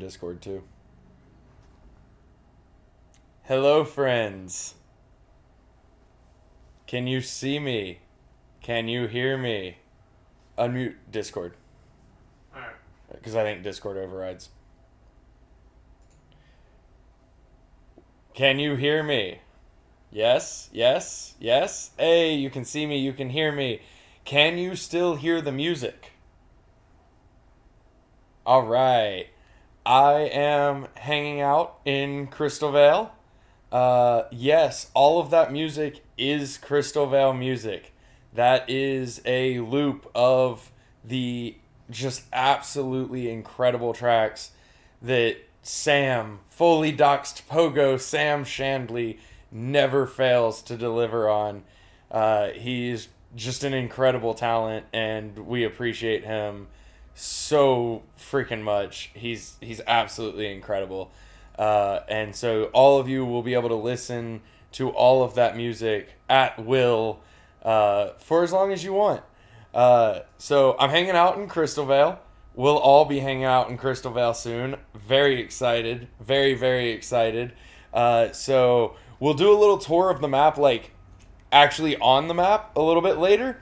Discord too. Hello, friends. Can you see me? Can you hear me? Unmute Discord. Alright. Because I think Discord overrides. Can you hear me? Yes, yes, yes. Hey, you can see me, you can hear me. Can you still hear the music? All right. I am hanging out in Crystal Vale. Yes, all of that music is Crystal Vale music. That is a loop of the just absolutely incredible tracks that Sam, fully doxed Pogo Sam Shandley, never fails to deliver on. He's just an incredible talent, and we appreciate him so freaking much. He's absolutely incredible. And so all of you will be able to listen to all of that music at will for as long as you want. So I'm hanging out in Crystal Vale. We'll all be hanging out in Crystal Vale soon. Very excited. Very, very excited. So we'll do a little tour of the map, like actually on the map a little bit later.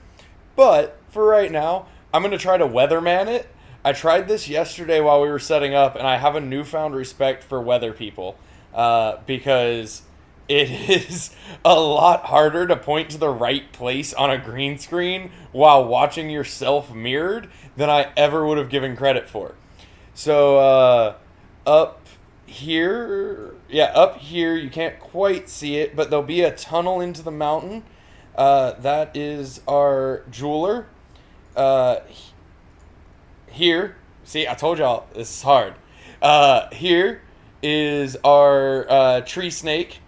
But for right now, I'm going to try to weatherman it. I tried this yesterday while we were setting up, and I have a newfound respect for weather people because it is a lot harder to point to the right place on a green screen while watching yourself mirrored than I ever would have given credit for. So up here, you can't quite see it, but there'll be a tunnel into the mountain. That is our jeweler. Here, see, I told y'all this is hard. Here is our tree snake,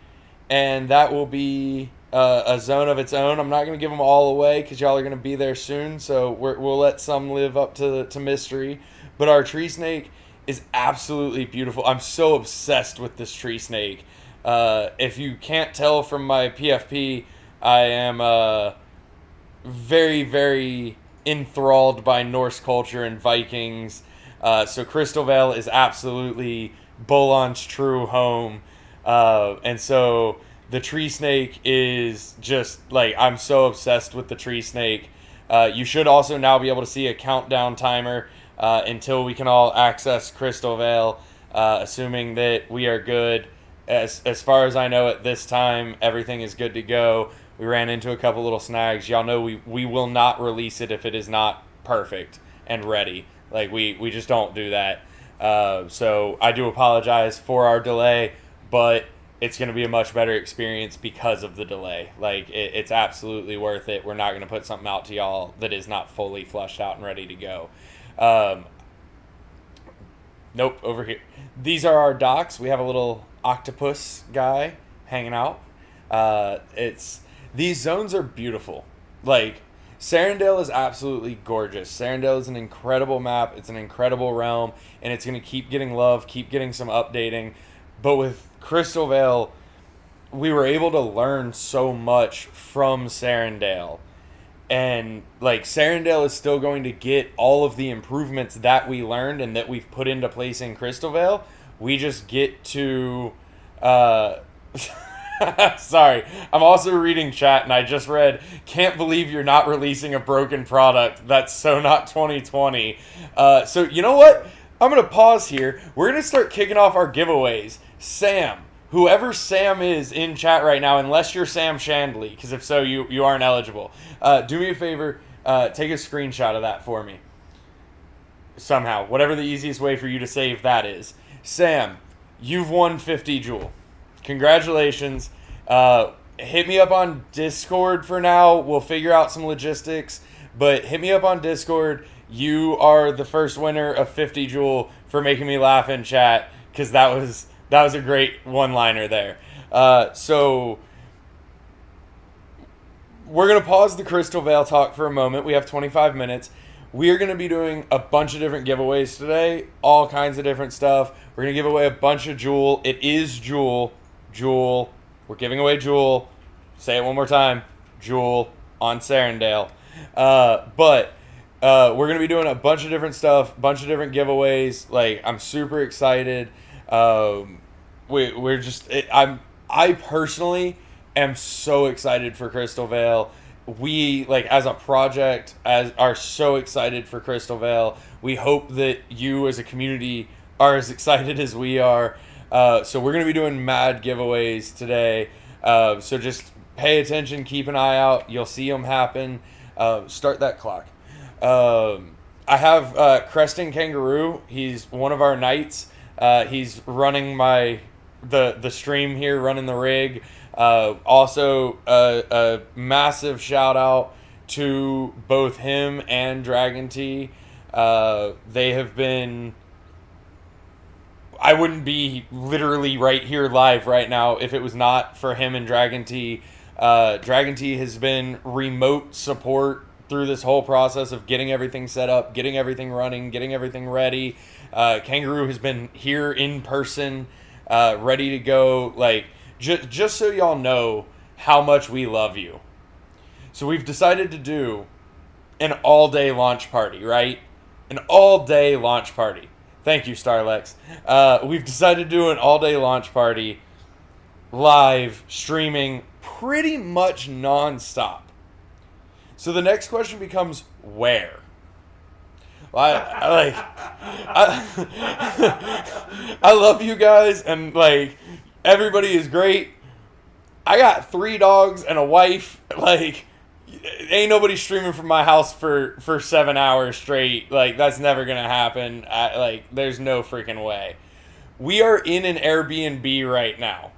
and that will be a zone of its own. I'm not going to give them all away because y'all are going to be there soon, so we'll let some live up to mystery. But our tree snake is absolutely beautiful. I'm so obsessed with this tree snake. If you can't tell from my PFP, I am very, very enthralled by Norse culture and Vikings. So Crystal Vale is absolutely Bolon's true home. And so the tree snake is just like, I'm so obsessed with the tree snake. You should also now be able to see a countdown timer until we can all access Crystal Vale, assuming that we are good. As far as I know at this time, everything is good to go. We ran into a couple little snags. Y'all know we will not release it if it is not perfect and ready. Like, we just don't do that. So I do apologize for our delay, but it's going to be a much better experience because of the delay. Like, it's absolutely worth it. We're not going to put something out to y'all that is not fully flushed out and ready to go. Nope, over here. These are our docks. We have a little octopus guy hanging out. These zones are beautiful. Like, Sarandale is absolutely gorgeous. Sarandale is an incredible map. It's an incredible realm, and it's going to keep getting love, keep getting some updating. But with Crystal Vale, we were able to learn so much from Sarandale. And, like, Sarandale is still going to get all of the improvements that we learned and that we've put into place in Crystal Vale. We just get to... Sorry, I'm also reading chat, and I just read, can't believe you're not releasing a broken product. That's so not 2020. So, you know what? I'm going to pause here. We're going to start kicking off our giveaways. Sam, whoever Sam is in chat right now, unless you're Sam Shandley, because if so, you aren't eligible. Do me a favor, take a screenshot of that for me. Somehow, whatever the easiest way for you to save that is. Sam, you've won 50 Joule. Congratulations. Hit me up on Discord for now. We'll figure out some logistics, but hit me up on Discord. You are the first winner of 50 Joule for making me laugh in chat, because that was a great one-liner there. So we're going to pause the Crystal Vale talk for a moment. We have 25 minutes. We are going to be doing a bunch of different giveaways today, all kinds of different stuff. We're going to give away a bunch of Joule. It is Joule. Joule. We're giving away Joule. Say it one more time. Joule on Sarandale. But We're gonna be doing a bunch of different stuff, bunch of different giveaways. Like, I'm super excited. We're just I personally am so excited for Crystal Vale. We, like, as a project, are so excited for Crystal Vale. We hope that you as a community are as excited as we are. So we're gonna be doing mad giveaways today. So just pay attention, keep an eye out. You'll see them happen. Start that clock. I have Creston Kangaroo. He's one of our knights. He's running the stream here, running the rig. Also, a massive shout out to both him and Dragon T. They have been... I wouldn't be literally right here live right now if it was not for him and Dragon T. Dragon T has been remote support through this whole process of getting everything set up, getting everything running, getting everything ready. Kangaroo has been here in person, ready to go. Like, just so y'all know how much we love you. So we've decided to do an all-day launch party, right? An all-day launch party. Thank you, Starlex. We've decided to do an all-day launch party, live, streaming, pretty much non-stop. So the next question becomes, where? I love you guys, and, like, everybody is great. I got 3 dogs and a wife. Like, ain't nobody streaming from my house for 7 hours straight. Like, that's never gonna happen. There's no freaking way. We are in an Airbnb right now.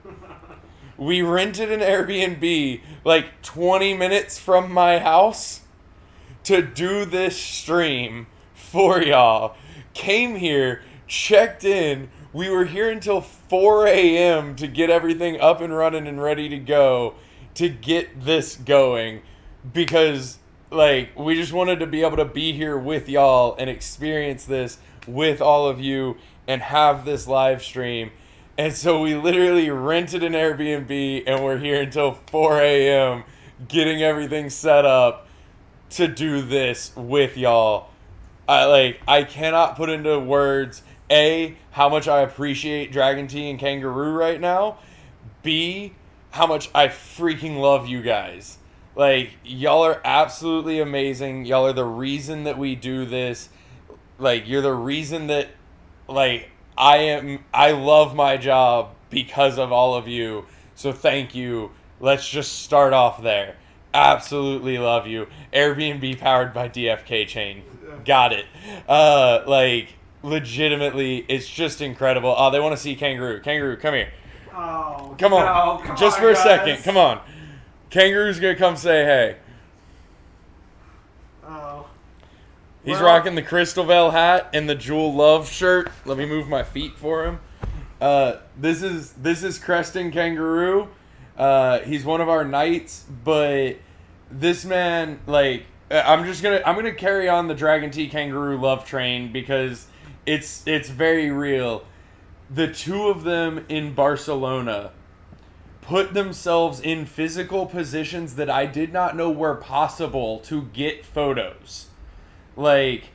We rented an Airbnb like 20 minutes from my house to do this stream for y'all. Came here, checked in. We were here until 4 a.m. to get everything up and running and ready to go, to get this going, because, like, we just wanted to be able to be here with y'all and experience this with all of you and have this live stream. And so we literally rented an Airbnb and we're here until 4 a.m. getting everything set up to do this with y'all. I cannot put into words, A, how much I appreciate Dragon T and Kangaroo right now. B, how much I freaking love you guys. Like, y'all are absolutely amazing. Y'all are the reason that we do this. Like, you're the reason that, like, I love my job because of all of you. So thank you. Let's just start off there. Absolutely love you. Airbnb powered by DFKChain. Got it. Like, legitimately, it's just incredible. Oh, they want to see Kangaroo. Kangaroo, come here. Oh, come on. No, come just on, for a guys. second. Come on. Kangaroo's going to come say hey. Oh. He's rocking the Crystalvale hat and the Jewel Love shirt. Let me move my feet for him. This is Creston Kangaroo. He's one of our knights, but this man, like, I'm gonna carry on the Dragon T Kangaroo love train because it's very real. The two of them in Barcelona put themselves in physical positions that I did not know were possible to get photos. Like,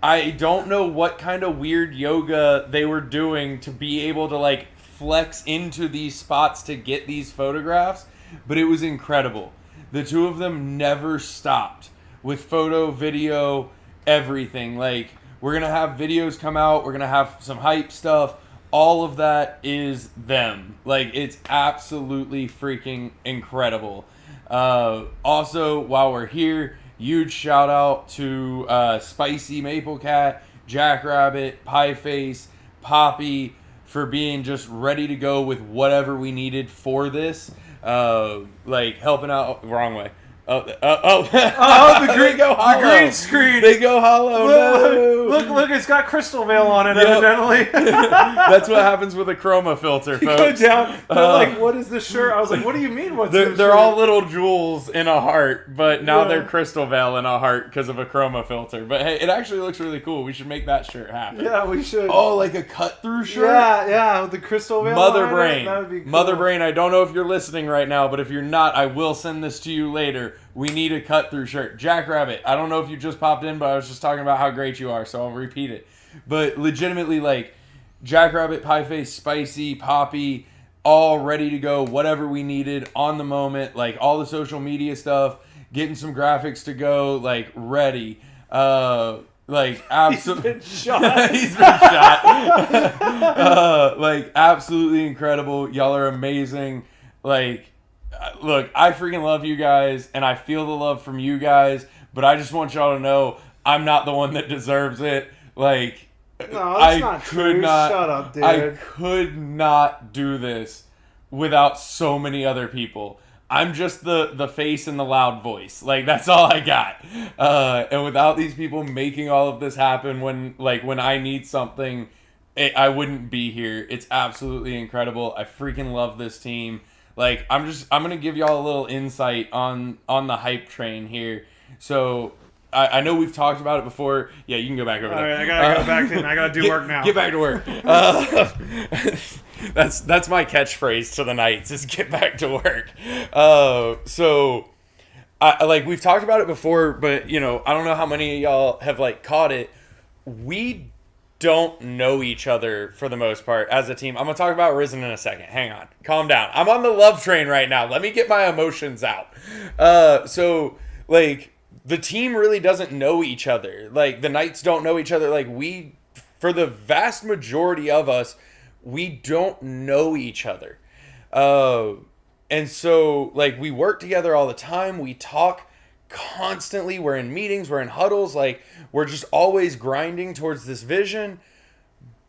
I don't know what kind of weird yoga they were doing to be able to, like, flex into these spots to get these photographs, but it was incredible. The two of them never stopped with photo, video, everything. Like, we're going to have videos come out. We're going to have some hype stuff. All of that is them. Like, it's absolutely freaking incredible. Also, while we're here, huge shout out to Spicy Maple Cat, Jackrabbit, Pieface, Poppy for being just ready to go with whatever we needed for this. Like, helping out. Wrong way. Oh, the green screen. They go hollow. Look, it's got Crystalvale on it, evidently. That's what happens with a chroma filter, folks. Go down. They're like, what is this shirt? I was like, what do you mean? What's this they're shirt? all little jewels in a heart, but now they're Crystalvale in a heart because of a chroma filter. But hey, it actually looks really cool. We should make that shirt happen. Yeah, we should. Oh, like a cut-through shirt? Yeah, with the Crystalvale Mother on Brain. it. That would be cool. Mother Brain, I don't know if you're listening right now, but if you're not, I will send this to you later. We need a cut-through shirt. Jackrabbit, I don't know if you just popped in, but I was just talking about how great you are, so I'll repeat it. But legitimately, like, Jackrabbit, Pie Face, Spicy, Poppy, all ready to go, whatever we needed on the moment, like, all the social media stuff, getting some graphics to go, like, ready. Like, absolutely. He's been shot. He's been shot. Like, absolutely incredible. Y'all are amazing. Like, look, I freaking love you guys, and I feel the love from you guys, but I just want y'all to know I'm not the one that deserves it. Like, No, that's not true. Shut up, dude. I could not do this without so many other people. I'm just the face and the loud voice. Like, that's all I got. And without these people making all of this happen when I need something, I wouldn't be here. It's absolutely incredible. I freaking love this team. Like, I'm going to give y'all a little insight on the hype train here. So, I know we've talked about it before. Yeah, you can go back over there. All right, I got to go back in. I got to do work now. Get back to work. That's my catchphrase to the Knights is get back to work. So we've talked about it before, but I don't know how many of y'all have caught it. We don't know each other for the most part as a team. I'm gonna talk about Risen in a second. Hang on, calm down. I'm on the love train right now. Let me get my emotions out. The team really doesn't know each other. Like, the Knights don't know each other. Like, for the vast majority of us, we don't know each other. And so, we work together all the time. We talk constantly. We're in meetings. We're in huddles. Like, we're just always grinding towards this vision.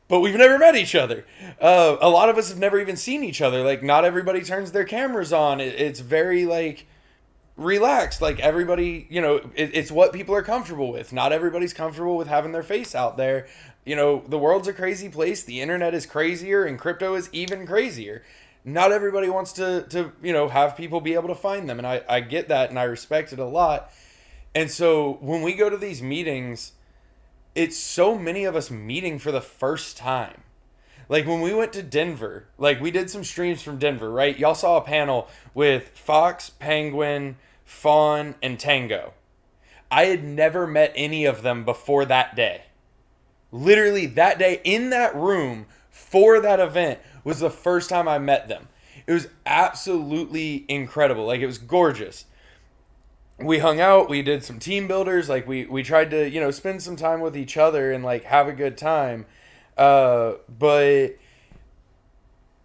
But we've never met each other. A lot of us have never even seen each other. Like, not everybody turns their cameras on. It's very, relaxed. Like, everybody, it's what people are comfortable with. Not everybody's comfortable with having their face out there. The world's a crazy place. The internet is crazier, and crypto is even crazier. Not everybody wants to have people be able to find them. And I get that, and I respect it a lot. And so when we go to these meetings, it's so many of us meeting for the first time. Like, when we went to Denver, we did some streams from Denver, right? Y'all saw a panel with Fox, Penguin, Fawn, and Tango. I had never met any of them before that day. Literally, that day in that room for that event was the first time I met them. It was absolutely incredible. It was gorgeous. We hung out. We did some team builders. We tried to, spend some time with each other and, have a good time. But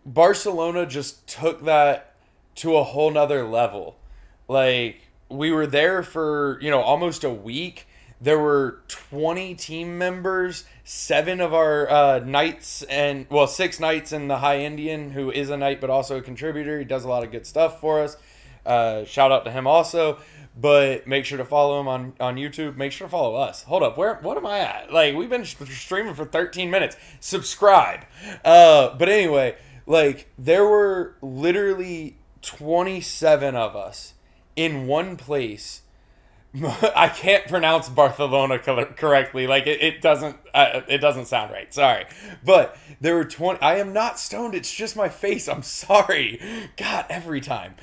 Barcelona just took that to a whole nother level. We were there for, almost a week. There were 20 team members, 7 of our Knights, 6 Knights and the High Indian, who is a Knight but also a contributor. He does a lot of good stuff for us. Shout out to him also. But make sure to follow him on YouTube. Make sure to follow us. Hold up. What am I at? We've been streaming for 13 minutes. Subscribe. But anyway, there were literally 27 of us in one place. I can't pronounce Barcelona correctly. It doesn't sound right. Sorry. But there were 20. I am not stoned. It's just my face. I'm sorry. God, every time.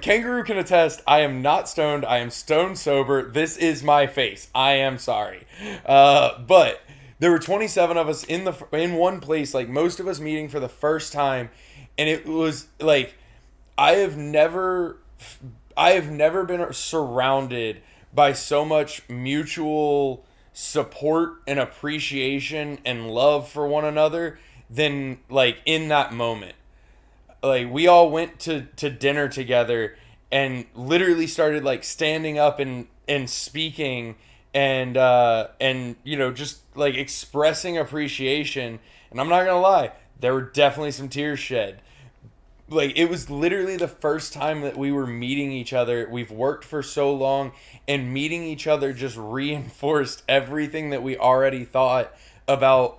Kangaroo can attest. I am not stoned. I am stone sober. This is my face. I am sorry. But there were 27 of us in one place. Most of us meeting for the first time, and it was I have never been surrounded by so much mutual support and appreciation and love for one another than in that moment. We all went to dinner together and literally started standing up and speaking and just expressing appreciation. And I'm not gonna lie, there were definitely some tears shed. It was literally the first time that we were meeting each other. We've worked for so long, and meeting each other just reinforced everything that we already thought about,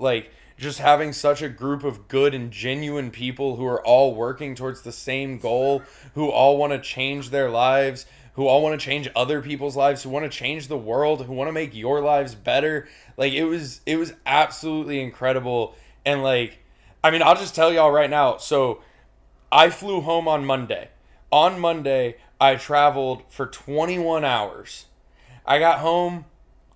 just having such a group of good and genuine people who are all working towards the same goal, who all want to change their lives, who all want to change other people's lives, who want to change the world, who want to make your lives better. It was absolutely incredible. And I'll just tell y'all right now. So I flew home on Monday. On Monday, I traveled for 21 hours. I got home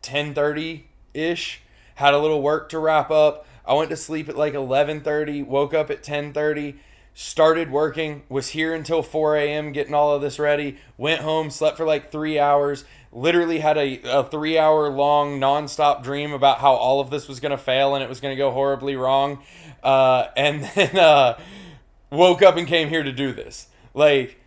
10:30-ish, had a little work to wrap up. I went to sleep at like 11:30, woke up at 10:30, started working, was here until 4 a.m. getting all of this ready, went home, slept for like 3 hours, literally had a 3-hour long nonstop dream about how all of this was going to fail and it was going to go horribly wrong. And then woke up and came here to do this. Like,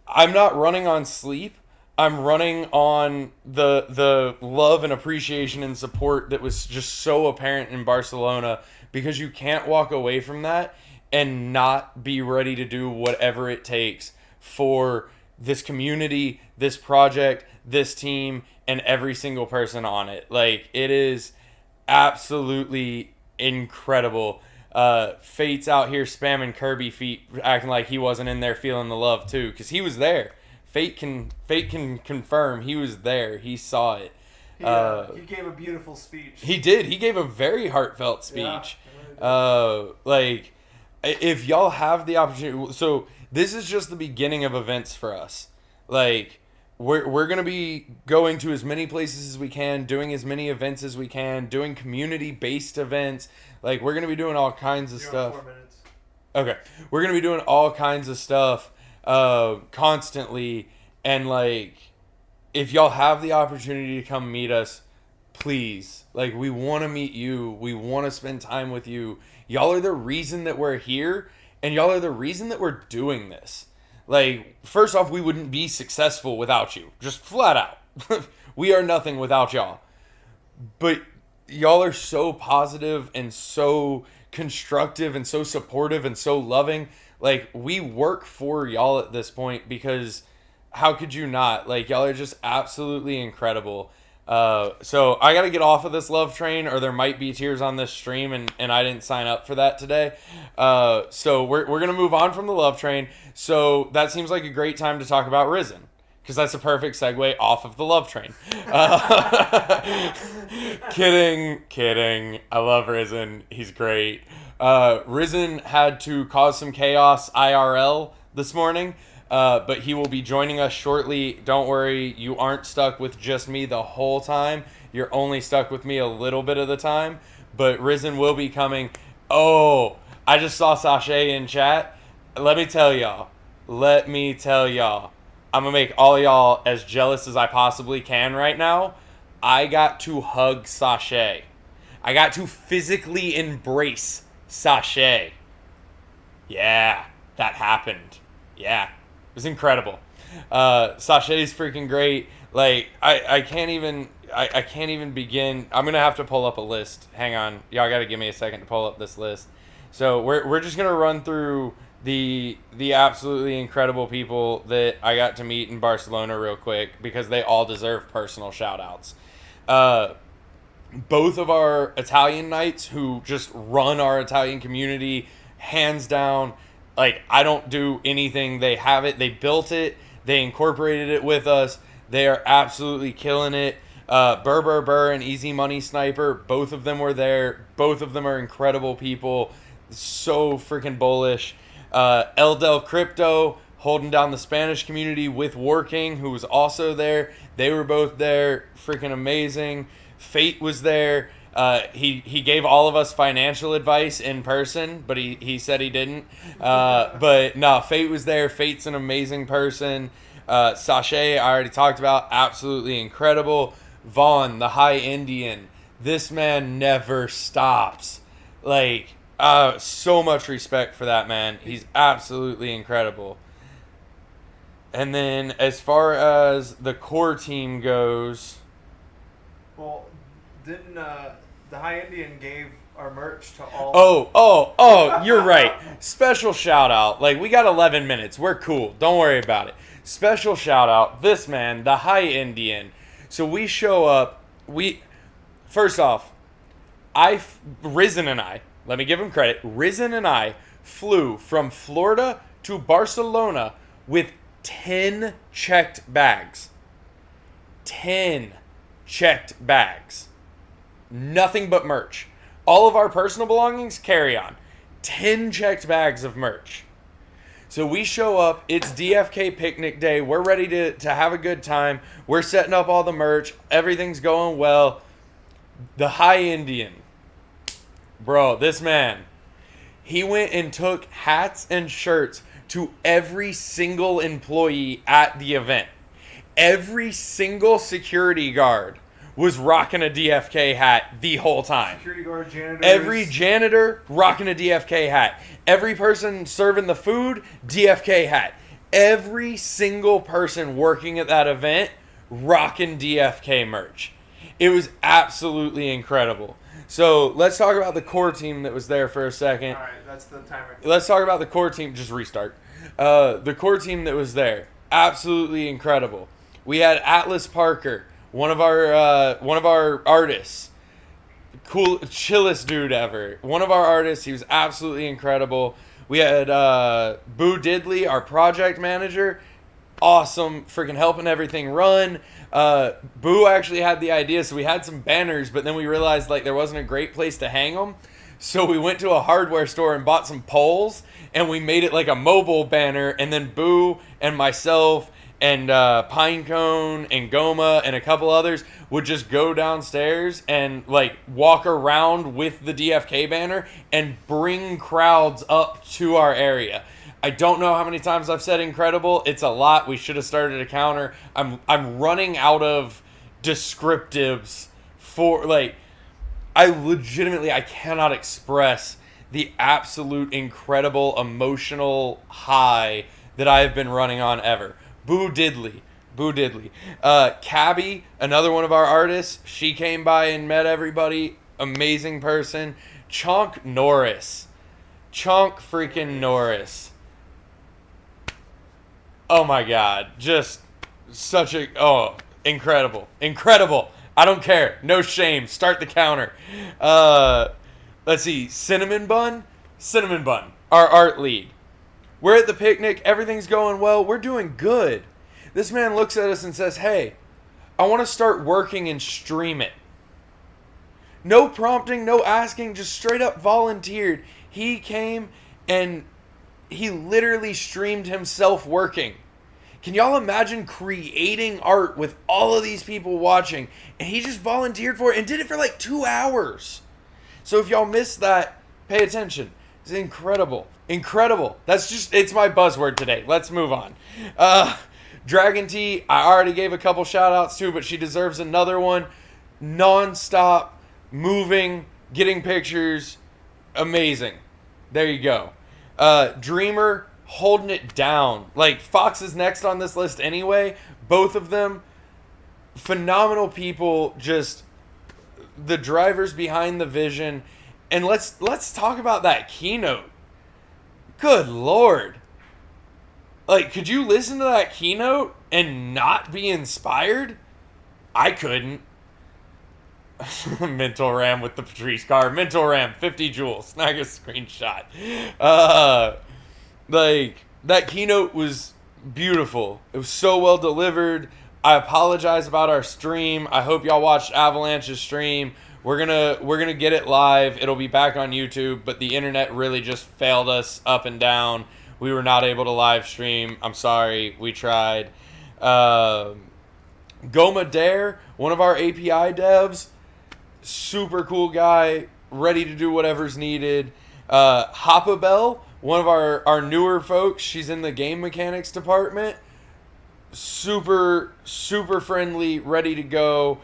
I'm not running on sleep. I'm running on the love and appreciation and support that was just so apparent in Barcelona, because you can't walk away from that and not be ready to do whatever it takes for this community, this project, this team, and every single person on it. Like, it is absolutely incredible. Fate's out here spamming Kirby feet, acting like he wasn't in there feeling the love too, because he was there. Fate can confirm he was there. He saw it. He gave a beautiful speech. He did. He gave a very heartfelt speech. Like, if y'all have the opportunity, so this is just the beginning of events for us. Like, we're gonna be going to as many places as we can, doing as many events as we can, doing community-based events. Like, we're gonna be doing all kinds of stuff. 4 minutes. Okay, we're gonna be doing all kinds of stuff constantly, and like, if y'all have the opportunity to come meet us, please. Like, we want to meet you. We want to spend time with you. Y'all are the reason that we're here, and y'all are the reason that we're doing this. Like, first off, we wouldn't be successful without you. Just flat out. We are nothing without y'all. But y'all are so positive and so constructive and so supportive and so loving. Like, we work for y'all at this point, because how could you not? Like, y'all are just absolutely incredible. So I got to get off of this love train, or there might be tears on this stream, and I didn't sign up for that today. So we're going to move on from the love train. So that seems like a great time to talk about Risen, because that's a perfect segue off of the love train. Kidding. I love Risen. He's great. Risen had to cause some chaos IRL this morning. But he will be joining us shortly. Don't worry, you aren't stuck with just me the whole time. You're only stuck with me a little bit of the time. But Risen will be coming. Oh, I just saw Sashay in chat. Let me tell y'all. I'm going to make all y'all as jealous as I possibly can right now. I got to hug Sashay. I got to physically embrace Sashay. Yeah, that happened. Yeah. It was incredible. Sashay's freaking great. Like, I can't even begin. I'm gonna have to pull up a list. Hang on, y'all gotta give me a second to pull up this list. So we're just gonna run through the absolutely incredible people that I got to meet in Barcelona real quick, because they all deserve personal shout outs. Both of our Italian knights, who just run our Italian community, hands down. Like, I don't do anything. They have it. They built it. They incorporated it with us. They are absolutely killing it. Burr and Easy Money Sniper, both of them were there. Both of them are incredible people. So freaking bullish. El Del Crypto, holding down the Spanish community with Working, who was also there. They were both there. Freaking amazing. Fate was there. He gave all of us financial advice in person, but he said he didn't. But no, Fate was there. Fate's an amazing person. Sashay, I already talked about, absolutely incredible. Vaughn, the High Indian, this man never stops. Like, so much respect for that man. He's absolutely incredible. And then as far as the core team goes, well, didn't the High Indian gave our merch to all? Oh, you're right. Special shout out. Like, we got 11 minutes. We're cool. Don't worry about it. Special shout out. This man, the High Indian. So we show up. First off, Risen and I, let me give him credit. Risen and I flew from Florida to Barcelona with 10 checked bags. 10 checked bags. Nothing but merch. All of our personal belongings, carry on. 10 checked bags of merch. So we show up, it's DFK picnic day, we're ready to have a good time, we're setting up all the merch, everything's going well. The High Indian, bro, this man, he went and took hats and shirts to every single employee at the event. Every single security guard was rocking a DFK hat the whole time. Security guard, janitors. Every janitor rocking a DFK hat. Every person serving the food, DFK hat. Every single person working at that event rocking DFK merch. It was absolutely incredible. So let's talk about the core team that was there for a second. All right, that's the timer. Let's talk about the core team. Just restart. The core team that was there, absolutely incredible. We had Atlas Parker, one of our artists, chillest dude ever. One of our artists, he was absolutely incredible. We had Boo Diddley, our project manager, awesome, freaking helping everything run. Boo actually had the idea, so we had some banners, but then we realized like there wasn't a great place to hang them. So we went to a hardware store and bought some poles, and we made it like a mobile banner, and then Boo and myself and Pinecone and Goma and a couple others would just go downstairs and like walk around with the DFK banner and bring crowds up to our area. I don't know how many times I've said incredible. It's a lot. We should have started a counter. I'm running out of descriptives for like I cannot express the absolute incredible emotional high that I have been running on ever. Boo Diddley. Cabby, another one of our artists, she came by and met everybody. Amazing person. Chonk freaking Norris. Oh my God. Just such a, incredible. I don't care. No shame. Start the counter. Let's see. Cinnamon Bun, our art lead. We're at the picnic. Everything's going well. We're doing good. This man looks at us and says, hey, I want to start working and stream it. No prompting, no asking, just straight up volunteered. He came and he literally streamed himself working. Can y'all imagine creating art with all of these people watching? And he just volunteered for it and did it for like 2 hours. So if y'all missed that, pay attention. It's incredible. It's my buzzword today. Let's move on. Dragon T, I already gave a couple shout outs to, but she deserves another one. Non-stop, moving, getting pictures. Amazing. There you go. Dreamer, holding it down. Like, Fox is next on this list anyway. Both of them, phenomenal people. Just the drivers behind the vision. And let's talk about that keynote. Good Lord. Like, could you listen to that keynote and not be inspired? I couldn't. Mental Ram with the Patrice car. Mental Ram, 50 joules. Snag a screenshot. Like, that keynote was beautiful. It was so well delivered. I apologize about our stream. I hope y'all watched Avalanche's stream. We're gonna get it live. It'll be back on YouTube, but the internet really just failed us up and down. We were not able to live stream. I'm sorry. We tried. Goma Dare, one of our API devs, super cool guy, ready to do whatever's needed. Hoppabell, one of our newer folks. She's in the game mechanics department. Super friendly, ready to go.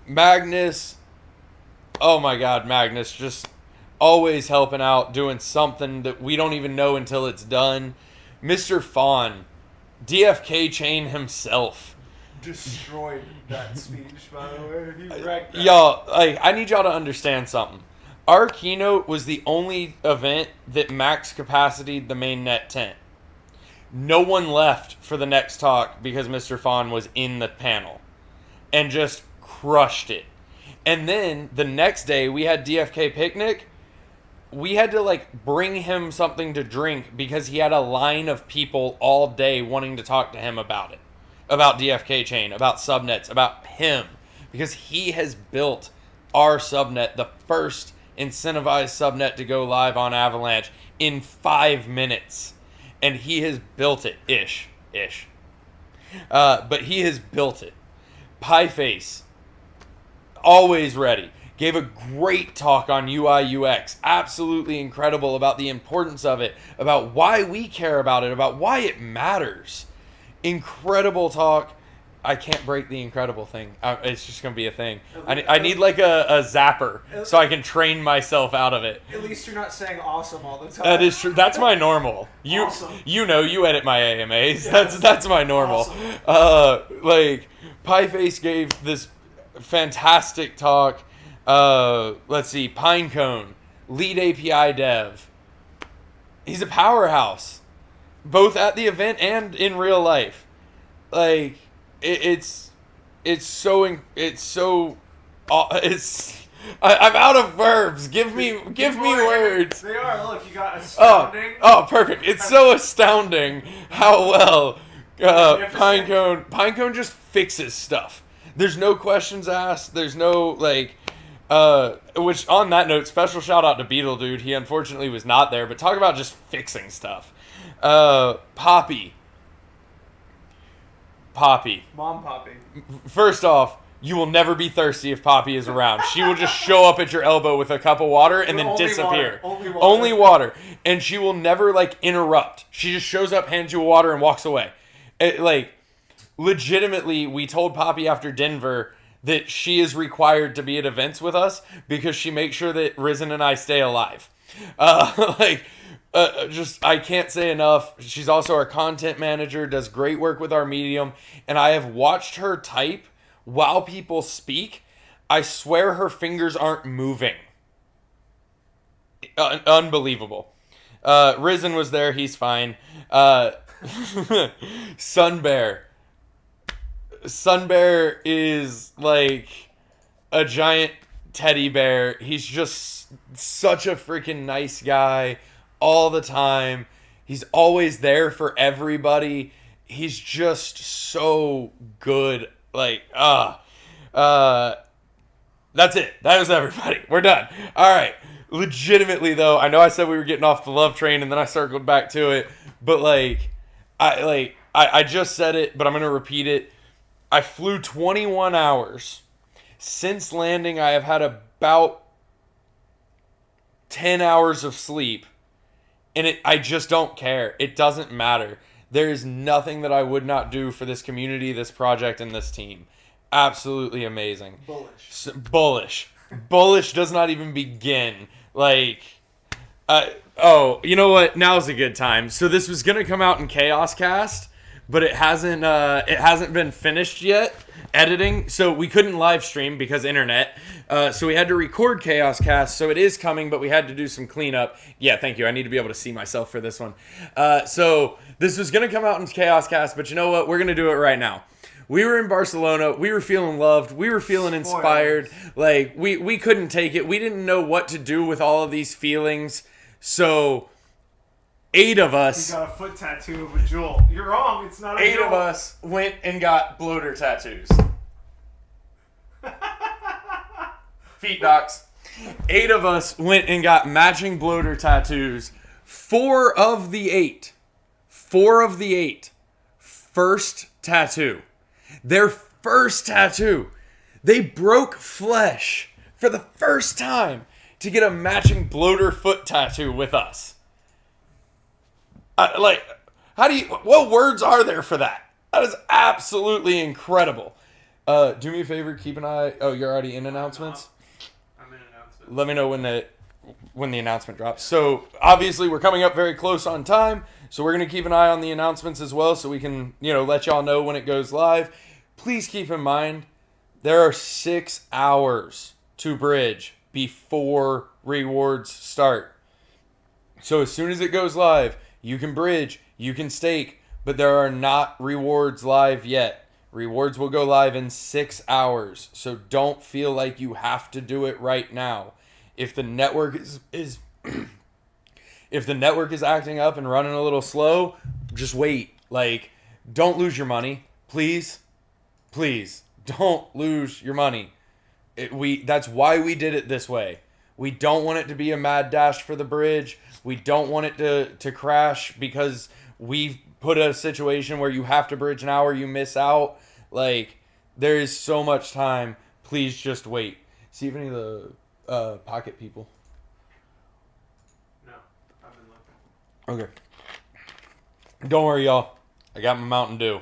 Magnus, oh my God, Magnus, just always helping out, doing something that we don't even know until it's done. Mr. Fawn, DFKChain himself. Destroyed that speech, by the way. He wrecked that. Y'all, I need y'all to understand something. Our keynote was the only event that max capacitied the mainnet tent. No one left for the next talk because Mr. Fawn was in the panel and just crushed it. And then the next day we had DFK picnic. We had to like bring him something to drink because he had a line of people all day wanting to talk to him about it, about DFKChain, about subnets, about him, because he has built our subnet, the first incentivized subnet to go live on Avalanche, in 5 minutes. and he has built it, ish. But he has built it. Pieface, always ready. Gave a great talk on UI UX. Absolutely incredible about the importance of it, about why we care about it, about why it matters. Incredible talk. I can't break the incredible thing. It's just going to be a thing. I need like a zapper so I can train myself out of it. At least you're not saying awesome all the time. That is true. That's my normal. Awesome. You edit my AMAs. Yes. That's my normal. Awesome. Like Pieface gave this fantastic talk. Let's see, Pinecone, lead API dev. He's a powerhouse, both at the event and in real life. Like it's I'm out of verbs. Give me words. They are. Look, you got astounding. Oh, perfect. It's so astounding how well Pinecone just fixes stuff. There's no questions asked. There's no like. Which on that note, special shout out to Beetle Dude. He unfortunately was not there, but talk about just fixing stuff. Poppy. Mom Poppy. First off, you will never be thirsty if Poppy is around. She will just show up at your elbow with a cup of water and then disappear. Only water. And she will never like interrupt. She just shows up, hands you water, and walks away. Legitimately, we told Poppy after Denver that she is required to be at events with us because she makes sure that Risen and I stay alive. I can't say enough. She's also our content manager, does great work with our medium, and I have watched her type while people speak. I swear her fingers aren't moving. Unbelievable. Risen was there. He's fine. Sunbear is like a giant teddy bear. He's just such a freaking nice guy all the time. He's always there for everybody. He's just so good. That's it. That was everybody. We're done. All right. Legitimately though, I know I said we were getting off the love train and then I circled back to it, but I just said it, but I'm going to repeat it. I flew 21 hours. Since landing, I have had about 10 hours of sleep. And I just don't care. It doesn't matter. There is nothing that I would not do for this community, this project, and this team. Absolutely amazing. Bullish. Bullish does not even begin. You know what? Now's a good time. So this was going to come out in ChaosCast, but it hasn't been finished yet, editing, so we couldn't live stream because internet, so we had to record ChaosCast, so it is coming, but we had to do some cleanup. Yeah, thank you, I need to be able to see myself for this one. So this was going to come out in ChaosCast, but you know what, we're going to do it right now. We were in Barcelona, we were feeling loved, we were feeling inspired, we couldn't take it, we didn't know what to do with all of these feelings, so 8 of us. You got a foot tattoo of a jewel. You're wrong. It's not a jewel. 8 of us went and got bloater tattoos. Feet docs. 8 of us went and got matching bloater tattoos. 4 of the 8. First tattoo. Their first tattoo. They broke flesh for the first time to get a matching bloater foot tattoo with us. What words are there for that? That is absolutely incredible. Do me a favor, keep an eye. Oh, you're already in announcements? I'm in announcements. Let me know when the announcement drops. So obviously we're coming up very close on time, so we're going to keep an eye on the announcements as well so we can, let y'all know when it goes live. Please keep in mind, there are 6 hours to bridge before rewards start. So as soon as it goes live, you can bridge, you can stake, but there are not rewards live yet. Rewards will go live in 6 hours, so don't feel like you have to do it right now. If the network is if the network is acting up and running a little slow, just wait. Don't lose your money, please. Please don't lose your money. That's why we did it this way. We don't want it to be a mad dash for the bridge. We don't want it to crash because we've put a situation where you have to bridge an hour, you miss out. Like, there is so much time. Please just wait. See if any of the pocket people. No, I've been looking. Okay. Don't worry, y'all. I got my Mountain Dew.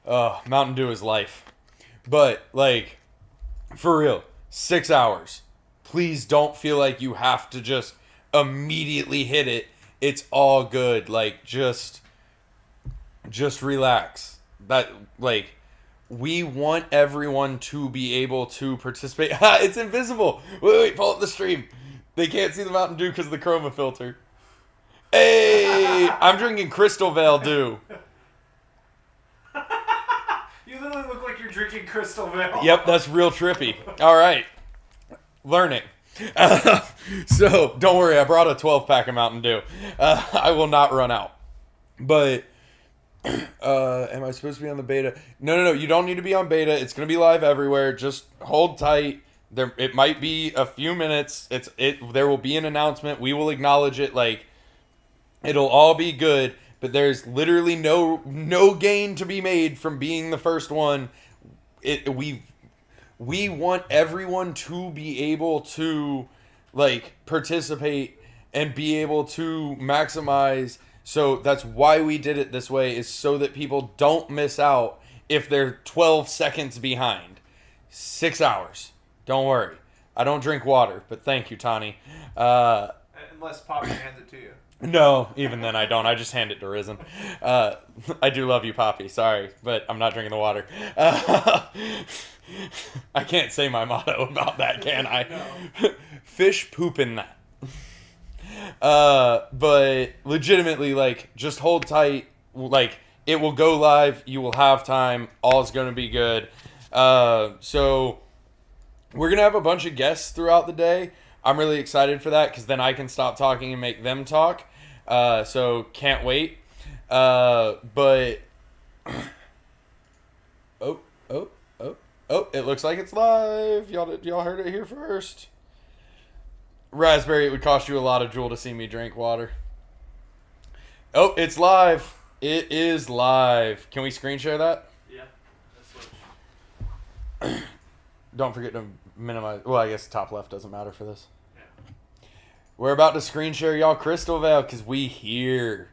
Mountain Dew is life. But, like, for real, 6 hours. Please don't feel like you have to just immediately hit it. It's all good. Like, just relax. That, like, we want everyone to be able to participate. It's invisible. Wait, pull up the stream. They can't see the Mountain Dew because of the chroma filter. Hey, I'm drinking Crystalvale Dew. You literally look like you're drinking Crystalvale. Yep, that's real trippy. All right. Learning. So, don't worry, I brought a 12-pack of Mountain Dew. I will not run out. But, am I supposed to be on the beta? No, you don't need to be on beta. It's going to be live everywhere. Just hold tight. It might be a few minutes. There will be an announcement. We will acknowledge it. Like, it'll all be good. But there's literally no gain to be made from being the first one. We want everyone to be able to, like, participate and be able to maximize. So that's why we did it this way, is so that people don't miss out if they're 12 seconds behind. 6 hours. Don't worry. I don't drink water, but thank you, Tani. Unless Poppy hands it to you. No, even then I don't. I just hand it to Risen. I do love you, Poppy. Sorry, but I'm not drinking the water. I can't say my motto about that, can I? No. Fish poop in that. But legitimately, like, just hold tight. Like, it will go live. You will have time. All's going to be good. So we're going to have a bunch of guests throughout the day. I'm really excited for that because then I can stop talking and make them talk. So can't wait. But oh, it looks like it's live. Y'all heard it here first. Raspberry, it would cost you a lot of jewel to see me drink water. Oh, it's live. It is live. Can we screen share that? Yeah. Let's switch. Don't forget to minimize. Well, I guess top left doesn't matter for this. Yeah. We're about to screen share y'all Crystalvale because we here.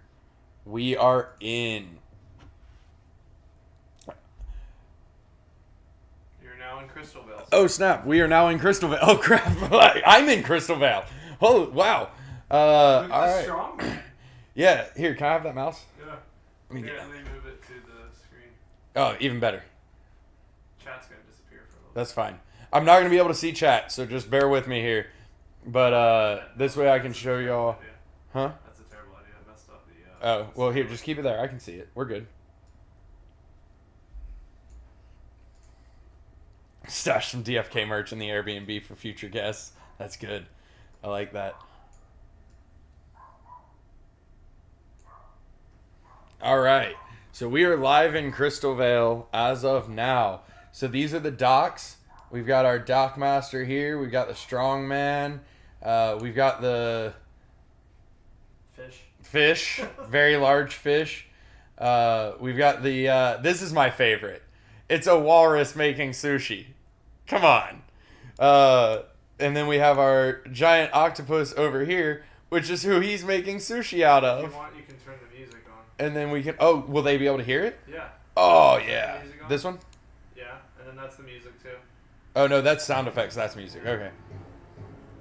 We are in. You're now in Crystalvale. Oh, snap. We are now in Crystalvale. Oh, crap. I'm in Crystalvale. Oh, wow. All right. Strong, man. Yeah. Here, can I have that mouse? Yeah. Let me get Let me move it to the screen. Oh, even better. Chat's going to disappear for a little bit. That's fine. I'm not going to be able to see chat, so just bear with me here. But this way I can show y'all. Huh? That's a terrible idea. I messed up the... Oh, well, here, just keep it there. I can see it. We're good. Stash some DFK merch in the Airbnb for future guests. That's good. I like that. All right. So we are live in Crystalvale as of now. So these are the docks. We've got our dock master here. We've got the strong man. We've got the fish, very large fish. We've got the, this is my favorite. It's a walrus making sushi. Come on. And then we have our giant octopus over here, which is who he's making sushi out of. If you want, you can turn the music on. And then we can, oh, will they be able to hear it? Yeah. Oh, yeah. This one? Yeah, and then that's the music too. Oh, no, that's sound effects. That's music. Okay.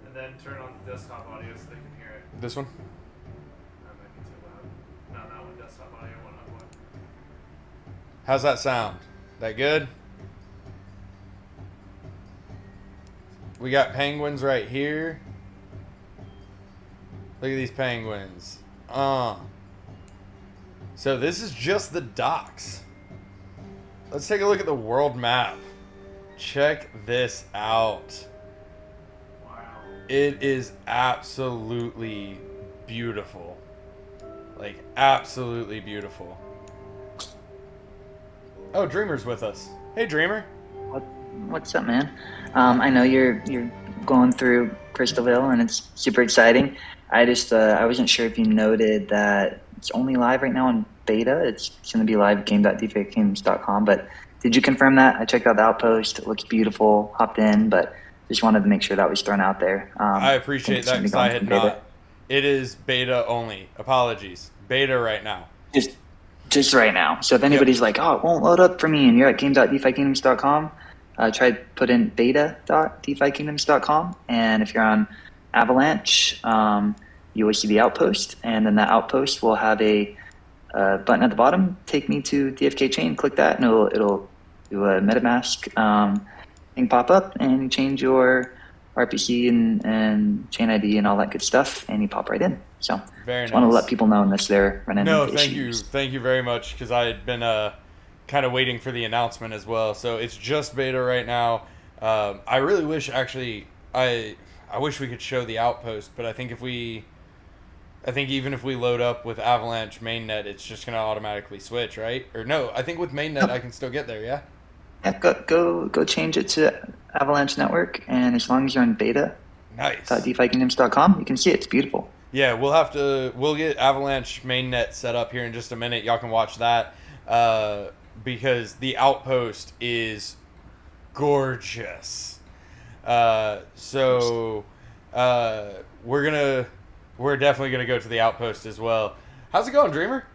And then turn on desktop audio so they can hear it. This one? That might be too loud. No, that one, desktop audio, one up one. How's that sound? That good? We got penguins right here. Look at these penguins. So this is just the docks. Let's take a look at the world map. Check this out. Wow. It is absolutely beautiful. Like, absolutely beautiful. Oh, Dreamer's with us. Hey, Dreamer. What's up, man? I know you're going through Crystalvale, and it's super exciting. I wasn't sure if you noted that It's only live right now on beta. It's going to be live at game.dfkgames.com. But did you confirm that? I checked out the Outpost. It looks beautiful. Hopped in, but just wanted to make sure that was thrown out there. I appreciate that because I had not. It is beta only. Apologies. Beta right now. Just right now. So if anybody's like, oh, it won't load up for me, and you're at game.dfkingdoms.com, try to put in beta.dfkingdoms.com. And if you're on Avalanche, you will see the Outpost, and then that Outpost will have a button at the bottom, take me to DFKChain. Click that, and it'll do a MetaMask thing pop up, and you change your RPC and chain ID and all that good stuff, and you pop right in. So very nice. Want to let people know unless they're running into issues. Thank you very much, because I had been kind of waiting for the announcement as well. So it's just beta right now. I really wish, actually, I wish we could show the Outpost, but I think even if we load up with Avalanche mainnet, it's just going to automatically switch, right? Or no, I think with mainnet I can still get there, yeah? Yeah, go change it to Avalanche Network, and as long as you're on beta, nice. .dfkingdoms.com, you can see it. It's beautiful. Yeah, we'll get Avalanche mainnet set up here in just a minute. Y'all can watch that because the Outpost is gorgeous. So we're definitely gonna go to the Outpost as well. How's it going, Dreamer?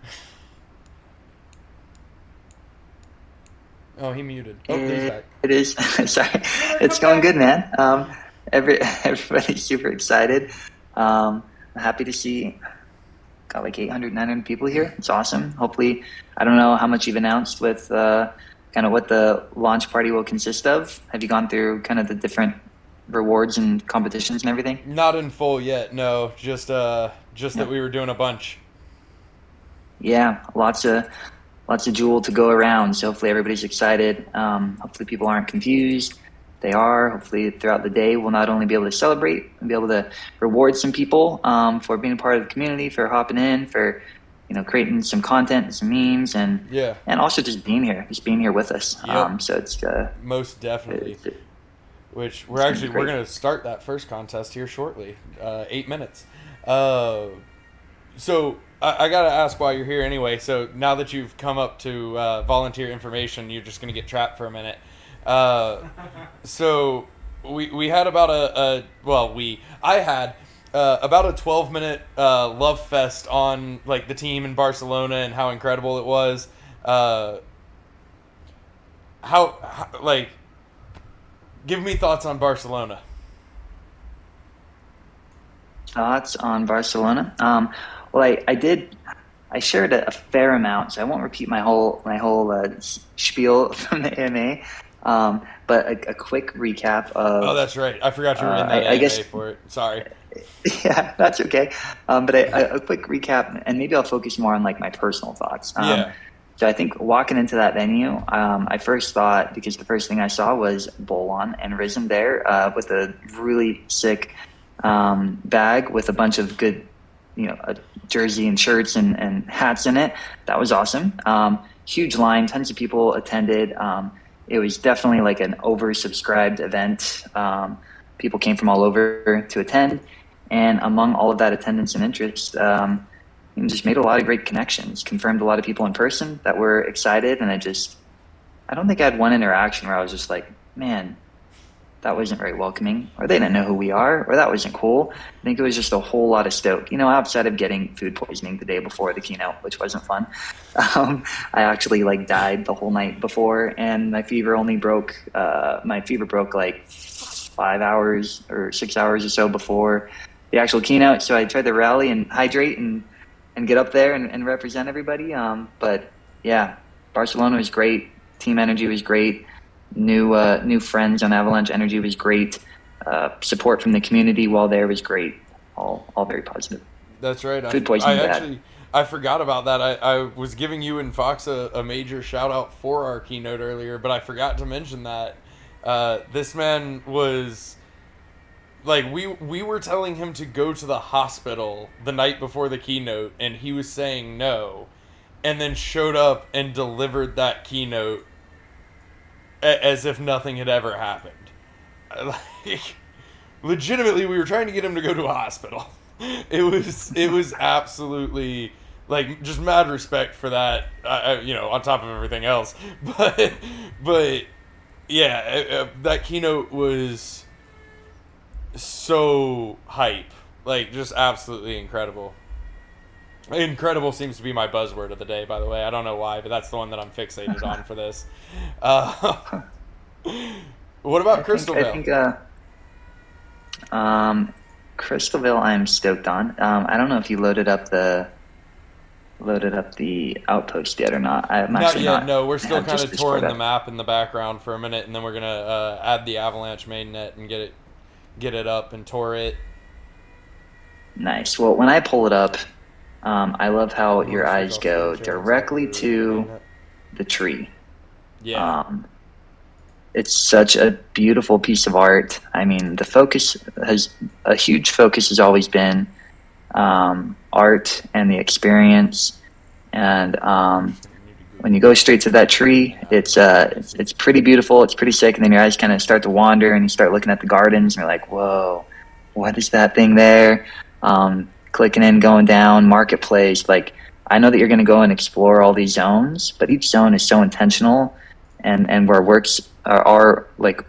Oh, he muted. Oh, he's back. It is. Sorry. It's going good, man. Everybody's super excited. Happy to see got like 800, 900 people here. It's awesome. Hopefully, I don't know how much you've announced with kind of what the launch party will consist of. Have you gone through kind of the different rewards and competitions and everything? Not in full yet, no. Just that we were doing a bunch. Yeah, lots of jewel to go around. So hopefully everybody's excited. Hopefully people aren't confused. They are. Hopefully throughout the day we'll not only be able to celebrate and be able to reward some people for being a part of the community, for hopping in, for creating some content and some memes, and also just being here with us. Yep. So it's most definitely. Which we're going to start that first contest here shortly. 8 minutes. So I got to ask while you're here anyway. So now that you've come up to volunteer information, you're just going to get trapped for a minute. So we had about I had about a 12-minute love fest on like the team in Barcelona and how incredible it was. Give me thoughts on Barcelona. Thoughts on Barcelona? Well, I shared a fair amount, so I won't repeat my whole spiel from the AMA. But a quick recap of... Oh, that's right. I forgot you were in that AMA for it. Sorry. Yeah, that's okay. But a quick recap, and maybe I'll focus more on like my personal thoughts. So I think walking into that venue, I first thought, because the first thing I saw was Bolon and Risen there with a really sick bag with a bunch of good, a jersey and shirts and hats in it. That was awesome. Huge line, tons of people attended. It was definitely like an oversubscribed event. People came from all over to attend. And among all of that attendance and interest, just made a lot of great connections, confirmed a lot of people in person that were excited. And I don't think I had one interaction where I was just like, man, that wasn't very welcoming, or they didn't know who we are, or that wasn't cool. I think it was just a whole lot of stoke, outside of getting food poisoning the day before the keynote, which wasn't fun. I actually died the whole night before, and my fever broke like 5 hours or 6 hours or so before the actual keynote. So I tried to rally and hydrate and get up there and represent everybody. But yeah, Barcelona was great. Team energy was great. New friends on Avalanche Energy was great. Support from the community while there was great. All very positive. That's right. Food poisoning I forgot about that. I was giving you and Fox a major shout out for our keynote earlier, but I forgot to mention that this man was we were telling him to go to the hospital the night before the keynote, and he was saying no, and then showed up and delivered that keynote as if nothing had ever happened. Legitimately, we were trying to get him to go to a hospital. It was absolutely Like, just mad respect for that, on top of everything else. But yeah, that keynote was so hype. Like, just absolutely incredible. Incredible seems to be my buzzword of the day, by the way. I don't know why, but that's the one that I'm fixated on for this. Uh, what about Crystalvale? I think Crystalvale I'm stoked on. I don't know if you loaded up the Outpost yet or not. I'm Not actually yet, not. no. We're still I've kind just of touring pulled the up. map in the background for a minute, and then we're gonna add the Avalanche mainnet and get it up and tour it. Nice. Well, when I pull it up, I love how I'm your gonna eyes switch off go screen share and start directly the to mainnet. the tree. Yeah. It's such a beautiful piece of art. I mean, a huge focus has always been art and the experience. And when you go straight to that tree, it's pretty beautiful. It's pretty sick. And then your eyes kind of start to wander, and you start looking at the gardens, and you're like, "Whoa, what is that thing there?" Clicking in, going down, marketplace. Like, I know that you're going to go and explore all these zones, but each zone is so intentional, and where works are like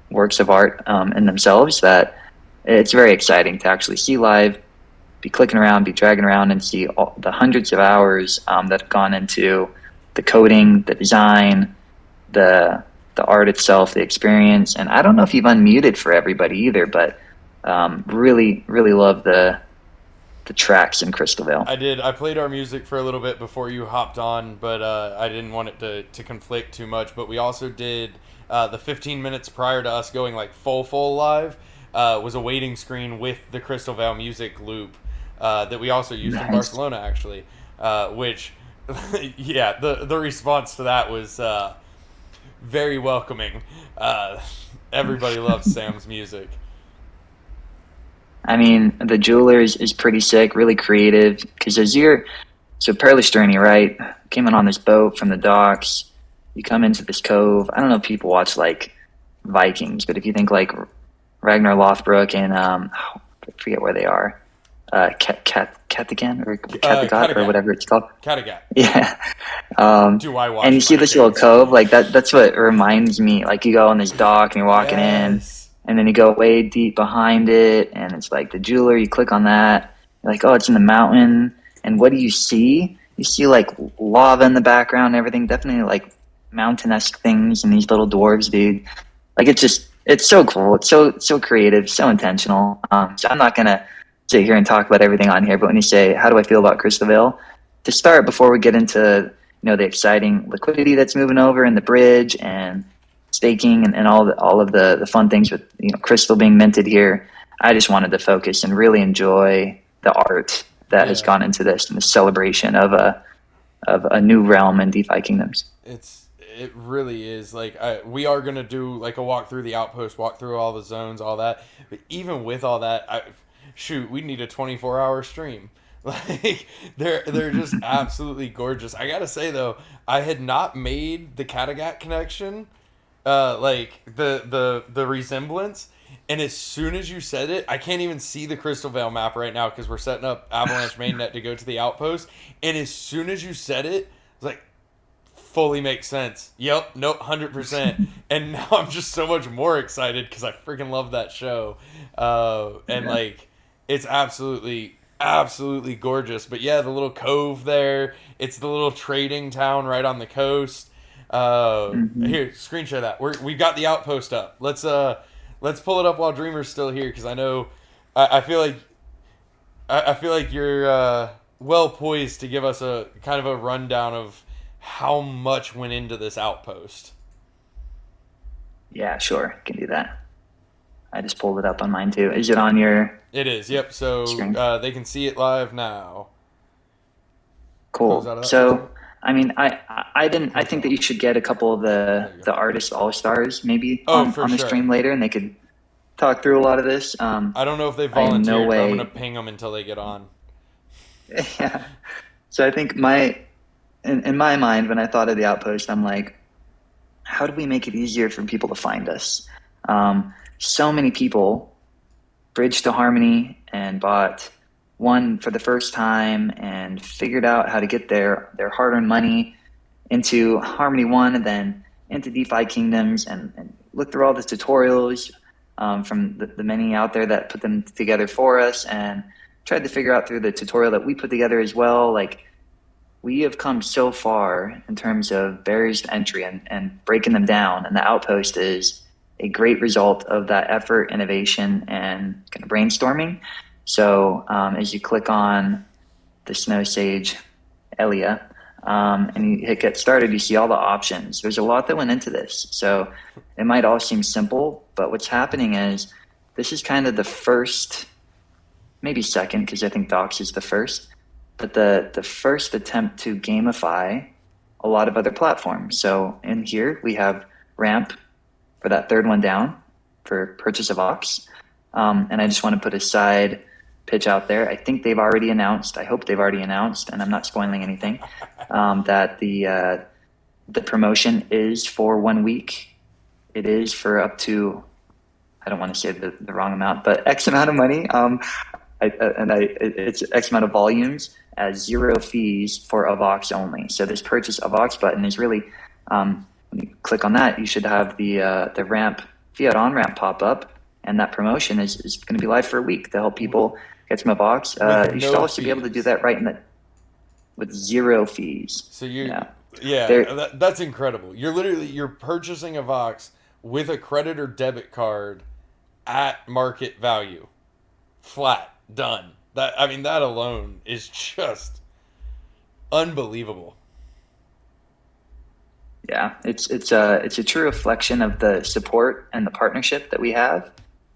works of art in themselves, that it's very exciting to actually see live, be clicking around, be dragging around, and see all the hundreds of hours that have gone into the coding, the design, the art itself, the experience. And I don't know if you've unmuted for everybody either, but really, really love the tracks in Crystalvale. I did. I played our music for a little bit before you hopped on, but I didn't want it to conflict too much. But we also did the 15 minutes prior to us going like full live was a waiting screen with the Crystalvale music loop that we also used in Barcelona, actually. Which, yeah, the response to that was very welcoming. Everybody loves Sam's music. I mean, the Jewelers is pretty sick, really creative. Because so Perilous Journey, right? Came in on this boat from the docks. You come into this cove. I don't know if people watch like Vikings, but if you think like Ragnar Lothbrok and I forget where they are, Kattegat or Kattegat or whatever it's called. Kattegat. Yeah. Do I watch? And you see this little cove, like that's what reminds me. Like, you go on this dock and you're walking in. And then you go way deep behind it, and it's like the jeweler. You click on that, you're like, oh, it's in the mountain. And what do you see? You see like lava in the background and everything. Definitely like mountain-esque things and these little dwarves, dude. Like, it's so cool. It's so creative, so intentional. So I'm not gonna sit here and talk about everything on here, but when you say, how do I feel about Crystalvale? To start, before we get into the exciting liquidity that's moving over and the bridge and staking and all of the fun things with Crystal being minted here, I just wanted to focus and really enjoy the art that has gone into this and the celebration of a new realm in DeFi Kingdoms. It really is. Like, we are gonna do like a walk through the Outpost, walk through all the zones, all that. But even with all that, we need a 24-hour stream. Like, they're just absolutely gorgeous. I gotta say though, I had not made the Kattegat connection. Like the resemblance, and as soon as you said it, I can't even see the Crystalvale map right now because we're setting up Avalanche mainnet to go to the Outpost, and as soon as you said it, it's like, fully makes sense. Yep, nope, 100%. And now I'm just so much more excited because I freaking love that show, and like, it's absolutely gorgeous. But yeah, the little cove there, it's the little trading town right on the coast. Here, screen share that. We've got the Outpost up. Let's pull it up while Dreamer's still here, because I know I feel like you're well poised to give us a kind of a rundown of how much went into this Outpost. Yeah, sure, can do that. I just pulled it up on mine too. Is it on your? It is. Yep. So they can see it live now. Cool. So. I mean, I think that you should get a couple of the artist all-stars maybe on the stream later, and they could talk through a lot of this. I don't know if they volunteered, but I'm going to ping them until they get on. Yeah. So I think in my mind, when I thought of the Outpost, I'm like, how do we make it easier for people to find us? So many people bridged to Harmony and bought won for the first time and figured out how to get their hard-earned money into Harmony One and then into DeFi Kingdoms, and looked through all the tutorials from the many out there that put them together for us, and tried to figure out through the tutorial that we put together as well. Like, we have come so far in terms of barriers to entry and breaking them down, and the Outpost is a great result of that effort, innovation, and kind of brainstorming. So as you click on the Snow Sage Elia and you hit get started, you see all the options. There's a lot that went into this. So it might all seem simple, but what's happening is this is kind of the first, maybe second, because I think Docs is the first, but the first attempt to gamify a lot of other platforms. So in here we have Ramp for that third one down for purchase of Ox. And I just want to put a side pitch out there. I think they've already announced, I hope they've already announced, and I'm not spoiling anything, that the promotion is for 1 week. It is for up to, I don't want to say the wrong amount, but X amount of money. It's X amount of volumes at 0 fees for Avox only. So this purchase Avox button is really, when you click on that, you should have the ramp, fiat on ramp pop up, and that promotion is going to be live for a week to help people get some Avox. You should also be able to do that right with 0 fees. So that's incredible. You're purchasing Avox with a credit or debit card at market value, flat, done. That alone is just unbelievable. Yeah, it's a true reflection of the support and the partnership that we have.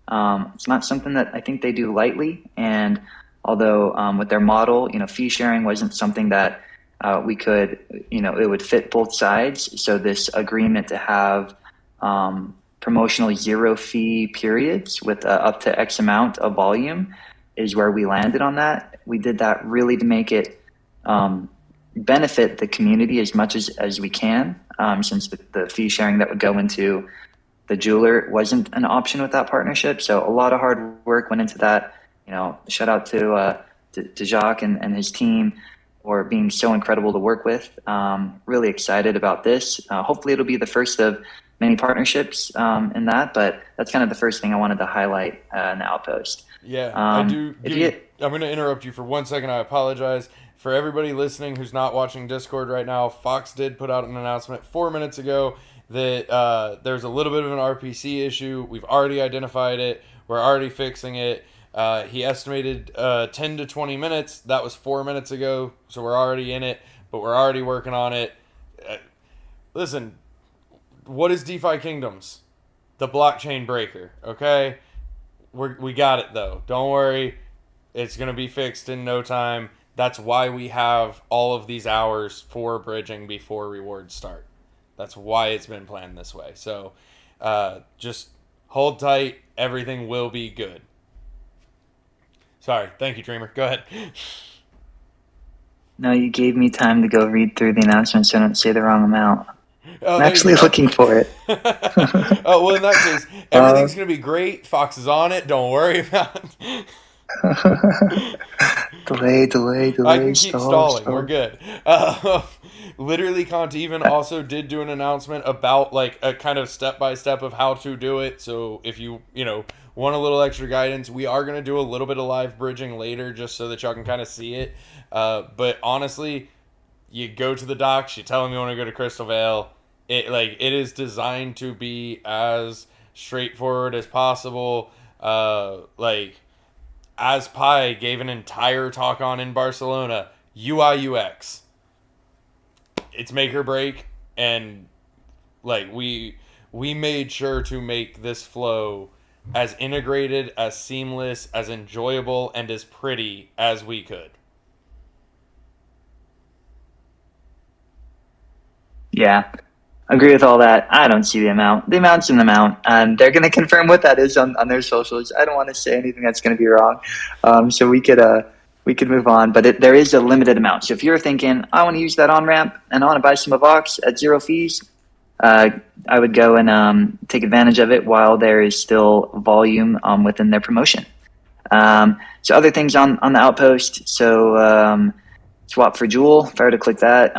It's not something that I think they do lightly, and although with their model, fee sharing wasn't something that we could, it would fit both sides. So this agreement to have promotional 0 fee periods with up to X amount of volume is where we landed on that. We did that really to make it benefit the community as much as we can, since the fee sharing that would go into the jeweler wasn't an option with that partnership. So a lot of hard work went into that. Shout out to Jacques and his team for being so incredible to work with. Really excited about this. Hopefully it'll be the first of many partnerships in that, but that's kind of the first thing I wanted to highlight in the Outpost. Yeah, I do. I'm going to interrupt you for 1 second. I apologize. For everybody listening who's not watching Discord right now, Fox did put out an announcement 4 minutes ago that there's a little bit of an RPC issue. We've already identified it. We're already fixing it. He estimated 10 to 20 minutes. That was 4 minutes ago, so we're already in it, but we're already working on it. Listen, what is DeFi Kingdoms? The blockchain breaker, okay? We got it, though. Don't worry. It's going to be fixed in no time. That's why we have all of these hours for bridging before rewards start. That's why it's been planned this way. So just hold tight. Everything will be good. Sorry. Thank you, Dreamer. Go ahead. No, you gave me time to go read through the announcement so I don't say the wrong amount. I'm actually looking for it. Oh, well, in that case, everything's going to be great. Fox is on it. Don't worry about it. delay. I can keep stalling. We're good. Literally, Conti even also did do an announcement about like a kind of step-by-step of how to do it. So if you want a little extra guidance, we are going to do a little bit of live bridging later just so that y'all can kind of see it. But honestly, you go to the docs, you tell them you want to go to Crystal Vale. It is designed to be as straightforward as possible. As Pi gave an entire talk on in Barcelona, UI UX. It's make or break, and we made sure to make this flow as integrated, as seamless, as enjoyable, and as pretty as we could. Yeah, agree with all that. I don't see the amount. The amount's an amount. They're going to confirm what that is on their socials. I don't want to say anything that's going to be wrong. So we could move on, but there is a limited amount. So if you're thinking, I want to use that on-ramp and I want to buy some Avox at 0 fees, I would go and take advantage of it while there is still volume within their promotion. So other things on the Outpost. So swap for Jewel. If I were to click that,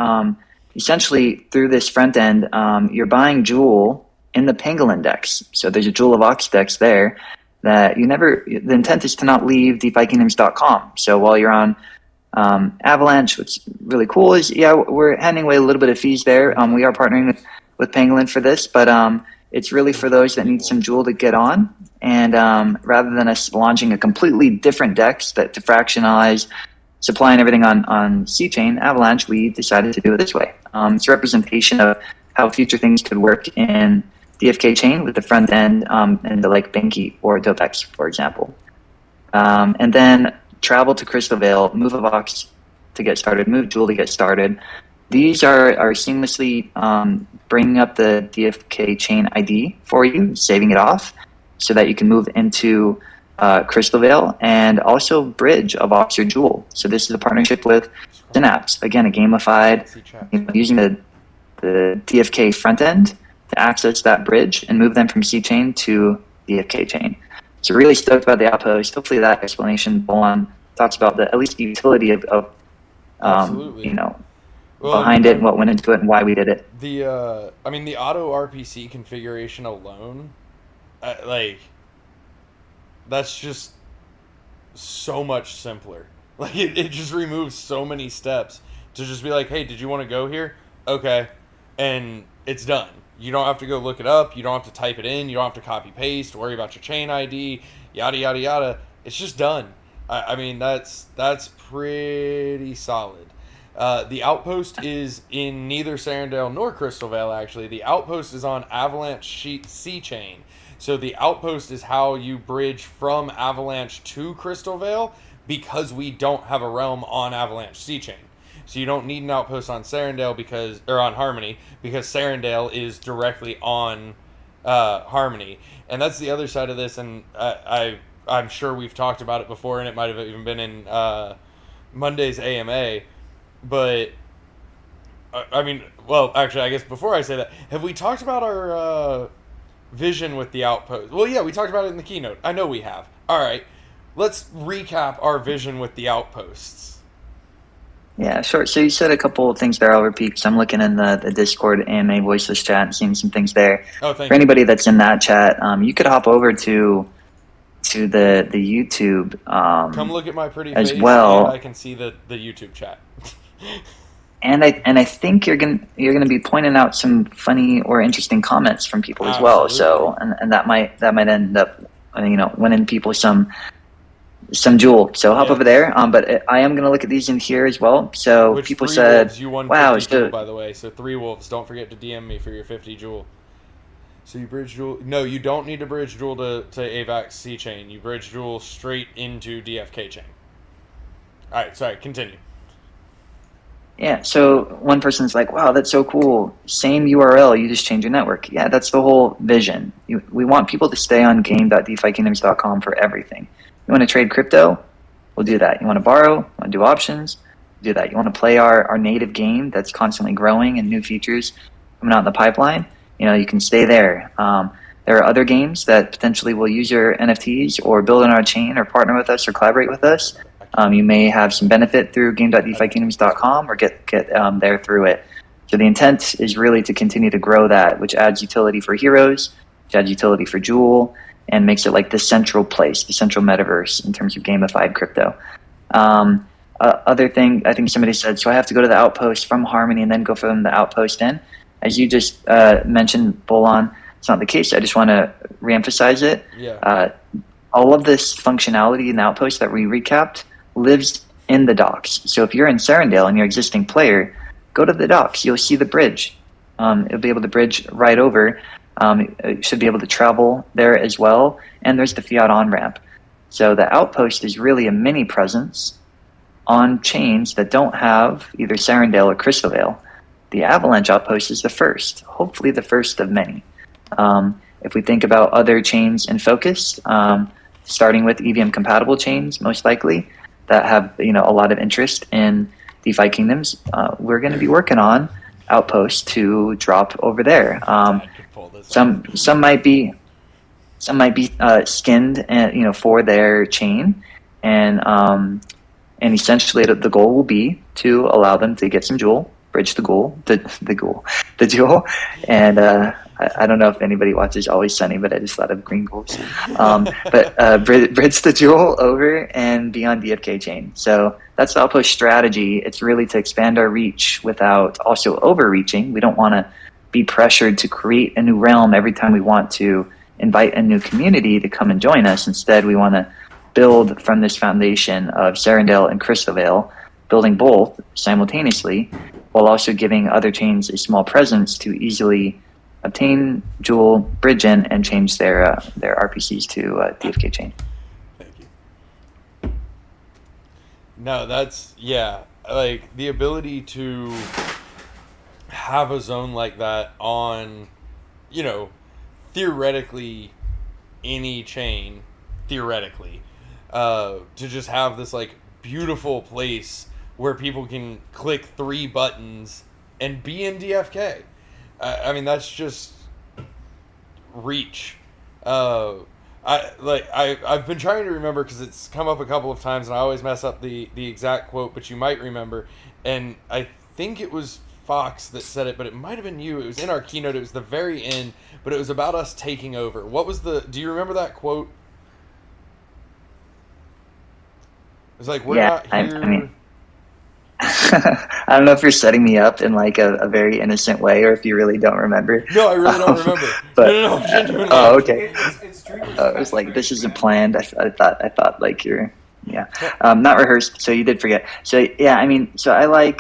essentially through this front end, you're buying Jewel in the Pangolin decks. So there's a Jewel of Ox decks there that the intent is to not leave DeFiKingdoms.com. So while you're on Avalanche, what's really cool is, we're handing away a little bit of fees there. We are partnering with Pangolin for this, but it's really for those that need some Jewel to get on. And rather than us launching a completely different decks that to fractionalize supply and everything on ChaosCast, Avalanche, we decided to do it this way. It's a representation of how future things could work in DFKChain with the front end into like Banky or Dopex, for example. And then travel to Crystalvale, move a box to get started, move Jewel to get started. These are seamlessly bringing up the DFKChain ID for you, saving it off so that you can move into Crystalvale and also bridge a box or Jewel. So this is a partnership with Synapse. Again, a gamified, using the DFK front end to access that bridge and move them from CHain to DFKChain. So really stoked about the Outpost. Hopefully that explanation, Bolon, talks about at least the utility of behind it and what went into it and why we did it. The auto RPC configuration alone, that's just so much simpler. Like it just removes so many steps to just be like, hey, did you want to go here? Okay. And it's done. You don't have to go look it up. You don't have to type it in. You don't have to copy paste, worry about your chain ID, yada, yada, yada. It's just done. I mean, that's pretty solid. The Outpost is in neither Serendale nor Crystalvale, actually. The Outpost is on Avalanche CHain. So the Outpost is how you bridge from Avalanche to Crystalvale because we don't have a realm on Avalanche CHain. So you don't need an Outpost on Serendale on Harmony because Serendale is directly on Harmony. And that's the other side of this, and I'm sure we've talked about it before, and it might have even been in Monday's AMA. But, actually, I guess before I say that, have we talked about our vision with the Outpost? Well, yeah, we talked about it in the keynote. I know we have. All right, let's recap our vision with the Outposts. Yeah, sure. So you said a couple of things there. I'll repeat because I'm looking in the Discord AMA voiceless chat and seeing some things there. Oh, thank you. For anybody that's in that chat, you could hop over to the YouTube. Come look at my pretty as face, well. And I can see the YouTube chat. And I think you're gonna be pointing out some funny or interesting comments from people as Absolutely. well. So and that might end up winning people some Jewel. So hop over there. But I am gonna look at these in here as well. So Which people 3 said, wolves you won "Wow, 50 Jewel, by the way." So 3 wolves. Don't forget to DM me for your 50 Jewel. So you bridge Jewel. No, you don't need to bridge Jewel to AVAX CHain. You bridge Jewel straight into DFKChain. All right, sorry. Continue. Yeah, so one person's like, wow, that's so cool. Same URL, you just change your network. Yeah, that's the whole vision. We want people to stay on game.defykingdoms.com for everything. You want to trade crypto? We'll do that. You want to borrow? You want to do options? Do that. You want to play our native game that's constantly growing and new features coming out in the pipeline? You can stay there. There are other games that potentially will use your NFTs or build on our chain or partner with us or collaborate with us. You may have some benefit through game.defykingdoms.com or get there through it. So the intent is really to continue to grow that, which adds utility for heroes, which adds utility for Jewel, and makes it like the central place, the central metaverse in terms of gamified crypto. Other thing, I think somebody said, so I have to go to the Outpost from Harmony and then go from the Outpost in. As you just mentioned, Bolon, it's not the case. I just want to reemphasize it. Yeah. All of this functionality in the Outpost that we recapped lives in the docks. So if you're in Serendale and you're an existing player, go to the docks. You'll see the bridge. It'll be able to bridge right over. It should be able to travel there as well. And there's the fiat on-ramp. So the Outpost is really a mini presence on chains that don't have either Serendale or Crystalvale. The Avalanche Outpost is the first, hopefully the first of many. If we think about other chains in focus, starting with EVM-compatible chains, most likely, that have a lot of interest in DeFi Kingdoms, we're going to be working on Outpost to drop over there. Some might be some might be skinned, for their chain, and essentially the goal will be to allow them to get some jewel, bridge the jewel, and I don't know if anybody watches Always Sunny, but I just thought of green goals. But bridge the jewel over and be on DFKChain. So that's the Outpost strategy. It's really to expand our reach without also overreaching. We don't want to be pressured to create a new realm every time we want to invite a new community to come and join us. Instead, we want to build from this foundation of Serendale and Crystalvale, building both simultaneously, while also giving other chains a small presence to easily obtain jewel, bridge in, and change their RPCs to DFKChain. Thank you. No, that's, yeah, like the ability to have a zone like that on, theoretically any chain, to just have this like beautiful place where people can click 3 buttons and be in DFK. I mean, that's just reach. I've been trying to remember because it's come up a couple of times and I always mess up the exact quote, but you might remember. And I think it was Fox that said it, but it might have been you. It was in our keynote. It was the very end, but it was about us taking over. Do you remember that quote? It was like, we're not here. I don't know if you're setting me up in like a very innocent way, or if you really don't remember. No, I really don't remember. But, no, genuinely. Oh, okay. It's true. It was like, this isn't planned. I thought like you're, not rehearsed. So you did forget. So yeah, I mean, so I like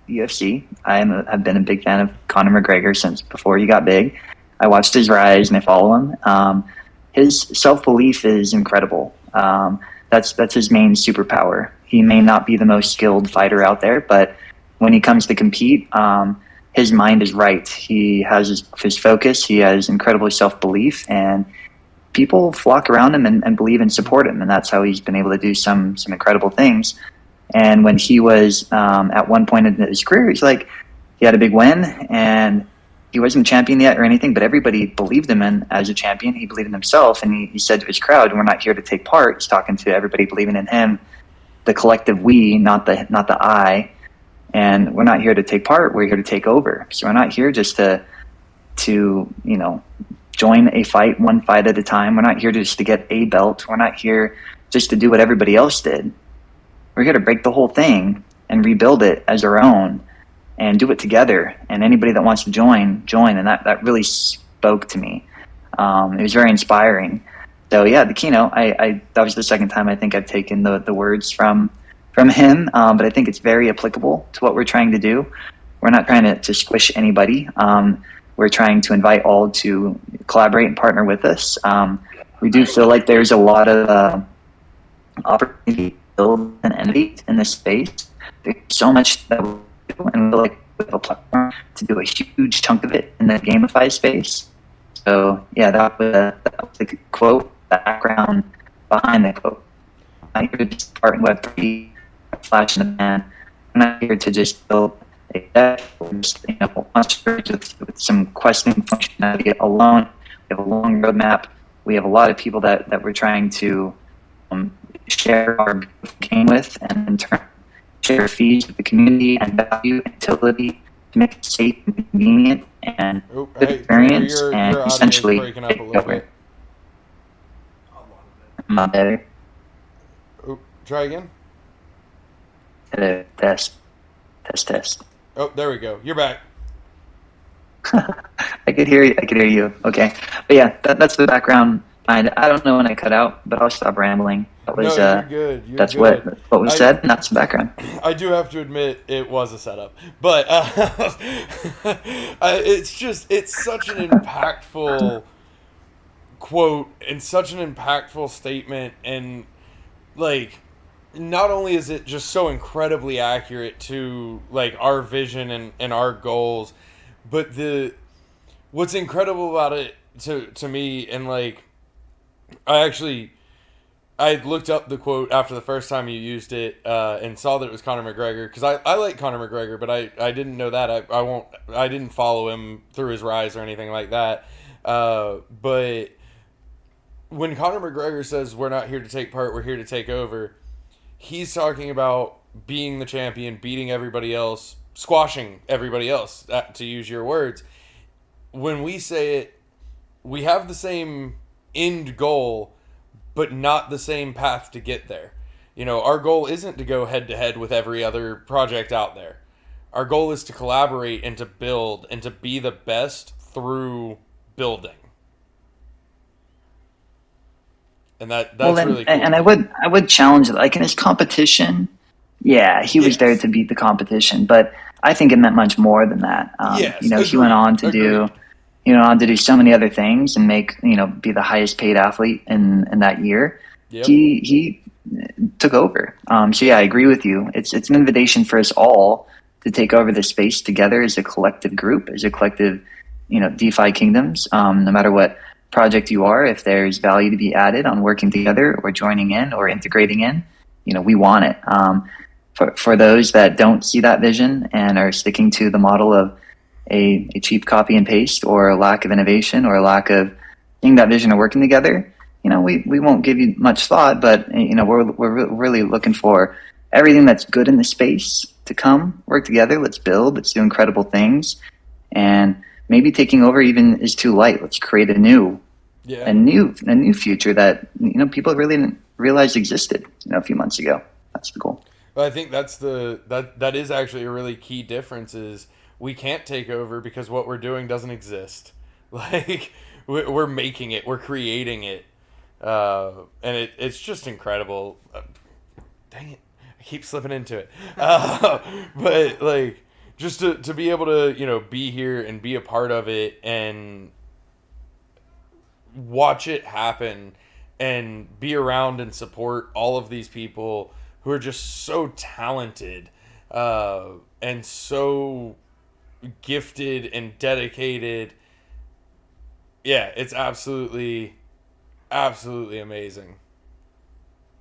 UFC. I've been a big fan of Conor McGregor since before he got big. I watched his rise and I follow him. His self-belief is incredible. That's his main superpower. He may not be the most skilled fighter out there, but when he comes to compete, his mind is right. He has his focus. He has incredible self-belief, and people flock around him and believe and support him, and that's how he's been able to do some incredible things. And when he was at one point in his career, he's like, he had a big win, and he wasn't champion yet or anything, but everybody believed him in as a champion. He believed in himself, and he said to his crowd, "We're not here to take part." He's talking to everybody believing in him, the collective we, not the I. And we're not here to take part. We're here to take over. So we're not here just to join a fight, one fight at a time. We're not here just to get a belt. We're not here just to do what everybody else did. We're here to break the whole thing and rebuild it as our own and do it together. And anybody that wants to join. And that really spoke to me. It was very inspiring. So yeah, the keynote, I that was the second time I think I've taken the words from him, but I think it's very applicable to what we're trying to do. We're not trying to squish anybody. We're trying to invite all to collaborate and partner with us. We do feel like there's a lot of opportunity to build and innovate in this space. There's so much that we do, and we feel like we have a platform to do a huge chunk of it in the gamify space. So yeah, that was the quote, background behind the quote. I'm not here to just start in Web3, flash in the pan. I'm not here to just build a deck or just with some questing functionality alone. We have a long roadmap. We have a lot of people that we're trying to share our game with, and in turn share fees with the community and value and utility to make it safe and convenient and good experience, and essentially breaking up a little bit. Am I better? Try again. Test. Oh, there we go. You're back. I could hear you. Okay, but yeah, that's the background. I don't know when I cut out, but I'll stop rambling. That was you're good. That's good. what was said, and that's the background. I do have to admit it was a setup, but it's such an impactful quote and such an impactful statement, and like, not only is it just so incredibly accurate to like our vision and our goals, but what's incredible about it to me, and like, I looked up the quote after the first time you used it and saw that it was Conor McGregor, because I like Conor McGregor, but I didn't know that. I didn't follow him through his rise or anything like that. But when Conor McGregor says we're not here to take part, we're here to take over, he's talking about being the champion, beating everybody else, squashing everybody else, to use your words. When we say it, we have the same end goal, but not the same path to get there. Our goal isn't to go head to head with every other project out there. Our goal is to collaborate and to build and to be the best through building. And that's really cool. And I would challenge it. Like in his competition, yeah, he was there to beat the competition, but I think it meant much more than that. He went on to do so many other things and be the highest paid athlete in that year. Yep. He took over. So yeah, I agree with you. It's an invitation for us all to take over the space together as a collective group, as a collective, DeFi kingdoms. No matter what project you are, if there's value to be added on working together or joining in or integrating in, we want it. For those that don't see that vision and are sticking to the model of a cheap copy and paste or a lack of innovation or a lack of seeing that vision or working together, we won't give you much thought, but we're really looking for everything that's good in the space to come work together. Let's build, let's do incredible things, and maybe taking over even is too light. Let's create a new future that people really didn't realize existed a few months ago. That's the goal. Well, I think that is actually a really key difference. Is we can't take over because what we're doing doesn't exist. Like we're making it, we're creating it, and it's just incredible. Dang it, I keep slipping into it. But like just to be able to be here and be a part of it and watch it happen and be around and support all of these people who are just so talented and so gifted and dedicated. Yeah, it's absolutely amazing.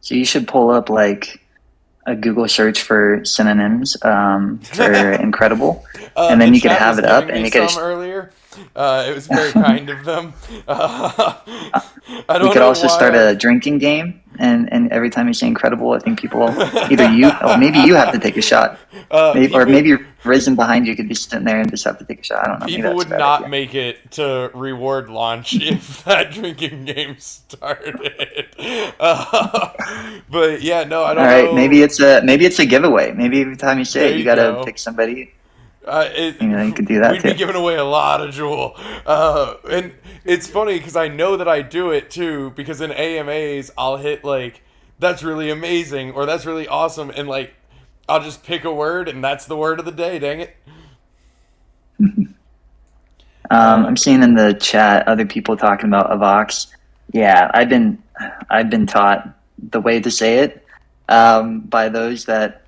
So you should pull up like a Google search for synonyms for incredible, and then you could have it up, and you could earlier. It was very kind of them. We could also start a drinking game, and every time you say incredible, I think people either you or maybe you have to take a shot, maybe Risen behind you could be sitting there and just have to take a shot. I don't know. People would not make it to reward launch if that drinking game started. But yeah, no, I don't know. All right, maybe it's a giveaway. Maybe every time you say it, you gotta pick somebody. You could do that we'd too. Be giving away a lot of Jewel. And it's funny because I know that I do it too, because in AMAs I'll hit like, that's really amazing or that's really awesome, and like I'll just pick a word and that's the word of the day, dang it. I'm seeing in the chat other people talking about Avox. Yeah, I've been taught the way to say it by those that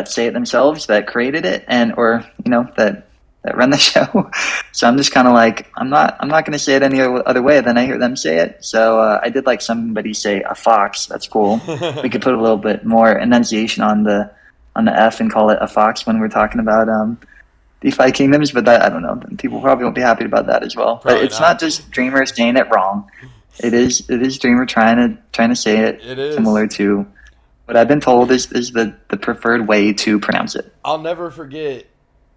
say it themselves, that created it, and or that run the show. So I'm just kind of like, I'm not going to say it any other way than I hear them say it. So I did like somebody say a fox. That's cool. We could put a little bit more enunciation on the F and call it a fox when we're talking about DeFi kingdoms. But that, I don't know. People probably won't be happy about that as well. Probably but it's not just Dreamer saying it wrong. It is Dreamer trying to say it. It is similar to what I've been told is the preferred way to pronounce it. I'll never forget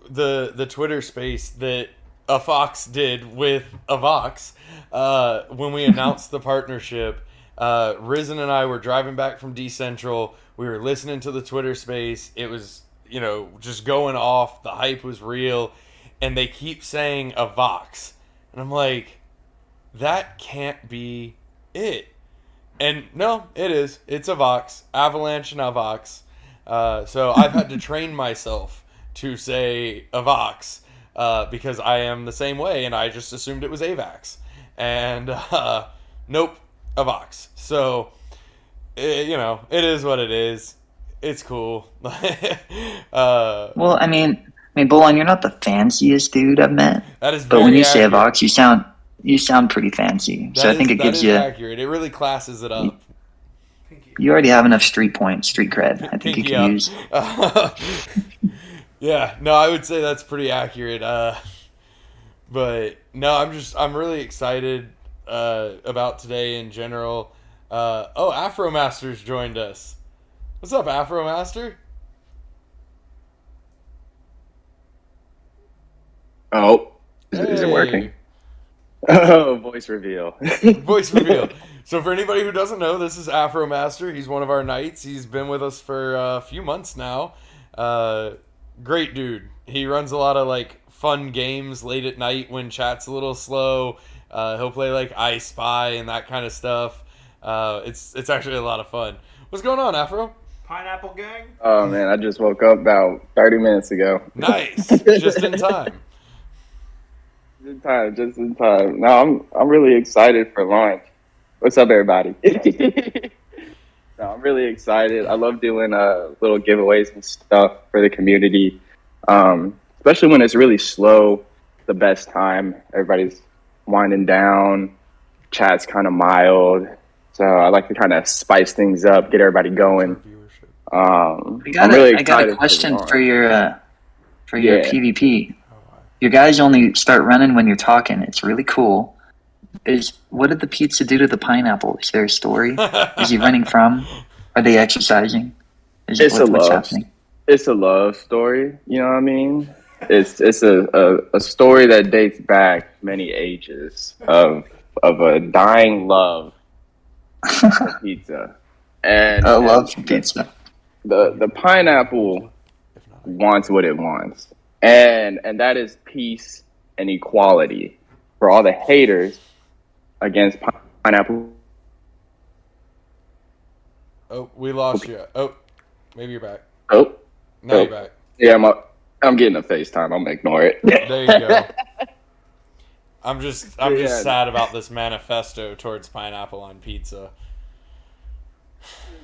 the Twitter space that a Fox did with a Vox when we announced the partnership. Risen and I were driving back from Decentral. We were listening to the Twitter space. It was just going off. The hype was real, and they keep saying a Vox, and I'm like, that can't be it. And no, it is. It's a Vox. Avalanche and a Vox. So I've had to train myself to say a Vox because I am the same way, and I just assumed it was AVAX. And nope, a Vox. So, it is what it is. It's cool. Well, I mean, Bolon, you're not the fanciest dude I've met. That is but when you accurate. Say a Vox, you sound pretty fancy. So I think it gives you accurate. It really classes it up. You already have enough street cred. I think you can use. Yeah, no, I would say that's pretty accurate. But no, I'm really excited about today in general. Afromaster's joined us. What's up, Afromaster? Oh, is it Hey. working? Oh, voice reveal. Voice reveal. So for anybody who doesn't know, this is Afromaster. He's one of our knights. He's been with us for a few months now. Great dude. He runs a lot of like fun games late at night when chat's a little slow. He'll play like I Spy and that kind of stuff. It's actually a lot of fun. What's going on, Afro? Pineapple Gang? Oh man, I just woke up about 30 minutes ago. Nice. Just in time. Just in time. No, I'm really excited for launch. What's up, everybody? No, I'm really excited. I love doing little giveaways and stuff for the community, especially when it's really slow. The best time. Everybody's winding down. Chat's kind of mild. So I like to kind of spice things up, get everybody going. I'm really excited. I got a question for your PvP. Oh, wow. Your guys only start running when you're talking. It's really cool. What did the pizza do to the pineapple? Is there a story? Is he running from? Are they exercising? What's happening? It's a love story. You know what I mean? It's a story that dates back many ages of a dying love for pizza. And I love pizza. The pineapple wants what it wants, and that is peace and equality for all the haters against pineapple. Oh, we lost you. Oh, maybe you're back. Oh, Now you're back. Yeah, I'm getting a FaceTime. I'm gonna ignore it. There you go. I'm just sad about this manifesto towards pineapple on pizza.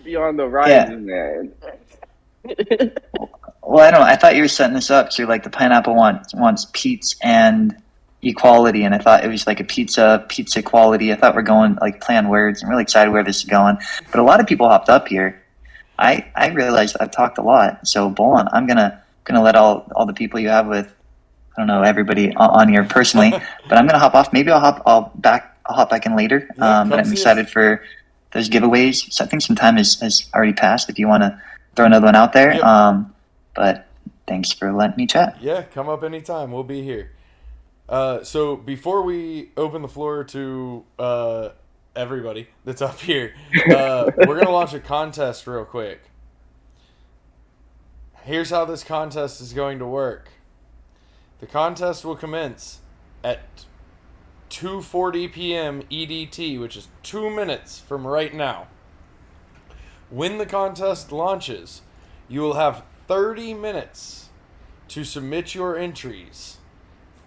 Be on the horizon, man. Well, I thought you were setting this up. So, like, the pineapple wants pizza and equality, and I thought it was like a pizza quality. I thought we're going like playing words. I'm really excited where this is going. But a lot of people hopped up here. I realized I've talked a lot. So, Bolin, I'm gonna let all the people you have with, I don't know, everybody on here personally, but I'm gonna hop off. Maybe I'll hop back in later. Yeah, but I'm excited for those giveaways. So I think some time has already passed. If you want to throw another one out there, Yep. But thanks for letting me chat. Yeah, come up anytime. We'll be here. So before we open the floor to everybody that's up here, we're going to launch a contest real quick. Here's how this contest is going to work. The contest will commence at 2:40 p.m. EDT, which is 2 minutes from right now. When the contest launches, you will have 30 minutes to submit your entries.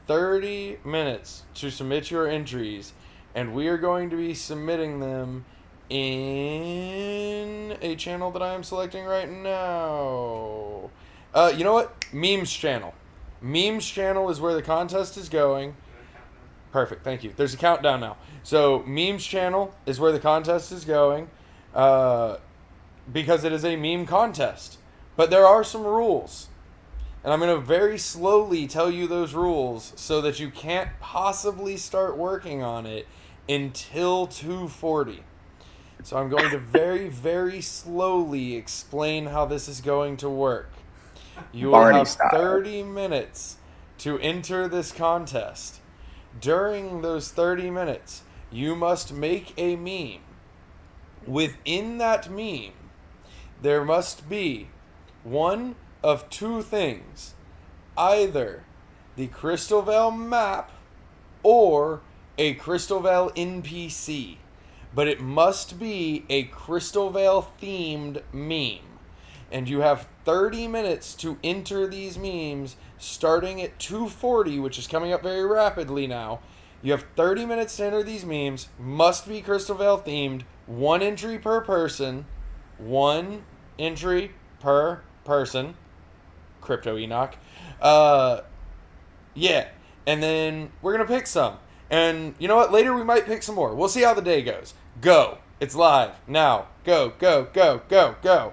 30 minutes to submit your entries, and we are going to be submitting them in a channel that I am selecting right now. You know what? Memes channel. Memes channel is where the contest is going. Perfect, thank you. There's a countdown now. So, Memes channel is where the contest is going because it is a meme contest. But there are some rules. And I'm going to very slowly tell you those rules so that you can't possibly start working on it until 2:40. So I'm going to very, very slowly explain how this is going to work. You will Barney have style. 30 minutes to enter this contest. During those 30 minutes, you must make a meme. Within that meme, there must be one of two things. Either the Crystalvale map or a Crystalvale NPC. But it must be a Crystalvale themed meme. And you have 30 minutes to enter these memes starting at 2:40, which is coming up very rapidly now. You have 30 minutes to enter these memes. Must be Crystalvale themed. One entry per person. One entry per person. Crypto Enoch. Yeah. And then we're going to pick some. And you know what? Later we might pick some more. We'll see how the day goes. Go. It's live. Now. Go, go, go, go, go.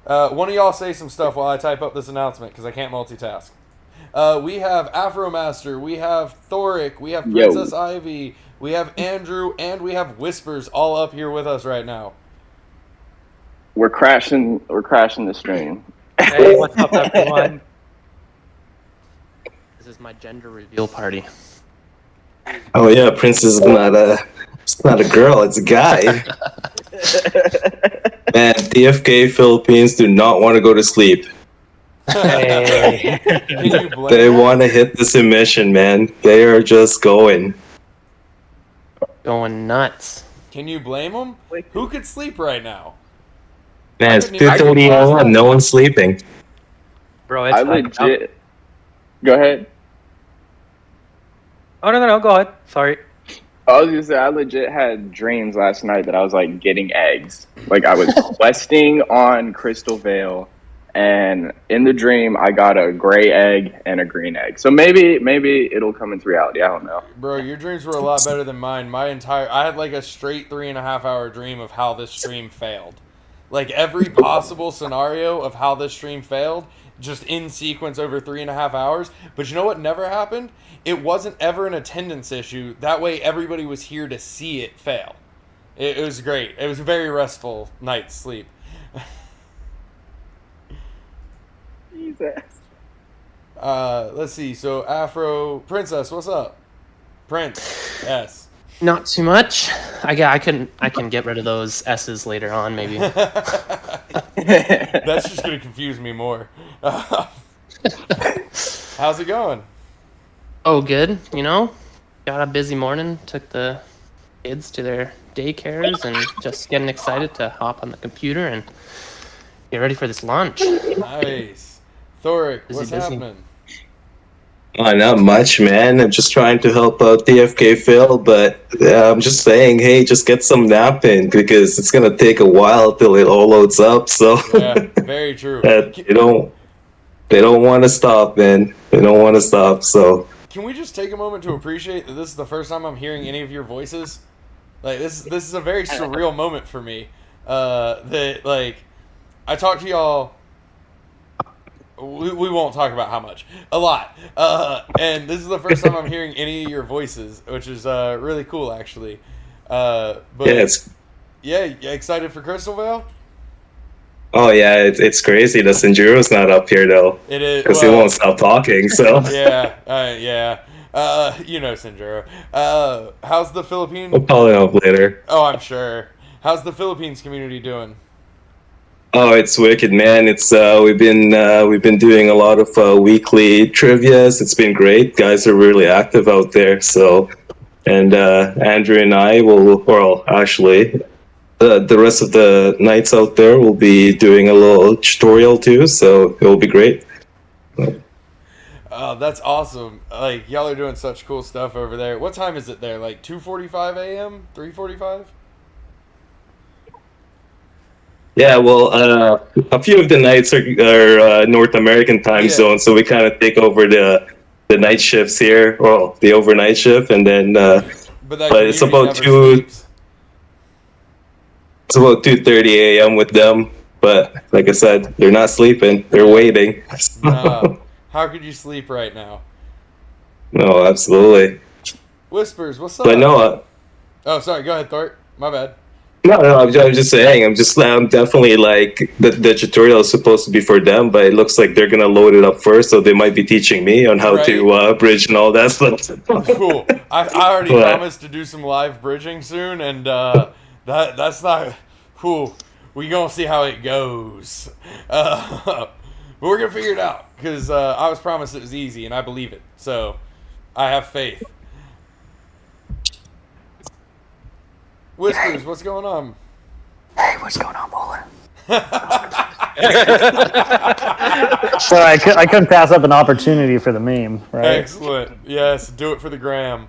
One of y'all say some stuff while I type up this announcement because I can't multitask. We have Afromaster, we have Thoric, we have Yo. Princess Ivy, we have Andrew, and we have Whispers all up here with us right now. We're crashing the stream. Hey, what's up, everyone? This is my gender reveal party. Oh yeah, Prince is it's not a girl, it's a guy. Man, DFK Philippines do not want to go to sleep. Hey. Can you blame They them? want to hit the submission, man. They are just going. Going nuts. Can you blame them? Who could sleep right now? Man, it's couldn't even 2:30 pause that. a.m. No one's sleeping. Bro, it's I fucked up. legit. Go ahead. Oh, no, go ahead. Sorry. I was gonna say I legit had dreams last night that I was like getting eggs. Like I was questing on Crystal Vale, and in the dream I got a gray egg and a green egg. So maybe it'll come into reality. I don't know. Bro, your dreams were a lot better than mine. I had like a straight 3.5 hour dream of how this stream failed. Like every possible scenario of how this stream failed, just in sequence over 3.5 hours. But you know what never happened? It wasn't ever an attendance issue. That way everybody was here to see it fail. It was great. It was a very restful night's sleep. Jesus. Let's see. So Afro Princess, what's up? Prince. Yes. Not too much. I can get rid of those S's later on, maybe. That's just gonna confuse me more. How's it going? Oh, good. You know, got a busy morning. Took the kids to their daycares and just getting excited to hop on the computer and get ready for this launch. Nice. Thoric, what's Busy. happening? Not much, man. I'm just trying to help out DFK Phil, but I'm just saying, hey, just get some nap in because it's gonna take a while till it all loads up. So Yeah, very true. they don't want to stop, man. They don't want to stop. So Can we just take a moment to appreciate that this is the first time I'm hearing any of your voices? Like this is a very surreal moment for me. That like I talk to y'all. We won't talk about how much. A lot. And this is the first time I'm hearing any of your voices, which is really cool, actually. But yeah, excited for Crystalvale? oh yeah, it's crazy. The Sinjuro's not up here though, It is because he won't stop talking. So Yeah, yeah. You know Sinjuro. How's the Philippines? we'll call it up later. Oh, I'm sure. How's the Philippines community doing? Oh, it's wicked, man. It's we've been doing a lot of weekly trivias. It's been great. Guys are really active out there. So, and Andrew and I actually, the rest of the nights out there will be doing a little tutorial too. So it'll be great. Oh, that's awesome. Like, y'all are doing such cool stuff over there. What time is it there? Like 2:45 a.m.? 3:45? Yeah, well, a few of the nights are North American time zone, so we kind of take over the night shifts here, well, the overnight shift, and then But it's about sleeps. It's about 2:30 a.m. with them. But like I said, they're not sleeping; they're waiting. No. How could you sleep right now? No, absolutely. Whispers, what's up? But no, Oh, sorry. Go ahead, Thort. My bad. no, I'm just saying. I'm definitely like the tutorial is supposed to be for them, but it looks like they're gonna load it up first, so they might be teaching me on how to bridge and all that stuff. Cool. I already What? promised to do some live bridging soon, and that's not cool. We gonna see how it goes. But we're gonna figure it out because I was promised it was easy, and I believe it. So I have faith. Whispers, what's going on? Hey, what's going on, Bowler? So I couldn't pass up an opportunity for the meme, right? Excellent. Yes, do it for the gram.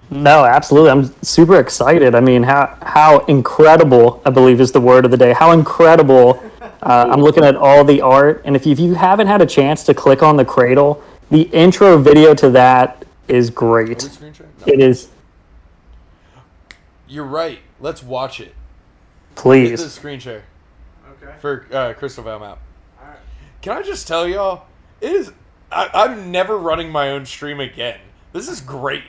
No, absolutely. I'm super excited. I mean, how incredible, I believe is the word of the day. How incredible. I'm looking at all the art, and if you haven't had a chance to click on the cradle, the intro video to that is great. Are we screen share? No. It is. You're right. Let's watch it. Hit the Please. screen share Okay. for Crystalvale map. Alright. Can I just tell y'all, it is I'm never running my own stream again. This is great.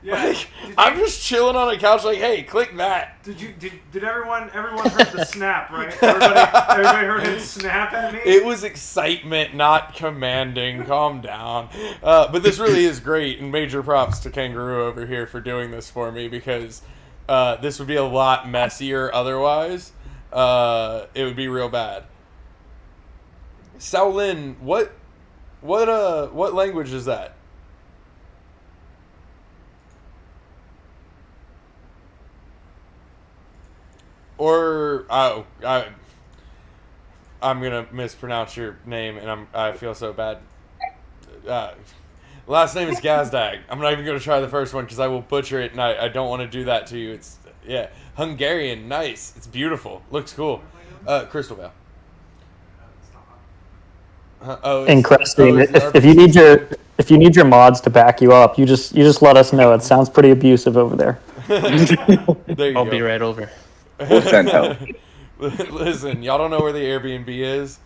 Yeah. Like, I'm just chilling on a couch like, hey, click that. Did everyone heard the snap, right? Everybody heard him snap at me? It was excitement, not commanding. Calm down. But this really is great, and major props to Kangaroo over here for doing this for me, because this would be a lot messier otherwise. It would be real bad. Shaolin, what language is that? Or I'm gonna mispronounce your name, and I feel so bad. Last name is Gazdag. I'm not even gonna try the first one because I will butcher it, and I don't want to do that to you. It's Hungarian. Nice. It's beautiful. Looks cool. Crystalvale. And Cresting, if you need your mods to back you up, you just let us know. It sounds pretty abusive over there. There you I'll go. be right over. We'll send help. Listen, y'all don't know where the Airbnb is.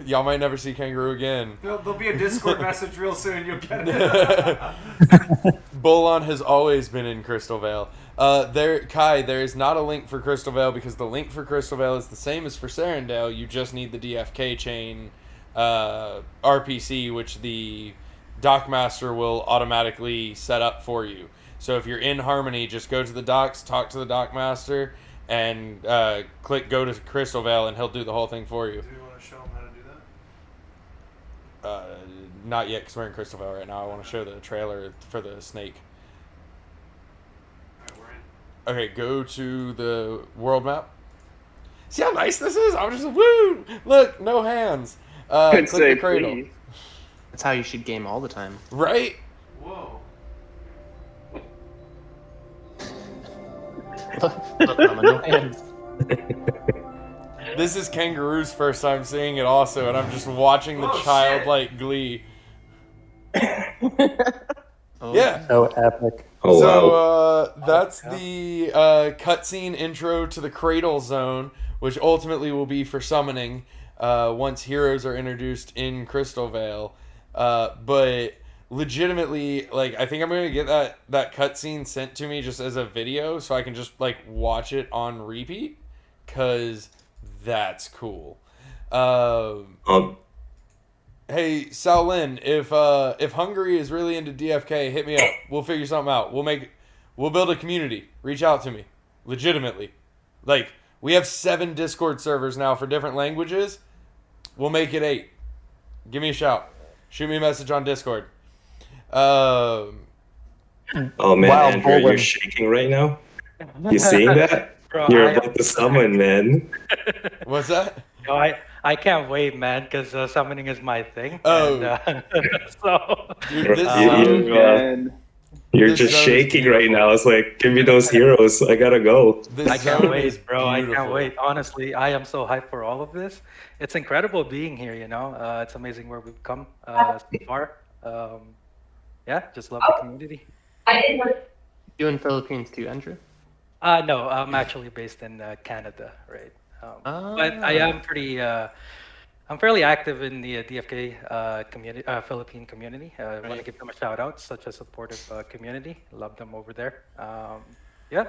Y'all might never see Kangaroo again. There'll be a Discord message real soon. You'll get it. Bolon has always been in Crystalvale. Kai, there is not a link for Crystalvale because the link for Crystalvale is the same as for Serendale. You just need the DFKChain RPC, which the Dockmaster will automatically set up for you. So if you're in Harmony, just go to the docks, talk to the Dockmaster, and click go to Crystalvale, and he'll do the whole thing for you. Do you want to show him how to do that? Not yet, because we're in Crystalvale right now. I want to show the trailer for the snake. Alright, we're in. Okay, go to the world map. See how nice this is? I'm just, woo! Look, no hands. Could Click say the cradle. please. That's how you should game all the time. Right? Whoa. Look, Mama, no hands. This is Kangaroo's first time seeing it also, and I'm just watching the Oh, childlike glee. Oh. Yeah. So epic. Oh, wow. So that's the cutscene intro to the Cradle Zone, which ultimately will be for summoning once heroes are introduced in Crystalvale. But legitimately, like, I think I'm gonna get that cutscene sent to me just as a video, so I can just like watch it on repeat, cause that's cool. Hey, Shaolin, if Hungary is really into DFK, hit me up. We'll figure something out. We'll build a community. Reach out to me. Legitimately. Like, we have 7 Discord servers now for different languages. We'll make it 8. Give me a shout. Shoot me a message on Discord. Oh man, Wow, Andrew, Bolin. you're shaking right now. You seeing that? Bro, You're about to summon, man. What's that? I can't wait, man, because summoning is my thing. Oh. And, so Dude, You're This just zone is shaking right beautiful. now. It's like, give me those heroes. I gotta go. This I can't zone is wait, bro. I beautiful. can't wait. Honestly, I am so hyped for all of this. It's incredible being here. You know, it's amazing where we've come so far. Yeah, just love the community. You in Philippines too, Andrew? No, I'm actually based in Canada, right? But I am I'm fairly active in the DFK community, Philippine community. I want to give them a shout out, such a supportive community. Love them over there. Yeah.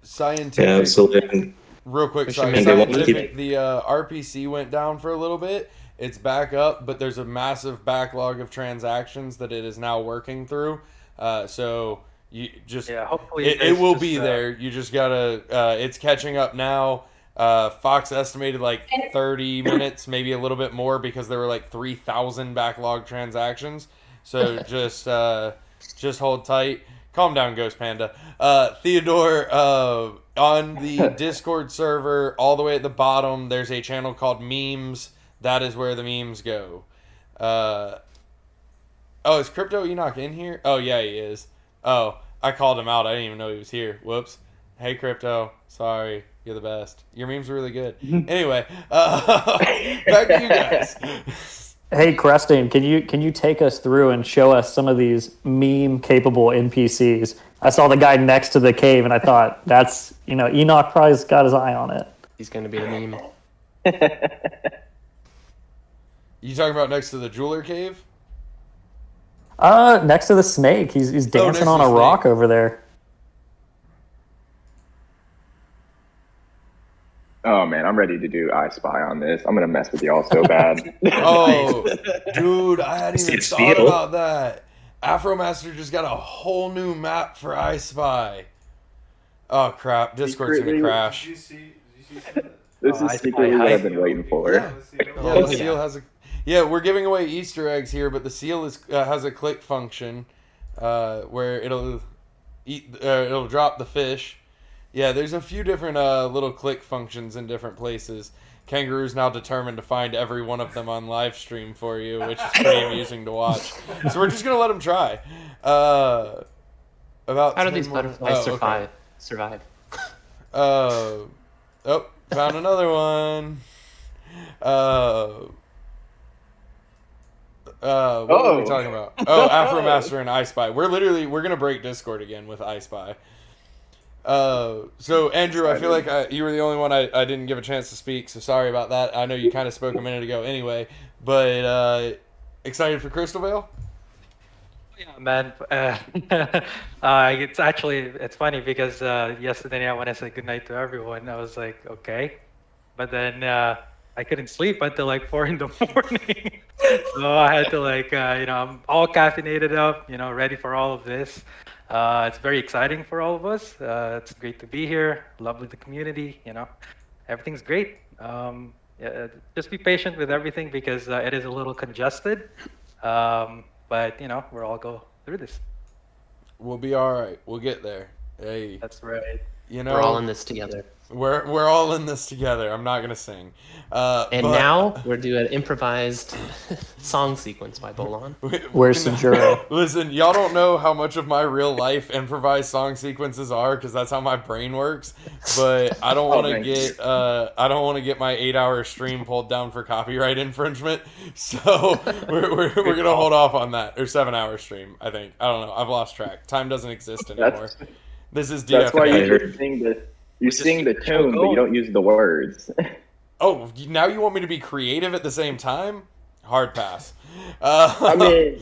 Scientific. Yeah, absolutely. Real quick, We sorry. should make it one Scientific, the RPC went down for a little bit. It's back up, but there's a massive backlog of transactions that it is now working through. So you just Hopefully it will be there. You just gotta. It's catching up now. Fox estimated like 30 minutes, maybe a little bit more, because there were like 3,000 backlog transactions. So just hold tight. Calm down, Ghost Panda. Theodore, on the Discord server, all the way at the bottom, there's a channel called Memes. That is where the memes go. Oh, is Crypto Enoch in here? Oh, yeah, he is. Oh, I called him out. I didn't even know he was here. Whoops. Hey, Crypto. Sorry. You're the best. Your memes are really good. Anyway, back to you guys. Hey, Cresting, can you take us through and show us some of these meme-capable NPCs? I saw the guy next to the cave, and I thought, that's, Enoch probably's got his eye on it. He's gonna be the meme. You talking about next to the jeweler cave? Next to the snake. He's dancing next on to a the rock snake. over there. Oh man, I'm ready to do I Spy on this. I'm gonna mess with y'all so bad. Oh, dude, I hadn't even It's thought feel. about that. Afromaster just got a whole new map for I Spy. Oh crap! Discord's gonna Secretly- crash. Did you see that? This I is Spy secretly what I've hype. been waiting for. Yeah, Oh, the yeah. seal has a. Yeah, we're giving away Easter eggs here, but the seal has a click function, where it'll it'll drop the fish. Yeah, there's a few different little click functions in different places. Kangaroo's now determined to find every one of them on live stream for you, which is pretty amusing to watch. So we're just gonna let him try. About How do 10 these more- butterflies oh, okay. survive? Oh, found another one. What were we talking about? Oh, Afromaster and I Spy. We're gonna break Discord again with I Spy. So Andrew, I feel like you were the only one I didn't give a chance to speak, so sorry about that. I know you kind of spoke a minute ago anyway, but excited for Crystalvale? Yeah, man. It's funny because yesterday when I said goodnight to everyone, I was like, okay, but then I couldn't sleep until like 4 in the morning. So I had to I'm all caffeinated up, ready for all of this. It's very exciting for all of us. It's great to be here. Love with the community. Everything's great. Just be patient with everything because it is a little congested. But we'll all go through this. We'll be all right. We'll get there. Hey, That's right. We're all in this together. We're all in this together. I'm not gonna sing. And now we're doing an improvised song sequence by Bolon. Where's Sajuro? Listen, y'all don't know how much of my real life improvised song sequences are because that's how my brain works. But I don't want to get my 8-hour stream pulled down for copyright infringement. So we're gonna hold off on that, or 7-hour stream. I think I don't know. I've lost track. Time doesn't exist anymore. This is DFK. That's why you sing the tune, but you don't use the words. Oh, now you want me to be creative at the same time? Hard pass. I mean,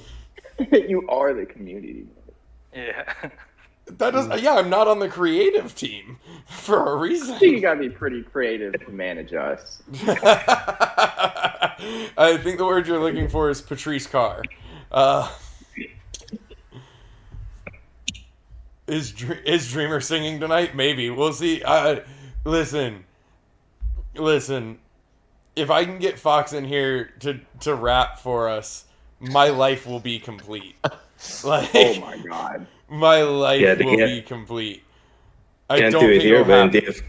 you are the community. Yeah. That does. Yeah, I'm not on the creative team for a reason. I think you gotta be pretty creative to manage us. I think the word you're looking for is Patrice Carr. Is Dreamer singing tonight? Maybe. We'll see. Listen. If I can get Fox in here to rap for us, my life will be complete. Like, Oh my god. my life Yeah, will yeah. be complete. I Can't don't do it think here, it'll but in happen.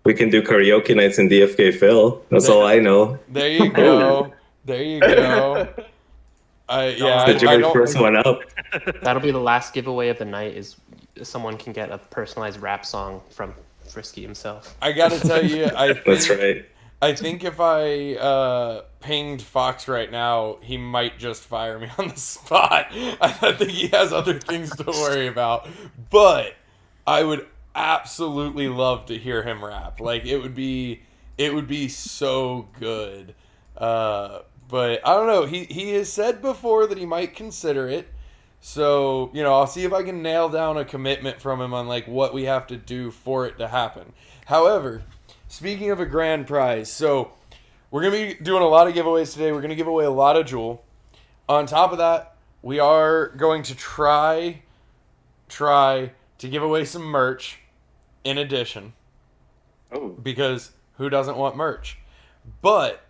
we can do karaoke nights in DFK Phil. That's all I know. There you go. There you go. I The George don't. first one up. That'll be the last giveaway of the night. Is someone can get a personalized rap song from Frisky himself. I gotta tell you, That's right. I think if I pinged Fox right now, he might just fire me on the spot. I think he has other things to worry about. But I would absolutely love to hear him rap. Like it would be so good. But I don't know. He has said before that he might consider it. So, I'll see if I can nail down a commitment from him on like what we have to do for it to happen. However, speaking of a grand prize, so we're going to be doing a lot of giveaways today. We're going to give away a lot of Jewel. On top of that, we are going to try to give away some merch in addition. Oh. Because who doesn't want merch? But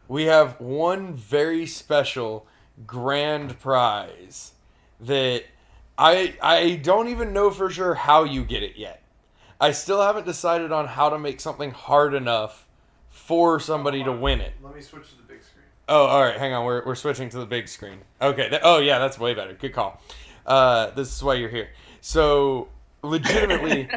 we have one very special grand prize that I don't even know for sure how you get it yet. I still haven't decided on how to make something hard enough for somebody to win it. Let me switch to the big screen. Oh, all right. Hang on. We're switching to the big screen. Okay. Yeah, that's way better. Good call. This is why you're here. So, legitimately,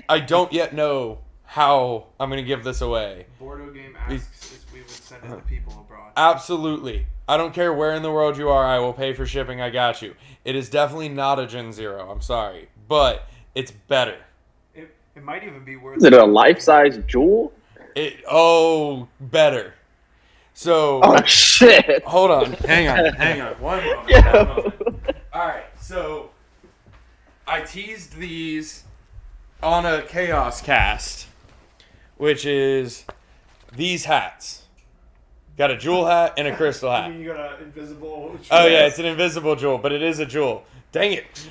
I don't yet know how I'm going to give this away. Bordeaux Game asks if we would send it to people abroad. Absolutely. I don't care where in the world you are. I will pay for shipping. I got you. It is definitely not a Gen Zero. I'm sorry. But it's better. It might even be worth Is it a life-size jewel? Better. So, Oh shit! hold on, hang on, one moment. Yeah. One moment. All right, so I teased these on a ChaosCast, which is these hats. Got a jewel hat and a crystal hat. You got an invisible. Oh yeah, it's an invisible jewel, but it is a jewel. Dang it.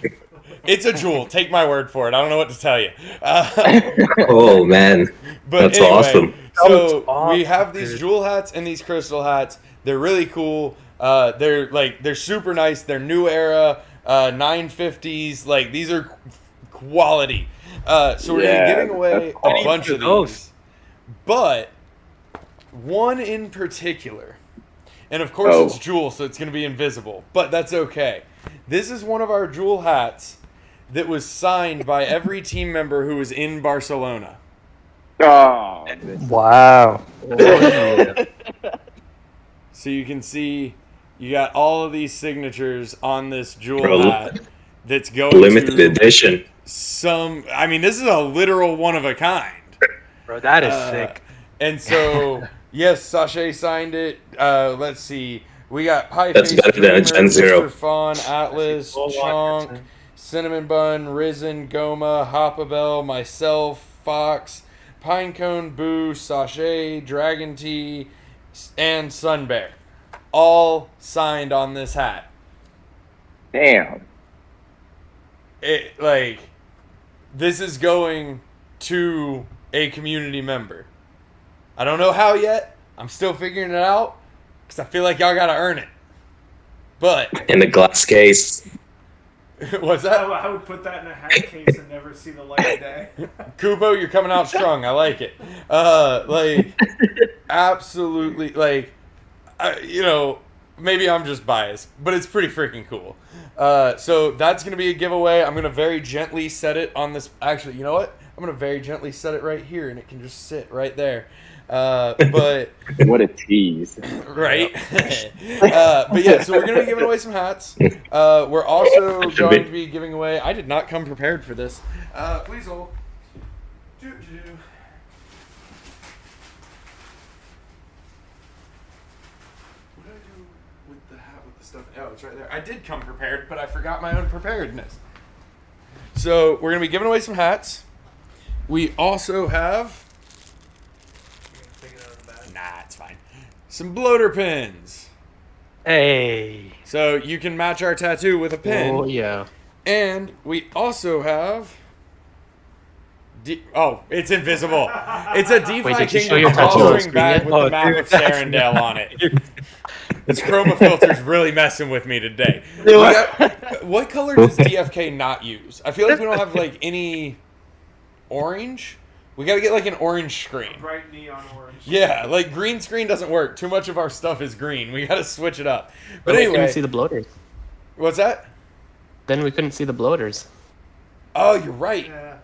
It's a jewel. Take my word for it. I don't know what to tell you. Oh man, But that's anyway, awesome. So we have these jewel hats and these crystal hats. They're really cool. They're super nice. They're new era 950s. Like these are quality. So we're gonna be giving away a bunch of these. But one in particular, and of course it's jewel, so it's gonna be invisible. But that's okay. This is one of our jewel hats that was signed by every team member who was in Barcelona. Oh, Wow. So you can see you got all of these signatures on this jewel Bro. hat that's going Limited to edition. this is a literal one of a kind. Bro, that is sick. And so, yes, Sachet signed it. Let's see. We got Pie That's Face, better than a Gen Dreamer, Zero. Mr. Fawn, Atlas, Chonk, Cinnamon Bun, Risen, Goma, Hoppabell, myself, Fox, Pinecone, Boo, Sachet, Dragon Tea, and Sunbear. All signed on this hat. damn. This is going to a community member. I don't know how yet. I'm still figuring it out because I feel like y'all gotta earn it. But In the glass case. what's that? I would put that in a hat case and never see the light of day. Kupo, you're coming out strong. I like it. Absolutely. Maybe I'm just biased, but it's pretty freaking cool. So that's going to be a giveaway. I'm going to very gently set it on this. Actually, you know what? I'm going to very gently set it right here, and it can just sit right there. But What a tease. right. But yeah, so we're going to be giving away some hats. We're also going to be giving away. I did not come prepared for this. Please hold. Choo-choo. What did I do with the hat with the stuff? Oh, it's right there. I did come prepared, but I forgot my own preparedness. So we're going to be giving away some hats. We also have. Nah, it's fine. Some bloater pins. Hey. So you can match our tattoo with a pin. Oh yeah. And we also have. It's invisible. It's a DeFi Wait, did you show Kingdom your tattoo on coloring screen bag yet? with Oh, the map dude, of that's Sarandale on it. This chroma filter's really messing with me today. What color does DFK not use? I feel like we don't have any orange. We got to get an orange screen. Bright neon orange. Yeah, green screen doesn't work. Too much of our stuff is green. We got to switch it up. But We couldn't anyway, see the bloaters. what's that? Then we couldn't see the bloaters. Oh, you're right. Yeah.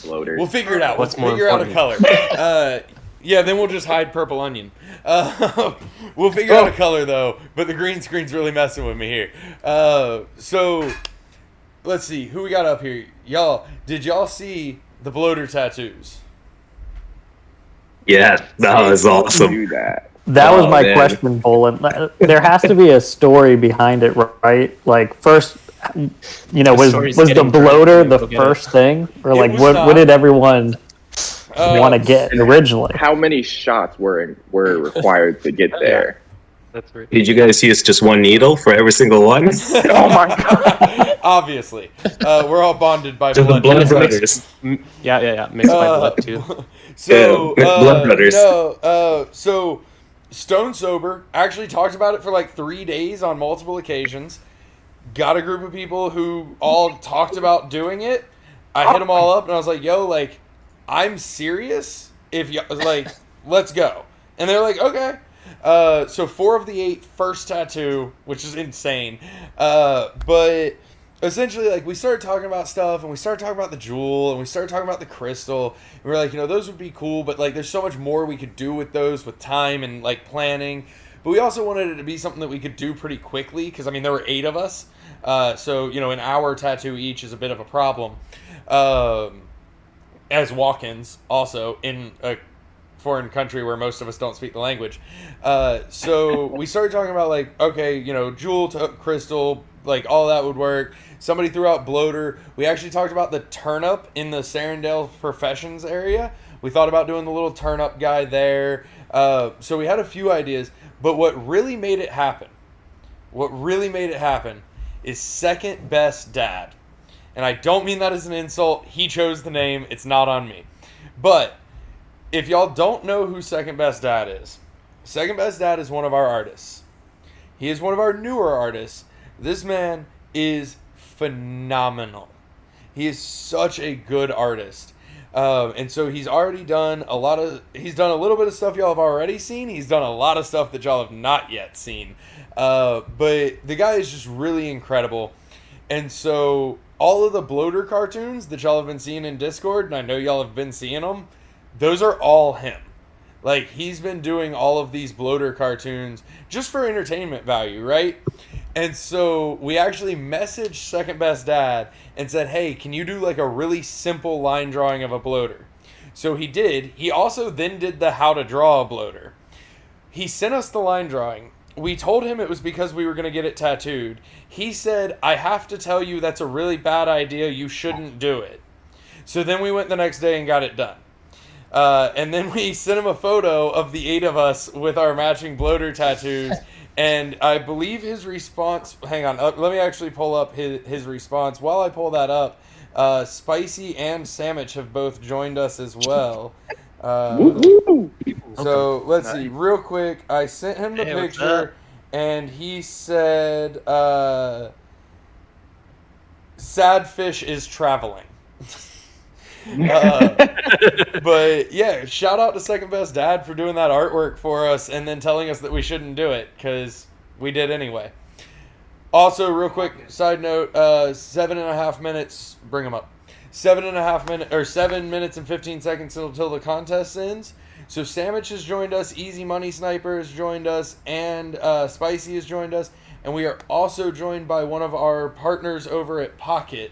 Bloaters. We'll figure it out. What's We'll more figure out a important? color. Yeah, then we'll just hide purple onion. We'll figure out a color though, but the green screen's really messing with me here. So let's see who we got up here. Did y'all see the bloater tattoos? Yeah, that was awesome. Do that. That was Oh, my man. question, Bolin. There has to be a story behind it, right? First, was story's the getting bloater drunk, the go get it. first thing, or It was what not. did everyone want to get originally? How many shots were required to get there? That's right. Did you guys use just one needle for every single one? Oh my god! Obviously, we're all bonded by To the blood. blood brothers. Yeah. Mixed by blood too. So, Yeah, blood brothers. So Stone Sober actually talked about it for 3 days on multiple occasions. Got a group of people who all talked about doing it. I hit them all up and I was like, "Yo, I'm serious. If you let's go." And they're like, "Okay." So 4 of the 8 first tattoo, which is insane. But essentially, we started talking about stuff, and we started talking about the jewel, and we started talking about the crystal. And we were like, those would be cool, but there's so much more we could do with those with time and planning. But we also wanted it to be something that we could do pretty quickly, because there were 8 of us. So an hour tattoo each is a bit of a problem. As walk-ins, also in a foreign country where most of us don't speak the language. So we started talking about like, okay, you know, Jewel to Crystal, like all that would work. Somebody threw out bloater. We actually talked about the turn up in the Sarandale Professions area. We thought about doing the little turn up guy there. So we had a few ideas, but what really made it happen is Second Best Dad. And I don't mean that as an insult. He chose the name. It's not on me. But if y'all don't know who Second Best Dad is one of our artists. He is one of our newer artists. This man is phenomenal. He is such a good artist. And so he's already done he's done a little bit of stuff y'all have already seen. He's done a lot of stuff that y'all have not yet seen. But the guy is just really incredible. And so all of the bloater cartoons that y'all have been seeing in Discord, and I know y'all have been seeing them, those are all him. Like, he's been doing all of these bloater cartoons just for entertainment value, right? And so we actually messaged Second Best Dad and said, hey, can you do like a really simple line drawing of a bloater? So he did. He also then did the how to draw a bloater. He sent us the line drawing. We told him it was because we were going to get it tattooed. He said, I have to tell you that's a really bad idea. You shouldn't do it. So then we went the next day and got it done. And then we sent him a photo of the 8 of us with our matching bloater tattoos. And I believe his response... Hang on. Let me actually pull up his response. While I pull that up, Spicy and Sandwich have both joined us as well. So let's see. Real quick, I sent him the picture, and he said, sad fish is traveling. But yeah, shout out to Second Best Dad for doing that artwork for us and then telling us that we shouldn't do it because we did anyway. Also, real quick side note, 7.5 minutes, bring them up. 7 minutes and 15 seconds until the contest ends. So Sandwich has joined us, Easy Money Sniper has joined us, and Spicy has joined us, and we are also joined by one of our partners over at Pocket.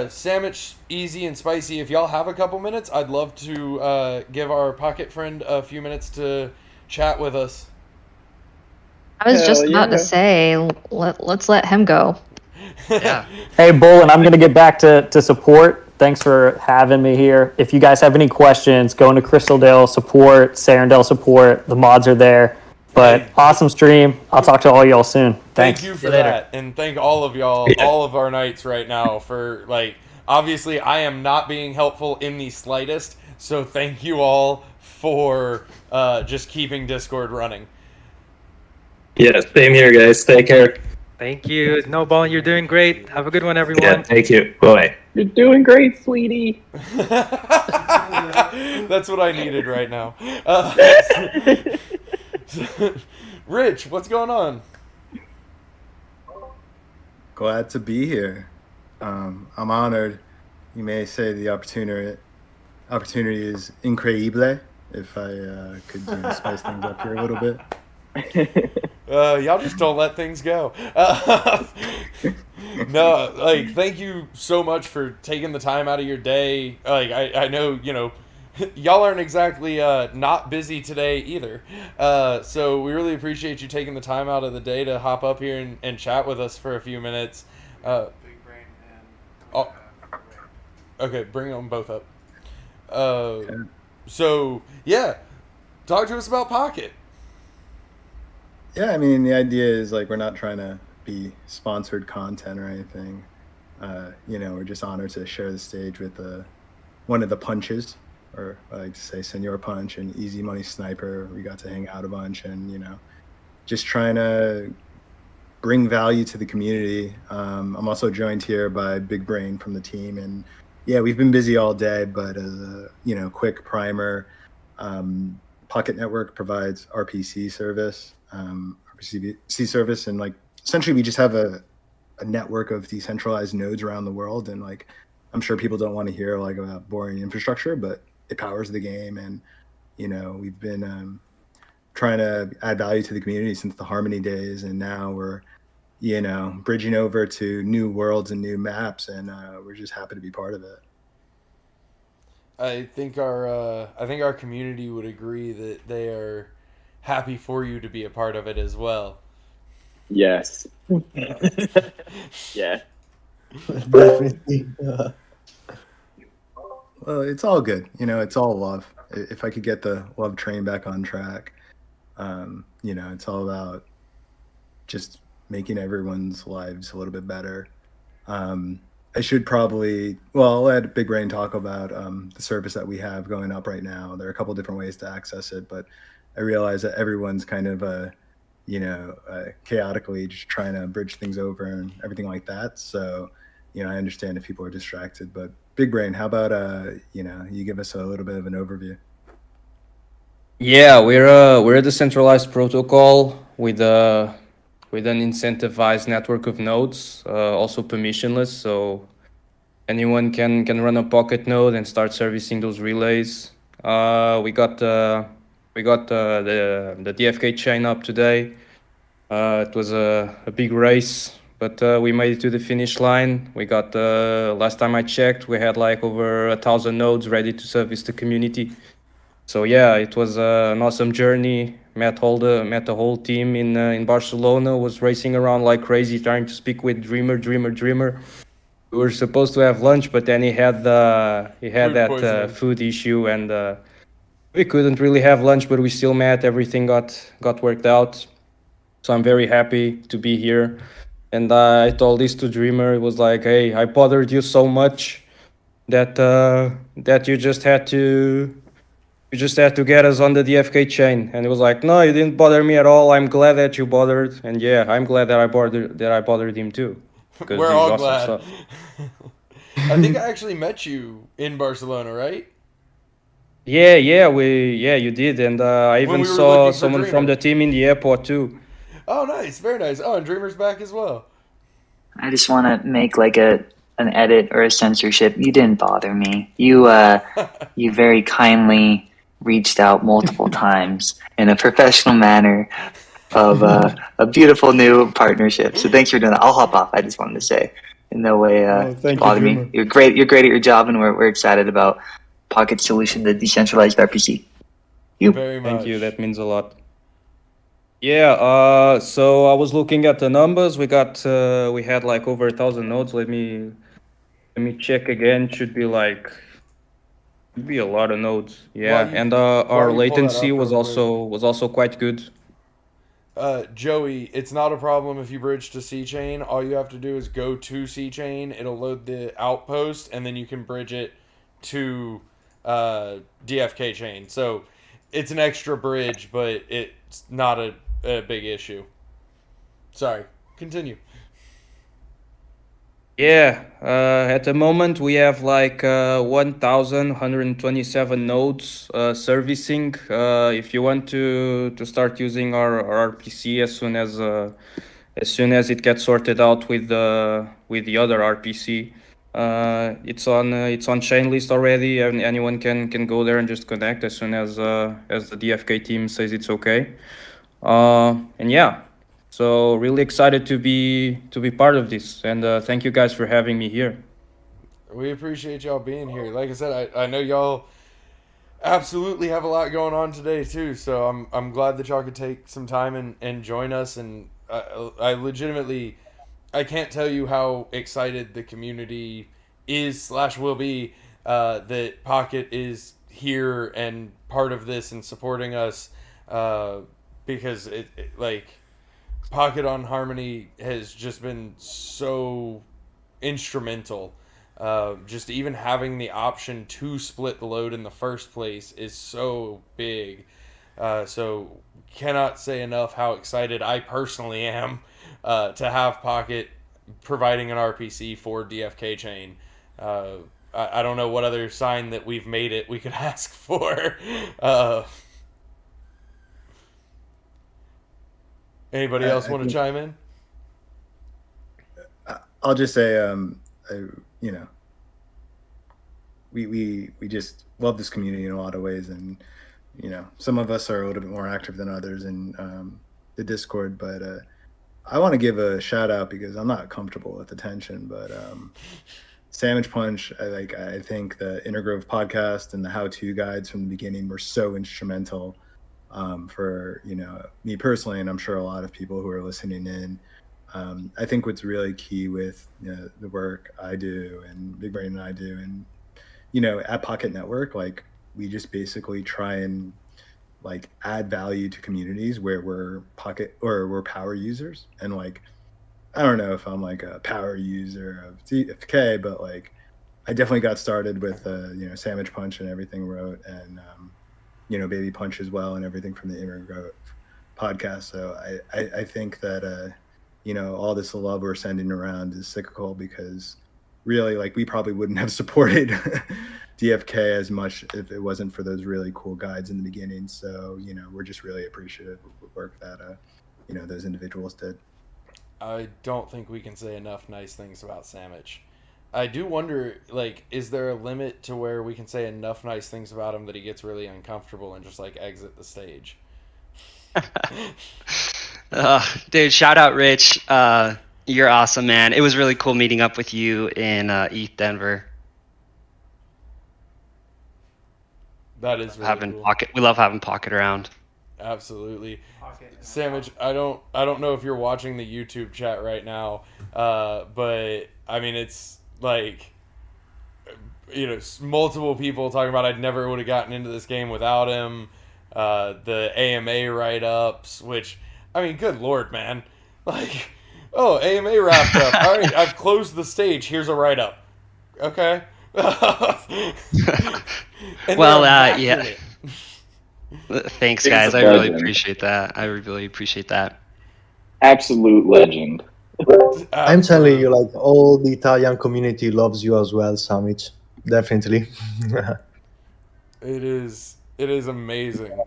Sandwich, Easy, and Spicy, if y'all have a couple minutes, I'd love to give our Pocket friend a few minutes to chat with us. I was just about to say, let's let him go. Yeah. Hey, Bolin, I'm going to get back to support. Thanks for having me here. If you guys have any questions, go into Crystalvale support, Sarandale support. The mods are there. But awesome stream. I'll talk to all y'all soon. Thanks. Thank you for that. And thank all of y'all, all of our knights right now for, like, obviously I am not being helpful in the slightest. So thank you all for just keeping Discord running. Yeah, same here, guys. Take care. Thank you. Snowball, you're doing great. Have a good one, everyone. Yeah, thank you. Bye. You're doing great, sweetie. That's what I needed right now. Rich, what's going on? Glad to be here. I'm honored. You may say the opportunity is increíble. If I could spice things up here a little bit. Y'all just don't let things go. No, like, thank you so much for taking the time out of your day. Like, I know, you know, y'all aren't exactly not busy today either. So we really appreciate you taking the time out of the day to hop up here and chat with us for a few minutes. Big Brain and okay, bring them both up. So, yeah, talk to us about Pocket. Yeah, I mean, the idea is, like, we're not trying to be sponsored content or anything. We're just honored to share the stage with one of the punches, or I like to say Senor Punch and Easy Money Sniper. We got to hang out a bunch and, just trying to bring value to the community. I'm also joined here by Big Brain from the team. And, yeah, we've been busy all day, but as a, quick primer, Pocket Network provides RPC service. RPC service, and like essentially we just have a network of decentralized nodes around the world, and like I'm sure people don't want to hear like about boring infrastructure, but it powers the game. And we've been trying to add value to the community since the Harmony days, and now we're bridging over to new worlds and new maps, and we're just happy to be part of it. I think our community would agree that they are happy for you to be a part of it as well. Yes. Yeah. Definitely. Well, it's all good. It's all love. If I could get the love train back on track, it's all about just making everyone's lives a little bit better. I should probably, I'll let Big Brain talk about the service that we have going up right now. There are a couple different ways to access it, but I realize that everyone's kind of, chaotically just trying to bridge things over and everything like that. So, I understand if people are distracted, but Big Brain, how about, you give us a little bit of an overview? Yeah, we're a decentralized protocol with an incentivized network of nodes, also permissionless. So anyone can run a Pocket node and start servicing those relays. We got the DFK chain up today. It was a big race, but we made it to the finish line. We got last time I checked, we had like over 1,000 nodes ready to service the community. So yeah, it was an awesome journey. Met the whole team in Barcelona. Was racing around like crazy, trying to speak with Dreamer. We were supposed to have lunch, but then he had that food issue, and we couldn't really have lunch. But we still met. Everything got worked out. So I'm very happy to be here. And I told this to Dreamer. It was like, hey, I bothered you so much that you just had to. You just had to get us on the DFK chain. And it was like, no, you didn't bother me at all. I'm glad that you bothered. And yeah, I'm glad that I bothered him too. We're all awesome glad. I think I actually met you in Barcelona, right? Yeah, you did. And I even saw someone from the team in the airport too. Oh, nice. Very nice. Oh, and Dreamer's back as well. I just want to make like an edit or a censorship. You didn't bother me. You very kindly reached out multiple times in a professional manner of a beautiful new partnership. So thanks for doing that. I'll hop off. I just wanted to say, in no way bother me. You're great. You're great at your job, and we're excited about Pocket's solution to decentralized RPC. Very much. Thank you. That means a lot. Yeah. So I was looking at the numbers. We had like over 1,000 nodes. Let me check again. Should be a lot of nodes. Yeah, and our latency was also quite good. Joey, it's not a problem if you bridge to C-Chain. All you have to do is go to C-Chain. It'll load the Outpost, and then you can bridge it to DFKChain. So it's an extra bridge, but it's not a big issue. Sorry, continue. Yeah, at the moment we have like 1,127 nodes servicing. If you want to start using our RPC as soon as it gets sorted out with the other RPC, it's on chain list already, and anyone can go there and just connect as soon as the DFK team says it's okay. And yeah. So really excited to be part of this, and thank you guys for having me here. We appreciate y'all being here. Like I said, I know y'all absolutely have a lot going on today too. So I'm glad that y'all could take some time and join us. And I legitimately, I can't tell you how excited the community is / will be that Pocket is here and part of this and supporting us because it Pocket on Harmony has just been so instrumental. Just even having the option to split the load in the first place is so big. So cannot say enough how excited I personally am to have Pocket providing an RPC for DFKChain. I don't know what other sign that we've made it we could ask for. Anybody else want to chime in? I'll just say, we just love this community in a lot of ways, and some of us are a little bit more active than others in the Discord, but I want to give a shout out because I'm not comfortable with the tension, but Sandwich Punch, I think the Intergrove podcast and the how-to guides from the beginning were so instrumental for me personally, and I'm sure a lot of people who are listening in. I think what's really key with the work I do and Big Brain and I do, and at Pocket Network, like we just basically try and like add value to communities where we're power users. And like I don't know if I'm like a power user of DFK, but like I definitely got started with Sandwich Punch and everything wrote, and Baby Punch as well, and everything from the Intergrove podcast. So I think that all this love we're sending around is cyclical, because really, like, we probably wouldn't have supported DFK as much if it wasn't for those really cool guides in the beginning. So we're just really appreciative of the work that those individuals did. I don't think we can say enough nice things about Sandwich. I do wonder, like, is there a limit to where we can say enough nice things about him that he gets really uncomfortable and just like exit the stage? Dude, shout out Rich. You're awesome, man. It was really cool meeting up with you in ETH Denver. That is really cool. Pocket. We love having Pocket around. Absolutely. Sandwich, I don't know if you're watching the YouTube chat right now, but I mean, it's like, multiple people talking about I never would have gotten into this game without him. The AMA write-ups, which, I mean, good Lord, man. Like, oh, AMA wrapped up. All right, I've closed the stage. Here's a write-up. Okay. Well, yeah. Thanks, guys. I really appreciate that. Absolute legend. I'm telling you, like, all the Italian community loves you as well, Samich. Definitely. It is amazing.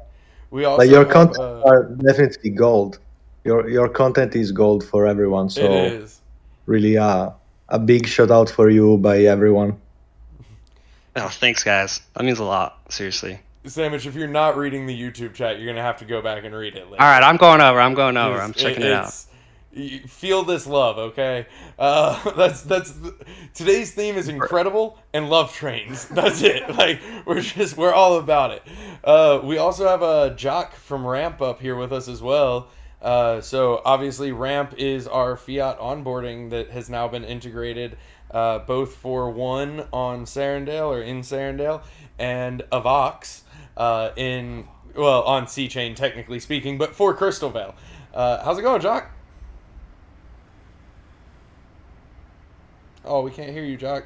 We also like, your content are definitely gold. Your content is gold for everyone. So it is. Really a big shout out for you by everyone. Oh, thanks, guys. That means a lot. Seriously. Sandwich, if you're not reading the YouTube chat, you're gonna have to go back and read it later. All right, I'm going over. I'm checking it out. Feel this love, okay? That's today's theme is incredible and love trains. That's it. Like, we're all about it. We also have a Jock from Ramp up here with us as well. So obviously Ramp is our fiat onboarding that has now been integrated both for one on Serendale or in Serendale, and Avox on ChaosChain, technically speaking, but for Crystalvale. How's it going, Jock? Oh, we can't hear you, Jock.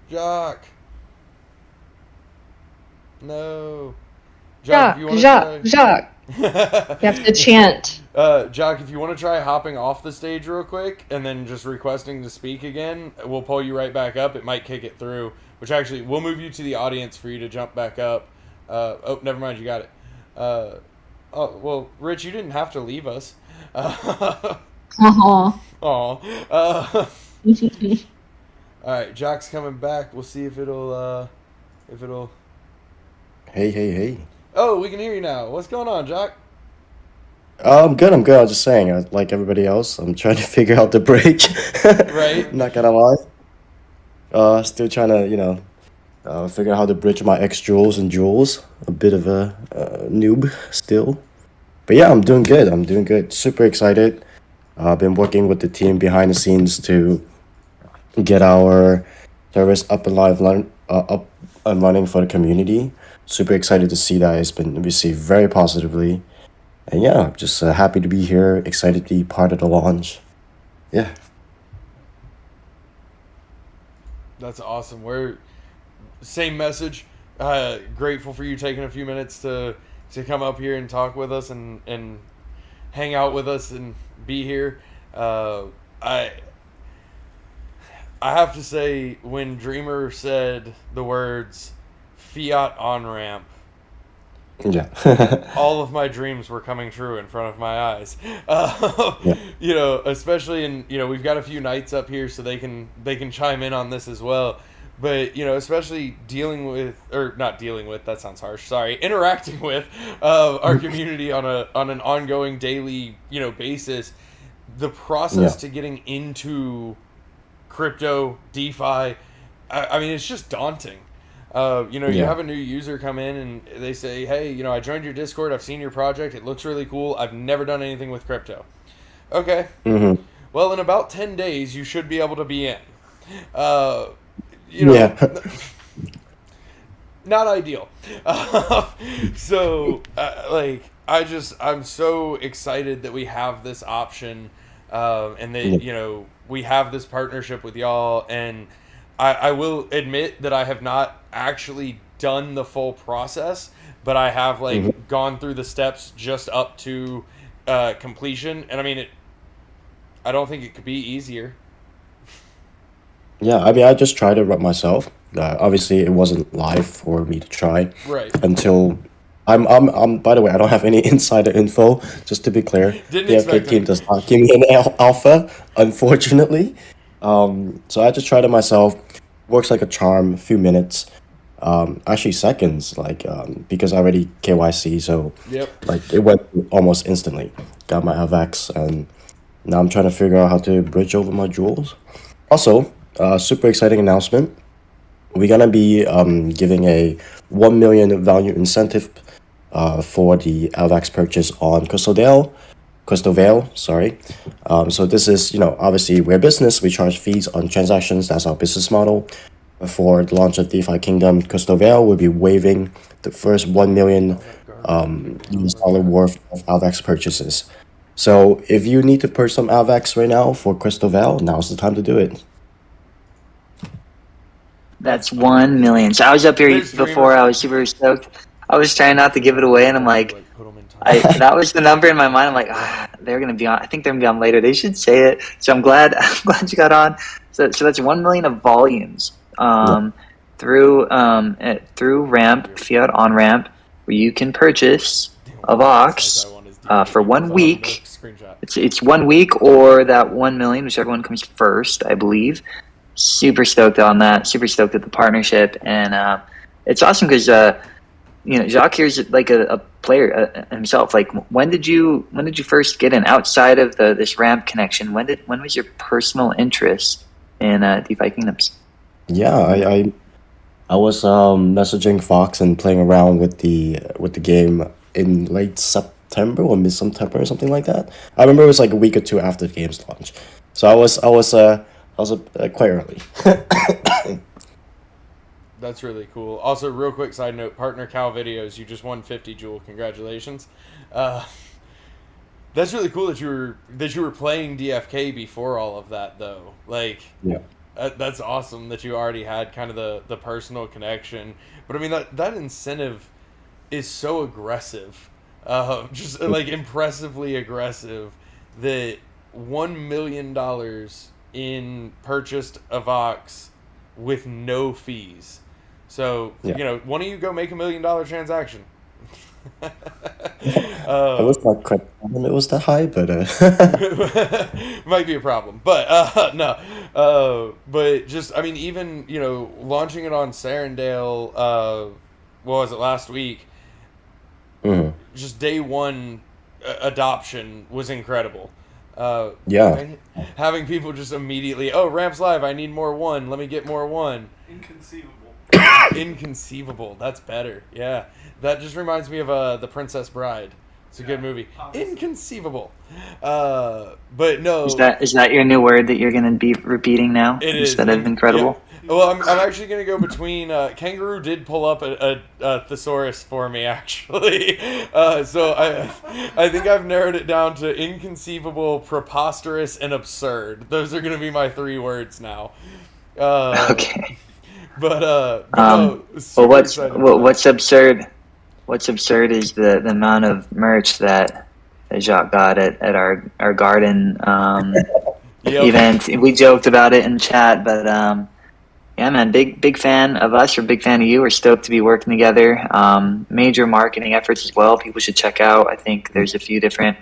Jock. No. Jock, if you Jock. You have to chant. Jock, if you want to try hopping off the stage real quick and then just requesting to speak again, we'll pull you right back up. It might kick it through, which actually, we'll move you to the audience for you to jump back up. Oh, never mind, you got it. Oh, well, Rich, you didn't have to leave us. Aww. All right, Jock's coming back. We'll see if it'll. Hey. Oh, we can hear you now. What's going on, Jock? I'm good. I'm just saying, like everybody else, I'm trying to figure out the break. Right. Not gonna lie. Still trying to, figure out how to bridge my X jewels and jewels. A bit of a noob still. But yeah, I'm doing good. Super excited. I've been working with the team behind the scenes to get our service up and running for the community. Super excited to see that it's been received very positively. And yeah, just happy to be here, excited to be part of the launch. Yeah. That's awesome. We're same message. Grateful for you taking a few minutes to come up here and talk with us and hang out with us and be here. I have to say, when Dreamer said the words "fiat on ramp," yeah, all of my dreams were coming true in front of my eyes. Yeah. Especially in we've got a few knights up here, so they can chime in on this as well. but especially that sounds harsh. Sorry, interacting with our community on an ongoing daily basis. The process to getting into crypto, DeFi, I mean, it's just daunting. You have a new user come in and they say, hey, I joined your Discord. I've seen your project. It looks really cool. I've never done anything with crypto. Okay. Mm-hmm. Well, in about 10 days, you should be able to be in. Not ideal. I'm so excited that we have this option, and that we have this partnership with y'all. And I will admit that I have not actually done the full process, but I have gone through the steps just up to completion. And I mean, I don't think it could be easier. Yeah, I mean, I just tried it myself. Obviously, it wasn't live for me to try. Right. Until I'm. By the way, I don't have any insider info. Just to be clear, the DFK team does not give me an alpha, unfortunately. So I just tried it myself. Works like a charm. A few minutes. Actually seconds. Because I already KYC, so it went almost instantly. Got my AVAX, and now I'm trying to figure out how to bridge over my jewels. Also, super exciting announcement. We're gonna be giving a 1 million value incentive for the AVAX purchase on Crystalvale. Sorry. So this is, obviously we're a business. We charge fees on transactions. That's our business model. For the launch of DeFi Kingdom, Crystalvale will be waiving the first 1 million US dollar worth of AVAX purchases. So if you need to purchase some AVAX right now for Crystalvale, now's the time to do it. That's 1 million. So I was up here before. I was super stoked. I was trying not to give it away, and I'm like, that was the number in my mind. I'm like, they're gonna be on. I think they're gonna be on later. They should say it. So I'm glad you got on. So that's 1 million of volumes through Ramp, Fiat on Ramp, where you can purchase a Vox for 1 week. It's 1 week or that 1 million, whichever one comes first, I believe. Super stoked on that. Super stoked at the partnership, and it's awesome because Jacques here's like a player himself. Like, when did you first get in outside of this Ramp connection? When was your personal interest in DeFi Kingdoms? Yeah, I was messaging Fox and playing around with the game in late September or mid-September or something like that. I remember it was like a week or two after the game's launch. So I was quite early. That's really cool. Also, real quick side note, partner Cal Videos, you just won 50 Jewel. Congratulations. That's really cool that you were playing DFK before all of that, though. That's awesome that you already had kind of the personal connection. But I mean, that incentive is so aggressive, just impressively aggressive, that $1 million in purchased AVAX with no fees. So, one of you go make $1 million transaction. I was not quite. It was that high, but might be a problem. But no. But just, I mean, even launching it on Sarandale. What was it, last week? Mm-hmm. Just day one adoption was incredible. Having people just immediately, Ramp's live, I need more one. Let me get more one. Inconceivable. That's better. Yeah. That just reminds me of The Princess Bride. It's a good movie. Inconceivable. But no. Is that your new word that you're going to be repeating now instead of incredible? Yeah. Well, I'm actually going to go between. Kangaroo did pull up a thesaurus for me, actually. So I think I've narrowed it down to inconceivable, preposterous, and absurd. Those are going to be my 3 words now. Okay. But what's absurd? What's absurd is the amount of merch that Jacques got at our garden event. We joked about it in chat, but yeah, man, big fan of us, or big fan of you. We're stoked to be working together. Major marketing efforts as well. People should check out. I think there's a few different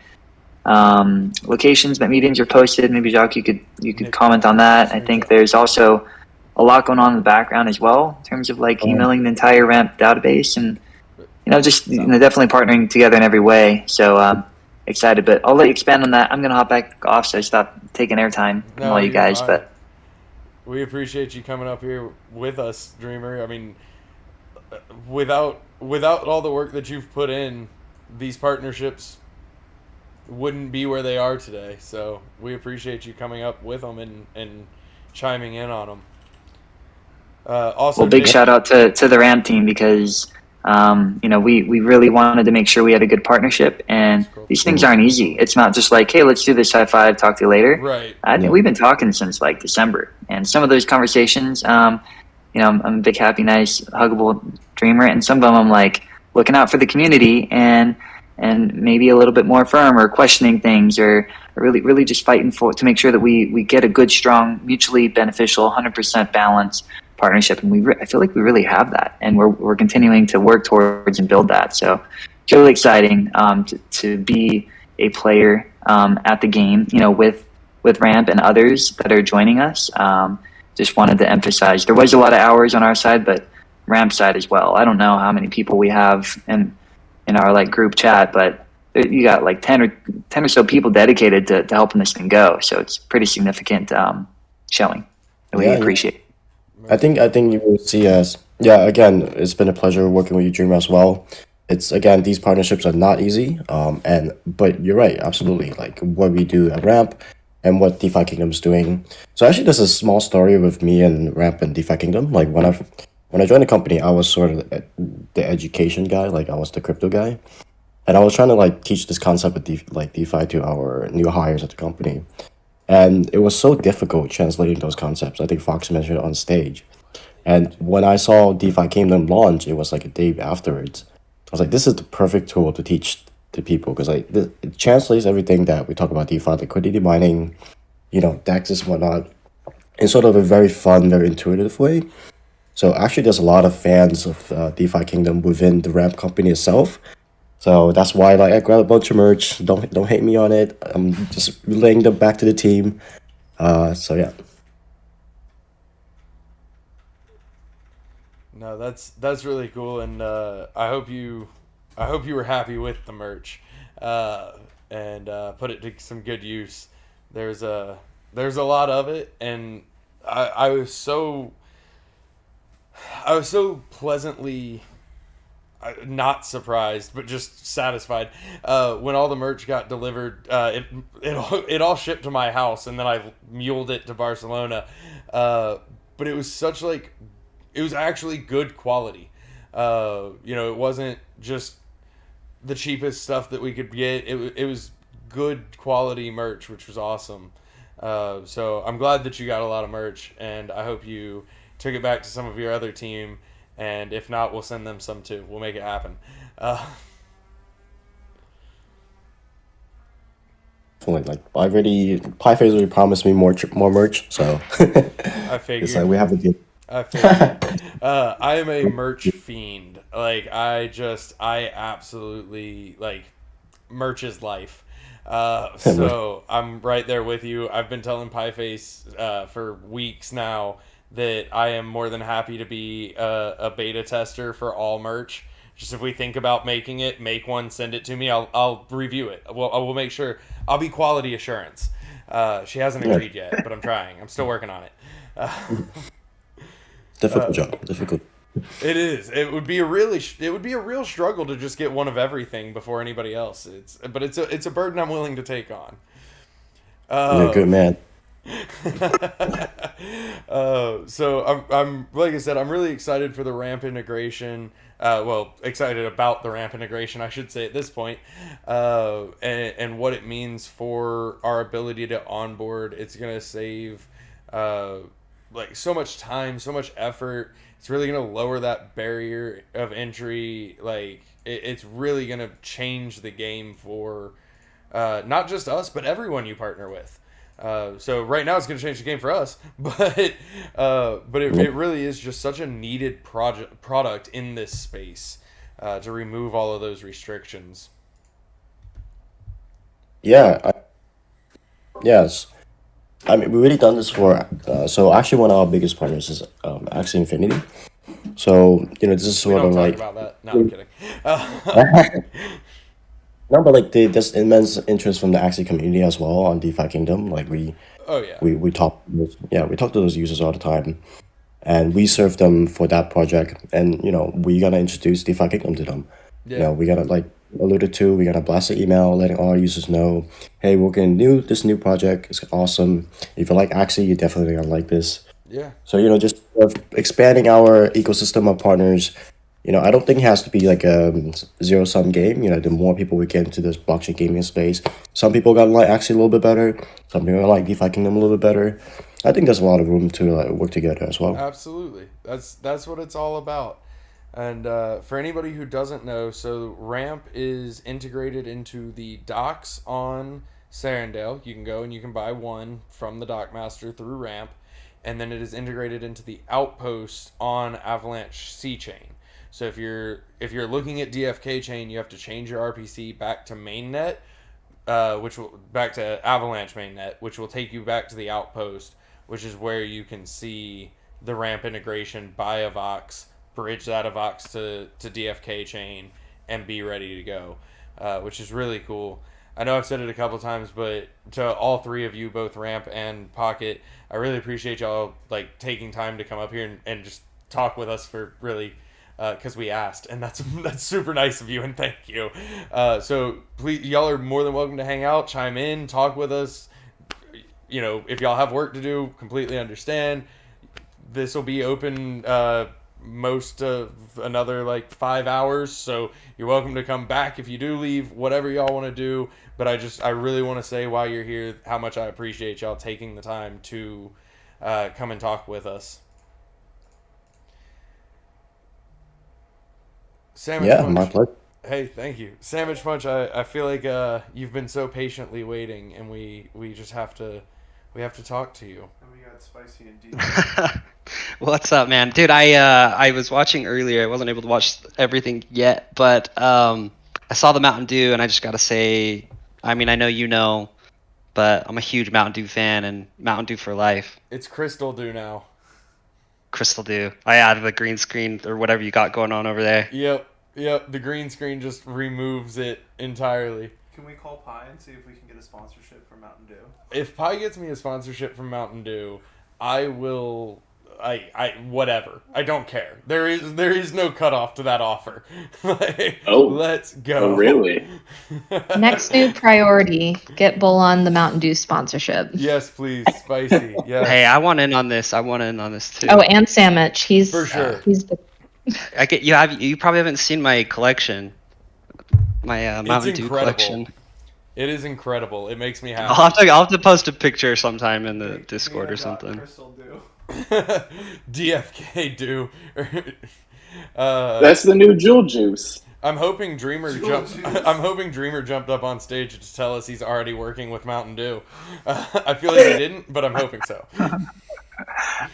locations that meetings are posted. Maybe Jacques, you could comment on that. I think there's also a lot going on in the background as well in terms of like emailing the entire ramp database and just definitely partnering together in every way. So excited, but I'll let you expand on that. I'm gonna hop back off, so I stop taking airtime from all you guys. Fine. But we appreciate you coming up here with us, Dreamer. I mean, without all the work that you've put in, these partnerships wouldn't be where they are today. So we appreciate you coming up with them and chiming in on them. Also, big shout out to the ramp team because we really wanted to make sure we had a good partnership, and these things aren't easy. It's not just like, hey, let's do this high five, talk to you later. Right. I think we've been talking since like December, and some of those conversations, I'm a big, happy, nice, huggable dreamer, and some of them I'm like looking out for the community and maybe a little bit more firm or questioning things or really just fighting to make sure that we get a good, strong, mutually beneficial, 100% balanced partnership, and I feel like we really have that, and we're continuing to work towards and build that. So it's really exciting to be a player at the game, with Ramp and others that are joining us. Just wanted to emphasize there was a lot of hours on our side, but Ramp side as well. I don't know how many people we have in our like group chat, but you got like 10 or so people dedicated to helping this thing go. So it's pretty significant showing that we appreciate. I think you will see us. Yeah, again, it's been a pleasure working with you, Dreamer, as well. It's again, these partnerships are not easy. But you're right, absolutely. Like what we do at Ramp and what DeFi Kingdom is doing. So actually, there's a small story with me and Ramp and DeFi Kingdom. Like when I joined the company, I was sort of the education guy. Like I was the crypto guy, and I was trying to like teach this concept of DeFi to our new hires at the company. And it was so difficult translating those concepts. I think Fox mentioned it on stage. And when I saw DeFi Kingdom launch, it was like a day afterwards. I was like, this is the perfect tool to teach to people because it translates everything that we talk about DeFi, liquidity mining, DEXs and whatnot, in sort of a very fun, very intuitive way. So actually, there's a lot of fans of DeFi Kingdom within the Ramp company itself. So that's why I grabbed a bunch of merch. Don't hate me on it. I'm just relaying them back to the team. So yeah. No, that's really cool, and I hope you were happy with the merch, and put it to some good use. There's a lot of it, and I was so pleasantly. Not surprised, but just satisfied when all the merch got delivered. It all shipped to my house, and then I muled it to Barcelona. But it was it was actually good quality. It wasn't just the cheapest stuff that we could get. It was good quality merch, which was awesome. So I'm glad that you got a lot of merch, and I hope you took it back to some of your other team. And if not, we'll send them some too. We'll make it happen. Like Pieface already promised me more merch, so I figured it's like we have a deal. I figured. I am a merch fiend. Like I absolutely like merch is life. So I'm right there with you. I've been telling Pieface for weeks now that I am more than happy to be a beta tester for all merch. Just if we think about making it, make one, send it to me. I'll review it. I will make sure. I'll be quality assurance. She hasn't agreed yet, but I'm trying. I'm still working on it. Difficult job. Difficult. It is. It would be a real struggle to just get one of everything before anybody else. It's a burden I'm willing to take on. You're a good man. So I'm like I said, I'm really excited for the Ramp integration. Excited about the Ramp integration, I should say at this point, and what it means for our ability to onboard. It's gonna save so much time, so much effort. It's really gonna lower that barrier of entry. It's really gonna change the game for not just us, but everyone you partner with. So right now it's going to change the game for us, but it really is just such a needed product in this space to remove all of those restrictions. Yeah. Yes. I mean, we've really done this for. So actually, one of our biggest partners is Axie Infinity. So this is We sort don't of talk like. about that. No, I'm kidding. No, but like there's immense interest from the Axie community as well on DeFi Kingdom. Like Oh yeah. we talk to those users all the time, and we serve them for that project. And we gotta introduce DeFi Kingdom to them. Yeah. We gotta, like alluded to, we gotta blast an email letting all our users know, hey, we're getting this new project. It's awesome. If you like Axie, you're definitely gonna like this. Yeah. So just expanding our ecosystem of partners. I don't think it has to be like a zero-sum game. The more people we get into this blockchain gaming space, some people got to like Axie a little bit better. Some people like DeFi Kingdom a little bit better. I think there's a lot of room to work together as well. Absolutely. That's what it's all about. And for anybody who doesn't know, so Ramp is integrated into the docks on Sarandale. You can go and you can buy one from the Dockmaster through Ramp. And then it is integrated into the Outpost on Avalanche C-Chain. So if you're looking at DFKChain, you have to change your RPC back to mainnet, back to Avalanche mainnet, which will take you back to the Outpost, which is where you can see the Ramp integration by a Vox, bridge that a Vox to DFKChain, and be ready to go, which is really cool. I know I've said it a couple times, but to all three of you, both Ramp and Pocket, I really appreciate y'all like taking time to come up here and just talk with us for really. Because we asked, and that's super nice of you, and thank you. So please, y'all are more than welcome to hang out, chime in, talk with us. If y'all have work to do, completely understand. This will be open most of another like 5 hours, so you're welcome to come back if you do leave, whatever y'all want to do. But I really want to say while you're here how much I appreciate y'all taking the time to come and talk with us. Sandwich Punch. My pleasure. Hey, thank you. Sandwich Punch, I feel like you've been so patiently waiting, and we just have to talk to you. And we got spicy and deep. What's up, man? Dude, I was watching earlier. I wasn't able to watch everything yet, but I saw the Mountain Dew, and I just got to say, I mean, I know you know, but I'm a huge Mountain Dew fan, and Mountain Dew for life. It's Crystal Dew now. Crystal Dew. I added the green screen or whatever you got going on over there. Yep. The green screen just removes it entirely. Can we call Pi and see if we can get a sponsorship from Mountain Dew? If Pi gets me a sponsorship from Mountain Dew, I will. Whatever. I don't care. There is no cutoff to that offer. Let's go. Oh, really? Next new priority: get Bull on the Mountain Dew sponsorship. Yes, please, spicy. Yes. Hey, I want in on this. Too. Oh, and Sandwich. He's for sure. He's the. You probably haven't seen my collection. My Mountain Dew collection. It is incredible. It makes me happy. I'll have to post a picture sometime in the Discord or something. Crystal Dew. DFK Dew. That's the new Jewel Juice. I'm hoping Dreamer jumped up on stage to tell us he's already working with Mountain Dew. I feel like he didn't, but I'm hoping so.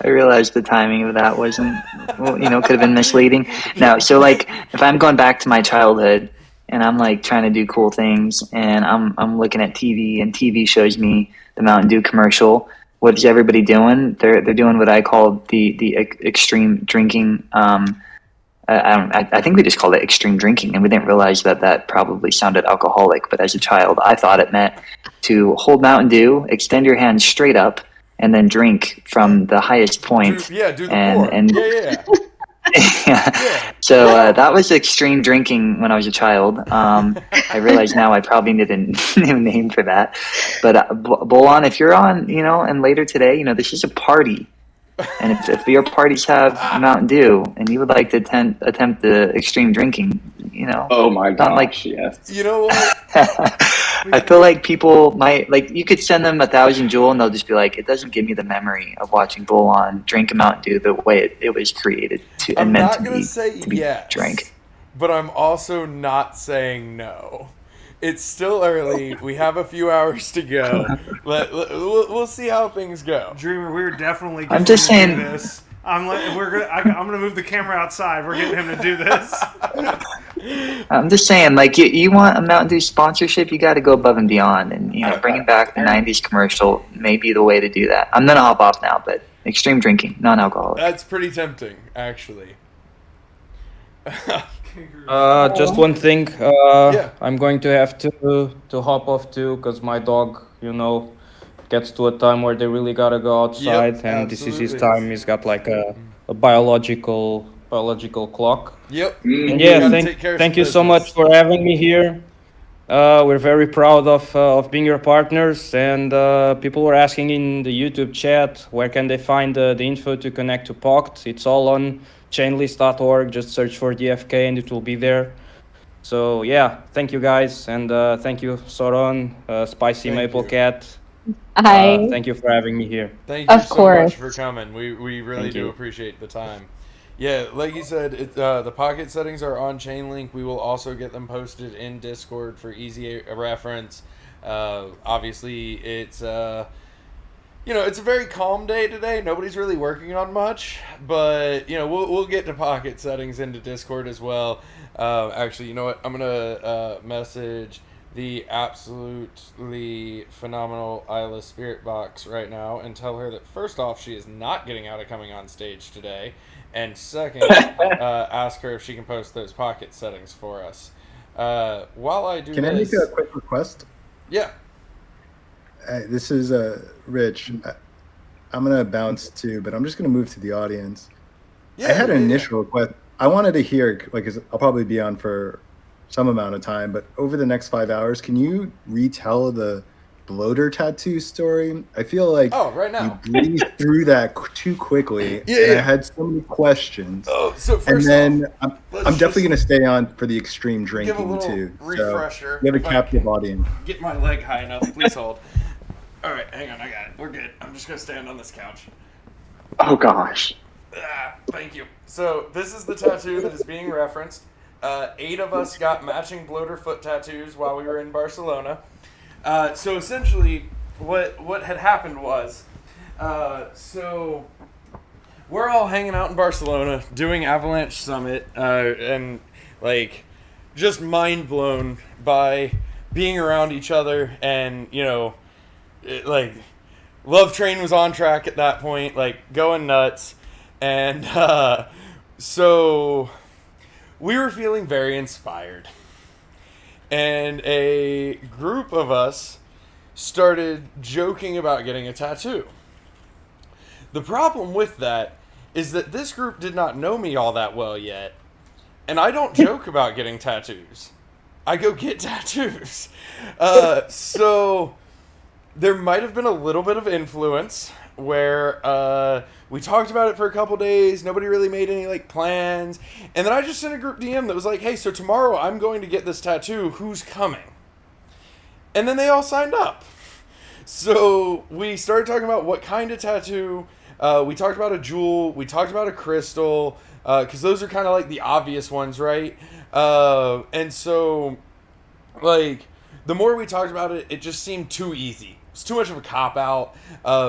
I realized the timing of that wasn't, could have been misleading. No, so like if I'm going back to my childhood and I'm like trying to do cool things and I'm looking at TV and TV shows me the Mountain Dew commercial, what is everybody doing? They're doing what I call the extreme drinking. I think we just called it extreme drinking, and we didn't realize that probably sounded alcoholic. But as a child, I thought it meant to hold Mountain Dew, extend your hand straight up, and then drink from the highest point. Do the pour. Yeah. So that was extreme drinking when I was a child. I realize now I probably need a new name for that. But Bolon, if you're on, and later today, this is a party. And if your parties have Mountain Dew and you would like to attempt the extreme drinking, Oh my gosh, yes. You know what? I feel like people might, you could send them 1,000 Joule and they'll just be like, it doesn't give me the memory of watching Bolon drink a Mountain Dew the way it was created and meant to be drank. But I'm also not saying no. It's still early. We have a few hours to go. We'll see how things go. Dreamer, we're definitely. I'm just saying. This. I'm gonna move the camera outside. We're getting him to do this. I'm just saying, like, you want a Mountain Dew sponsorship, you got to go above and beyond, and bringing back the '90s commercial may be the way to do that. I'm gonna hop off now, but extreme drinking, non-alcoholic. That's pretty tempting, actually. Just one thing. Yeah. I'm going to have to hop off too, because my dog, gets to a time where they really gotta go outside, and this is his time. He's got like a biological clock. Yep. And yeah, thank you so much for having me here. We're very proud of being your partners, and people were asking in the YouTube chat where can they find the info to connect to Poct. It's all on chainlist.org. Just search for DFK and it will be there. So yeah, thank you guys, and thank you Soron, Spicy Maple Cat. Hi. Thank you for having me here. Thank you Of so course. much for coming. We really Thank do you. appreciate the time. Yeah, like you said, the pocket settings are on Chainlink. We will also get them posted in Discord for easy reference. Obviously, it's it's a very calm day today. Nobody's really working on much, but we'll get to pocket settings into Discord as well. Actually, you know what? I'm gonna message the absolutely phenomenal Isla Spirit Box right now and tell her that first off, she is not getting out of coming on stage today, and second, ask her if she can post those pocket settings for us. While I do Can I make this, a quick request? yeah. This is Rich. I'm gonna bounce too, but I'm just gonna move to the audience. I had an initial request. I wanted to hear, 'cause I'll probably be on for some amount of time, but over the next 5 hours, can you retell the bloater tattoo story? I feel like right now you breezed through that too quickly, and I had so many questions. So and first then off, I'm definitely going to stay on for the extreme drinking little too. refresher. So you have a If I captive audience. Get my leg high enough. Please hold. All right, hang on. I got it. We're good. I'm just gonna stand on this couch. Oh gosh. Thank you. So this is the tattoo that is being referenced. 8 of us got matching bloater foot tattoos while we were in Barcelona. So essentially, what had happened was, so we're all hanging out in Barcelona doing Avalanche Summit, and like just mind blown by being around each other, and like Love Train was on track at that point, like going nuts, and so we were feeling very inspired. And a group of us started joking about getting a tattoo. The problem with that is that this group did not know me all that well yet, and I don't joke about getting tattoos. I go get tattoos. So there might have been a little bit of influence where we talked about it for a couple days. Nobody really made any plans, and then I just sent a group DM that was like, "Hey, so tomorrow I'm going to get this tattoo. Who's coming?" And then they all signed up. So we started talking about what kind of tattoo. We talked about a jewel. We talked about a crystal, because those are kind of like the obvious ones, right? And so, the more we talked about it, it just seemed too easy. It's too much of a cop-out.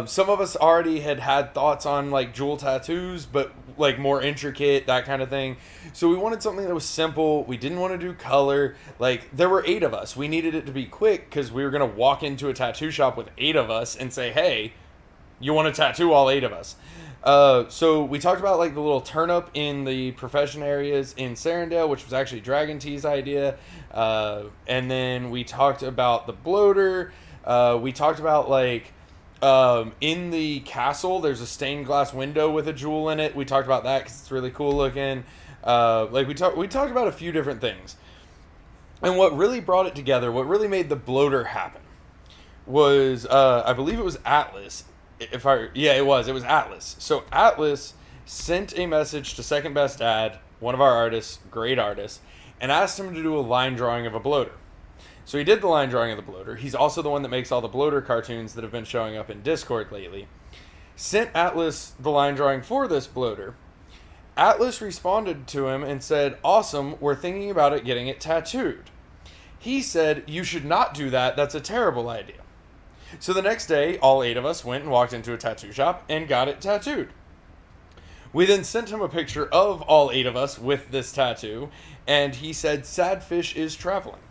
Some of us already had thoughts on jewel tattoos, but more intricate, that kind of thing. So we wanted something that was simple. We didn't want to do color. There were 8 of us. We needed it to be quick because we were going to walk into a tattoo shop with 8 of us and say, "Hey, you want to tattoo all 8 of us?" So we talked about the little turnip in the profession areas in Sarandale, which was actually Dragon T's idea. And then we talked about the bloater. We talked about in the castle, there's a stained glass window with a jewel in it. We talked about that because it's really cool looking. We talked about a few different things. And what really brought it together, what really made the bloater happen, was I believe it was Atlas. It was Atlas. So Atlas sent a message to Second Best Dad, one of our artists, great artist, and asked him to do a line drawing of a bloater. So he did the line drawing of the bloater. He's also the one that makes all the bloater cartoons that have been showing up in Discord lately. Sent Atlas the line drawing for this bloater. Atlas responded to him and said, "Awesome, we're thinking about it getting it tattooed." He said, "You should not do that. That's a terrible idea." So the next day, all 8 of us went and walked into a tattoo shop and got it tattooed. We then sent him a picture of all 8 of us with this tattoo, and he said, "Sad fish is traveling."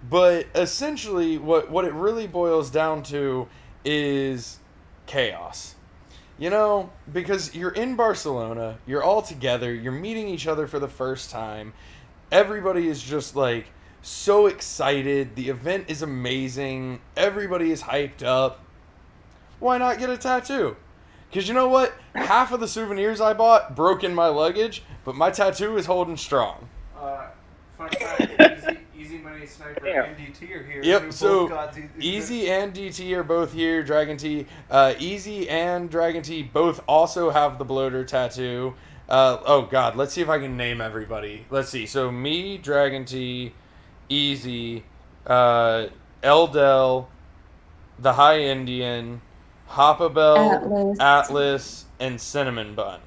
But essentially, what it really boils down to is chaos. You know, because you're in Barcelona, you're all together, you're meeting each other for the first time. Everybody is just like so excited. The event is amazing. Everybody is hyped up. Why not get a tattoo? Because you know what? Half of the souvenirs I bought broke in my luggage, but my tattoo is holding strong. Fun fact, Easy Money Sniper and DT are here. Yep, so Easy and DT are both here. Dragon T. Easy and Dragon T both also have the bloater tattoo. Oh, God. Let's see if I can name everybody. Let's see. So, me, Dragon T, Easy, Eldel, the High Indian, Hoppabell, Atlas, and Cinnamon Bun.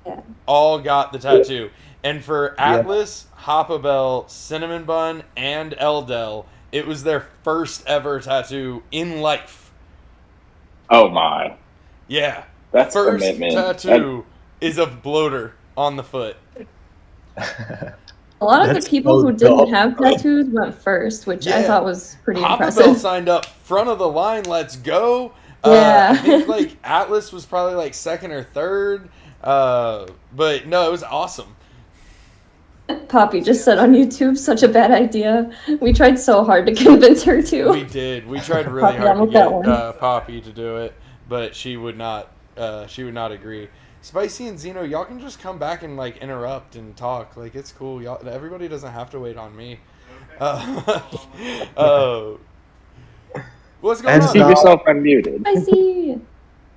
Yeah. All got the tattoo. And for Atlas, Hoppabell, Cinnamon Bun, and Eldel, it was their first ever tattoo in life. Oh, my. Yeah. That's first commitment. Tattoo is a bloater on the foot. A lot of the people who didn't have tattoos went first, which I thought was pretty Hoppabell impressive. signed up front of the line. Let's go. Yeah. I think like Atlas was probably like second or third. But no, it was awesome. Poppy just said on YouTube, such a bad idea. We tried so hard to convince her to. We did. We tried really Poppy, hard to I'm with that one. get Poppy to do it, but she would not. She would not agree. Spicy and Zeno, y'all can just come back and like interrupt and talk. Like it's cool. Y'all, everybody doesn't have to wait on me. What's going on? Keep yourself unmuted. I see.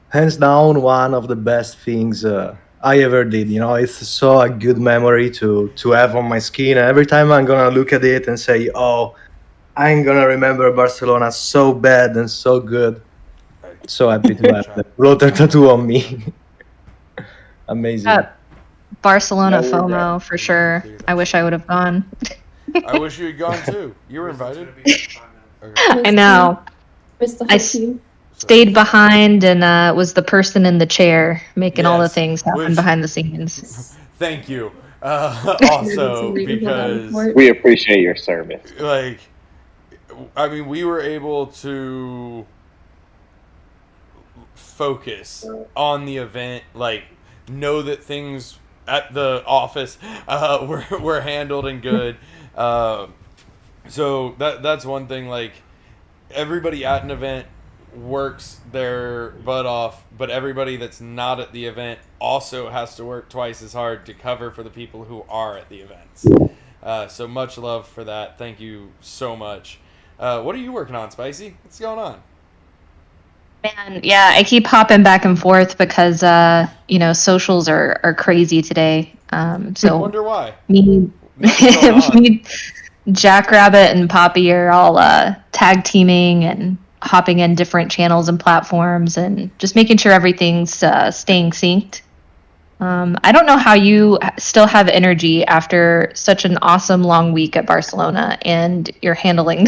Hands down, one of the best things I ever did. You know, it's so a good memory to have on my skin. And every time I'm gonna look at it and say, "Oh, I'm gonna remember Barcelona so bad and so good." So happy to have the bloater tattoo on me. Amazing. Barcelona No, we're FOMO for sure. I wish I would have gone. I wish you had gone too. You were invited. I know. I stayed behind and was the person in the chair making all the things happen behind the scenes. Thank you. Also, because we appreciate your service. Like, I mean, we were able to focus on the event, like know that things at the office were handled and good. So that's one thing. Like, everybody at an event works their butt off, but everybody that's not at the event also has to work twice as hard to cover for the people who are at the events. So much love for that. Thank you so much. What are you working on, Spicy? What's going on? Man, yeah, I keep hopping back and forth because socials are crazy today. So I wonder why. Me, Jackrabbit and Poppy are all tag teaming and hopping in different channels and platforms and just making sure everything's staying synced. I don't know how you still have energy after such an awesome long week at Barcelona and you're handling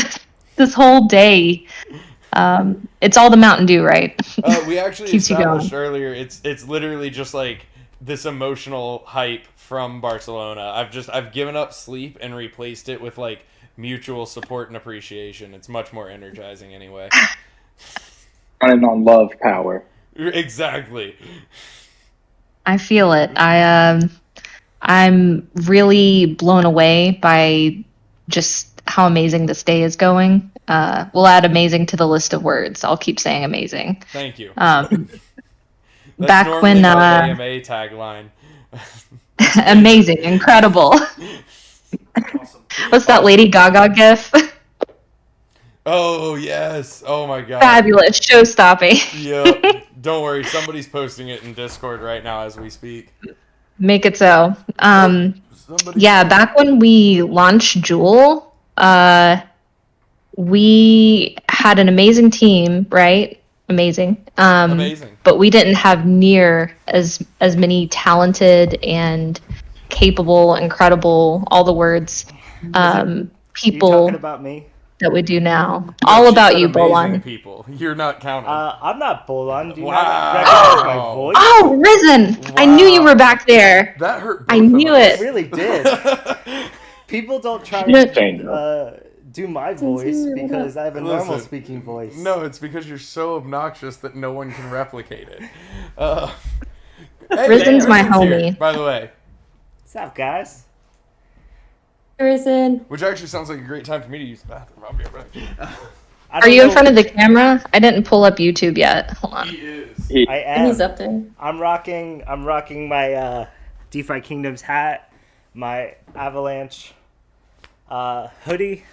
this whole day. It's all the Mountain Dew, right? We actually Keeps you established going. earlier. It's literally just like this emotional hype from Barcelona. I've given up sleep and replaced it with like mutual support and appreciation. It's much more energizing anyway. Running on love power. Exactly. I feel it. I'm really blown away by just how amazing this day is going. We'll add amazing to the list of words. I'll keep saying amazing. Thank you. Back That's when normally our AMA tagline. amazing, incredible. What's that Lady Gaga gif? Oh yes! Oh my god! Fabulous, show stopping. Yeah. Don't worry, somebody's posting it in Discord right now as we speak. Make it so. Yeah, back when we launched Jewel, we had an amazing team, right? Amazing. Amazing. But we didn't have near as many talented and capable, incredible, all the words, people. You talking about me? that we do now. All She about said you, amazing Bolon. people. You're not counting. I'm not Bolon. Do you Wow. not recognize my voice? Oh, Risen! I knew you were back there. That hurt. I knew It it. really did. People don't try No. to do my voice because I have a normal Listen, speaking voice. No, it's because you're so obnoxious that no one can replicate it. Risen's my Risen's homie. here, by the way. What's up, guys? Risen. Which actually sounds like a great time for me to use the bathroom. I'll be right back. Are you in front of the camera? I didn't pull up YouTube yet. Hold on. He is. I am. He's up there. I'm rocking my DeFi Kingdoms hat, my Avalanche hoodie.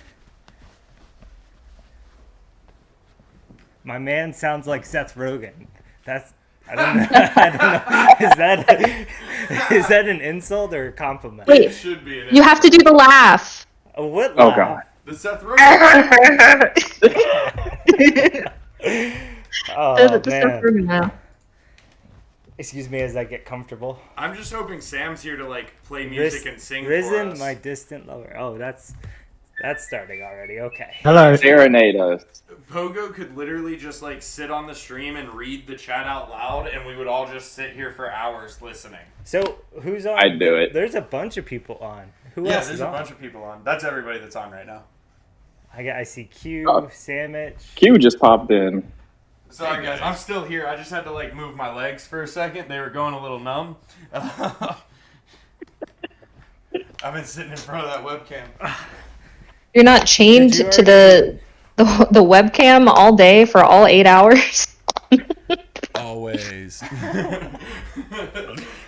My man sounds like Seth Rogen. I don't know. Is that an insult or a compliment? Wait, It should be. you have to do the laugh. What Oh laugh? God. The Seth Rogen. Oh The man. Seth Rogen laugh. Excuse me as I get comfortable. I'm just hoping Sam's here to like play music and sing for Risen, us. my distant lover. Oh, that's starting already. Okay. Hello. Serenade us. Pogo could literally just like sit on the stream and read the chat out loud, and we would all just sit here for hours listening. So who's on? I'd do it. There's a bunch of people on. Who Yeah, else there's is a on? bunch of people on. That's everybody that's on right now. I see Q, Sandwich. Q just popped in. Sorry guys, I'm still here. I just had to like move my legs for a second. They were going a little numb. I've been sitting in front of that webcam. You're not chained Did you to the webcam all day for all 8 hours. Always.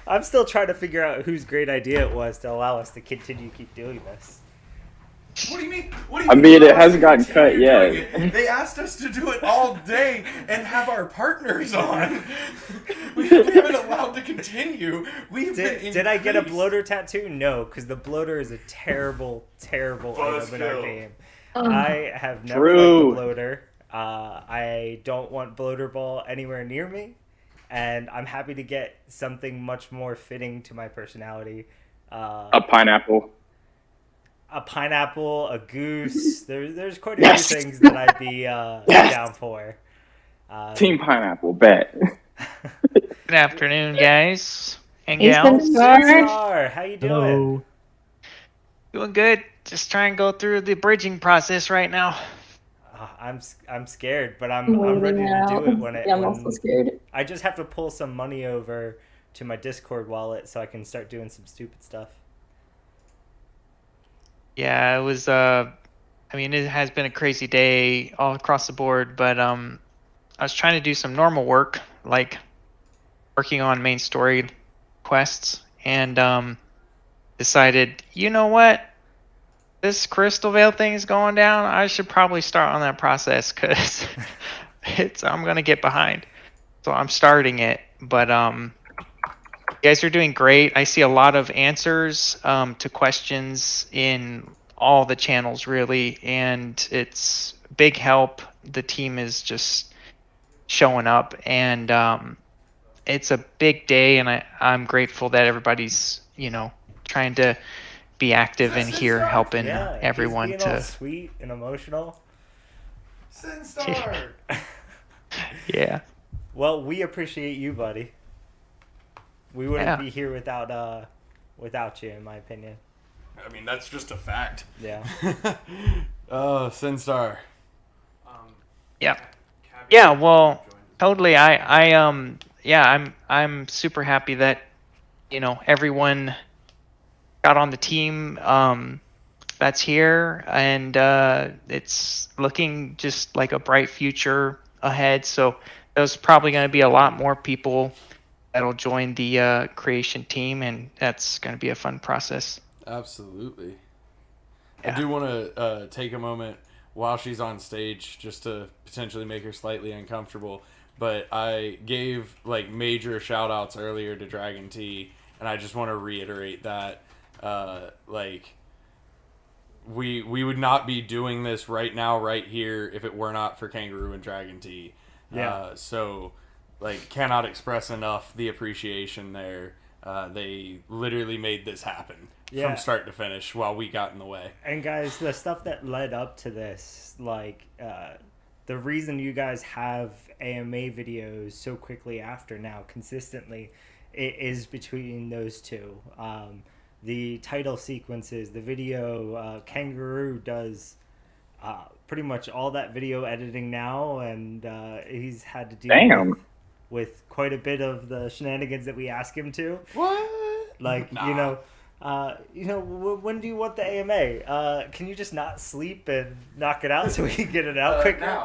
I'm still trying to figure out whose great idea it was to allow us to continue keep doing this. What do you mean? I mean, it hasn't gotten cut yet. They asked us to do it all day and have our partners on. We haven't allowed to continue. Did I get a bloater tattoo? No, because the bloater is a terrible, terrible item in our Buzzkill. game. Oh. I have never True. liked the bloater. I don't want bloater ball anywhere near me, and I'm happy to get something much more fitting to my personality. A pineapple. A pineapple, a goose. There's quite a few things that I'd be down for. Team pineapple, bet. Good afternoon, guys and Hey, gals. Star, how you doing? Hello. Doing good. Just trying to go through the bridging process right now. I'm scared, but I'm ready to do it when it. Yeah, I'm also scared. I just have to pull some money over to my Discord wallet so I can start doing some stupid stuff. Yeah, it was. I mean, it has been a crazy day all across the board, but I was trying to do some normal work, like working on main story quests, and decided, you know what, this Crystalvale thing is going down. I should probably start on that process because I'm gonna get behind. So I'm starting it, but you guys are doing great. I see a lot of answers to questions in all the channels, really, and it's big help. The team is just showing up, and it's a big day, and I'm grateful that everybody's, trying to be active in here, helping everyone he's being all to. sweet and emotional. Sinstar. Yeah. Well, we appreciate you, buddy. We wouldn't Yeah. be here without you, in my opinion. I mean, that's just a fact. Yeah. Oh, Sinstar. Yeah. Yeah, well, totally. I'm super happy that, everyone got on the team that's here, and it's looking just like a bright future ahead. So there's probably going to be a lot more people that'll join the creation team, and that's going to be a fun process. Absolutely. Yeah. I do want to take a moment while she's on stage just to potentially make her slightly uncomfortable. But I gave major shout outs earlier to Dragon T, and I just want to reiterate that we would not be doing this right now, right here, if it were not for Kangaroo and Dragon T. Yeah. So cannot express enough the appreciation there. They literally made this happen Yeah. from start to finish while we got in the way. And guys, the stuff that led up to this, like the reason you guys have AMA videos so quickly after now consistently, it is between those two. The title sequences, the video, Kangaroo does pretty much all that video editing now, and he's had to deal with quite a bit of the shenanigans that we ask him to. What? Like, Nah. when do you want the AMA? Can you just not sleep and knock it out so we can get it out quicker? Now.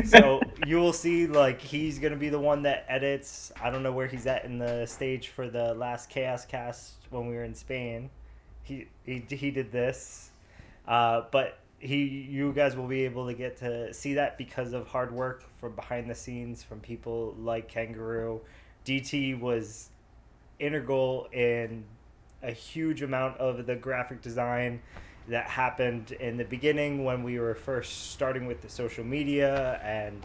So you will see, like, he's going to be the one that edits. I don't know where he's at in the stage for the last ChaosCast when we were in Spain. He did this. But you guys will be able to get to see that because of hard work from behind the scenes from people like Kangaroo. DT was integral in a huge amount of the graphic design that happened in the beginning when we were first starting with the social media, and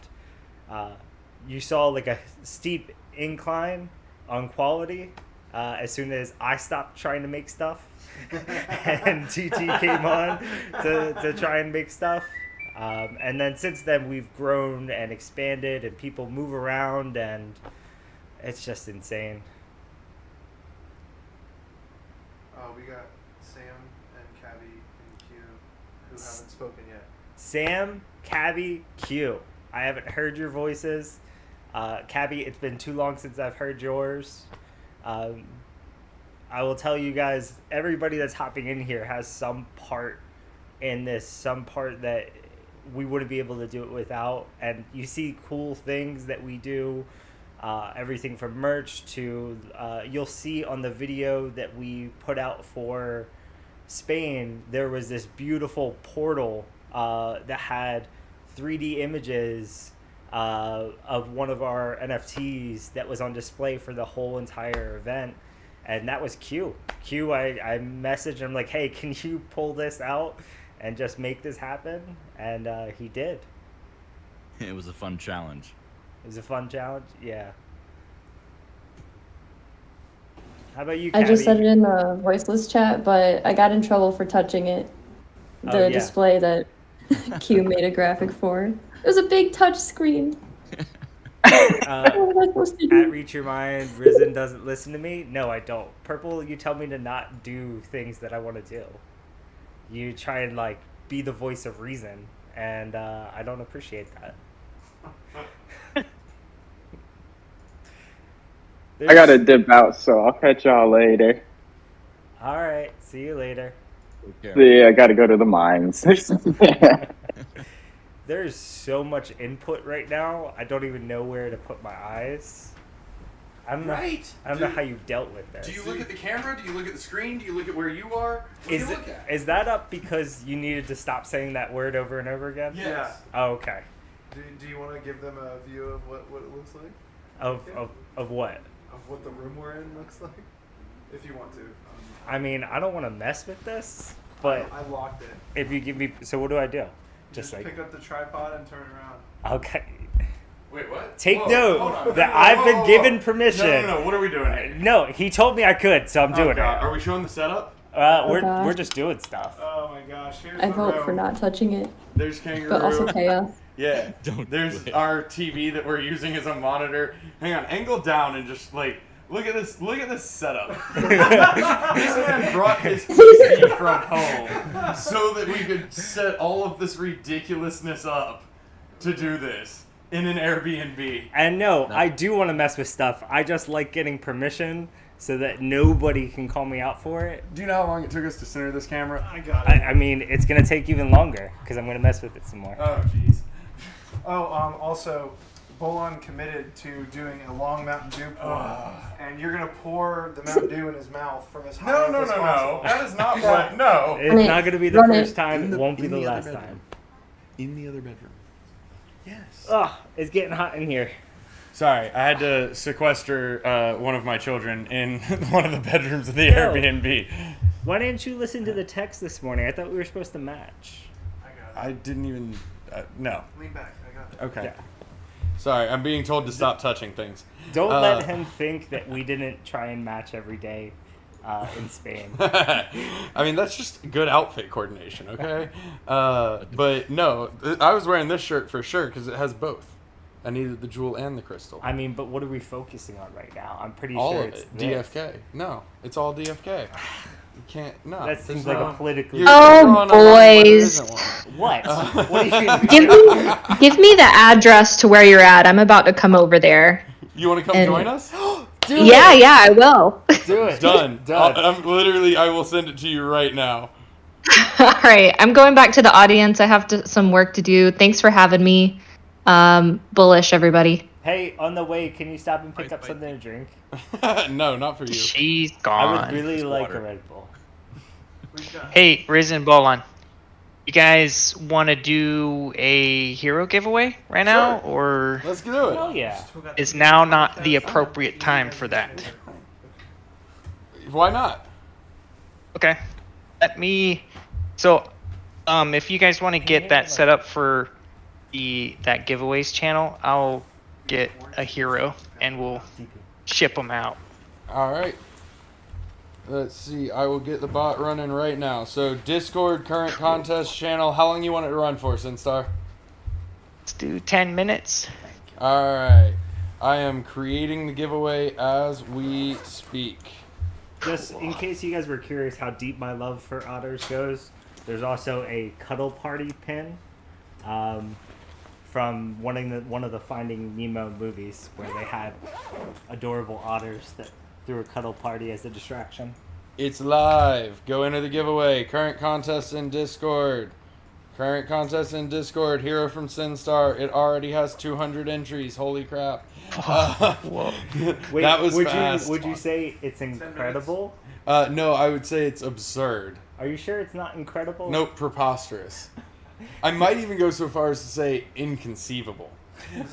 you saw like a steep incline on quality as soon as I stopped trying to make stuff and TT came on to try and make stuff. And then since then we've grown and expanded and people move around and it's just insane. We got Sam and Cabby and Q who haven't spoken yet. Sam, Cabby, Q. I haven't heard your voices. Cabby, it's been too long since I've heard yours. I will tell you guys, everybody that's hopping in here has some part in this, some part that we wouldn't be able to do it without. And you see cool things that we do, everything from merch to, you'll see on the video that we put out for Spain, there was this beautiful portal that had 3D images of one of our NFTs that was on display for the whole entire event. And that was Q. I messaged him like, hey, can you pull this out and just make this happen? And he did. It was a fun challenge. It was a fun challenge? Yeah. How about you, I just Cabby? said it in the voiceless chat, but I got in trouble for touching it. The yeah. display that Q made a graphic for. It was a big touch screen. What was I supposed to do? At Reach Your Mind, Risen doesn't listen to me. No, I don't. Purple, you tell me to not do things that I want to do. You try and like be the voice of reason, and I don't appreciate that. I gotta dip out, so I'll catch y'all later. All right, see you later. See, I gotta go to the mines. There's so much input right now. I don't even know where to put my eyes. I don't know. Right. I don't know how you dealt with this. Do you look at the camera? Do you look at the screen? Do you look at where you are? What do you look at? Is that up because you needed to stop saying that word over and over again? Yes. Oh, okay. Do you want to give them a view of what it looks like? Of what? Of what the room we're in looks like? If you want to. I mean, I don't want to mess with this, but I locked it. if you give me, so what do I do? Just pick up the tripod and turn around. Okay. Wait, what? Take Whoa, note hold on. that Whoa, I've been whoa, whoa. given permission. No, what are we doing here? No, he told me I could, so I'm doing God. it. Are we showing the setup? We're gosh. just doing stuff. Oh my gosh, here's I the vote room. for not touching it. There's Kangaroo. But also chaos. Yeah. There's our TV that we're using as a monitor. Hang on, angle down and just like look at this setup. This man brought his PC from home so that we could set all of this ridiculousness up to do this in an Airbnb. And no, I do want to mess with stuff. I just like getting permission so that nobody can call me out for it. Do you know how long it took us to center this camera? I got it. I mean, it's going to take even longer because I'm going to mess with it some more. Oh, jeez. Also, Bolon committed to doing a long Mountain Dew pour, and you're gonna pour the Mountain Dew in his mouth from his high up as possible. That is not what. No. It's not going to be the first time. It won't be the last time. In the other bedroom. Yes. Oh, it's getting hot in here. Sorry, I had to sequester one of my children in one of the bedrooms of the Yo. Airbnb. Why didn't you listen to the text this morning? I thought we were supposed to match. I didn't even. No. Lean back. I got it. Okay. Yeah. Sorry, I'm being told to stop touching things. Don't let him think that we didn't try and match every day in Spain. I mean, that's just good outfit coordination, okay? But no, I was wearing this shirt for sure because it has both. I needed the jewel and the crystal. I mean, but what are we focusing on right now? I'm pretty all sure of it's it. this. DFK. No, it's all DFK. You can't. No. That seems there's like no- a politically. You're Oh, drawing a line where there boys. isn't one. What? What are you Give me the address to where you're at. I'm about to come over there. You want to come And- join us? Yeah, I will. Do it. Done. Done. I will send it to you right now. All right, I'm going back to the audience. I have some work to do. Thanks for having me. Bullish, everybody. Hey, on the way, can you stop and pick up something to drink? No, not for you. She's I gone. would really like a Red Bull. Hey, Risen Bolon, you guys want to do a hero giveaway right now, or Let's do it. Oh yeah. is now not the appropriate time for that? Why not? Okay, let me. So, if you guys want to get that set up for that giveaways channel, I'll get a hero and we'll ship them out. All right. Let's see. I will get the bot running right now. So Discord current contest channel. How long you want it to run for, Sinstar? Let's do 10 minutes. All right. I am creating the giveaway as we speak. Just in case you guys were curious how deep my love for otters goes, there's also a Cuddle Party pin from one of the Finding Nemo movies where they had adorable otters that threw a cuddle party as a distraction. It's live. Go into the giveaway. Current contest in Discord. Current contest in Discord. Hero from Sinstar. It already has 200 entries. Holy crap. Whoa. Wait, that was would fast. you say it's incredible? No, I would say it's absurd. Are you sure it's not incredible? Nope, preposterous. I might even go so far as to say inconceivable. Hero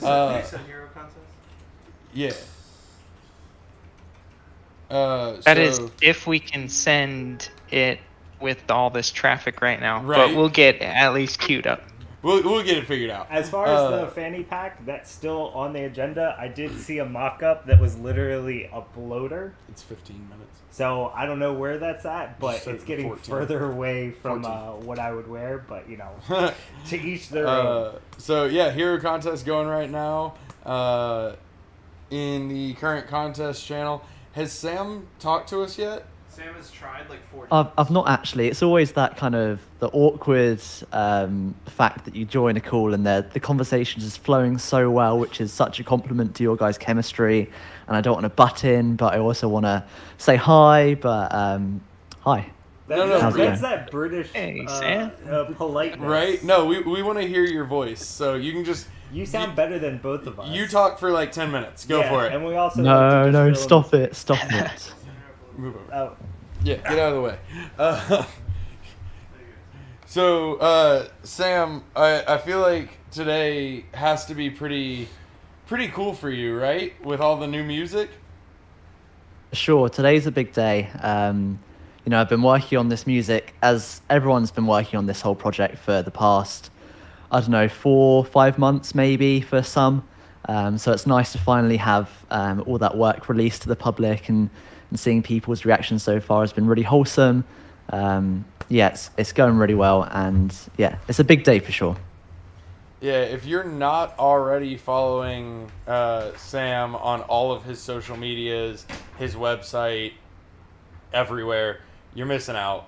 contest? Yeah. That is if we can send it with all this traffic right now. Right. But we'll get at least queued up. We'll get it figured out. As far as the fanny pack, that's still on the agenda. I did see a mock-up that was literally a bloater. It's 15 minutes. So I don't know where that's at, but Said it's getting 14. further away from 14. What I would wear. But you know, to each their own. So yeah, hero contest going right now in the current contest channel. Has Sam talked to us yet? Sam has tried like 4 times. I've not actually. It's always that kind of the awkward fact that you join a call and the conversation is flowing so well, which is such a compliment to your guys' chemistry. And I don't want to butt in, but I also want to say hi. But hi. That's that British Sam. politeness. Right? No, we want to hear your voice. So you can just... You sound better than both of us. You talk for like 10 minutes. Go for it. And we also No, stop it. Stop it. Move over. Oh. Yeah, get out of the way. So, Sam, I feel like today has to be pretty cool for you, right? With all the new music? Sure, today's a big day. You know, I've been working on this music as everyone's been working on this whole project for the past, I don't know, 4 or 5 months maybe for some. So it's nice to finally have all that work released to the public and seeing people's reactions so far has been really wholesome. Yeah, it's going really well, and yeah, it's a big day for sure. Yeah, if you're not already following Sam on all of his social medias, his website, everywhere, you're missing out.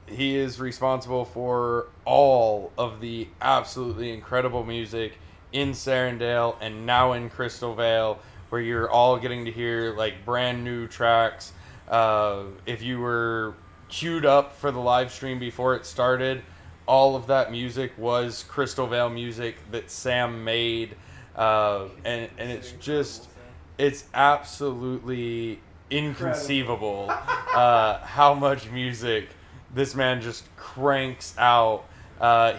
He is responsible for all of the absolutely incredible music in Sarandale and now in Crystal Vale, where you're all getting to hear like brand new tracks. If you were queued up for the live stream before it started, all of that music was Crystal Vale music that Sam made, and it's absolutely inconceivable how much music this man just cranks out.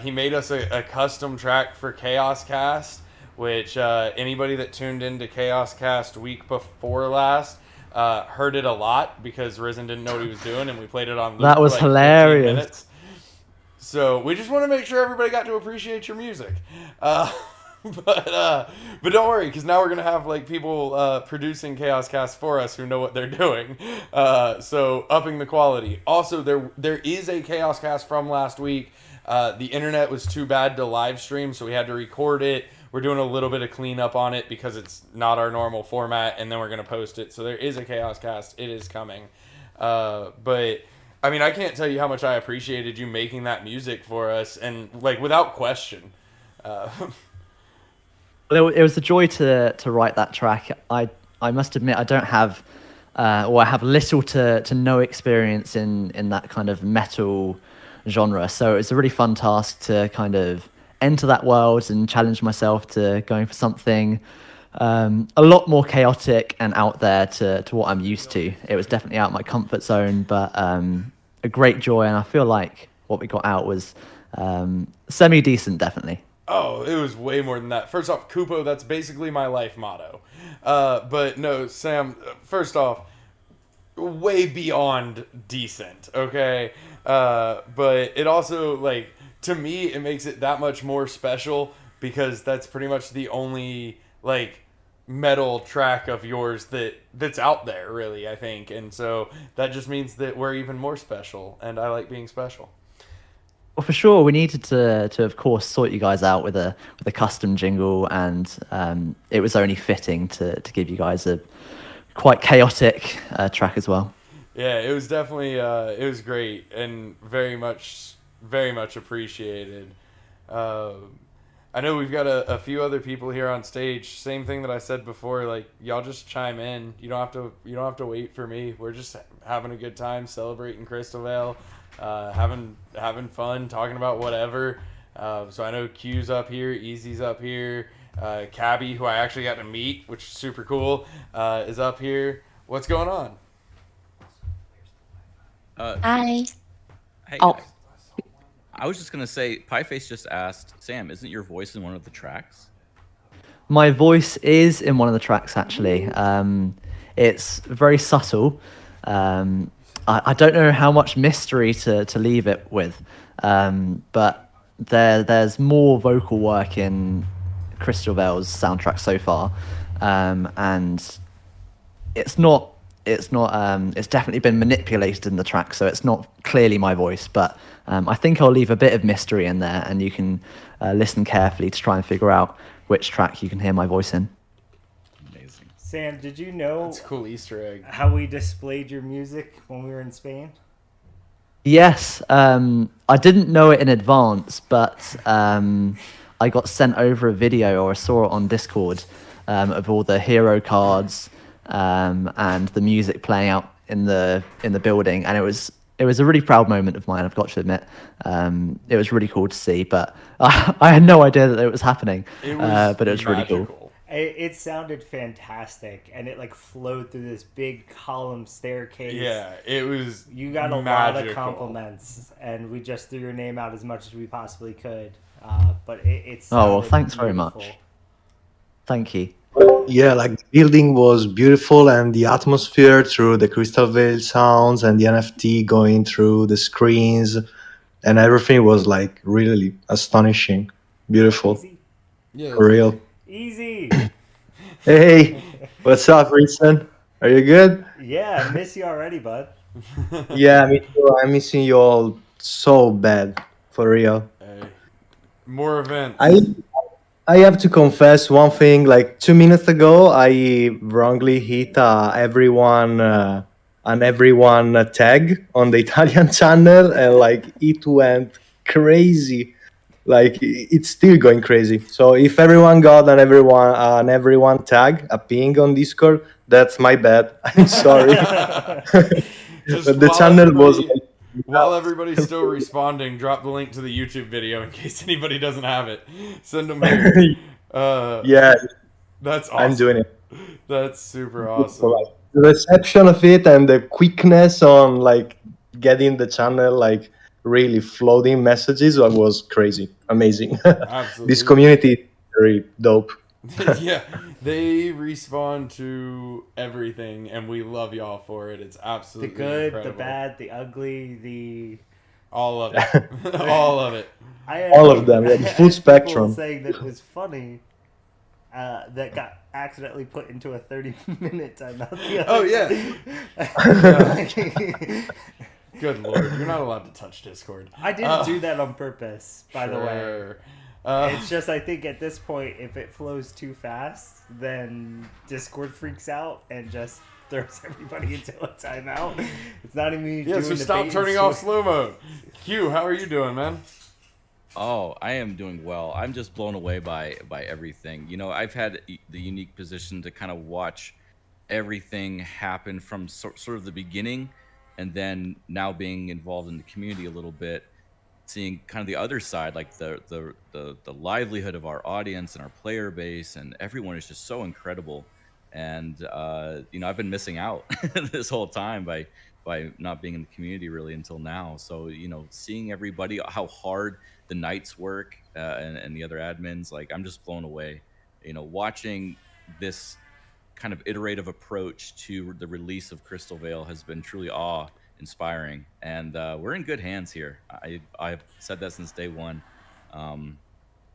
He made us a custom track for ChaosCast, which anybody that tuned into ChaosCast week before last heard it a lot because Risen didn't know what he was doing, and we played it on loop That was for like 15 hilarious. minutes. So we just want to make sure everybody got to appreciate your music. but don't worry, because now we're gonna have like people producing ChaosCast for us who know what they're doing. So upping the quality. Also, there is a ChaosCast from last week. The internet was too bad to live stream, so we had to record it. We're doing a little bit of cleanup on it because it's not our normal format, and then we're gonna post it. So there is a ChaosCast. It is coming. But I mean, I can't tell you how much I appreciated you making that music for us, and like without question. It was a joy to write that track. I must admit I don't have, or I have little to no experience in that kind of metal genre. So it was a really fun task to kind of enter that world and challenge myself to going for something a lot more chaotic and out there to what I'm used to. It was definitely out of my comfort zone, but a great joy, and I feel like what we got out was semi-decent, definitely. Oh, it was way more than that. First off, Kupo, that's basically my life motto. But no, Sam, first off, way beyond decent, okay? But it also, like, to me, it makes it that much more special because that's pretty much the only, like, metal track of yours that's out there, really, I think. And so that just means that we're even more special, and I like being special. Well, for sure, we needed to of course sort you guys out with a custom jingle, and it was only fitting to give you guys a quite chaotic track as well. Yeah, it was definitely it was great and very much appreciated. I know we've got a few other people here on stage. Same thing that I said before. Like, y'all just chime in. You don't have to wait for me. We're just having a good time celebrating Crystalvale. Having fun, talking about whatever. So I know Q's up here, Easy's up here, Cabby, who I actually got to meet, which is super cool, is up here. What's going on? Hi. Hey, Oh. guys. I was just gonna say, Pieface just asked, Sam, isn't your voice in one of the tracks? My voice is in one of the tracks, actually. It's very subtle. I don't know how much mystery to leave it with, but there's more vocal work in Crystalvale's soundtrack so far, and it's definitely been manipulated in the track, so it's not clearly my voice, but I think I'll leave a bit of mystery in there, and you can listen carefully to try and figure out which track you can hear my voice in. Sam, did you know That's a cool Easter egg. how we displayed your music when we were in Spain? Yes, I didn't know it in advance, but I got sent over a video, or I saw it on Discord, of all the hero cards and the music playing out in the building, and it was a really proud moment of mine, I've got to admit. It was really cool to see, but I had no idea that it was happening. But it was really cool. It sounded fantastic, and it like flowed through this big column staircase. Yeah, it was. You got a lot of compliments, and we just threw your name out as much as we possibly could. But it Oh, well, thanks very much. Thank you. Yeah, like the building was beautiful, and the atmosphere through the Crystalvale sounds and the NFT going through the screens, and everything was like really astonishing, beautiful, Yeah, for real. Easy. Hey, what's up, Reason? Are you good? Yeah, I miss you already, bud. Yeah, me too. I'm missing you all so bad, for real. Hey, more events. I have to confess one thing. Like 2 minutes ago, I wrongly hit everyone tag on the Italian channel, and like it went crazy. Like it's still going crazy. So if everyone got an everyone tag, a ping on Discord, that's my bad. I'm sorry. But the channel was. While everybody's still responding, drop the link to the YouTube video in case anybody doesn't have it. Send them here. Yeah, that's awesome. I'm doing it. That's super awesome. Like, the reception of it and the quickness on like getting the channel like really floating messages was crazy, amazing. Absolutely. This community is very dope. Yeah, they respond to everything, and we love y'all for it. It's The absolutely good, incredible. the bad, the ugly, the all of it, all of it. All of them, yeah, the full I had spectrum. people saying that it was funny, that got accidentally put into a 30-minute timeout. The Oh, other yeah. Good Lord. You're not allowed to touch Discord. I didn't do that on purpose, by the way. Sure. It's just, I think at this point, if it flows too fast, then Discord freaks out and just throws everybody into a timeout. It's not even Yeah, doing so the stop bait turning and off switch. slow mode. Q, how are you doing, man? Oh, I am doing well. I'm just blown away by everything. You know, I've had the unique position to kind of watch everything happen from sort of the beginning, and then now being involved in the community a little bit, seeing kind of the other side, like the livelihood of our audience and our player base, and everyone is just so incredible. And you know, I've been missing out this whole time by not being in the community really until now. So, you know, seeing everybody, how hard the Knights work and the other admins, like, I'm just blown away. You know, watching this kind of iterative approach to the release of Crystal Vale has been truly awe-inspiring, and we're in good hands here. I've said that since day one.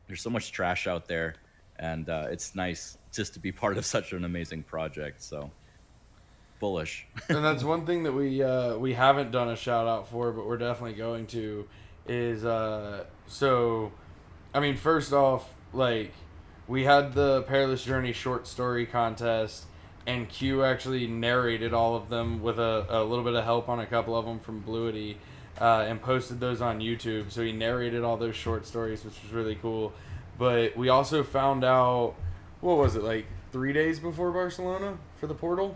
There's so much trash out there, and it's nice just to be part of such an amazing project. So bullish. And that's one thing that we haven't done a shout out for, but we're definitely going to, is so I mean, first off, like, we had the Perilous Journey short story contest, and Q actually narrated all of them with a little bit of help on a couple of them from Bluity, and posted those on YouTube. So he narrated all those short stories, which was really cool. But we also found out, what was it, like 3 days before Barcelona for the portal?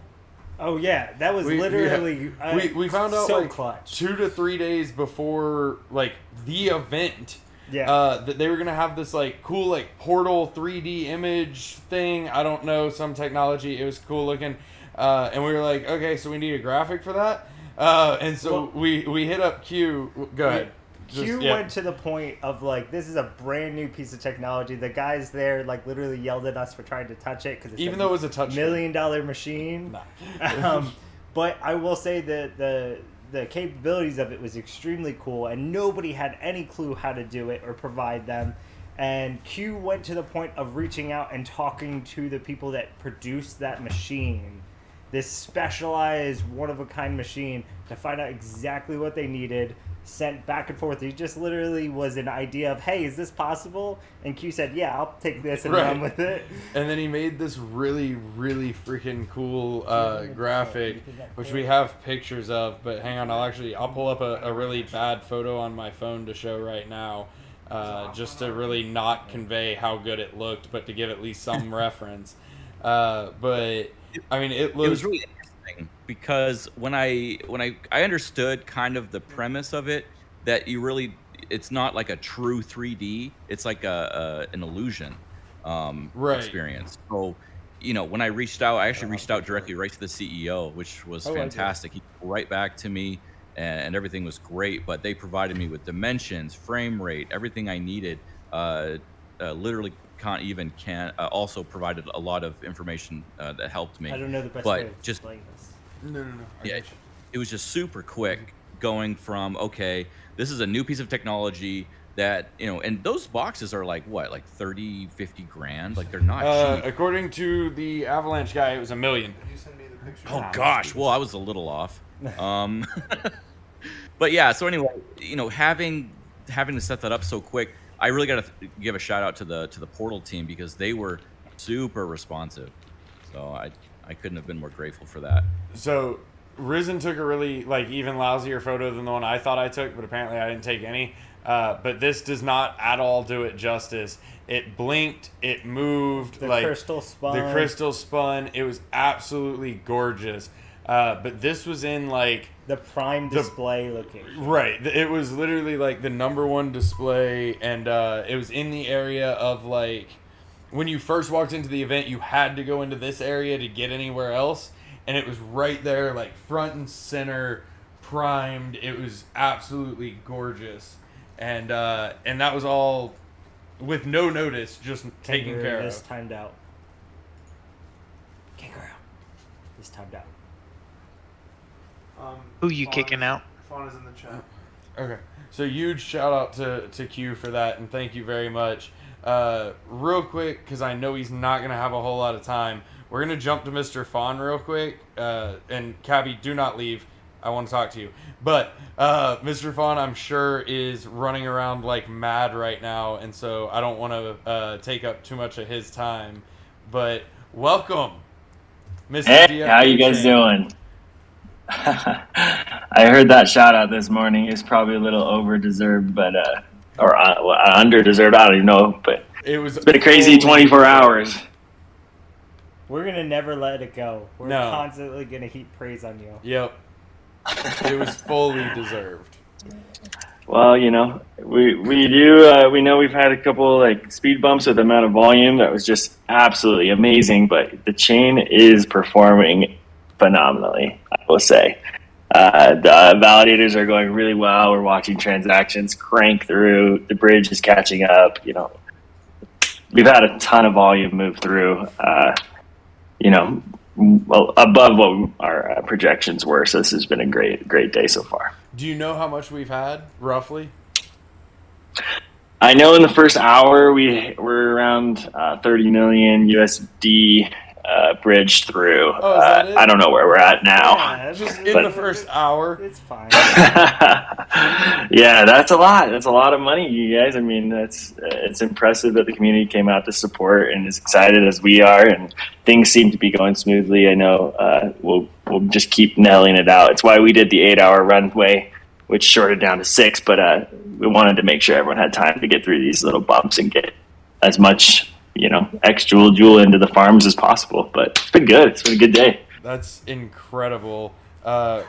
Oh yeah, that was literally we found out so like clutch. 2 to 3 days before like the event. Yeah. That they were gonna have this like cool like portal 3D image thing. I don't know, some technology. It was cool looking, and we were like, okay, so we need a graphic for that. And so we hit up Q. Go ahead. Q went to the point of like, this is a brand new piece of technology. The guys there like literally yelled at us for trying to touch it because even though it was a touch $1 million machine. But I will say that the capabilities of it was extremely cool, and nobody had any clue how to do it or provide them. And Q went to the point of reaching out and talking to the people that produced that machine, this specialized one-of-a-kind machine, to find out exactly what they needed, sent back and forth. He just literally was an idea of, hey, is this possible? And Q said, yeah, I'll take this and run with it. And then he made this really, really freaking cool graphic, which we have pictures of. But hang on, I'll pull up a really bad photo on my phone to show right now, just to really not convey how good it looked, but to give at least some reference. But I mean, it was really interesting because when I understood kind of the premise of it, that it's not like a true 3D, it's like an illusion experience. So, you know, when I actually reached out directly right to the CEO, which was fantastic. He came right back to me, and everything was great, but they provided me with dimensions, frame rate, everything I needed. Literally also provided a lot of information that helped me. I don't know the best but way of just explaining this. No. Yeah, it was just super quick going from, okay, this is a new piece of technology that, you know, and those boxes are like what, like 30, 50 grand? Like, they're not cheap. According to the Avalanche guy, it was $1 million. Can you send me the picture? Oh gosh, well, I was a little off. But yeah, so anyway, you know, having to set that up so quick, I really got to give a shout out to the portal team, because they were super responsive. So I couldn't have been more grateful for that. So Risen took a really like even lousier photo than the one I thought I took, but apparently I didn't take any. But this does not at all do it justice. It blinked, it moved, The like crystal spun. The crystal spun. It was absolutely gorgeous. But this was in like the prime display location. Right. It was literally like the #1 display, and it was in the area of like, when you first walked into the event, you had to go into this area to get anywhere else, and it was right there, like front and center, primed. It was absolutely gorgeous, and that was all with no notice, just taken care of. This timed out. Kangaroo. This timed out. Who you kicking out? Fawn is in the chat. Okay. So huge shout out to Q for that, and thank you very much. Real quick, because I know he's not going to have a whole lot of time, we're going to jump to Mr. Fawn real quick. And Cabby, do not leave. I want to talk to you. But Mr. Fawn, I'm sure, is running around like mad right now, and so I don't want to take up too much of his time. But welcome, Mr. Hey, DFK how you guys doing? I heard that shout out this morning. It's probably a little over deserved, but under deserved. I don't even know, but it's been a crazy 24 hours. We're gonna never let it go. We're No. constantly gonna heap praise on you. Yep. It was fully deserved. Well, we do. We know we've had a couple like speed bumps with the amount of volume that was just absolutely amazing, but the chain is performing phenomenally, I will say. The validators are going really well. We're watching transactions crank through. The bridge is catching up. We've had a ton of volume move through. Well, above what our projections were. So this has been a great day so far. Do you know how much we've had, roughly? I know in the first hour we were around 30 million USD bridged through. Oh, is that it? I don't know where we're at now. Yeah, just in the first hour. It's fine. Yeah, that's a lot. That's a lot of money, you guys. I mean, it's impressive that the community came out to support and is excited as we are, and things seem to be going smoothly. I know we'll just keep nailing it out. It's why we did the 8-hour runway, which shorted down to 6, but we wanted to make sure everyone had time to get through these little bumps and get as much X jewel into the farms as possible. But it's been good. It's been a good day. That's incredible.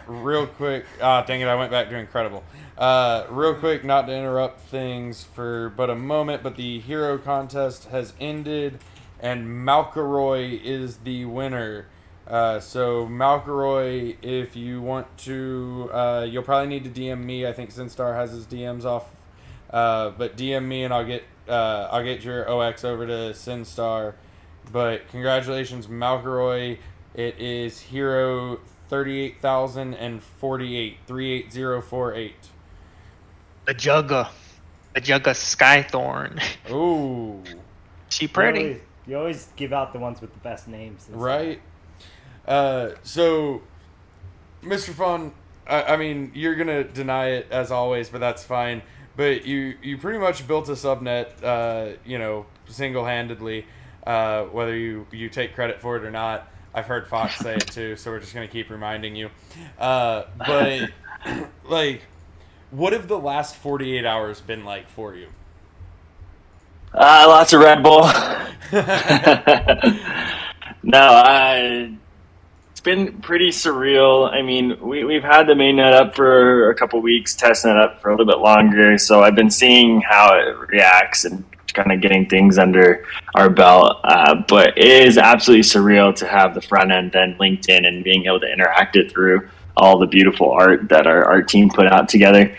Real quick, dang it, I went back to incredible. Real quick, not to interrupt things for but a moment, but the hero contest has ended, and Malkaroy is the winner. So Malkaroy, if you want to, you'll probably need to DM me. I think Sinstar has his DMs off, but DM me and I'll get your OX over to Sinstar. But congratulations, Malkaroy. It is hero 38,048, 38048. The Jugga Skythorn. Ooh, she pretty. You always give out the ones with the best names, right? So, Mr. Fun, I mean, you're gonna deny it as always, but that's fine. But you pretty much built a subnet, single-handedly, whether you take credit for it or not. I've heard Fox say it too, so we're just gonna keep reminding you. But like, what have the last 48 hours been like for you? Lots of Red Bull. No, it's been pretty surreal. I mean, we've had the mainnet up for a couple weeks, testing it up for a little bit longer. So I've been seeing how it reacts and kind of getting things under our belt. But it is absolutely surreal to have the front end then linked in and being able to interact it through all the beautiful art that our art team put out together.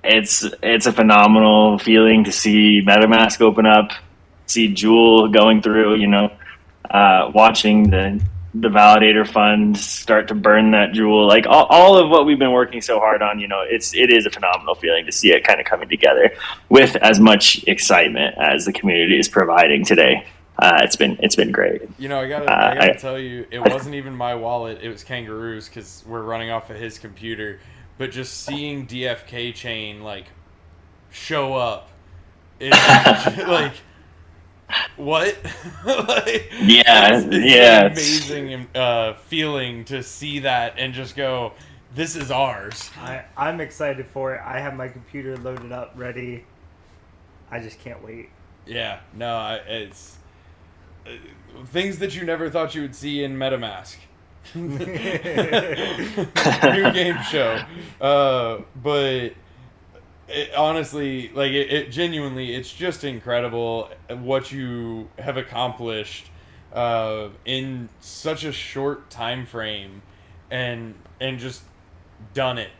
It's a phenomenal feeling to see MetaMask open up, see Jewel going through, watching the validator fund start to burn that jewel, like all of what we've been working so hard on. It is a phenomenal feeling to see it kind of coming together with as much excitement as the community is providing today. It's been great. I gotta tell you, it wasn't even my wallet; it was Kangaroo's, because we're running off of his computer. But just seeing DFKChain like show up is like, what? It's amazing feeling to see that and just go, this is ours. I'm excited for it. I have my computer loaded up, ready. I just can't wait. Yeah, no, it's things that you never thought you would see in MetaMask. New game show. But honestly, like it genuinely, it's just incredible what you have accomplished in such a short time frame, and just done it.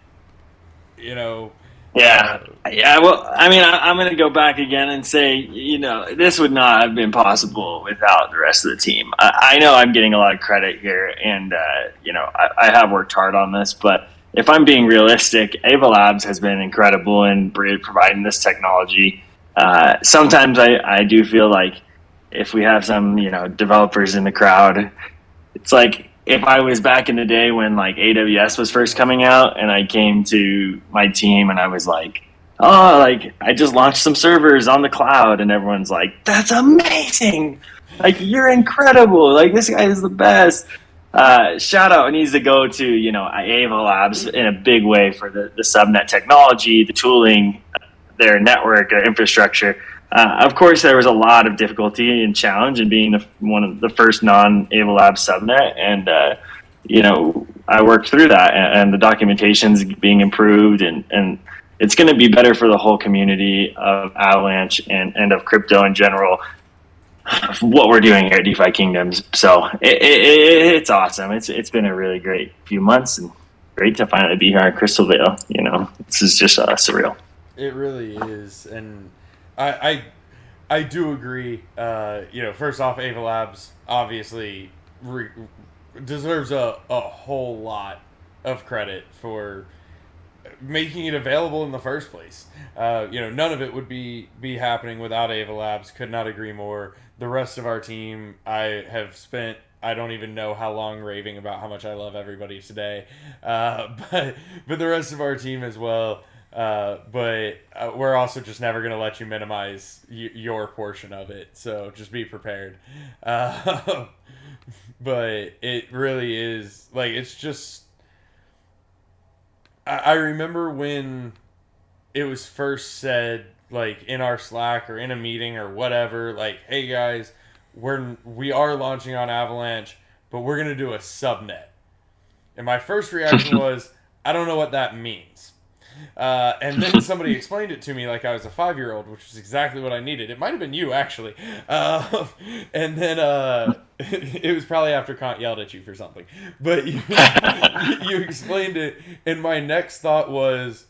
Yeah. Well, I mean, I'm going to go back again and say, this would not have been possible without the rest of the team. I know I'm getting a lot of credit here, and I have worked hard on this, but if I'm being realistic, Ava Labs has been incredible in providing this technology. Sometimes I do feel like if we have some, developers in the crowd, it's like if I was back in the day when like AWS was first coming out and I came to my team and I was like, oh, like I just launched some servers on the cloud and everyone's like, that's amazing. Like, you're incredible. Like, this guy is the best. Shout out needs to go to, Ava Labs in a big way for the subnet technology, the tooling, their network, their infrastructure. Of course, there was a lot of difficulty and challenge in being one of the first non-Ava Labs subnet. And, I worked through that and the documentation's being improved and it's going to be better for the whole community of Avalanche and of crypto in general. What we're doing here at DeFi Kingdoms. So it's awesome. It's been a really great few months and great to finally be here in Crystalvale. This is just surreal. It really is. And I do agree. First off, Ava Labs obviously deserves a whole lot of credit for making it available in the first place. None of it would be happening without Ava Labs. Could not agree more. The rest of our team, I have spent, I don't even know how long raving about how much I love everybody today. But the rest of our team as well. But we're also just never going to let you minimize your portion of it. So just be prepared. But it really is, like, it's just, I remember when it was first said, like, in our Slack or in a meeting or whatever, like, hey guys, we are launching on Avalanche, but we're going to do a subnet. And my first reaction was, I don't know what that means. And then somebody explained it to me like I was a 5-year-old, which was exactly what I needed. It might have been you, actually. And then it was probably after Kant yelled at you for something. But you explained it, and my next thought was,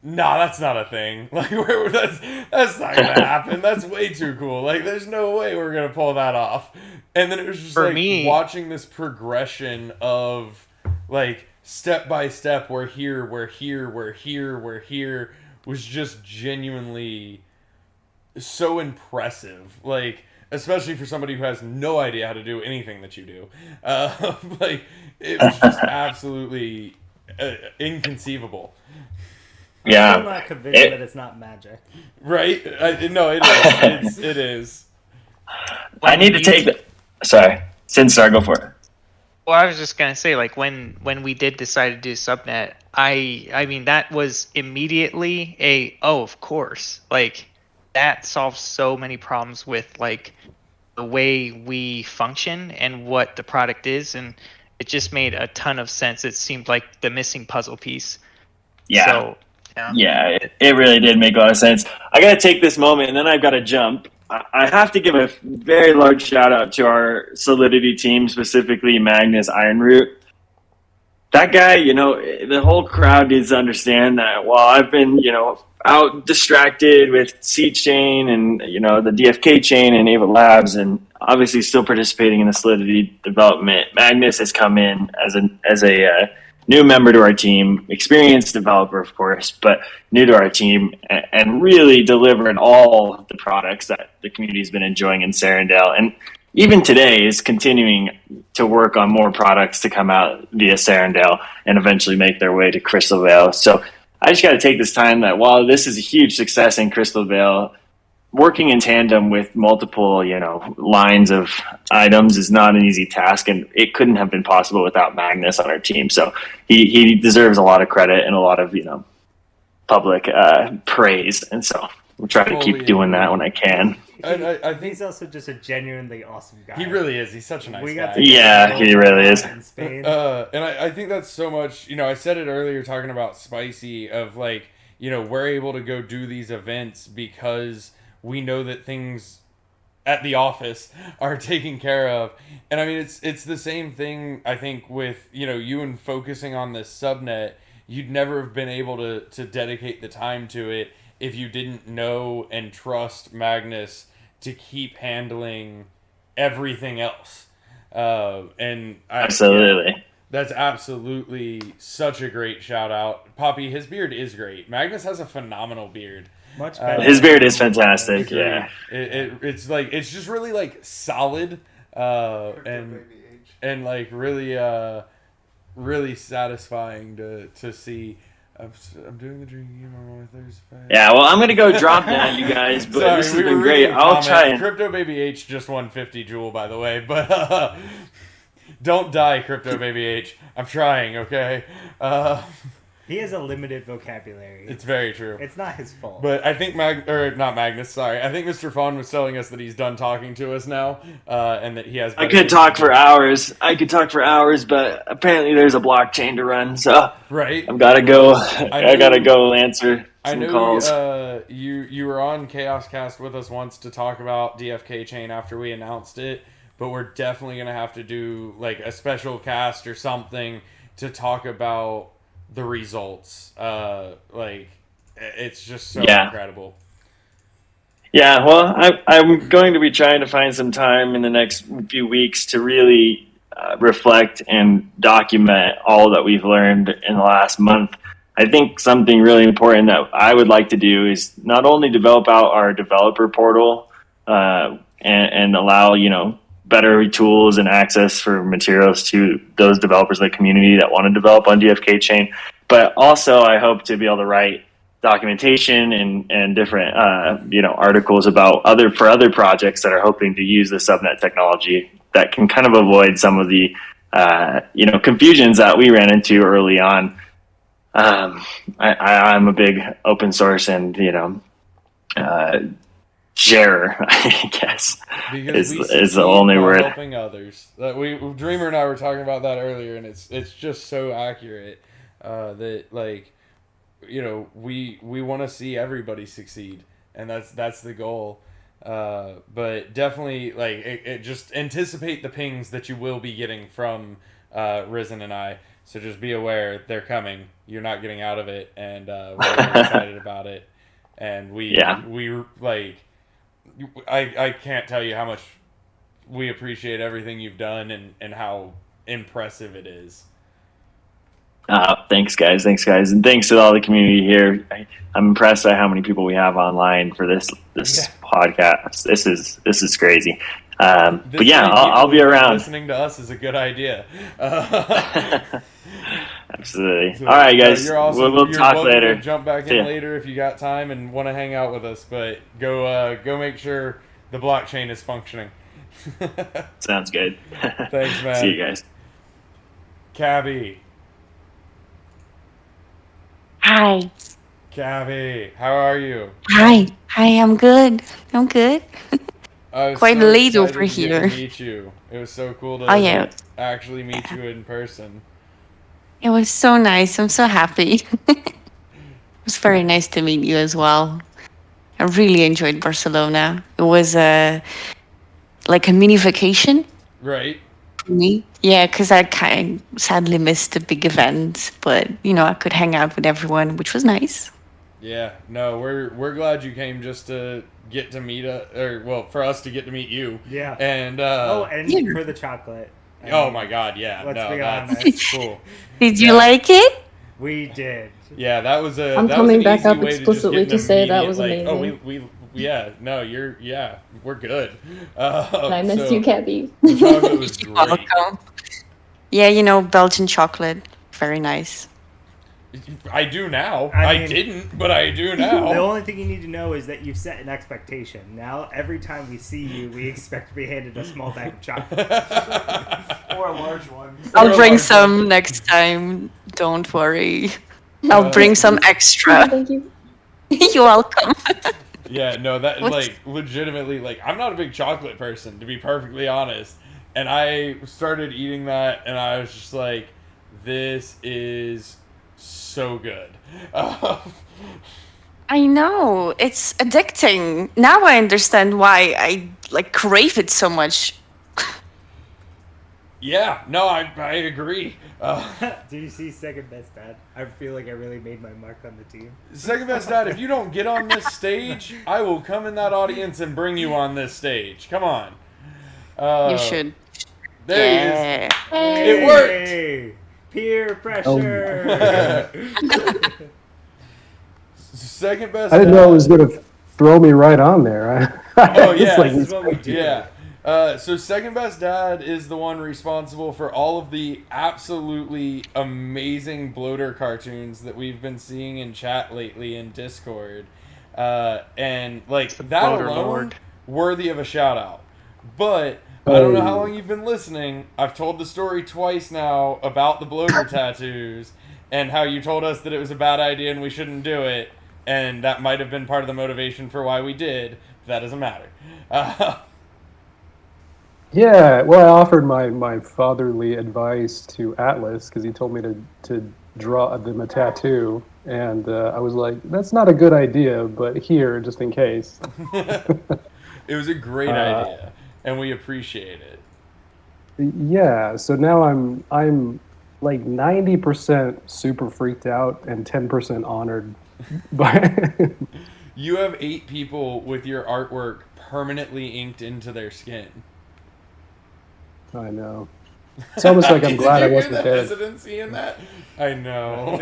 nah, that's not a thing. Like, that's not gonna happen. That's way too cool. Like, there's no way we're gonna pull that off. And then it was just For like me, watching this progression of, like, step by step, we're here was just genuinely so impressive. Like, especially for somebody who has no idea how to do anything that you do. Like, it was just absolutely inconceivable. I'm still not convinced that it's not magic. Right? No, it is. It is. I need to take the... Sorry. Sinstar, go for it. Well, I was just gonna say, like, when we did decide to do subnet, I mean that was immediately of course, like, that solves so many problems with, like, the way we function and what the product is, and it just made a ton of sense. It seemed like the missing puzzle piece. Yeah. So, yeah, it really did make a lot of sense. I got to take this moment, and then I've got to jump. I have to give a very large shout out to our Solidity team, specifically Magnus Ironroot. That guy, the whole crowd needs to understand that while I've been, out distracted with Seed Chain and, the DFK chain and Ava Labs, and obviously still participating in the Solidity development, Magnus has come in as a new member to our team, experienced developer, of course, but new to our team, and really delivering all the products that the community's been enjoying in Sarandale. And even today is continuing to work on more products to come out via Sarandale and eventually make their way to Crystal Vale. So I just got to take this time that while this is a huge success in Crystal Vale, working in tandem with multiple, lines of items is not an easy task, and it couldn't have been possible without Magnus on our team. So he deserves a lot of credit and a lot of, public praise. And so we'll try to keep doing that when I can. I think he's also just a genuinely awesome guy. He really is. He's such a nice guy. Yeah, he really is. And I think that's so much, I said it earlier talking about Spicy, of like, we're able to go do these events because we know that things at the office are taken care of. And I mean, it's the same thing, I think, with, you and focusing on this subnet. You'd never have been able to dedicate the time to it if you didn't know and trust Magnus to keep handling everything else. Absolutely. That's absolutely such a great shout out. Poppy, his beard is great. Magnus has a phenomenal beard. Much better. His beard is fantastic. Yeah. It's like it's just really like solid and like really really satisfying to see. I'm doing the drinking game on my Thursday. Yeah, well, I'm gonna go drop that, you guys. But Sorry, this has we been were great. reading a I'll comment. try and. Crypto Baby H just won 50 Jewel, by the way, but don't die, Crypto Baby H. I'm trying, okay? He has a limited vocabulary. It's very true. It's not his fault. But I think not Magnus. Sorry, I think Mr. Fawn was telling us that he's done talking to us now, and that he has. I could talk for hours. But apparently there's a blockchain to run, so right. I've got to go. I gotta go answer some calls. You were on ChaosCast with us once to talk about DFKChain after we announced it, but we're definitely gonna have to do like a special cast or something to talk about the results. Like it's just so incredible. Yeah, well, I'm going to be trying to find some time in the next few weeks to really reflect and document all that we've learned in the last month. I think something really important that I would like to do is not only develop out our developer portal and allow, better tools and access for materials to those developers in the community that want to develop on DFKChain, but also I hope to be able to write documentation and different articles about other projects that are hoping to use the subnet technology that can kind of avoid some of the confusions that we ran into early on. I'm a big open source and sharer, I guess, is the only word. Helping others. Dreamer and I were talking about that earlier, and it's just so accurate that like we want to see everybody succeed, and that's the goal. But definitely like it just anticipate the pings that you will be getting from Risen and I. So just be aware they're coming. You're not getting out of it, and we're really excited about it. And we like. I can't tell you how much we appreciate everything you've done and how impressive it is. Thanks guys, and thanks to all the community here. I'm impressed by how many people we have online for this podcast. This is crazy. But yeah, I'll be around. Listening to us is a good idea. Absolutely. So, all right, guys. You're awesome. We'll talk later. Jump back in later if you got time and want to hang out with us. But go make sure the blockchain is functioning. Sounds good. Thanks, man. See you guys. Cabby. Hi. Cabby, how are you? Hi, I'm good. Quite so late over excited to get here. to meet you. It was so cool to actually meet you in person. It was so nice. I'm so happy. It was very nice to meet you as well. I really enjoyed Barcelona. It was like a mini vacation Right. for me. Yeah, because I kind of sadly missed the big event, but I could hang out with everyone, which was nice. Yeah. No, we're glad you came just to get to meet for us to get to meet you. Yeah. And and for the chocolate. Oh my God, yeah. Let's No, be that's honest. cool. Did you like it? We did. Yeah, that was a. I'm that coming was an back easy up way to just explicitly get an to say that immediate, was like, amazing. we're good. And I miss you, Cabby. The chocolate was great. Welcome. Yeah, Belgian chocolate. Very nice. I do now. I I mean- didn't, but I do now. The only thing you need to know is that you've set an expectation. Now, every time we see you, we expect to be handed a small bag of chocolate. Or a large one. I'll bring some next time. Don't worry. I'll bring some extra. Thank you. You're welcome. Yeah, no, that What's- like legitimately, like I'm not a big chocolate person, to be perfectly honest. And I started eating that, and I was just like, "This is so good." I know. It's addicting. Now I understand why I crave it so much. Yeah, no, I agree. Do you see Second Best Dad? I feel like I really made my mark on the team. Second Best Dad, if you don't get on this stage, I will come in that audience and bring you on this stage. Come on. You should. There he is. It worked. Peer pressure. Second best. I didn't know it was gonna throw me right on there. Oh yeah, Like, this is what we do. yeah. So second best dad is the one responsible for all of the absolutely amazing bloater cartoons that we've been seeing in chat lately in Discord, and like that bloater alone, lord. worthy of a shout out. But I don't know how long you've been listening. I've told the story twice now about the bloater tattoos and how you told us that it was a bad idea and we shouldn't do it, and that might have been part of the motivation for why we did. That doesn't matter. Yeah, well, I offered my fatherly advice to Atlas because he told me to draw them a tattoo, and I was like, that's not a good idea, but here, just in case. It was a great idea, and we appreciate it. Yeah, so now I'm like 90% super freaked out and 10% honored. By You have 8 people with your artwork permanently inked into their skin. I know. It's almost like I'm glad I wasn't the there. hesitancy in that? I know.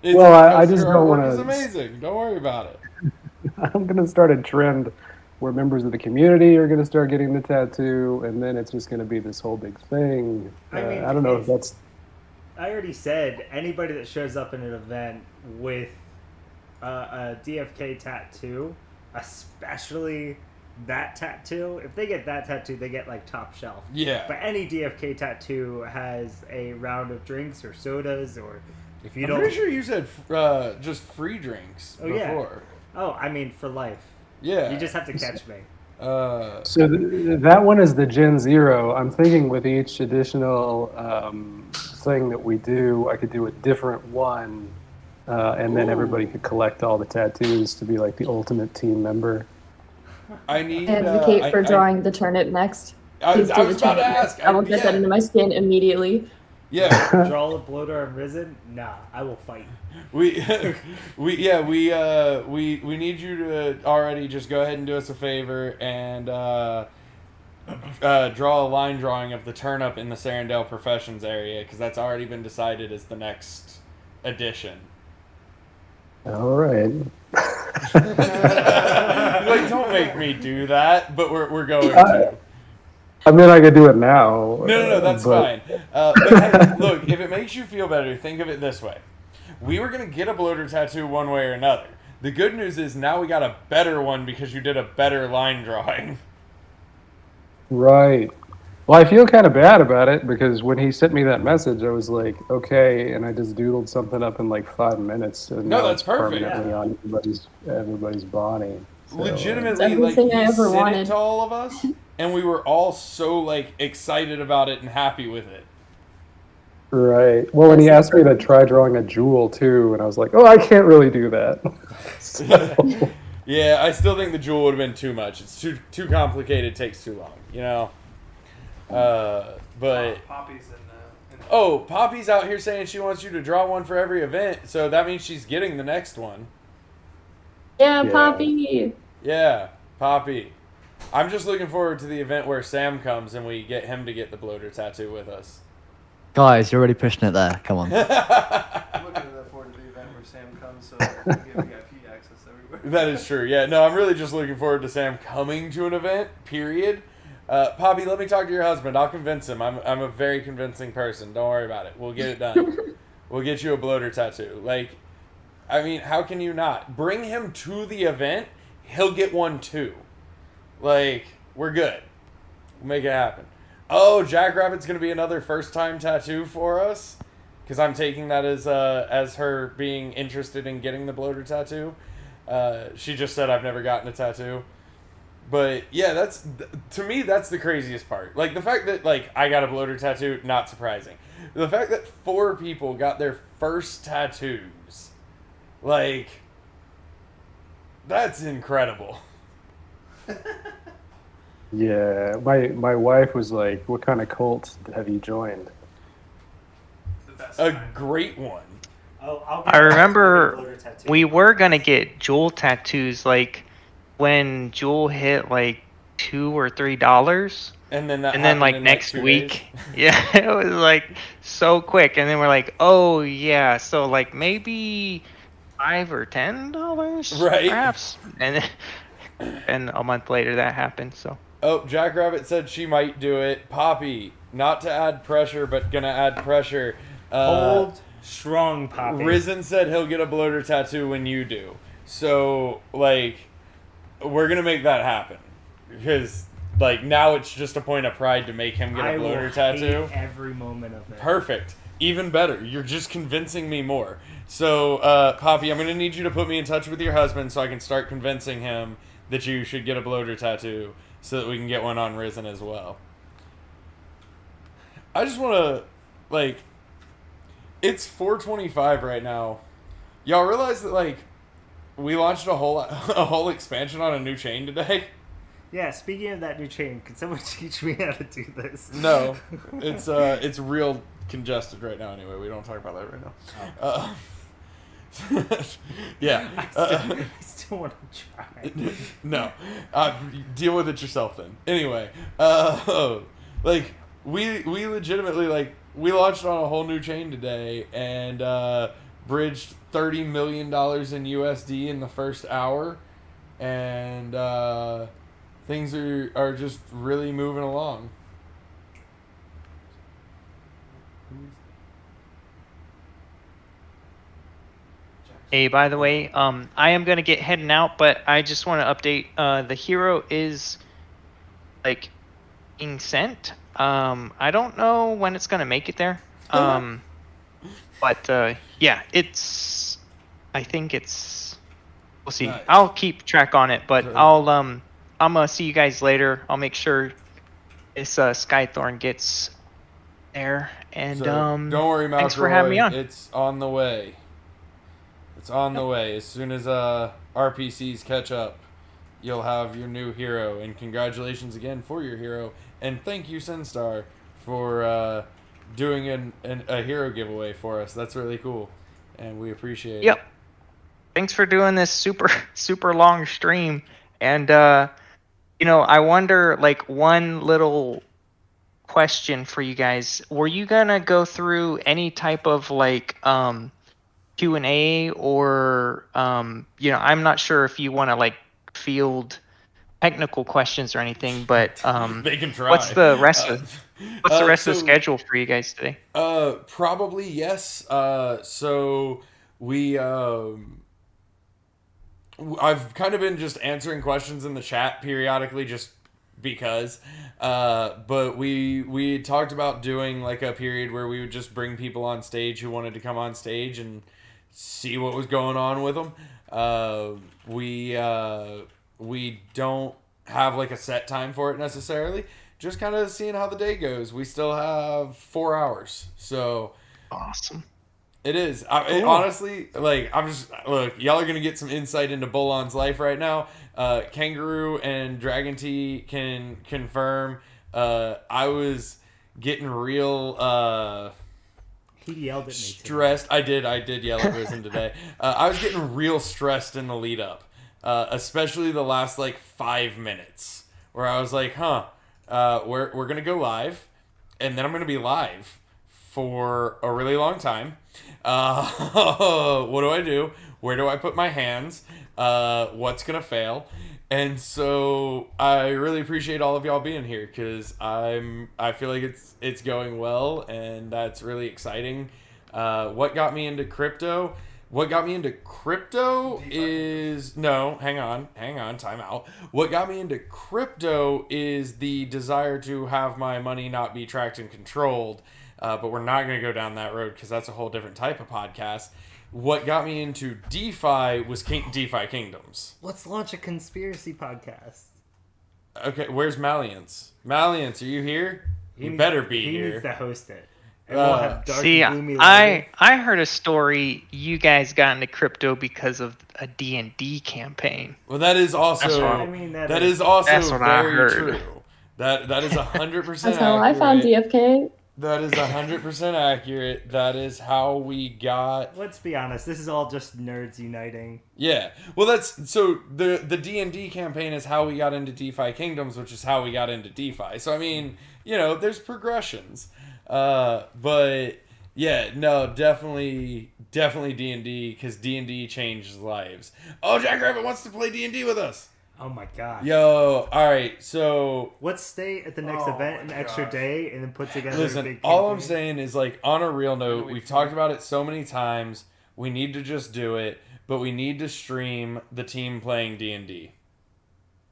Well, I just don't want It's to. amazing. Don't worry about it. I'm going to start a trend where members of the community are going to start getting the tattoo, and then it's just going to be this whole big thing. I mean, I don't know if that's. I already said anybody that shows up in an event with a DFK tattoo, especially that tattoo, if they get that tattoo, they get like top shelf. Yeah. But any DFK tattoo has a round of drinks or sodas, or if you I'm don't. pretty sure you said just free drinks Oh before. yeah. Oh, I mean for life. Yeah. You just have to catch me. So that one is the Gen Zero. I'm thinking with each additional thing that we do, I could do a different one, and then everybody could collect all the tattoos to be like the ultimate team member. I need. Advocate for drawing the turnip next. I Please do was the about to turnip ask. next. I will get that into my skin immediately. Yeah. Draw the bloater and risen? Nah, I will fight. We need you to already just go ahead and do us a favor and draw a line drawing of the turnip in the Sarandale Professions area, because that's already been decided as the next addition. All right. Like, don't make me do that, but we're going to. I mean, I could do it now. No, that's but- fine. But hey, look, if it makes you feel better, think of it this way. We were going to get a bloater tattoo one way or another. The good news is now we got a better one because you did a better line drawing. Right. Well, I feel kind of bad about it because when he sent me that message, I was like, okay, and I just doodled something up in like 5 minutes. And No, now that's it's perfect. permanently on everybody's body. So, Legitimately, It's like, everything I he ever sent it wanted. to all of us, and we were all so, like, excited about it and happy with it. Right. Well, when he asked me to try drawing a jewel too, and I was like, oh, I can't really do that. So- Yeah, I still think the jewel would have been too much. It's too complicated, takes too long, you know? But... Oh, Poppy's out here saying she wants you to draw one for every event, so that means she's getting the next one. Yeah, Poppy. Yeah, Poppy. I'm just looking forward to the event where Sam comes and we get him to get the bloater tattoo with us. Guys, you're already pushing it there. Come on. I'm looking forward to the event where Sam comes, so we can get VIP access everywhere. That is true. Yeah, no, I'm really just looking forward to Sam coming to an event, period. Poppy, let me talk to your husband. I'll convince him. I'm a very convincing person. Don't worry about it. We'll get it done. We'll get you a bloater tattoo. Like, I mean, how can you not? Bring him to the event. He'll get one too. Like, we're good. We'll make it happen. Oh, Jackrabbit's going to be another first-time tattoo for us. Because I'm taking that as her being interested in getting the bloater tattoo. She just said, I've never gotten a tattoo. But, yeah, to me, that's the craziest part. Like, the fact that, like, I got a bloater tattoo, not surprising. The fact that 4 people got their first tattoos, like, that's incredible. Yeah, my wife was like, what kind of cult have you joined? A great one. Oh, I remember we were gonna get Jewel tattoos like when Jewel hit like $2 or $3. And then that and then happened like in, next 2 week, days? yeah, it was like so quick. And then we're like, oh yeah, so like maybe $5 or $10, Right. perhaps. And a month later that happened. So. Oh, Jackrabbit said she might do it. Poppy, not to add pressure, but gonna add pressure. Hold strong, Poppy. Risen said he'll get a bloater tattoo when you do. So, like, we're gonna make that happen. Because, like, now it's just a point of pride to make him get a bloater tattoo. Hate every moment of it. Perfect. Even better. You're just convincing me more. So, Poppy, I'm gonna need you to put me in touch with your husband so I can start convincing him that you should get a bloater tattoo so that we can get one on Risen as well. I just want to, like, it's 4:25 right now. Y'all realize that, like, we launched a whole expansion on a new chain today? Yeah, speaking of that new chain, can someone teach me how to do this? No. It's real congested right now anyway. We don't talk about that right now. Yeah. I still want to try. No. Deal with it yourself then. Anyway, like, we legitimately, like, we launched on a whole new chain today and bridged $30 million in USD in the first hour. And things are just really moving along. Hey, by the way, I am gonna get heading out, but I just want to update. The hero is like being sent. I don't know when it's gonna make it there. But yeah, it's. I think it's. We'll see. Nice. I'll keep track on it, but I'm gonna see you guys later. I'll make sure this Skythorn gets there. And So, don't worry, Malcolm. thanks for having me on. It's on the way. It's on the way. As soon as RPCs catch up, you'll have your new hero. And congratulations again for your hero. And thank you, Sinstar, for doing a hero giveaway for us. That's really cool. And we appreciate Yep. it. Thanks for doing this super long stream. And I wonder, like, one little question for you guys. Were you gonna go through any type of like Q&A or I'm not sure if you want to like field technical questions or anything, but They can try. what's the rest of the schedule for you guys today? Probably yes. So we I've kind of been just answering questions in the chat periodically just because. But we talked about doing like a period where we would just bring people on stage who wanted to come on stage and see what was going on with them. We don't have like a set time for it necessarily. Just kind of seeing how the day goes. We still have 4 hours, so awesome. It is. Cool. Honestly, like, look, y'all are gonna get some insight into Bolon's life right now. Kangaroo and Dragon Tea can confirm. I was getting real He yelled at me. stressed. I did yell at Risen today. I was getting real stressed in the lead up, especially the last like 5 minutes, where I was like, we're gonna go live, and then I'm gonna be live for a really long time. What do I do? Where do I put my hands? What's gonna fail? And so I really appreciate all of y'all being here because I feel like it's going well, and that's really exciting. What got me into crypto? What got me into crypto is hang on, time out. What got me into crypto is the desire to have my money not be tracked and controlled. But we're not going to go down that road because that's a whole different type of podcast. What got me into DeFi was DeFi Kingdoms. Let's launch a conspiracy podcast. Okay, where's Malliance? Malliance, are you here? You better be here. He needs to host it. And we'll have dark See, and gloomy lighting. I heard a story. You guys got into crypto because of a D&D campaign. Well, that is also that's what I very heard. true. That is 100%. That's how I found DFK. That is 100% accurate. That is how we got. Let's be honest. This is all just nerds uniting. Yeah. Well, that's so the D&D campaign is how we got into DeFi Kingdoms, which is how we got into DeFi. So I mean, there's progressions. But yeah, no, definitely D&D, because D&D changes lives. Oh, Jackrabbit wants to play D&D with us. Oh my gosh. Yo, all right, so let's stay at the next event an extra day and then put together a listen, big all I'm campaign. saying is, like, on a real note, we've talked about it so many times. We need to just do it, but we need to stream the team playing D&D.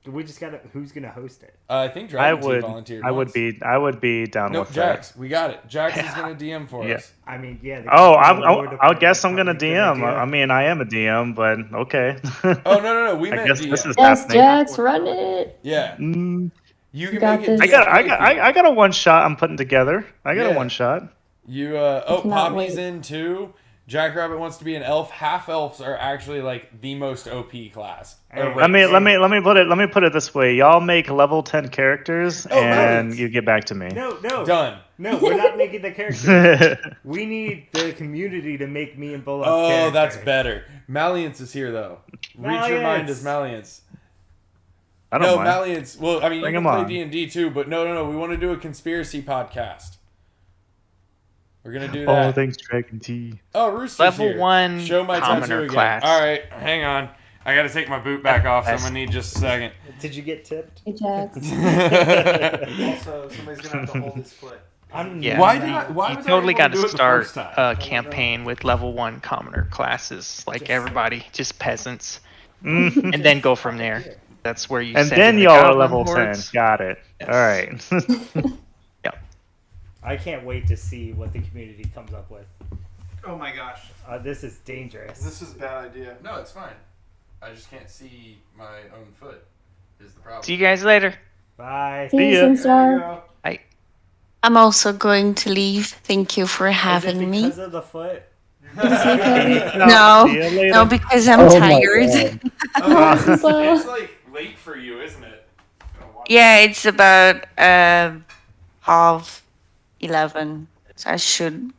We just gotta. Who's gonna host it? I think Dragon Team volunteered. I would be down No, with Jax, that. we got it. Jax is gonna DM for Yeah. us. I mean, yeah. Oh, I guess I'm gonna DM. I mean, I am a DM, but okay. Oh no, we I meant guess DM. this is Yes, happening. Jax, run it. Yeah. You can got make it. this. I got a one shot I'm putting together. I got Yeah. a one shot. You cannot Poppy's wait. in too. Jackrabbit wants to be an elf. Half elves are actually like the most OP class. Let me put it this way. Y'all make level 10 characters and nice. you get back to me. No. Done. No, we're not making the characters. We need the community to make me and Bola. Oh, that's better. Malliance is here though. Reach your mind as Malliance. I don't mind. Malliance. Well, I mean, Bring you him can play on. D&D too, but no. We want to do a conspiracy podcast. We're gonna do Oh, that. thanks, Dragon T. Oh, Rooster's Level here. 1 Show my commoner tattoo again. class. All right, hang on. I gotta take my boot back off, so I'm gonna need just a second. Did you get tipped? Hey, Jax. Also, somebody's gonna have to hold his foot. Yeah. Why you was I totally able to got do to it the start first time? a campaign with level 1 commoner classes, like everybody, just peasants, Mm. and then go from there. That's where you. And send then in the y'all are goblin level 10. hordes. Got it. Yes. All right. I can't wait to see what the community comes up with. Oh my gosh. This is dangerous. This is a bad idea. No, it's fine. I just can't see my own foot. Is the problem? See you guys later. Bye. See you, Sinstar. Bye. I'm also going to leave. Thank you for having me. Because of the foot? No, See you later. no, because I'm Oh my tired. God. It's like late for you, isn't it? Yeah, it's about 11:30. So I should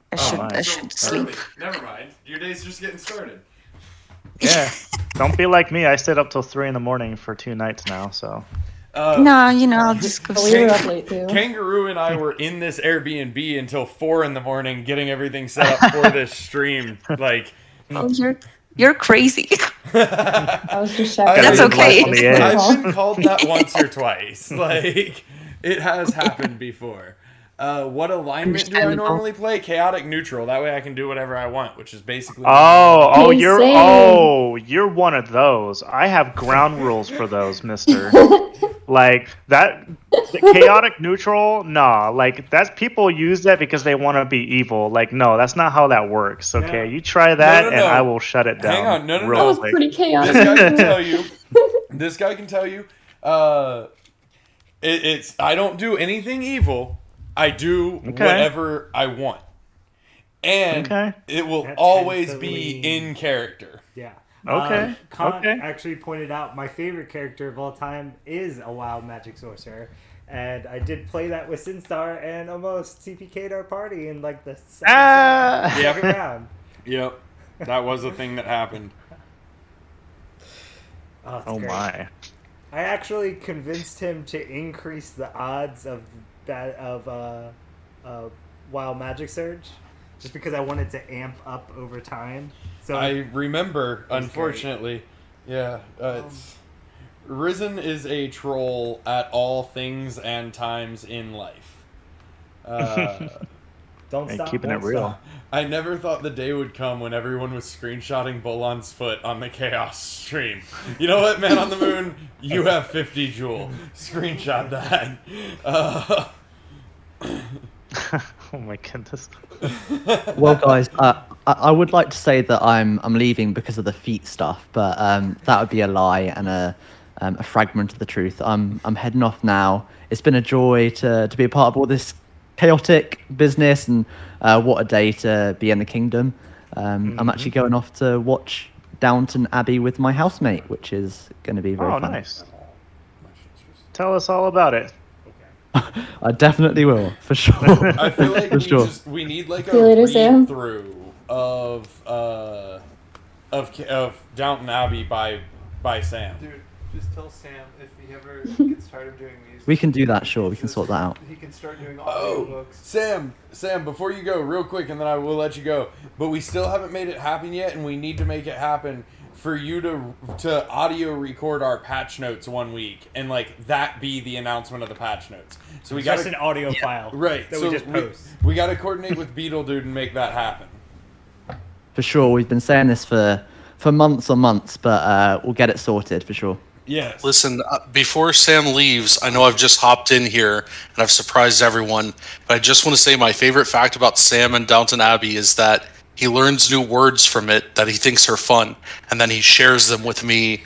sleep. Never mind. Your day's just getting started. Yeah. Don't be like me. I stayed up till 3 in the morning for 2 nights now. So. No, I'll just go We were sleep. up late too. Kangaroo and I were in this Airbnb until 4 in the morning, getting everything set up for this stream. Like, Oh, you're crazy. I was just checking. That's okay. I've been called that once or twice. Like, it has happened before. What alignment do I Understandable. normally play? Chaotic neutral. That way I can do whatever I want, which is basically. You're one of those. I have ground rules for those, mister. Like that the chaotic neutral, nah. Like that's people use that because they want to be evil. Like, no, that's not how that works. Okay, you try that No. and I will shut it down. Hang on, no. real That was quick. pretty chaotic. This guy can tell you. This guy can tell you. It's I don't do anything evil. I do whatever I want, and it will That always tends to be lean- in character. Yeah. Okay, Khan okay. actually pointed out my favorite character of all time is a wild magic sorcerer. And I did play that with Sinstar and almost CPK'd our party in like the second round. Yep, that was a thing that happened. Oh, it's Oh great. my. I actually convinced him to increase the odds of that wild magic surge, just because I wanted to amp up over time. So I remember, was unfortunately. Yeah, it's Risen is a troll at all things and times in life. Don't And stop. keeping it won't real. stop. I never thought the day would come when everyone was screenshotting Bolon's foot on the Chaos stream. You know what, Man on the Moon? You have 50 Joule. Screenshot that. Oh my goodness. Well, guys, I would like to say that I'm leaving because of the feet stuff, but that would be a lie and a fragment of the truth. I'm heading off now. It's been a joy to be a part of all this chaotic business, and what a day to be in the kingdom. I'm actually going off to watch Downton Abbey with my housemate, which is going to be very Oh, fun. nice. Tell us all about it. I definitely will, for sure. I feel like for sure. we need like a See you later, Sam. read through of Downton Abbey by Sam. Dude, just tell Sam if he ever gets tired of doing music. We can do that, sure. We can sort that out. He can start doing Oh, audiobooks. Sam, before you go, real quick, and then I will let you go. But we still haven't made it happen yet, and we need to make it happen for you to audio record our patch notes one week, and like that be the announcement of the patch notes. So we got just an audio file, right? That so we just post. we got to coordinate with Beetle Dude and make that happen. For sure. We've been saying this for months on months, but we'll get it sorted for sure. Yes. Listen, before Sam leaves, I know I've just hopped in here and I've surprised everyone, but I just want to say my favorite fact about Sam and Downton Abbey is that he learns new words from it that he thinks are fun, and then he shares them with me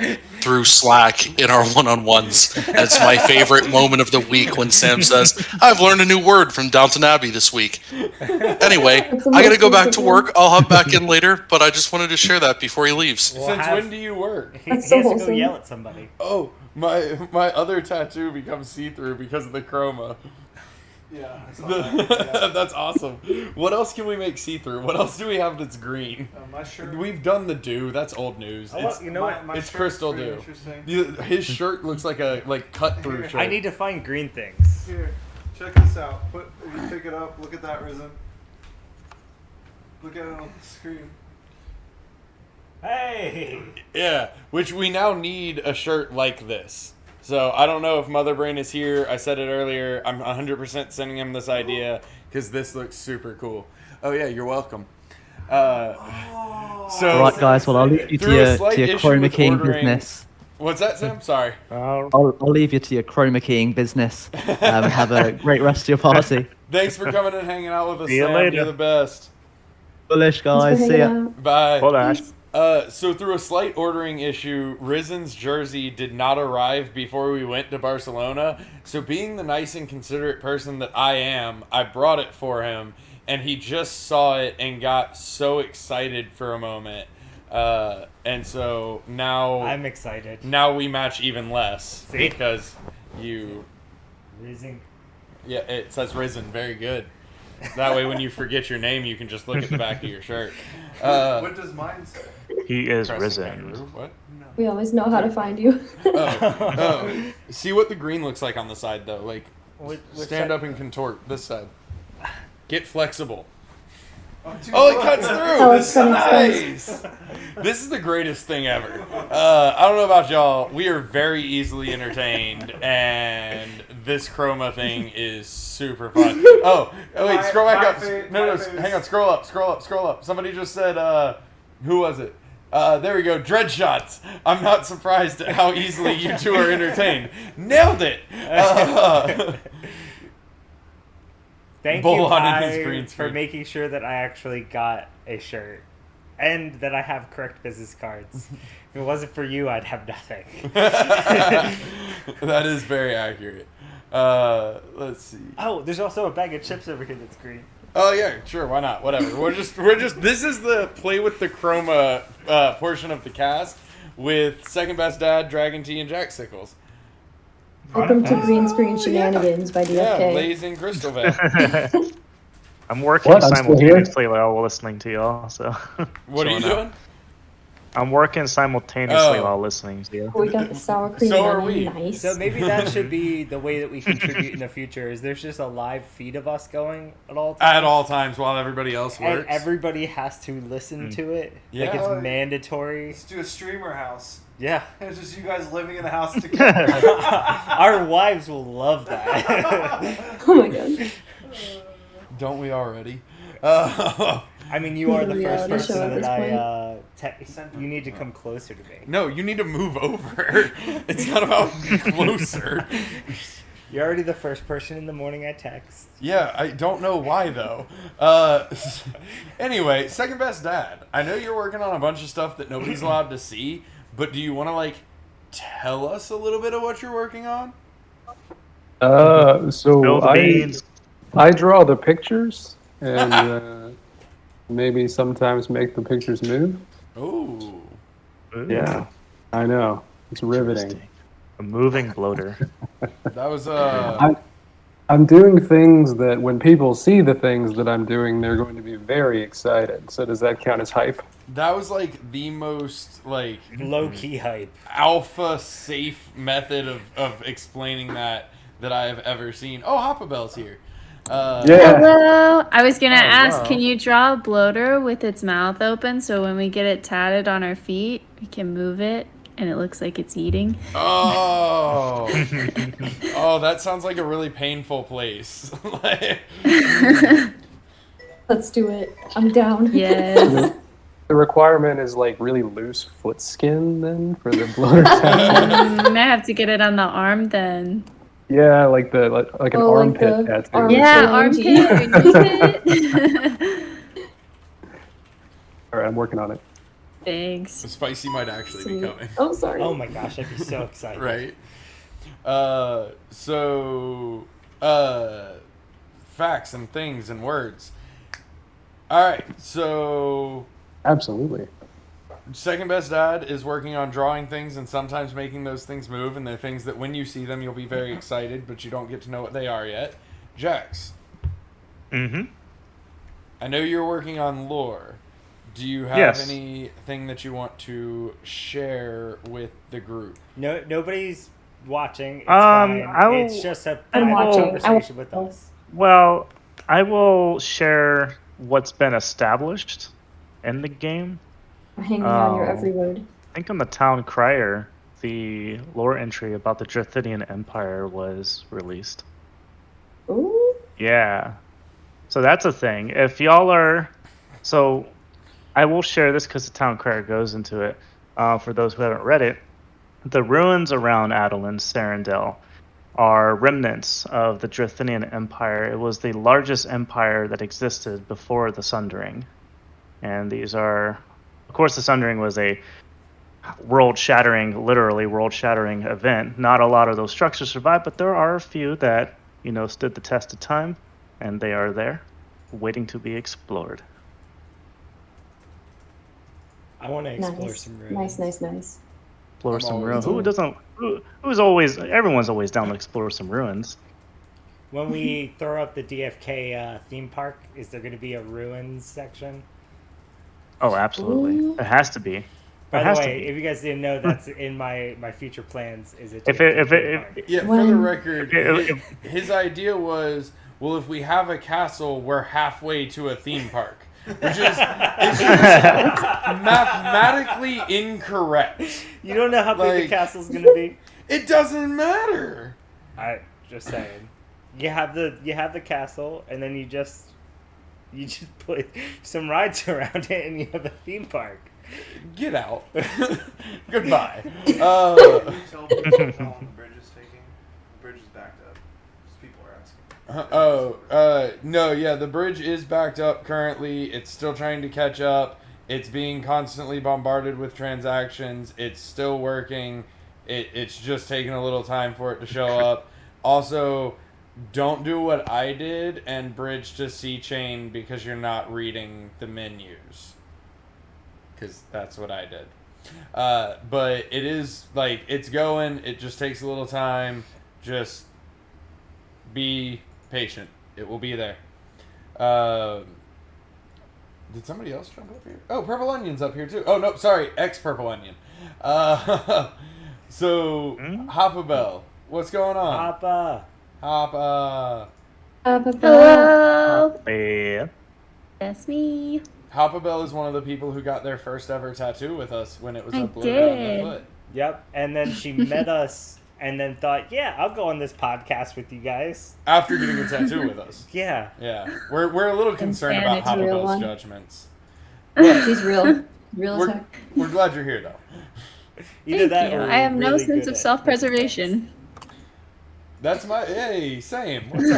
through Slack in our one-on-ones. And it's my favorite moment of the week when Sam says, "I've learned a new word from Downton Abbey this week." Anyway, I gotta go back to work. I'll hop back in later, but I just wanted to share that before he leaves. Since when do you work? He has to go yell at somebody. Oh, my other tattoo becomes see-through because of the chroma. Yeah, That's awesome. What else can we make see-through? What else do we have that's green? My shirt. We've done the dew. That's old news. Oh, you know what? It's Crystal pretty Dew. interesting. His shirt looks like a cut-through shirt. I need to find green things. Here, check this out. If you pick it up, look at that, Risen. Look at it on the screen. Hey! Yeah, which we now need a shirt like this. So I don't know if Mother Brain is here. I said it earlier. I'm 100% sending him this idea because this looks super cool. Oh yeah, you're welcome. So Right, guys. Well, I'll leave you through a to your slight issue chroma with keying ordering- business. What's that, Sam? Sorry. I'll leave you to your chroma keying business. Have a great rest of your party. Thanks for coming and hanging out with us, See you Sam. later. You're the best. Bullish, guys. See ya. Bye. Hold on. So through a slight ordering issue, Risen's jersey did not arrive before we went to Barcelona. So being the nice and considerate person that I am, I brought it for him, and he just saw it and got so excited for a moment. And so now I'm excited. Now we match even less See? because you. Risen. Yeah, it says Risen. Very good. That way, when you forget your name, you can just look at the back of your shirt. What does mine say? He is Press risen. kangaroo. What? We always know how to find you. Oh. See what the green looks like on the side, though. Like, Which stand side? up and contort. This side. Get flexible. Dude, Oh, it look. cuts through! Oh, it's cutting Nice! This is the greatest thing ever. I don't know about y'all. We are very easily entertained, and this chroma thing is super fun. Oh wait, scroll back up. No, hang on. Scroll up. Somebody just said, who was it? There we go. Dread shots. I'm not surprised at how easily you two are entertained. Nailed it. Thank Bull you, on in his Kai, green for screen. making sure that I actually got a shirt. And that I have correct business cards. If it wasn't for you, I'd have nothing. That is very accurate. Let's see. Oh, there's also a bag of chips over here that's green. Oh yeah, sure, why not? Whatever. We're just this is the play with the chroma portion of the cast with Second Best Dad, Dragon Tea, and Jack Sickles. Welcome to Green Screen Shenanigans by Yeah, DFK. Blaze in Crystalvale. I'm working What? I'm still here? simultaneously while listening to y'all. So What are you Chilling out. doing? I'm working simultaneously Oh. while listening to you. We got the sour cream. So and are onion. we. Nice. So maybe that should be the way that we contribute in the future. Is there's just a live feed of us going at all times? At all times while everybody else And works. everybody has to listen to it. Yeah. Like it's mandatory. Let's do a streamer house. Yeah. It's just you guys living in the house together. Our wives will love that. Oh my god. Don't we already? I mean, you are the It's a first reality show person at that this I you need to come closer to me. No, you need to move over. It's not about closer. You're already the first person in the morning I text. Yeah, I don't know why though. Anyway, Second Best Dad. I know you're working on a bunch of stuff that nobody's allowed to see, but do you want to tell us a little bit of what you're working on? So Spill the beans. I draw the pictures and maybe sometimes make the pictures move. Ooh. Yeah, I know. It's riveting. A moving bloater. That was I'm I'm doing things that when people see the things that I'm doing, they're going to be very excited. So does that count as hype? That was like the most like low key hype, alpha safe method of explaining that I have ever seen. Oh, Hoppabell's here. Hello. I was gonna ask, wow. can you draw a bloater with its mouth open so when we get it tatted on our feet, we can move it and it looks like it's eating? Oh, oh, that sounds like a really painful place. Let's do it. I'm down. Yes. The requirement is like really loose foot skin then for the bloater. I have to get it on the arm then. Yeah, like an armpit tattoo. Yeah, armpit. All right, I'm working on it. Thanks. Spicy might actually be coming. Oh, sorry. Oh my gosh, I'd be so excited. Right. So, facts and things and words. All right, so absolutely. Second Best Dad is working on drawing things and sometimes making those things move, and they're things that when you see them, you'll be very excited, but you don't get to know what they are yet. Jax. Mm-hmm. I know you're working on lore. Do you have Yes. anything that you want to share with the group? No, nobody's watching. It's I fine. will- It's just a I'm private watching. conversation with us. Well, I will share what's been established in the game. I'm hanging on your every word. I think on the town crier, the lore entry about the Drethinian Empire was released. Ooh. Yeah. So that's a thing. If y'all are... So I will share this because the town crier goes into it. For those who haven't read it, the ruins around Adolan, Sarandel, are remnants of the Drethinian Empire. It was the largest empire that existed before the Sundering. And these are... Of course, the Sundering was a literally world-shattering event. Not a lot of those structures survived, but there are a few that, stood the test of time, and they are there, waiting to be explored. I want to explore some ruins. Nice. Explore some ruins. Everyone's always down to explore some ruins. When we throw up the DFK theme park, is there going to be a ruins section? Oh, absolutely. It has to be. By the way, if you guys didn't know, that's in my future plans. Is it? For the record, his idea was, well, if we have a castle, we're halfway to a theme park, which is mathematically incorrect. You don't know how big the castle's going to be. It doesn't matter. I just saying. You have the castle, and then you just put some rides around it, and you have a theme park. Get out. Goodbye. Can you tell people how long the bridge is taking? The bridge is backed up. Just people are asking. No, yeah, the bridge is backed up currently. It's still trying to catch up. It's being constantly bombarded with transactions. It's still working. It's just taking a little time for it to show up. Also, don't do what I did and bridge to ChaosCast because you're not reading the menus. Because that's what I did. But it is, it's going. It just takes a little time. Just be patient. It will be there. Did somebody else jump up here? Oh, Purple Onion's up here too. Oh, no, sorry. Ex-Purple Onion. So, Hoppabell, what's going on? Hoppa. Hello. Yeah. That's me. Hoppabell is one of the people who got their first ever tattoo with us when it was I uploaded on did. their foot. Yep, and then she met us, and then thought, "Yeah, I'll go on this podcast with you guys." After getting a tattoo with us. Yeah. We're a little concerned And about it's a real Hoppabell's one. judgments. She's real as heck. We're glad you're here, though. Either Thank that you. or I have no really sense good of at- self-preservation. That's same. What's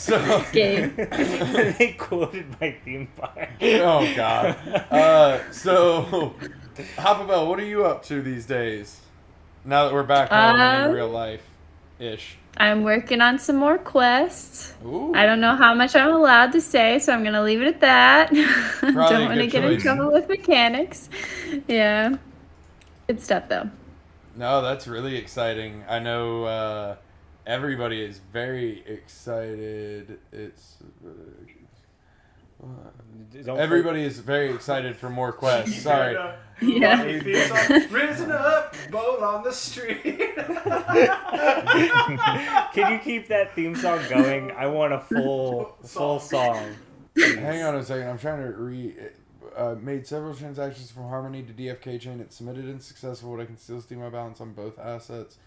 up? Game. They quoted my theme park. Oh God. So, Hoppabell, what are you up to these days? Now that we're back home in real life, ish. I'm working on some more quests. Ooh. I don't know how much I'm allowed to say, so I'm gonna leave it at that. Probably a Don't want to good get in choice. trouble with mechanics. Yeah, good stuff though. No, that's really exciting. I know Everybody is very excited. Everybody is very excited for more quests. Sorry. Yeah. Risen up, bowl on the street. Can you keep that theme song going? I want a full song. Hang on a second. I'm trying to made several transactions from Harmony to DFKChain. It's submitted and successful. But I can still see my balance on both assets.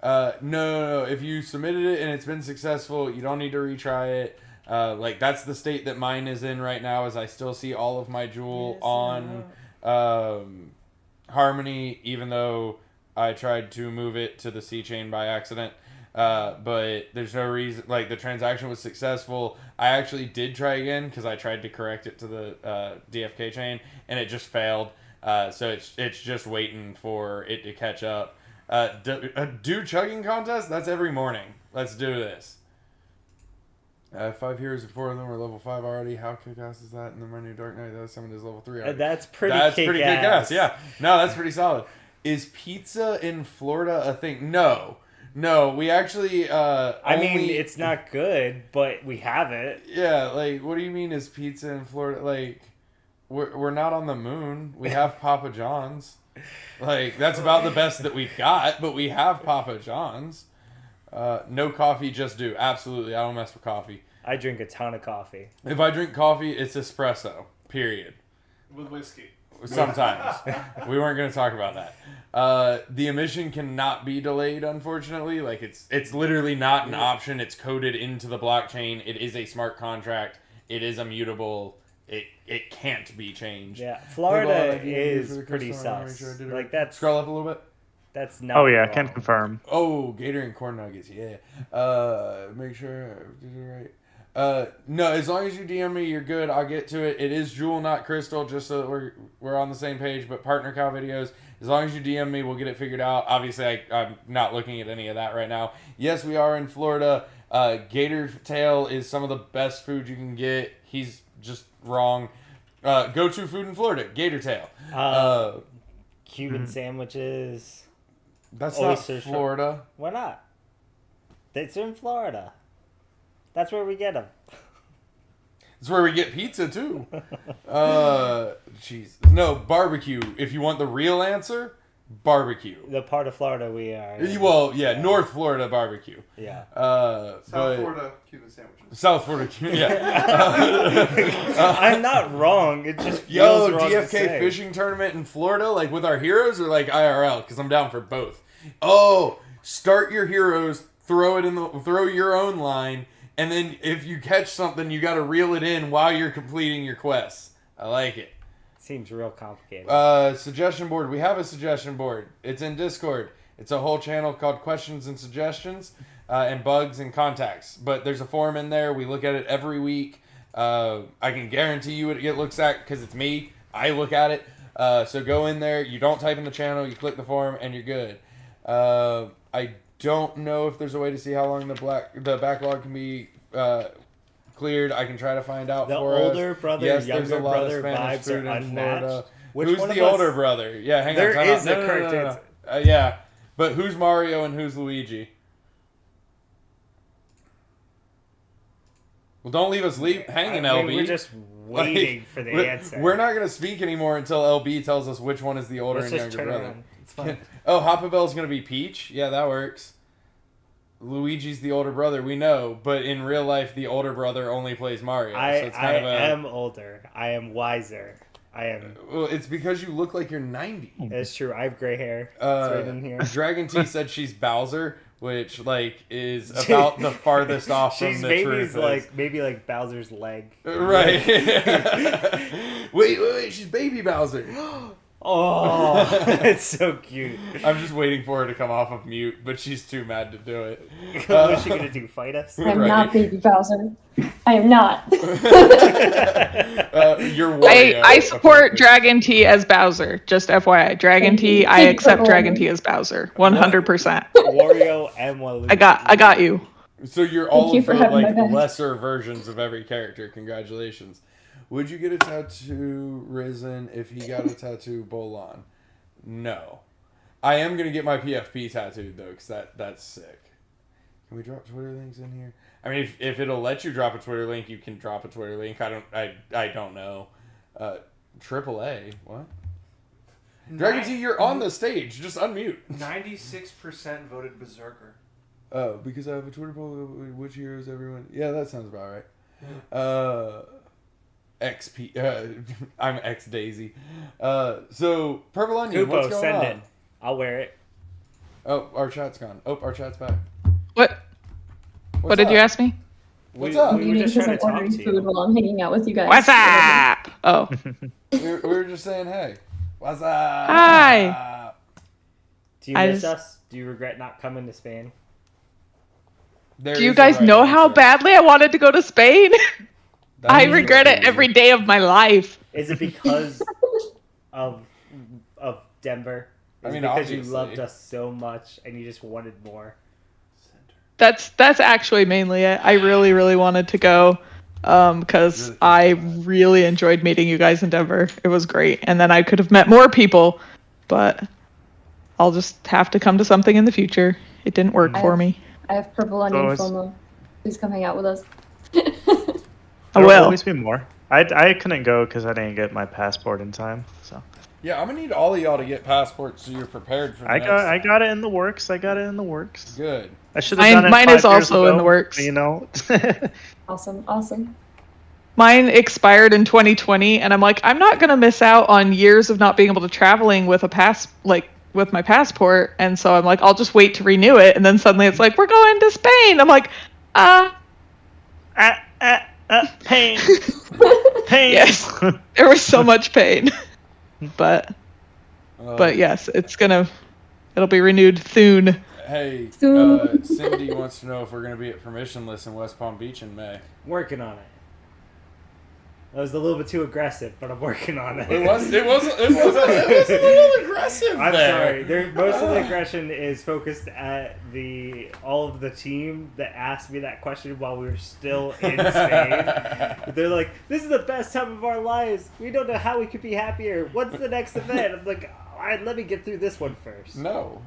No. If you submitted it and it's been successful, you don't need to retry it. Like that's the state that mine is in right now. Is I still see all of my jewel on Harmony, even though I tried to move it to the C chain by accident. But there's no reason. Like the transaction was successful. I actually did try again because I tried to correct it to the DFK chain and it just failed. So it's just waiting for it to catch up. Do chugging contest? That's every morning. Let's do this. 5 heroes and 4 of them are level 5 already. How kick-ass is that? And then my new Dark Knight that was summoned is level 3 already. That's pretty kick-ass. Yeah. No, that's pretty solid. Is pizza in Florida a thing? No, we actually I mean, it's not good, but we have it. Yeah, like, what do you mean is pizza in Florida? Like, we're not on the moon. We have Papa John's. Like, that's about the best that we've got, but we have Papa John's. No coffee, just do. Absolutely, I don't mess with coffee. I drink a ton of coffee. If I drink coffee, it's espresso. Period. With whiskey. Sometimes. We weren't going to talk about that. The emission cannot be delayed, unfortunately. Like it's literally not an option. It's coded into the blockchain. It is a smart contract. It is immutable. It can't be changed. Yeah, Florida is pretty sus. Like that's scroll up a little bit. That's not. Oh yeah, wrong. can confirm. Oh, Gator and corn nuggets. Yeah. Make sure I did it right. No, as long as you DM me, you're good. I'll get to it. It is Jewel, not Crystal, just so that we're on the same page. But Partner Cow videos, as long as you DM me, we'll get it figured out. Obviously, I'm not looking at any of that right now. Yes, we are in Florida. Gator tail is some of the best food you can get. He's just wrong. Go-to food in Florida, gator tail. Cuban sandwiches. That's not Florida. Why not? It's in Florida. That's where we get them. That's where we get pizza too. Jeez. No, barbecue. If you want the real answer, barbecue. The part of Florida we are. Well, yeah, North Florida barbecue. Yeah. South Florida Cuban sandwiches. South Florida Cuban, yeah. I'm not wrong. It just feels wrong DFK to say. fishing tournament in Florida, like with our heroes, or like IRL? Because I'm down for both. Oh, start your heroes, throw your own line, and then if you catch something, you got to reel it in while you're completing your quests. I like it. Seems real complicated. Suggestion board. We have a suggestion board. It's in Discord. It's a whole channel called Questions and Suggestions, and Bugs and Contacts. But there's a forum in there. We look at it every week. I can guarantee you it looks at because it's me. I look at it. So go in there. You don't type in the channel. You click the forum, and you're good. I don't know if there's a way to see how long the backlog can be cleared. I can try to find out the for us. older brother, yes, younger there's a lot brother of Spanish vibes food are in Florida. unmatched. Which Who's one the of us- older brother? Yeah, hang on. There time is out. a correct answer. Yeah, but who's Mario and who's Luigi? Well, don't leave us hanging, I mean, LB. we're just waiting for the answer. We're not going to speak anymore until LB tells us which one is the older Let's and just younger turn brother. around. It's fine. Oh, Hoppabell's going to be Peach? Yeah, that works. Luigi's the older brother, we know, but in real life, the older brother only plays Mario. I so it's kind of am older. I am wiser. I am. Well, it's because you look like you're 90. It's true. I have gray hair. It's right in here. Dragon T said she's Bowser, which is about the farthest off from She's the maybe truth. maybe like Bowser's leg. Right. wait, she's baby Bowser. Oh, it's so cute. I'm just waiting for her to come off of mute, but she's too mad to do it. What's she gonna do? Fight us? I'm not Baby Bowser. I am not. You're Wario. I support Dragon T as Bowser. Just FYI, Dragon T. I accept Dragon T as Bowser. 100%. Wario and Waluigi. I got you. So you're all you of for the having my back. lesser versions of every character. Congratulations. Would you get a tattoo Risen if he got a tattoo Bolon? No. I am gonna get my PFP tattooed though, because that's sick. Can we drop Twitter links in here? I mean, if it'll let you drop a Twitter link, you can drop a Twitter link. I don't know. AAA, what? Dragon T, you're on the stage. Just unmute. 96% voted Berserker. Oh, because I have a Twitter poll. Which heroes everyone? Yeah, that sounds about right. XP. I'm X Daisy. So Purple Onion. Kupo, What's going send on? it. I'll wear it. Oh, our chat's gone. Oh, our chat's back. What? What did you ask me? What's up? We were just trying to talk to you. Food while I'm hanging out with you guys. What's up? Oh. we were just saying, hey. What's up? Hi. Do you miss us? Do you regret not coming to Spain? Do you guys know how badly I wanted to go to Spain? I regret it every day of my life. Is it because of Denver? Is it because you loved us so much and you just wanted more? That's actually mainly it. I really, really wanted to go because I really enjoyed meeting you guys in Denver. It was great. And then I could have met more people, but I'll just have to come to something in the future. It didn't work for me. I have Purple Onion FOMO. Please come hang out with us. There will always be more. I couldn't go because I didn't get my passport in time. So Yeah, I'm gonna need all of y'all to get passports so you're prepared for the I next got it in the works. Good. I should have done it. Mine is also in the works. You know. Awesome. Mine expired in 2020, and I'm like, I'm not gonna miss out on years of not being able to traveling with with my passport, and so I'm like, I'll just wait to renew it, and then suddenly it's like, we're going to Spain. I'm like, pain. Pain. Yes, there was so much pain, but yes, it'll be renewed soon. Hey, Cindy wants to know if we're gonna be at Permissionless in West Palm Beach in May. Working on it. That was a little bit too aggressive, but I'm working on it. It was a little aggressive. I'm there. sorry. Most of the aggression is focused at all of the team that asked me that question while we were still in Spain. They're like, "This is the best time of our lives. We don't know how we could be happier. What's the next event?" I'm like, "All right, let me get through this one first." No.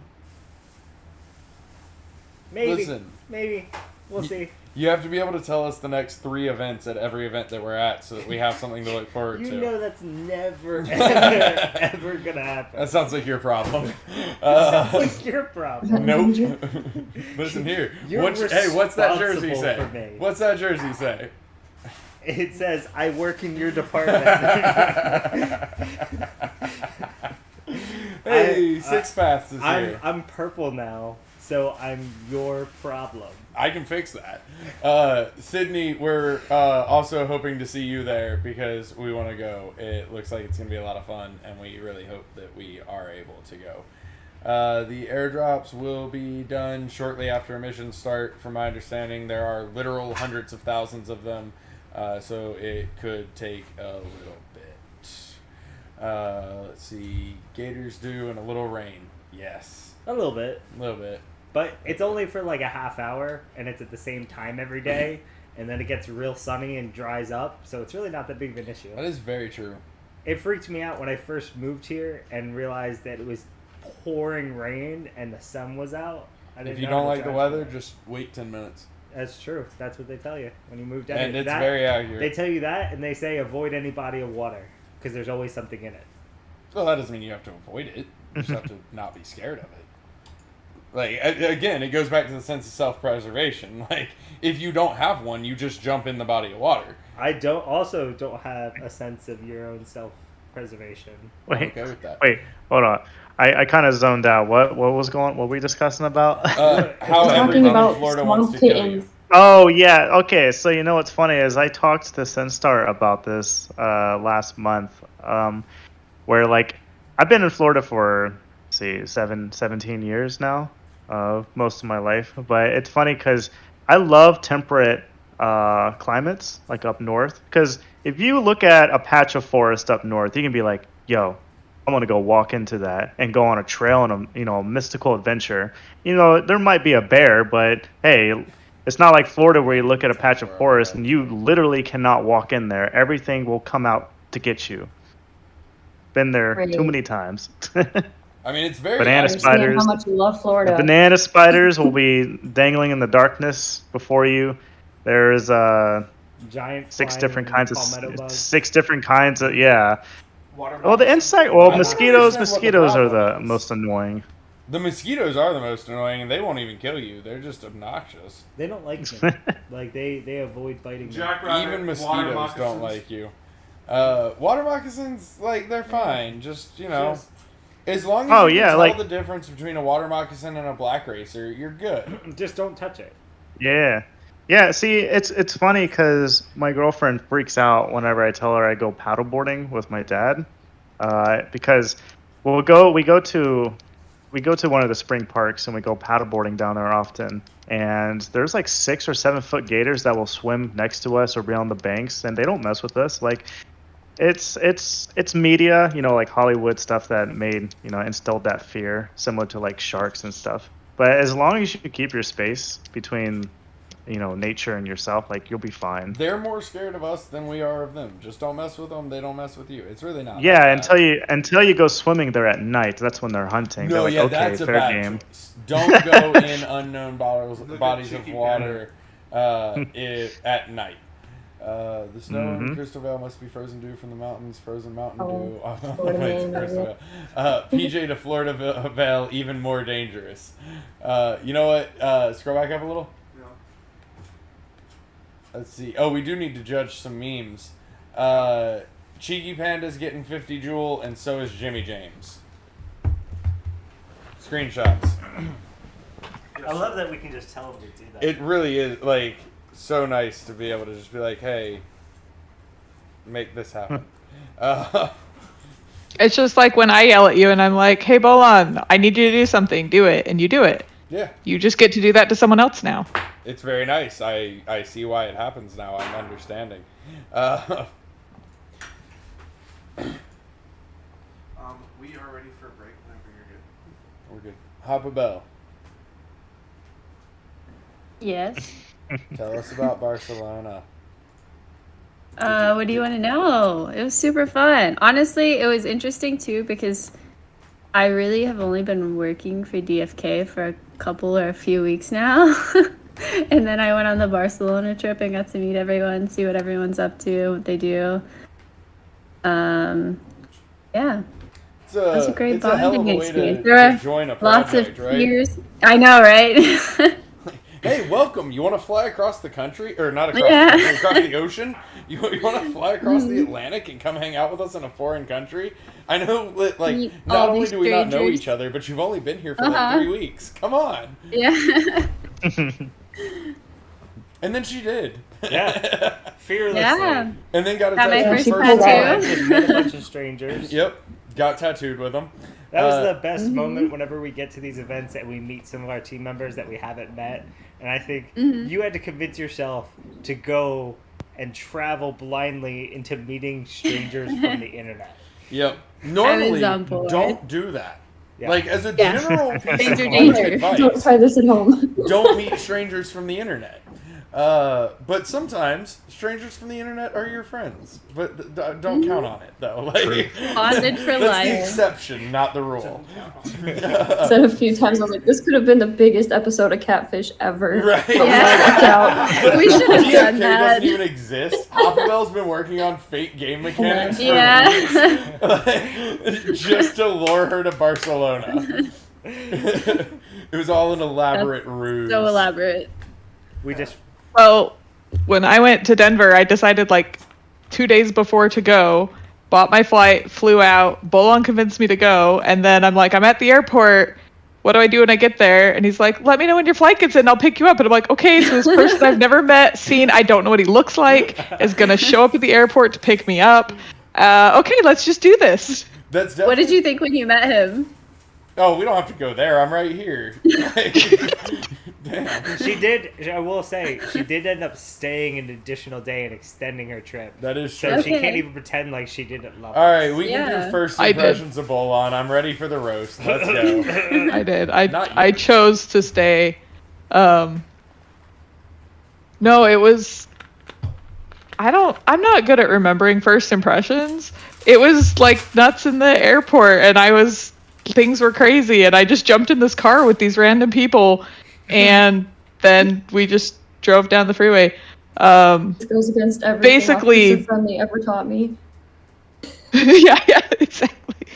Maybe. We'll see. You have to be able to tell us the next 3 events at every event that we're at so that we have something to look forward to. You know that's never, ever going to happen. That sounds like your problem. Sounds like your problem. Nope. Listen here. What's that jersey say? For me. What's that jersey say? It says, I work in your department. Hey, Six Paths is here. I'm purple now, so I'm your problem. I can fix that. Sydney, we're also hoping to see you there because we want to go. It looks like it's going to be a lot of fun, and we really hope that we are able to go. The airdrops will be done shortly after missions start. From my understanding, there are literal hundreds of thousands of them, so it could take a little bit. Let's see. Gators due and a little rain. Yes. A little bit. But it's only for like a half hour, and it's at the same time every day, and then it gets real sunny and dries up, so it's really not that big of an issue. That is very true. It freaked me out when I first moved here and realized that it was pouring rain and the sun was out. If you don't like the weather, just wait 10 minutes. That's true. That's what they tell you when you move down. And it's very accurate. They tell you that, and they say avoid any body of water, because there's always something in it. Well, that doesn't mean you have to avoid it. You just have to not be scared of it. Like, again, it goes back to the sense of self-preservation. Like, if you don't have one, you just jump in the body of water. I don't have a sense of your own self-preservation. Wait, hold on. I kind of zoned out. What were we discussing about? How everyone in Florida wants to kill you. Oh, yeah. Okay, so you know what's funny is I talked to Sinstar about this last month, where, like, I've been in Florida for, 17 years now. Most of my life, but it's funny because I love temperate climates, like up north, because if you look at a patch of forest up north, you can be like, yo, I want to go walk into that and go on a trail and a mystical adventure. There might be a bear, but hey, it's not like Florida where you look at a patch of forest and you literally cannot walk in there. Everything will come out to get you. Been there too many times. I mean, it's very banana nice. spiders. How much you love Florida. The banana spiders will be dangling in the darkness before you. There's Giant six flying different kinds of palmetto bugs. Well, the insect. Well, I don't mosquitoes. understand what the Mosquitoes are problem the most annoying. The mosquitoes are the most annoying, and they won't even kill you. They're just obnoxious. They don't like me. Like they avoid biting me. Even mosquitoes don't like you. Water moccasins, like, they're fine. Just, you know, as long as you can tell the difference between a water moccasin and a black racer, you're good. Just don't touch it. Yeah. See, it's funny because my girlfriend freaks out whenever I tell her I go paddleboarding with my dad, because we go to one of the spring parks and we go paddleboarding down there often. And there's like 6 or 7 foot gators that will swim next to us or be on the banks, and they don't mess with us. Like, it's media, you know, like Hollywood stuff that instilled that fear, similar to like sharks and stuff. But as long as you keep your space between, you know, nature and yourself, like, you'll be fine. They're more scared of us than we are of them. Just don't mess with them. They don't mess with you. It's really not. Yeah, until you go swimming there at night. That's when they're hunting. No, they're like, okay, that's a fair bad game. choice. Don't go in unknown bodies of water at night. The snow in Crystal Vale must be frozen dew from the mountains. Frozen mountain dew. PJ to Florida Vale, even more dangerous. You know what? Scroll back up a little. Let's see. Oh, we do need to judge some memes. Cheeky Panda's getting 50 Jewel, and so is Jimmy James. Screenshots. I love that we can just tell them to do that. It really is, like, so nice to be able to just be like, hey, make this happen. It's just like when I yell at you and I'm like, hey, Bolon, I need you to do something. Do it. And you do it. Yeah. You just get to do that to someone else now. It's very nice. I see why it happens now. I'm understanding. We are ready for a break whenever you're good. We're good. Hop a bell. Yes. Tell us about Barcelona. What do you want to know? It was super fun. Honestly, it was interesting too because I really have only been working for DFK for a few weeks now. And then I went on the Barcelona trip and got to meet everyone, see what everyone's up to, what they do. Yeah. That's a great bonding experience. There are lots of years. I know, right? Hey, welcome. You want to fly across the country? Or not across the country, across the ocean? You want to fly across the Atlantic and come hang out with us in a foreign country? I know, like, not only do we not know each other, but you've only been here for like 3 weeks. Come on. Yeah. And then she did. Yeah. Fearlessly. Yeah. And then got a Got my tattoo. first tattoo. Just met a bunch of strangers. Yep. Got tattooed with them. That was the best moment whenever we get to these events and we meet some of our team members that we haven't met. And I think you had to convince yourself to go and travel blindly into meeting strangers from the internet. Yep. Normally, don't do that. Yeah. Like, as a general piece of Danger, life danger. advice, Don't try this at home. don't meet strangers from the internet. But sometimes strangers from the internet are your friends. But don't count on it, though. Like, Bonded for that's life. the exception, not the rule. Said a few times, I'm like, this could have been the biggest episode of Catfish ever. Right. Yeah. We should have done DFK that. doesn't even exist. Hoppabell's been working on fake game mechanics for Yeah. weeks, like, just to lure her to Barcelona. It was all an elaborate ruse. So elaborate. We just Well, when I went to Denver, I decided like 2 days before to go, bought my flight, flew out. Bolon convinced me to go, and then I'm like, I'm at the airport. What do I do when I get there? And he's like, let me know when your flight gets in. I'll pick you up. And I'm like, okay, so this person I've never seen, I don't know what he looks like, is going to show up at the airport to pick me up. Okay, let's just do this. That's What did you think when you met him? Oh, we don't have to go there. I'm right here. Damn. She did. I will say she did end up staying an additional day and extending her trip. That is so true. she can't even pretend like she didn't love. All right, us. we can Yeah. do first I did. impressions of Bolon. I'm ready for the roast. Let's go. I did. Not I chose to stay. No, it was. I'm not good at remembering first impressions. It was like nuts in the airport, and I was things were crazy, and I just jumped in this car with these random people, and then we just drove down the freeway. It goes against everything basically, Officer Friendly ever taught me. yeah, exactly.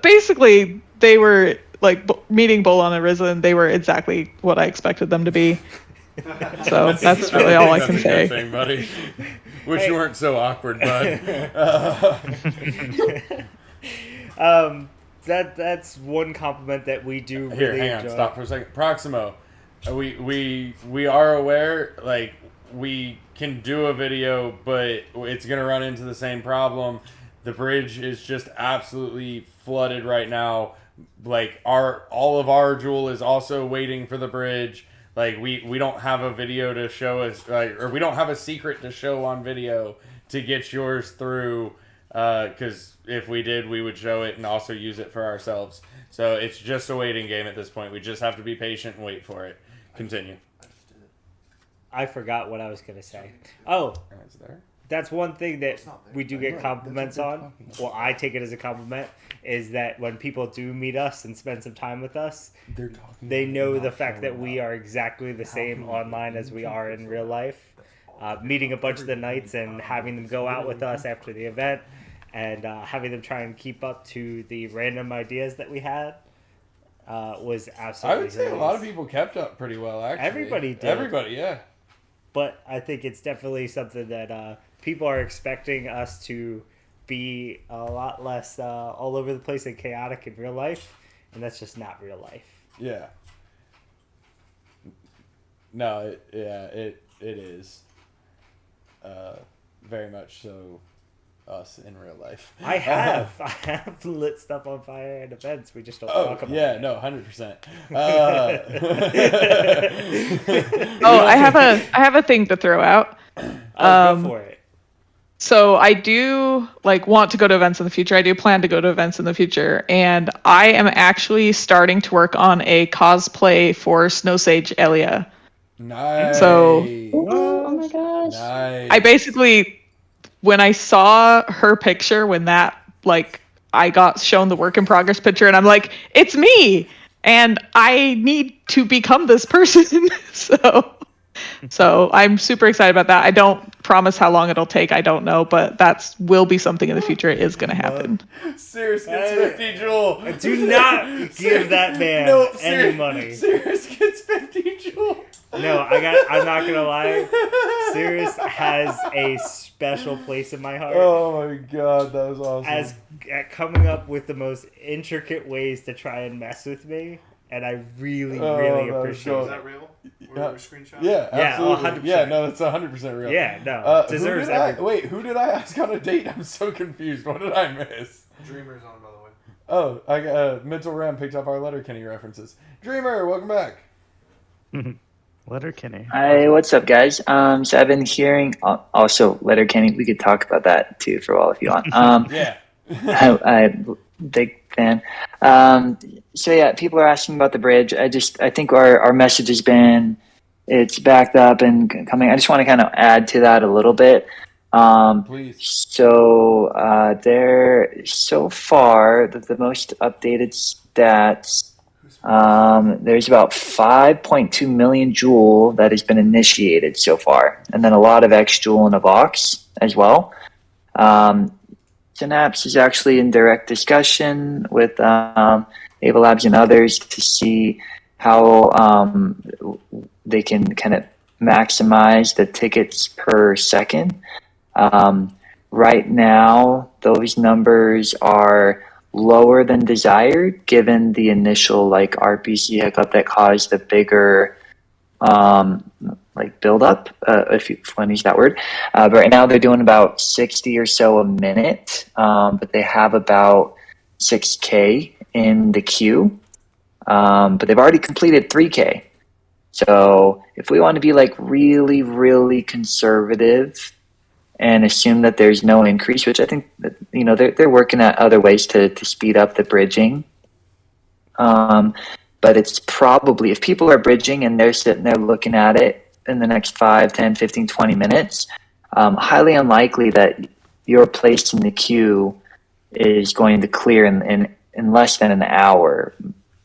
Basically, they were like meeting Bolon and Risen. They were exactly what I expected them to be. So that's really all I can say. Thing, buddy. Wish you weren't so awkward, bud. That's one compliment that we do really Here, hang on, enjoy. stop for a second. Proximo, we are aware, like, we can do a video, but it's gonna run into the same problem. The bridge is just absolutely flooded right now. Like, all of our Jewel is also waiting for the bridge. Like, we don't have a video to show us, like, or we don't have a secret to show on video to get yours through, because if we did, we would show it and also use it for ourselves. So it's just a waiting game at this point. We just have to be patient and wait for it. Continue. I forgot what I was going to say. Oh, that's one thing that we do get compliments on. Well, I take it as a compliment, is that when people do meet us and spend some time with us, they know the fact that we are exactly the same online as we are in real life. Meeting a bunch of the knights and having them go out with us after the event, and having them try and keep up to the random ideas that we had was absolutely I would say hilarious. a lot of people kept up pretty well, actually. Everybody did. Everybody, yeah. But I think it's definitely something that people are expecting us to be a lot less all over the place and chaotic in real life, and that's just not real life. Yeah. No, it is. Very much so us in real life. I have lit stuff on fire at events. We just don't talk about it. No, 100%. I have a thing to throw out. Go for it. So I do want to go to events in the future. I do plan to go to events in the future, and I am actually starting to work on a cosplay for Snow Sage Elia. Nice. So Oh my gosh. Nice. I basically, when I saw her picture, when that I got shown the work in progress picture, and I'm like, it's me, and I need to become this person. So I'm super excited about that. I don't promise how long it'll take. I don't know, but that will be something in the future. It is going to happen. Sirius gets 50 Jewel. Do not give that man any money. Sirius gets 50 Jewel. No, I'm not gonna lie. Sirius has a special place in my heart. Oh my god, that was awesome. As at coming up with the most intricate ways to try and mess with me, and I really appreciate it. Is that real? Were screenshots? Yeah, absolutely. 100%. Yeah, no, that's 100% real. Yeah, no, deserves everything. Who did I ask on a date? I'm so confused. What did I miss? Dreamer's on, by the way. Oh, I got Mental Ram picked up our Letterkenny references. Dreamer, welcome back. Letterkenny. Hi, what's up, guys? So I've been hearing also Letterkenny. We could talk about that too for a while if you want. Yeah. I'm big fan. So yeah, people are asking about the bridge. I think our message has been, it's backed up and coming. I just want to kind of add to that a little bit. Please. So so far the most updated stats. There's about 5.2 million Joule that has been initiated so far, and then a lot of X Joule in a box as well. Synapse is actually in direct discussion with Ava Labs and others to see how they can kind of maximize the tickets per second. Right now, those numbers are lower than desired, given the initial RPC hiccup that caused the bigger build up, if you want to use that word. But right now they're doing about 60 or so a minute, but they have about 6K in the queue. But they've already completed 3K. So if we want to be really, really conservative and assume that there's no increase, which I think that, they're working at other ways to speed up the bridging. But it's probably, if people are bridging and they're sitting there looking at it in the next 5, 10, 15, 20 minutes, highly unlikely that your place in the queue is going to clear in in less than an hour,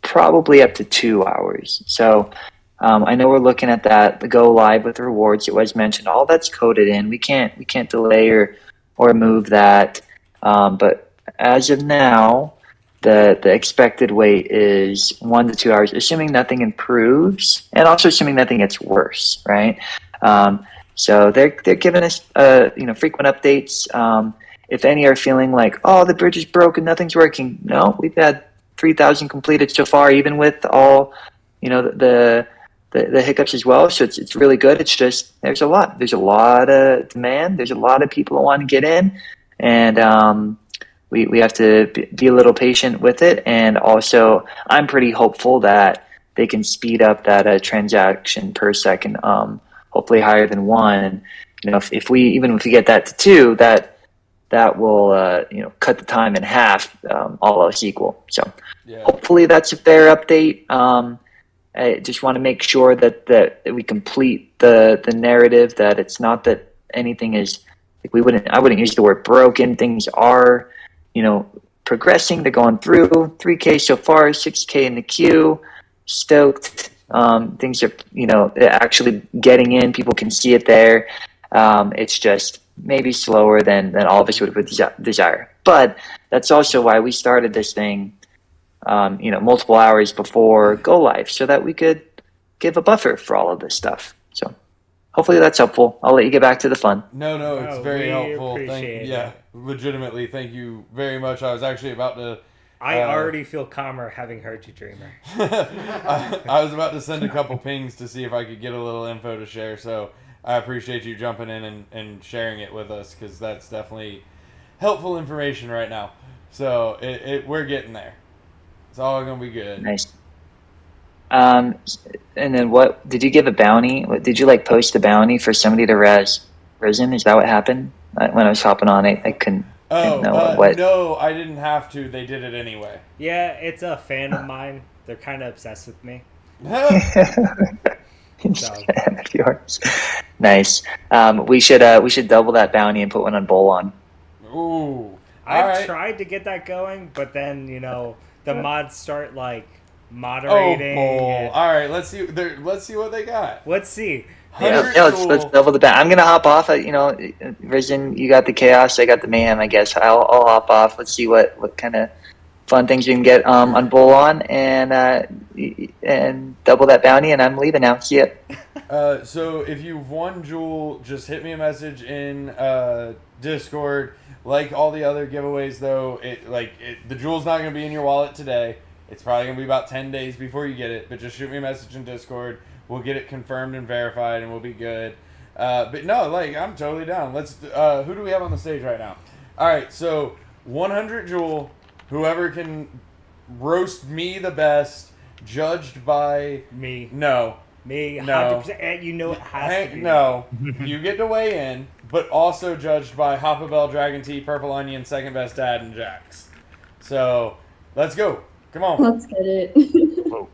probably up to 2 hours. So I know we're looking at that, the go live with rewards. It was mentioned, all that's coded in. We can't delay or move that. But as of now, the expected wait is 1 to 2 hours, assuming nothing improves, and also assuming nothing gets worse, right? So they're giving us frequent updates. If any are feeling like, oh, the bridge is broken, nothing's working. No, we've had 3,000 completed so far, even with all the hiccups as well. So it's really good. It's just there's a lot of demand. There's a lot of people that want to get in, and we have to be a little patient with it. And also, I'm pretty hopeful that they can speed up that transaction per second, hopefully higher than 1. And if we get that to 2, that will cut the time in half, all else equal. So hopefully that's a fair update. I just want to make sure that we complete the narrative, that it's not that anything is like I wouldn't use the word broken. Things are progressing. They're going through 3K so far, 6K in the queue. Stoked. Things are actually getting in. People can see it there. It's just maybe slower than all of us would desire. But that's also why we started this thing multiple hours before go live, so that we could give a buffer for all of this stuff. So hopefully that's helpful. I'll let you get back to the fun. No, it's very helpful. Appreciate it. Legitimately, thank you very much. I was actually about to... I already feel calmer having heard you, Dreamer. I was about to send a couple pings to see if I could get a little info to share, so I appreciate you jumping in and sharing it with us, because that's definitely helpful information right now. So we're getting there. It's all going to be good. Nice. And then what, did you give a bounty? Did you post a bounty for somebody to risen? Is that what happened? When I was hopping on, I couldn't know what. No, I didn't have to. They did it anyway. Yeah, it's a fan of mine. They're kind of obsessed with me. Nice. We should double that bounty and put one on Bolon. Ooh. I've tried to get that going, but then the mods start moderating. Oh, all right. Let's see what they got. Let's see. Yeah, let's double the bounty. I'm gonna hop off. Risen, you got the chaos. I got the mayhem. I guess I'll hop off. Let's see what kind of fun things we can get on Bolon and double that bounty. And I'm leaving now. See ya. So if you've won Jewel, just hit me a message in Discord. Like all the other giveaways, though, the Jewel's not going to be in your wallet today. It's probably going to be about 10 days before you get it. But just shoot me a message in Discord. We'll get it confirmed and verified, and we'll be good. But no, I'm totally down. Let's. Who do we have on the stage right now? All right, so 100 Jewel. Whoever can roast me the best, judged by me. No. Me, 100%. No. It has to be. No. You get to weigh in, but also judged by Hoppabell, Dragon Tea, Purple Onion, Second Best Dad, and Jax. So, let's go. Come on. Let's get it. Whoa.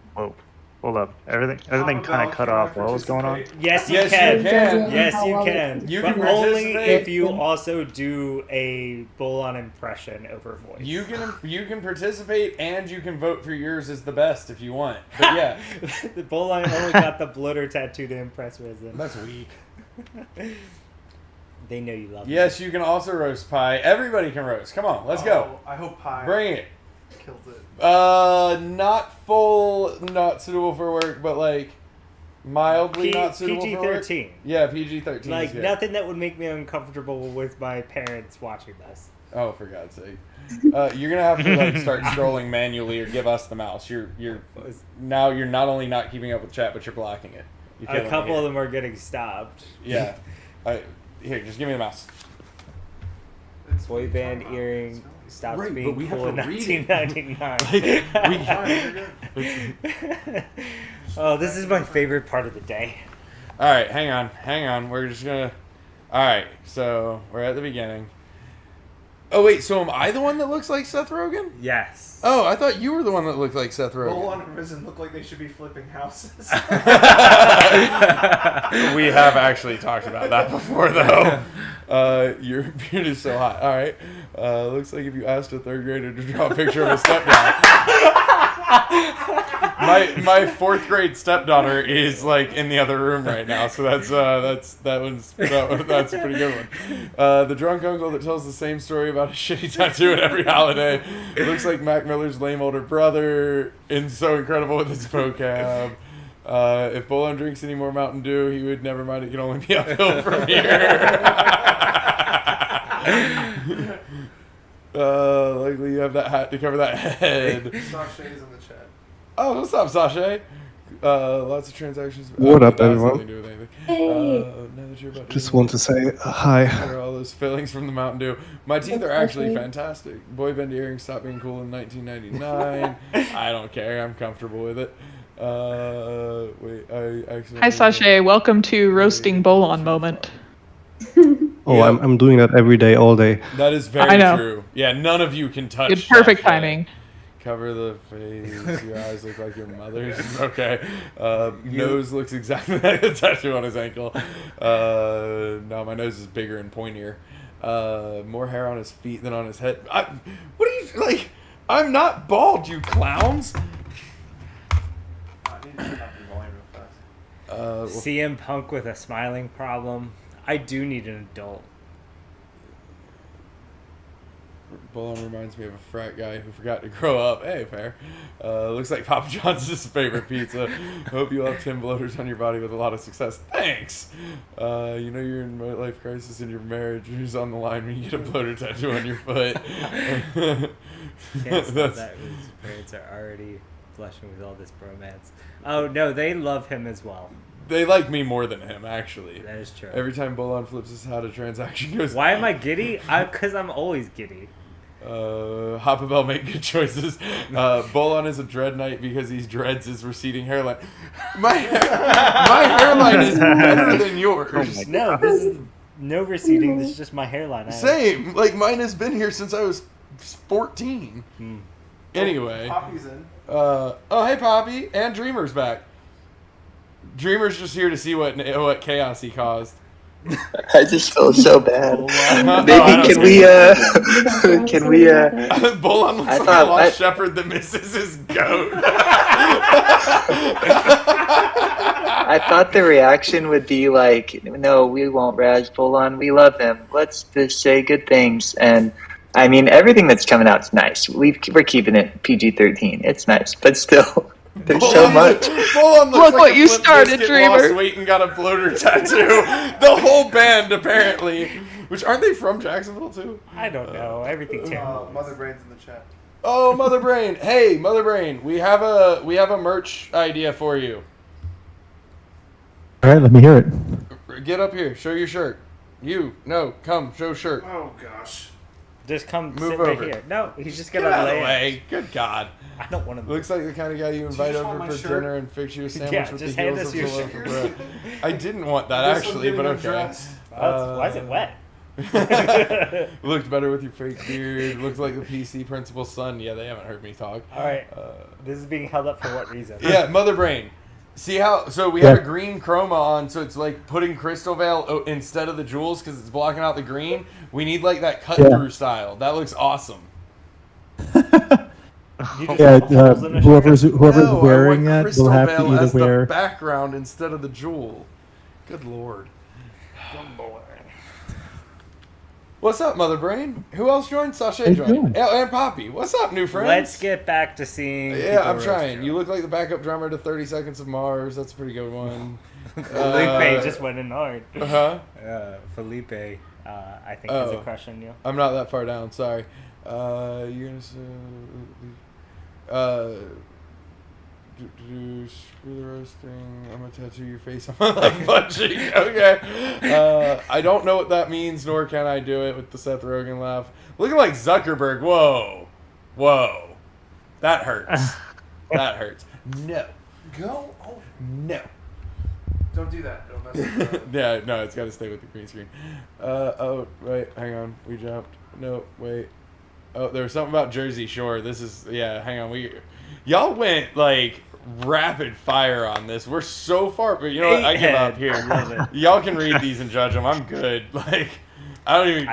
Hold up. Everything kind of cut off. What was going on? Yes, you can. Yes, you can. You but can only participate. if you also do a Bolon impression over voice. You can participate, and you can vote for yours as the best if you want. But yeah. The Bolon only got the bloater tattoo to impress Risen. That's weak. They know you love Yes, you can also roast Pie. Everybody can roast. Come on, let's go. I hope Pie Bring it. killed it. Not full, not suitable for work, but mildly not suitable for work. PG-13. Yeah, PG-13 is good. Nothing that would make me uncomfortable with my parents watching this. Oh, for God's sake. You're gonna have to start scrolling manually or give us the mouse. You're not only not keeping up with chat, but you're blocking it. A couple of them are getting stopped. Yeah. Here, just give me the mouse. Boy band earring stops Right, being but we have cool in to read it. 1999. Oh, this is my favorite part of the day. All right, hang on. We're just gonna. All right, so we're at the beginning. Oh wait, so am I the one that looks like Seth Rogen? Yes. Oh, I thought you were the one that looked like Seth Rogen. Bolon and Risen look like they should be flipping houses. We have actually talked about that before, though. Your beard is so hot. All right. Looks like if you asked a third grader to draw a picture of a stepdad. My fourth grade stepdaughter is like in the other room right now, so that's a pretty good one. The drunk uncle that tells the same story about a shitty tattoo at every holiday. Looks like Mac Miller's lame older brother, and so incredible with his vocab. If Bolon drinks any more Mountain Dew, he would never mind. It can only be uphill from here. Likely you have that hat to cover that head. Sashay's in the chat. Oh, what's up, Sashay? Lots of transactions. What up, that has everyone? nothing to do with anything. Now that you're about to Just want to say hi. What are all those fillings from the Mountain Dew? My teeth are actually fantastic. Boy band earrings stopped being cool in 1999. I don't care. I'm comfortable with it. Wait, I actually. Hi, Sashay. Welcome to Roasting Bolon moment. Oh, yeah. I'm doing that every day, all day. That is very true. Yeah, none of you can touch. Good, perfect timing. Cover the face. Your eyes look like your mother's. Okay. Nose looks exactly like the tattoo on his ankle. No, my nose is bigger and pointier. More hair on his feet than on his head. What are you like? I'm not bald, you clowns. CM Punk with a smiling problem. I do need an adult. Bolon reminds me of a frat guy who forgot to grow up. Hey, fair. Looks like Papa John's his favorite pizza. Hope you have 10 bloaters on your body with a lot of success. Thanks! You know you're in a life crisis in your marriage is on the line when you get a bloater tattoo on your foot. Can't stop that. His parents are already blushing with all this bromance. Oh, no, they love him as well. They like me more than him, actually. That is true. Every time Bolon flips his hat, a transaction goes. Why am I giddy? Because I'm always giddy. Hoppabell make good choices. Bolon is a dread knight because he dreads his receding hairline. My hairline is better than yours. No, this is no receding. This is just my hairline. Same. Like mine has been here since I was 14. Anyway. Poppy's in. Oh, hey Poppy, and Dreamer's back. Dreamer's just here to see what chaos he caused. I just feel so bad. Maybe can we Bolon looks like a lost shepherd that misses his goat. I thought the reaction would be like, no, we won't razz Bolon. We love him. Let's just say good things. And I mean, everything that's coming out is nice. We're keeping it PG-13. It's nice, but still. There's so much. Look what you started, Dreamer. Lost weight and got a bloater tattoo. The whole band, apparently. Which aren't they from Jacksonville too? I don't know. Everything terrible. Mother Brain's in the chat. Oh, Mother Brain! Hey, Mother Brain, we have a merch idea for you. All right, let me hear it. Get up here. Show your shirt. Come. Show shirt. Oh gosh. Just come Move sit over. right here. No, he's just Get gonna out of lay the it. way. Good God. I don't want to. Looks like the kind of guy you invite just want over my for shirt? dinner and fix you a sandwich Yeah, with just the hand heels us of your the loaf of shirt. bread. I didn't want that This actually, one's but getting okay. undressed. Why is it wet? Looked better with your fake beard. Looks like the PC principal's son. Yeah, they haven't heard me talk. All right. This is being held up for what reason? Yeah, Mother Brain. See how? So we have a green chroma on, so it's like putting Crystal Vale instead of the jewels because it's blocking out the green. We need like that cut through style. That looks awesome. Whoever's wearing it will have to Vale either as wear. the background instead of the jewel. Good lord. What's up, Mother Brain? Who else joined? Sashay joined. And Poppy. What's up, new friends? Let's get back to seeing. Yeah, I'm trying. You look like the backup drummer to 30 Seconds of Mars. That's a pretty good one. Felipe just went in hard. Huh? Felipe, I think has a crush on you. I'm not that far down. Sorry. You're gonna say. Screw the roasting. I'm gonna tattoo your face on my left butt cheek. Okay. I don't know what that means, nor can I do it with the Seth Rogen laugh. Looking like Zuckerberg. Whoa. That hurts. That hurts. No. Go over. No. Don't do that. Don't mess with it. Yeah, no, it's got to stay with the green screen. Oh, wait, hang on. We jumped. No, wait. Oh, there was something about Jersey Shore. This is, hang on. Y'all went, like, rapid fire on this. We're so far, but you know what? I give up here. Y'all can read these and judge them. I'm good. Like, I don't even,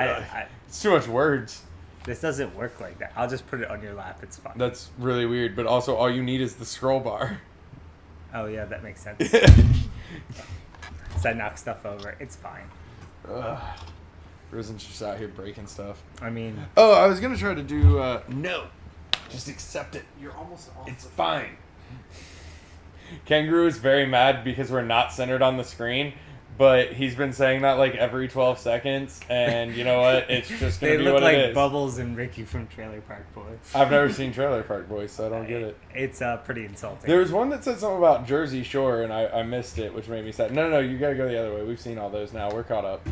it's too much words. This doesn't work like that. I'll just put it on your lap. It's fine. That's really weird, but also all you need is the scroll bar. Oh yeah, that makes sense. So I knock stuff over. It's fine. Risen's just out here breaking stuff. I mean... Oh, I was going to try to do... no. Just accept it. You're almost off. It's fine. Kangaroo is very mad because we're not centered on the screen, but he's been saying that like every 12 seconds, and you know what? It's just going to be what like it is. Bubbles and Ricky from Trailer Park Boys. I've never seen Trailer Park Boys, so I don't get it. It's pretty insulting. There was one that said something about Jersey Shore, and I missed it, which made me sad. No, you gotta go the other way. We've seen all those now. We're caught up.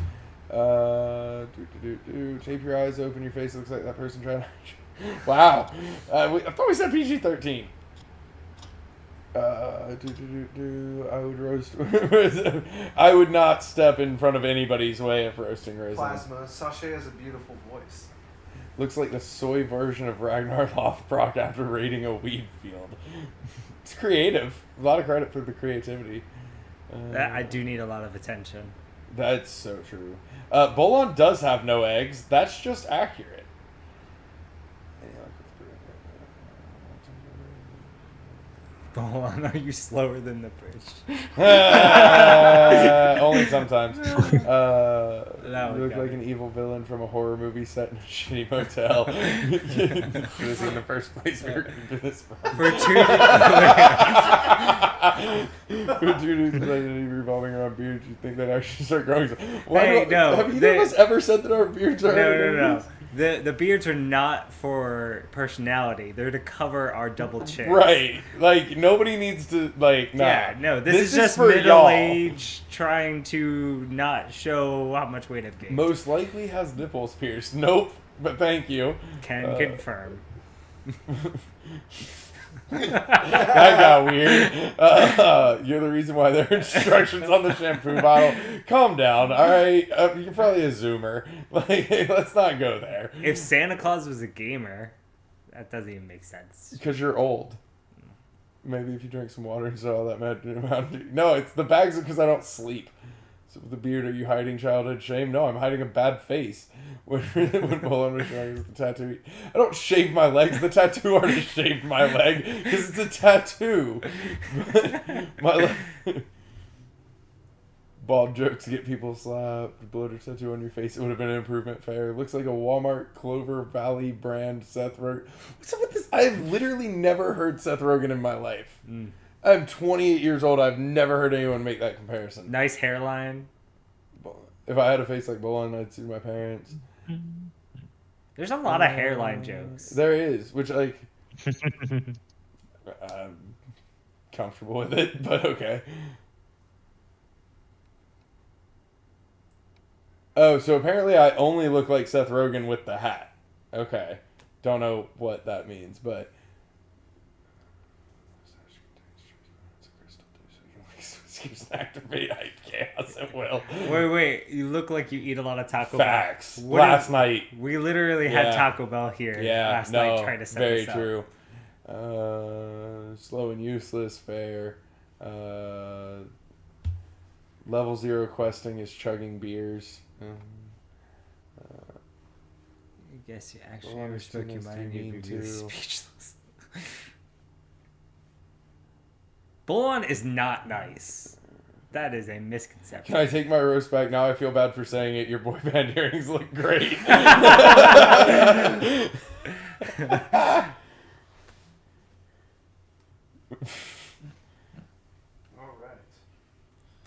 Tape your eyes, open your face. Looks like that person trying to... Wow. I thought we said PG-13. I would roast... I would not step in front of anybody's way of roasting Risen. Plasma. Sasha has a beautiful voice. Looks like the soy version of Ragnar Lothbrok after raiding a weed field. It's creative. A lot of credit for the creativity. I do need a lot of attention. That's so true. Bolon does have no eggs. That's just accurate. Bolon, are you slower than the bridge? Only sometimes. You No, look like an evil villain from a horror movie set in a shitty motel. Should have seen the first place we were going to do this from. For 2 dudes revolving around beards, you think they'd actually start growing? No. Have either of us ever said that our beards are... No. The beards are not for personality. They're to cover our double chins. Right. Like, nobody needs to, like, nah. Yeah, no. This is just for middle y'all. age trying to not show how much weight I've gained. Most likely has nipples pierced. Nope, but thank you. Can confirm. That got weird. You're the reason why there are instructions on the shampoo bottle. Calm down, all right? You're probably a Zoomer. Like, let's not go there. If Santa Claus was a gamer, that doesn't even make sense. Because you're old. Maybe if you drink some water and all that Mountain. No, it's the bags because I don't sleep. So with the beard, are you hiding childhood shame? No, I'm hiding a bad face. When Bolon was showing us the tattoo, I don't shave my legs. The tattoo artist shaved my leg because it's a tattoo. My leg. Bald jokes get people slapped. Bloater tattoo on your face. It would have been an improvement. Fair. Looks like a Walmart Clover Valley brand Seth Rogen. What's up with this? I've literally never heard Seth Rogen in my life. I'm 28 years old. I've never heard anyone make that comparison. Nice hairline. If I had a face like Bolon, I'd sue my parents. There's a lot of hairline jokes. There is, which, like, I'm comfortable with it, but okay. Oh, so apparently I only look like Seth Rogen with the hat. Okay. Don't know what that means, but... Activate hype chaos at will. Wait. You look like you eat a lot of Taco Facts. Bell. Last night. We literally had Taco Bell here last night trying to set very this up. true. Slow and useless, fair. Level 0 questing is chugging beers. I guess you actually respect your mind. You'd be speechless. Bolon is not nice. That is a misconception. Can I take my roast back? Now I feel bad for saying it. Your boy band earrings look great. Alright.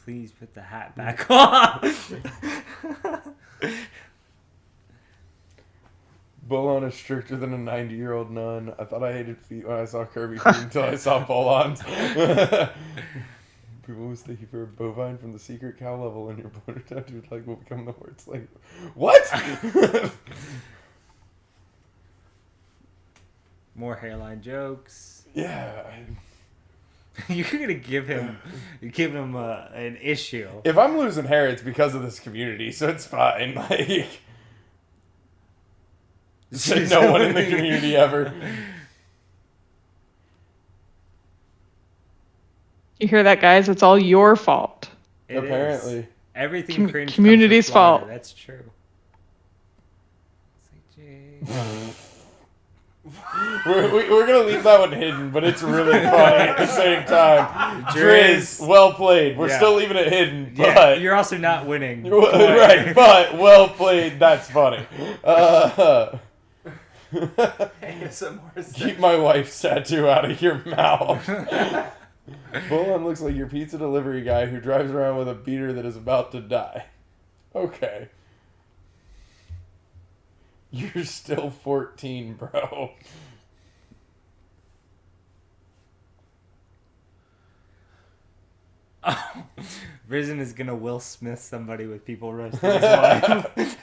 Please put the hat back on. Bolon is stricter than a 90-year-old nun. I thought I hated feet when I saw Kirby feet until I saw Bolon's. People always think if you're a bovine from the secret cow level and your bloater tattooed leg will become the word slave. What? More hairline jokes. Yeah. You're gonna give him an issue. If I'm losing hair, it's because of this community, so it's fine. Like, said no one in the community ever. You hear that, guys? It's all your fault. It Apparently. Everything cringe community's comes from Florida. fault. That's true. It's like, Jay, We're gonna leave that one hidden, but it's really funny at the same time. Driz, well played. We're still leaving it hidden, but you're also not winning. Right, but well played. That's funny. Keep my wife's tattoo out of your mouth. Bolon looks like your pizza delivery guy who drives around with a beater that is about to die. Okay. You're still 14, bro. Oh, Risen is gonna Will Smith somebody with people roasting his wife.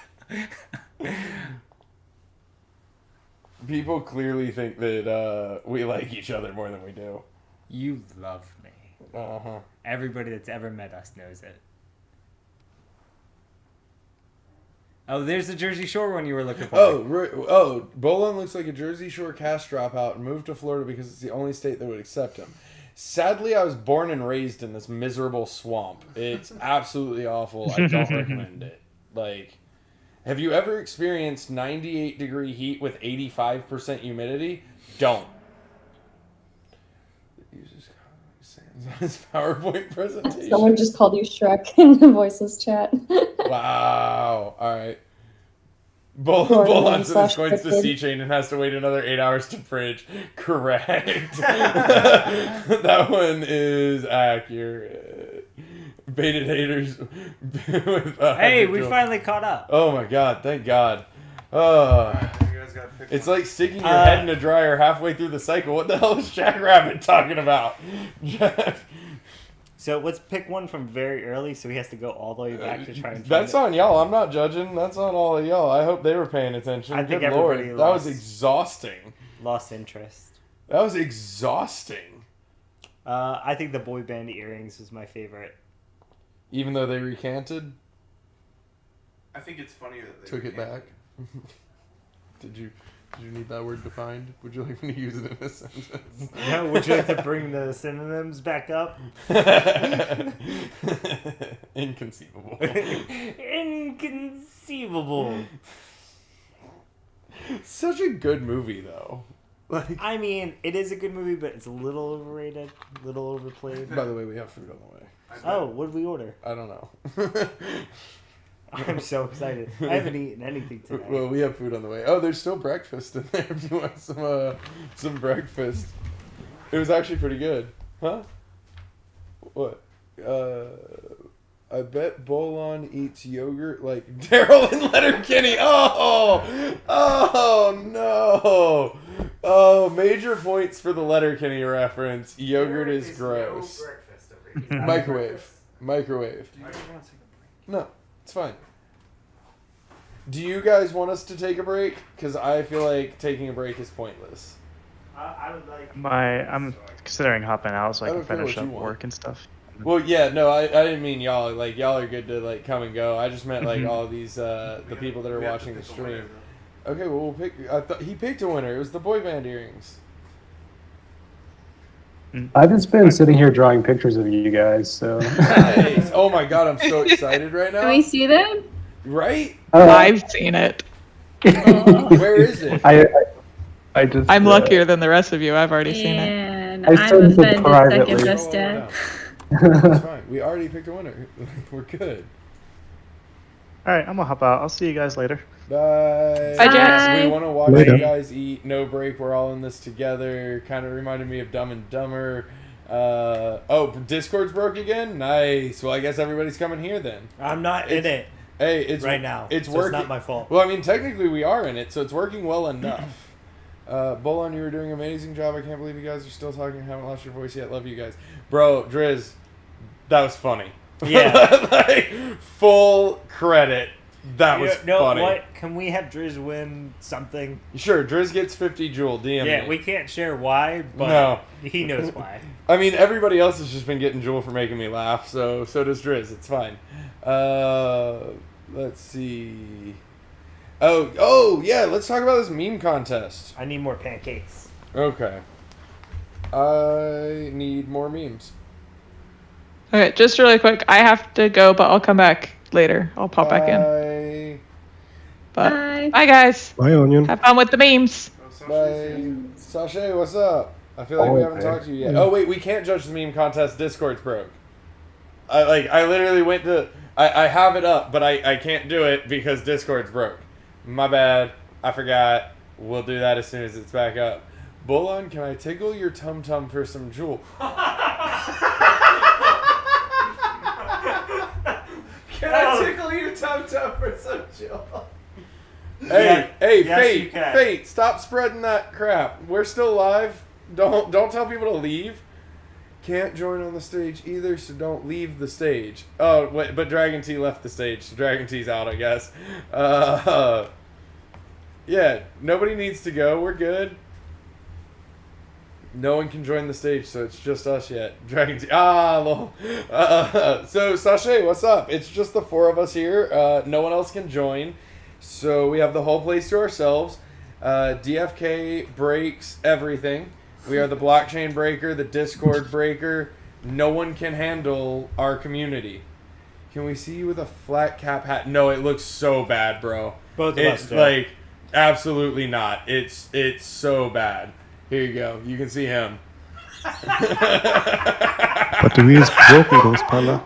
People clearly think that we like each other more than we do. You love me. Uh-huh. Everybody that's ever met us knows it. Oh, there's the Jersey Shore one you were looking for. Bolon looks like a Jersey Shore cash dropout and moved to Florida because it's the only state that would accept him. Sadly, I was born and raised in this miserable swamp. It's absolutely awful. I don't recommend it. Like, have you ever experienced 98-degree heat with 85% humidity? Don't. His PowerPoint presentation. Someone just called you Shrek in the voices chat. Wow. All right. Bolon sends coins to CHain and has to wait another 8 hours to bridge. Correct. That one is accurate. Baited haters. Hey, we finally caught up. Oh my god, thank God. It's like sticking your head in a dryer halfway through the cycle. What the hell is Jack Rabbit talking about? So let's pick one from very early, so he has to go all the way back to try and find That's on y'all. I'm not judging. That's on all of y'all. I hope they were paying attention. I think Good Lord, everybody that was exhausting. Lost interest. That was exhausting. I think the boy band earrings was my favorite. Even though they recanted? I think it's funny that they took it back. Did you need that word defined? Would you like me to use it in a sentence? No, would you like to bring the synonyms back up? Inconceivable. Inconceivable. Such a good movie, though. Like, I mean, it is a good movie, but it's a little overrated, a little overplayed. By the way, we have food on the way. Oh, what did we order? I don't know. I'm so excited. I haven't eaten anything today. Well, we have food on the way. Oh, there's still breakfast in there if you want some breakfast. It was actually pretty good. Huh? What? I bet Bolon eats yogurt like Daryl and Letterkenny. Oh no. Oh, major points for the Letterkenny reference. Yogurt is gross. Microwave. No, it's fine. Do you guys want us to take a break? Because I feel like taking a break is pointless. I would like. I'm considering hopping out so I can don't care finish what up you want. work and stuff. Well, yeah, no, I didn't mean y'all. Like, y'all are good to, like, come and go. I just meant, like, all these, the people that are watching the stream. Okay, well, we'll pick... I thought he picked a winner. It was the boy band earrings. I've just been sitting here drawing pictures of you guys, so... Nice. Oh, my God, I'm so excited right now. Can we see them? Right? I've seen it. Where is it? I just... I'm luckier than the rest of you. I've already seen it. And I I'm sent it offended privately. second best dad. It's fine. We already picked a winner. We're good. All right, I'm gonna hop out. I'll see you guys later. Bye. Bye, Jax. We want to watch Later. you guys eat. No break. We're all in this together. Kind of reminded me of Dumb and Dumber. Discord's broke again? Nice. Well, I guess everybody's coming here then. I'm not in it. Hey, it's right now. It's so working. It's not my fault. Well, I mean, technically we are in it, so it's working well enough. Bolon, you were doing an amazing job. I can't believe you guys are still talking. Haven't lost your voice yet. Love you guys. Bro, Driz, that was funny. Yeah. Like, full credit. That was funny. What? Can we have Driz win something? Sure, Driz gets 50 Jewel. DM Yeah, me. we can't share why, but No. he knows why. I mean, everybody else has just been getting Jewel for making me laugh, so does Driz. It's fine. Let's see. Oh, yeah, let's talk about this meme contest. I need more pancakes. Okay. I need more memes. Okay, just really quick. I have to go, but I'll come back later. I'll pop back in. Bye. Bye. Bye. Bye, guys. Bye, Onion. Have fun with the memes. Bye. Sashay, what's up? I feel like we haven't talked to you yet. Oh, wait, we can't judge the meme contest. Discord's broke. I literally went to... I have it up, but I can't do it because Discord's broke. My bad. I forgot. We'll do that as soon as it's back up. Bolon, can I tickle your tum-tum for some jewel? Can I tickle your tum-tum for some jewel? Hey, yes, you can. Fate, stop spreading that crap. We're still live. Don't tell people to leave. Can't join on the stage either, so don't leave the stage. Oh, wait, but Dragon T left the stage, so Dragon T's out, I guess. Yeah, nobody needs to go. We're good. No one can join the stage, so it's just us yet. Dragon T. Lol. So, Sashay, what's up? It's just the four of us here. No one else can join. So, we have the whole place to ourselves. DFK breaks everything. We are the blockchain breaker, the Discord breaker. No one can handle our community. Can we see you with a flat cap hat? No, it looks so bad, bro. Both of us It's do. like, absolutely not. It's so bad. Here you go. You can see him. But the wheel is broken, Ghost Panda.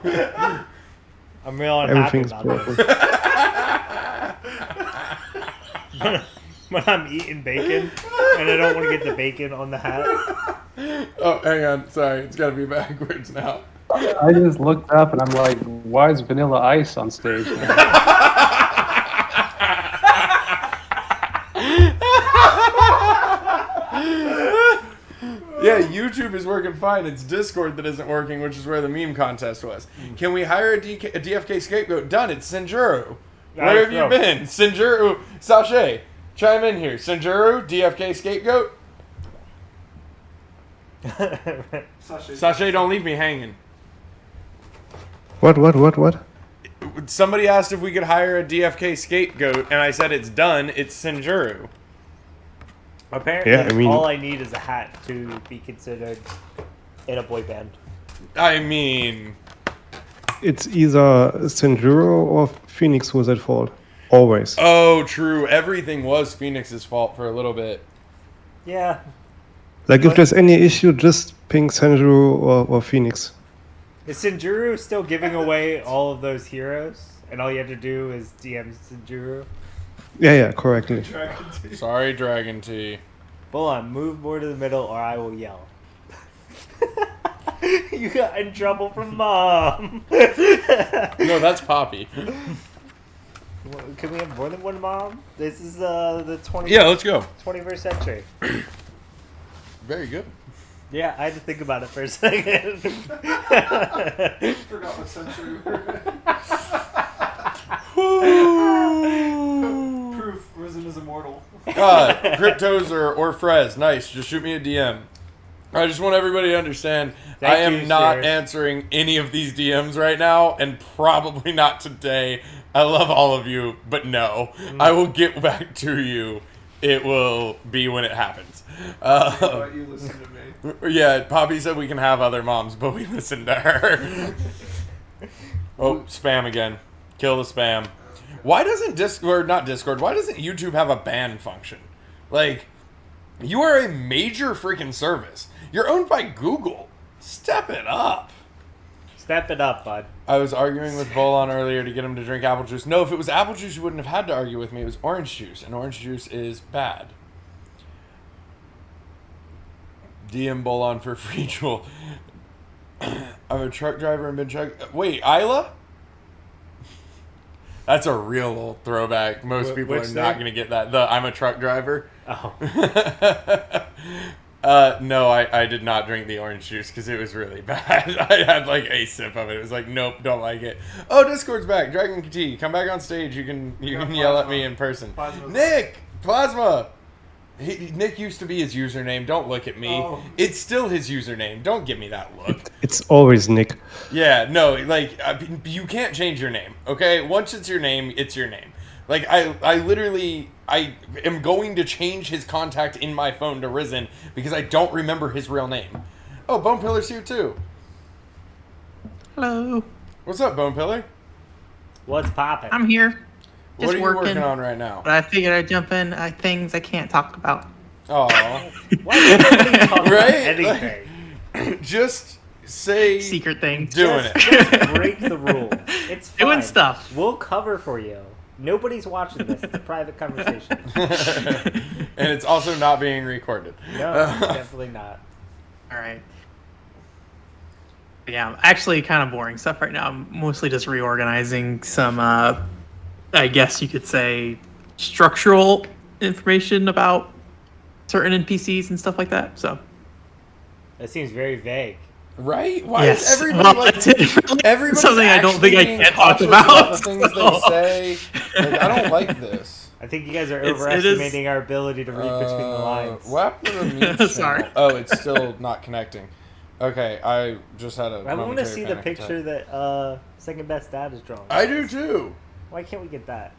I'm real unhappy Everything's about broken. this. When I'm eating bacon and I don't want to get the bacon on the hat. Oh, hang on. Sorry. It's got to be backwards now. I just looked up and I'm like, why is Vanilla Ice on stage now? Yeah, YouTube is working fine. It's Discord that isn't working, which is where the meme contest was. Can we hire a DFK scapegoat? Done. It's Sinjuru. Where have you been? Sinjuru. Sashay, chime in here. Sinjuru, DFK scapegoat? Sashay, don't leave me hanging. What? Somebody asked if we could hire a DFK scapegoat, and I said it's done. It's Sinjuru. Apparently, Yeah, I mean- all I need is a hat to be considered in a boy band. I mean... It's either Sanjuro or Phoenix who's at fault. Always. Oh, true. Everything was Phoenix's fault for a little bit. Yeah. Like, if there's any issue, just ping Sanjuro or Phoenix. Is Sinjuru still giving away all of those heroes? And all you have to do is DM Sinjuru? Yeah, correctly. Sorry, Dragon T. Hold on, move more to the middle or I will yell. You got in trouble from Mom. No, that's Poppy. Can we have more than one mom? This is the 20th. Yeah, let's go. 21st century. Very good. Yeah, I had to think about it for a second. Forgot what century Proof Risen is immortal. Cryptos or Frez, nice. Just shoot me a DM. I just want everybody to understand Thank I am you, not sir. answering any of these DMs right now, and probably not today. I love all of you, but no. I will get back to you. It will be when it happens. You listen to me. Yeah, Poppy said we can have other moms, but we listen to her. Oh, spam again. Kill the spam. Why doesn't Discord, why doesn't YouTube have a ban function? Like, you are a major freaking service. You're owned by Google. Step it up. Step it up, bud. I was arguing with Bolon earlier to get him to drink apple juice. No, if it was apple juice, you wouldn't have had to argue with me. It was orange juice, and orange juice is bad. DM Bolon for free jewel. I'm a truck driver and been truck. Wait, Isla? That's a real old throwback. Most people are not going to get that. I'm a truck driver. Oh. No, I did not drink the orange juice because it was really bad. I had like a sip of it. It was like, nope, don't like it. Oh, Discord's back. Dragon T, come back on stage. You can yell at me in person. Nick, Plasma. Nick used to be his username. Don't look at me. Oh. It's still his username. Don't give me that look. It's always Nick. Yeah, no, like, you can't change your name, okay? Once it's your name, it's your name. Like, I literally, I am going to change his contact in my phone to Risen because I don't remember his real name. Oh, Bone Pillar's here too. Hello. What's up, Bone Pillar? What's poppin'? I'm here. What are you working on right now? But I figured I'd jump in things I can't talk about. Oh, right? Anything. Just say secret things. Doing Just break the rule. It's fine. Doing stuff. We'll cover for you. Nobody's watching this. It's a private conversation. And it's also not being recorded. No, definitely not. All right. Yeah, I'm actually kind of boring stuff right now. I'm mostly just reorganizing some, I guess you could say, structural information about certain NPCs and stuff like that. So That seems very vague. Right? Why Yes. is everybody Well, like it's something I don't think I being can talk cautious about, the things they say? Like, I don't like this. I think you guys are It's- it overestimating our ability to read between the lines. What happened to the mute Sorry. channel? Oh, it's still not connecting. Okay, I just had a I want to momentary see the panic picture attack. that Second Best Dad is drawing. I do too. Why can't we get that?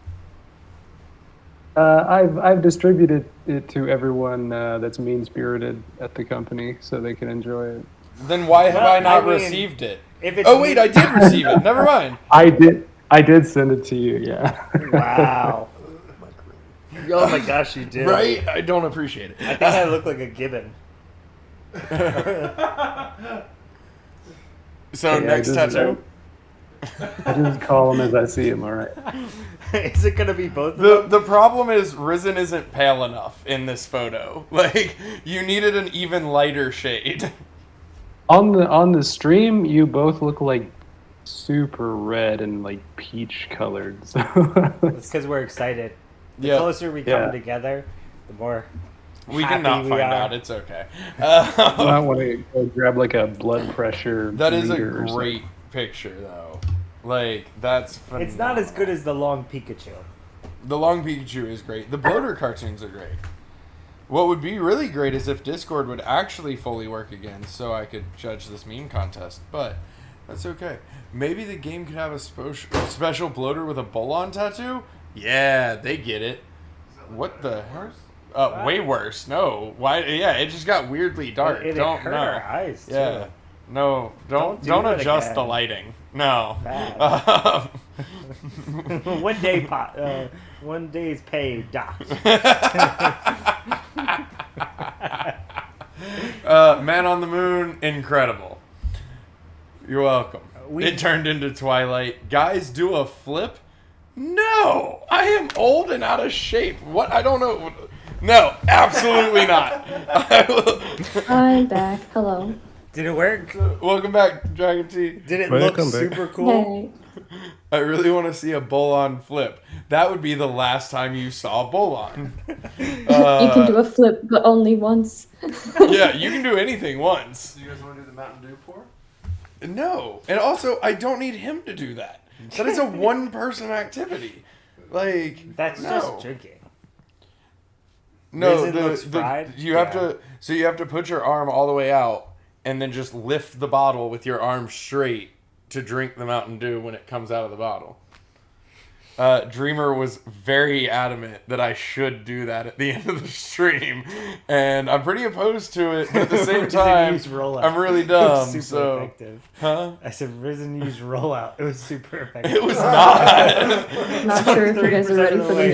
I've distributed it to everyone that's mean spirited at the company so they can enjoy it. Then why have Well, I not I mean, received it? if it's Oh wait, I did receive it. Never mind. I did send it to you. Yeah. Wow. Oh my gosh, you did. Right? I don't appreciate it. I think I look like a gibbon. So Yeah, next just- tattoo. I just call them as I see them. All right. Is it gonna be both of them? The problem is Risen isn't pale enough in this photo. Like you needed an even lighter shade. On the stream, you both look like super red and like peach colored. So It's because we're excited. The Yeah. closer we come together, the more We happy cannot we find are. out. It's okay. I want to go grab like a blood pressure. That is a meter or something. great picture, though. Like that's phenomenal. It's not as good as the long Pikachu. The long Pikachu is great. The bloater cartoons are great. What would be really great is if Discord would actually fully work again, so I could judge this meme contest. But that's okay. Maybe the game could have a special bloater with a Bolon tattoo. Yeah, they get it. What the hell? Way worse. No. Why? Yeah, it just got weirdly dark. It don't hurt know. our eyes, too. Yeah. No. Don't do it adjust again. the lighting. No. Bad. One day's pay docked. Man on the Moon, incredible. You're welcome. It turned into Twilight. Guys, do a flip? No! I am old and out of shape. What? I don't know. No, absolutely not. I'm back. Hello. Did it work? Welcome back, Dragon T. Did it Welcome look back. super cool? I really want to see a Bolon flip. That would be the last time you saw Bolon. You can do a flip, but only once. Yeah, you can do anything once. Do you guys want to do the Mountain Dew pour? No. And also, I don't need him to do that. That is a one-person activity. Like, That's no. just drinking. No, Raisin looks fried? you have Yeah. to. So you have to put your arm all the way out, and then just lift the bottle with your arm straight to drink the Mountain Dew when it comes out of the bottle. Dreamer was very adamant that I should do that at the end of the stream, and I'm pretty opposed to it. But at the same Risen time, used rollout. I'm really It was dumb. super So, effective. huh? I said Risen used rollout. It was super effective. It was not. Not sure if you guys are ready for the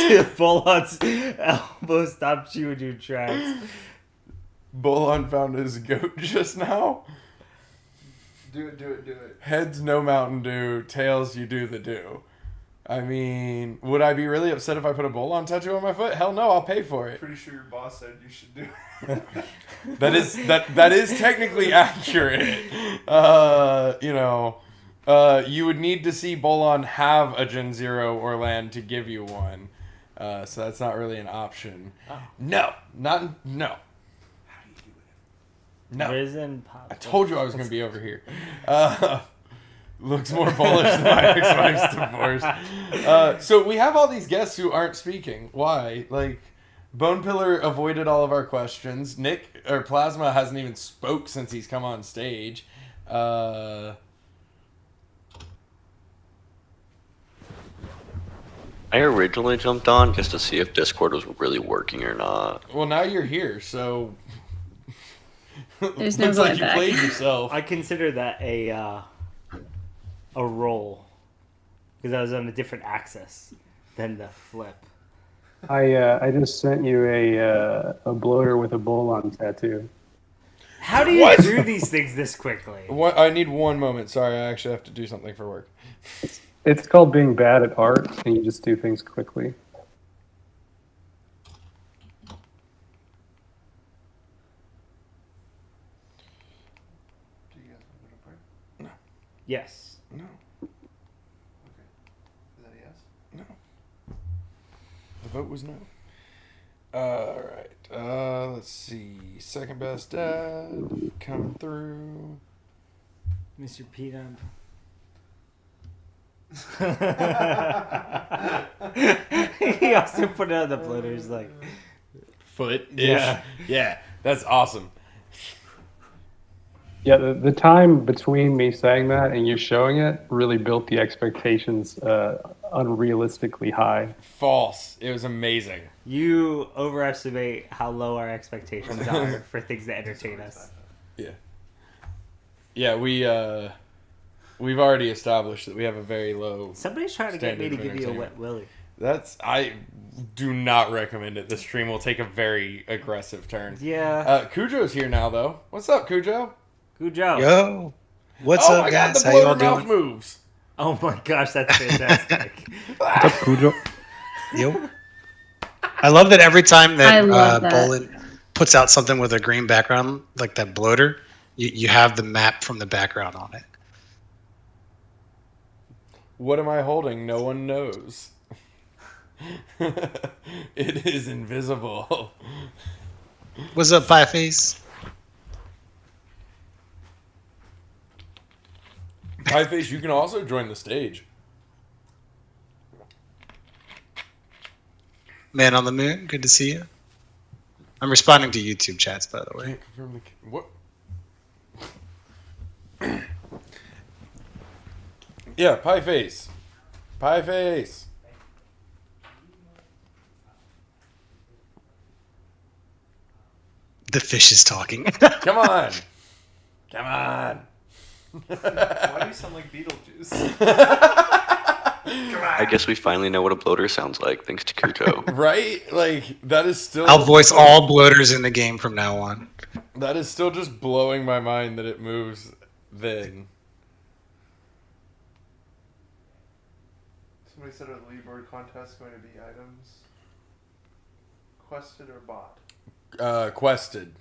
news. Bolon's elbow stopped you in your tracks. Bolon found his goat just now. Do it. Heads, no Mountain Dew. Tails, you do the do. I mean, would I be really upset if I put a Bolon tattoo on my foot? Hell no, I'll pay for it. Pretty sure your boss said you should do it. That is technically accurate. You would need to see Bolon have a Gen Zero or land to give you one. So that's not really an option. Oh. No. No. Risen pop. I told you I was going to be over here. Looks more bullish than my ex-wife's divorce. So we have all these guests who aren't speaking. Why? Like, Bone Pillar avoided all of our questions. Nick, or Plasma, hasn't even spoke since he's come on stage. I originally jumped on just to see if Discord was really working or not. Well, now you're here, so... There's no looks like going you back. played yourself. I consider that a role. because I was on a different axis than the flip. I just sent you a bloater with a bowl-on tattoo. How do you do these things this quickly? What? I need one moment. Sorry, I actually have to do something for work. It's called being bad at art, and you just do things quickly. Yes. No. Okay. Is that a yes? No. The vote was no. All right. Let's see. Second best dad coming through. Mr. Peanut. He also put it on the bloaters like foot. Yeah. Yeah. That's awesome. Yeah, the time between me saying that and you showing it really built the expectations unrealistically high. False. It was amazing. You overestimate how low our expectations are for things that entertain us. Yeah. Yeah, we've already established that we have a very low. Somebody's trying to get me to standard give for you a entertainment. wet willy. I do not recommend it. The stream will take a very aggressive turn. Yeah. Cujo's here now, though. What's up, Cujo? Cujo. Yo. What's Oh up, my God, guys? the How y'all bloater mouth doing? moves. Oh my gosh, that's fantastic. What's up, Cujo? Yo. I love that every time I that, love that. Bolin puts out something with a green background, like that bloater, you have the map from the background on it. What am I holding? No one knows. It is invisible. What's up, Fireface? Pieface, you can also join the stage. Man on the Moon, good to see you. I'm responding to YouTube chats, by the way. Can't confirm the what? Yeah, Pieface. Pieface. The fish is talking. Come on. Come on. Why do you sound like Beetlejuice? I guess we finally know what a bloater sounds like, thanks to Kuto. Right? Like, that is still... I'll voice all bloaters in the game from now on. That is still just blowing my mind that it moves then. Somebody said a leaderboard contest is going to be items quested or bought. Quested.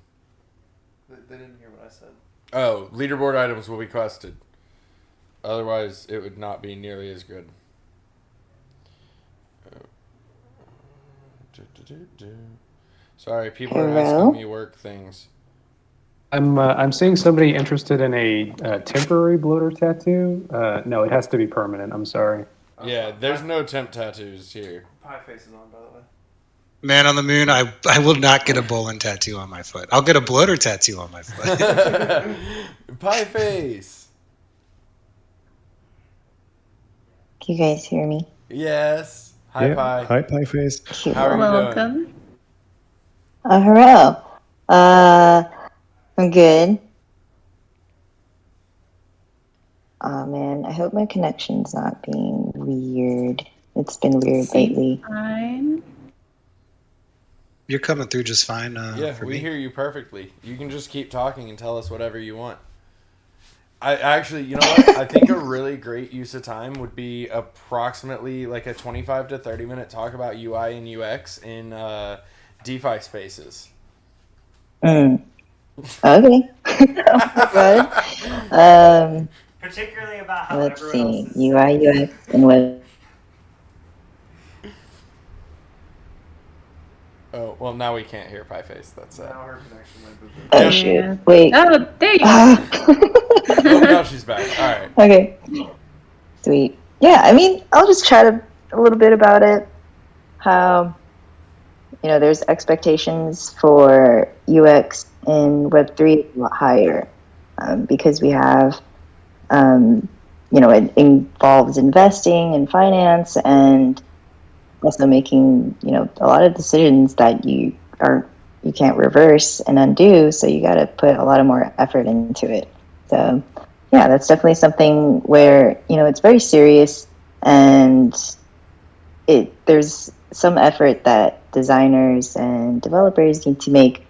They didn't hear what I said. Oh, leaderboard items will be quested. Otherwise, it would not be nearly as good. Sorry, people are asking me work things. I'm seeing somebody interested in a temporary bloater tattoo. No, it has to be permanent. I'm sorry. Yeah, there's no temp tattoos here. Pieface is on, by the way. Man on the Moon, I will not get a Bolin tattoo on my foot. I'll get a bloater tattoo on my foot. Pieface. Can you guys hear me? Yes. Hi, Yeah. Pie. Hi, Pieface. How are you Welcome. doing? Hello. I'm good. Oh man, I hope my connection's not being weird. It's been weird lately. Fine. You're coming through just fine. Yeah, for we me. hear you perfectly. You can just keep talking and tell us whatever you want. I actually, you know what? I think a really great use of time would be approximately like a 25 to 30 minute talk about UI and UX in DeFi spaces. Okay. Good. Particularly about how Let's everyone see. UI, UX, and web. Oh, well, now we can't hear Pieface. That's Now her connection might be Oh Yeah. shoot! Wait. Oh, there you go. Oh, now she's back. All right. Okay. Sweet. Yeah, I mean, I'll just chat a little bit about it. How, there's expectations for UX in Web3 a lot higher because we have, it involves investing and finance and also making, a lot of decisions that you can't reverse and undo. So you got to put a lot of more effort into it. So yeah, that's definitely something where, it's very serious and there's some effort that designers and developers need to make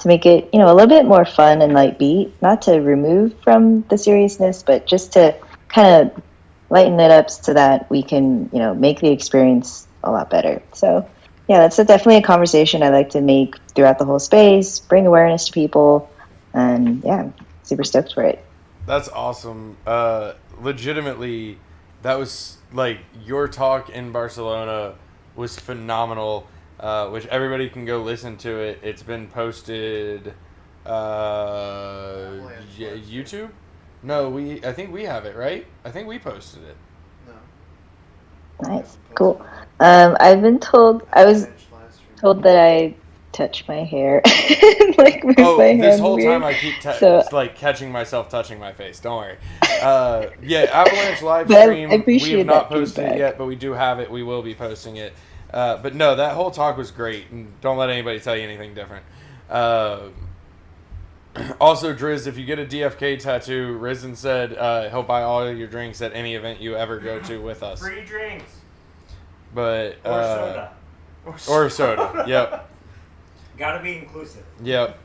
it, a little bit more fun and light beat, not to remove from the seriousness, but just to kind of lighten it up so that we can, make the experience a lot better. So yeah, that's definitely a conversation I like to make throughout the whole space, bring awareness to people, and yeah, super stoked for it. That's awesome. Legitimately, that was like your talk in Barcelona was phenomenal. Which everybody can go listen to it. It's been posted, YouTube. No, I think we have it, right? I think we posted it. Nice, cool. I was told that I touch my hair, like move my hand this whole weird. time I keep So catching myself touching my face. Don't worry. Avalanche live But I stream. We appreciate have not that posted it feedback. yet, but we do have it. We will be posting it. But no, that whole talk was great, and don't let anybody tell you anything different. Also, Driz, if you get a DFK tattoo, Risen said he'll buy all your drinks at any event you ever go to with us. Free drinks. But Or soda. Or soda. Yep. Gotta be inclusive. Yep.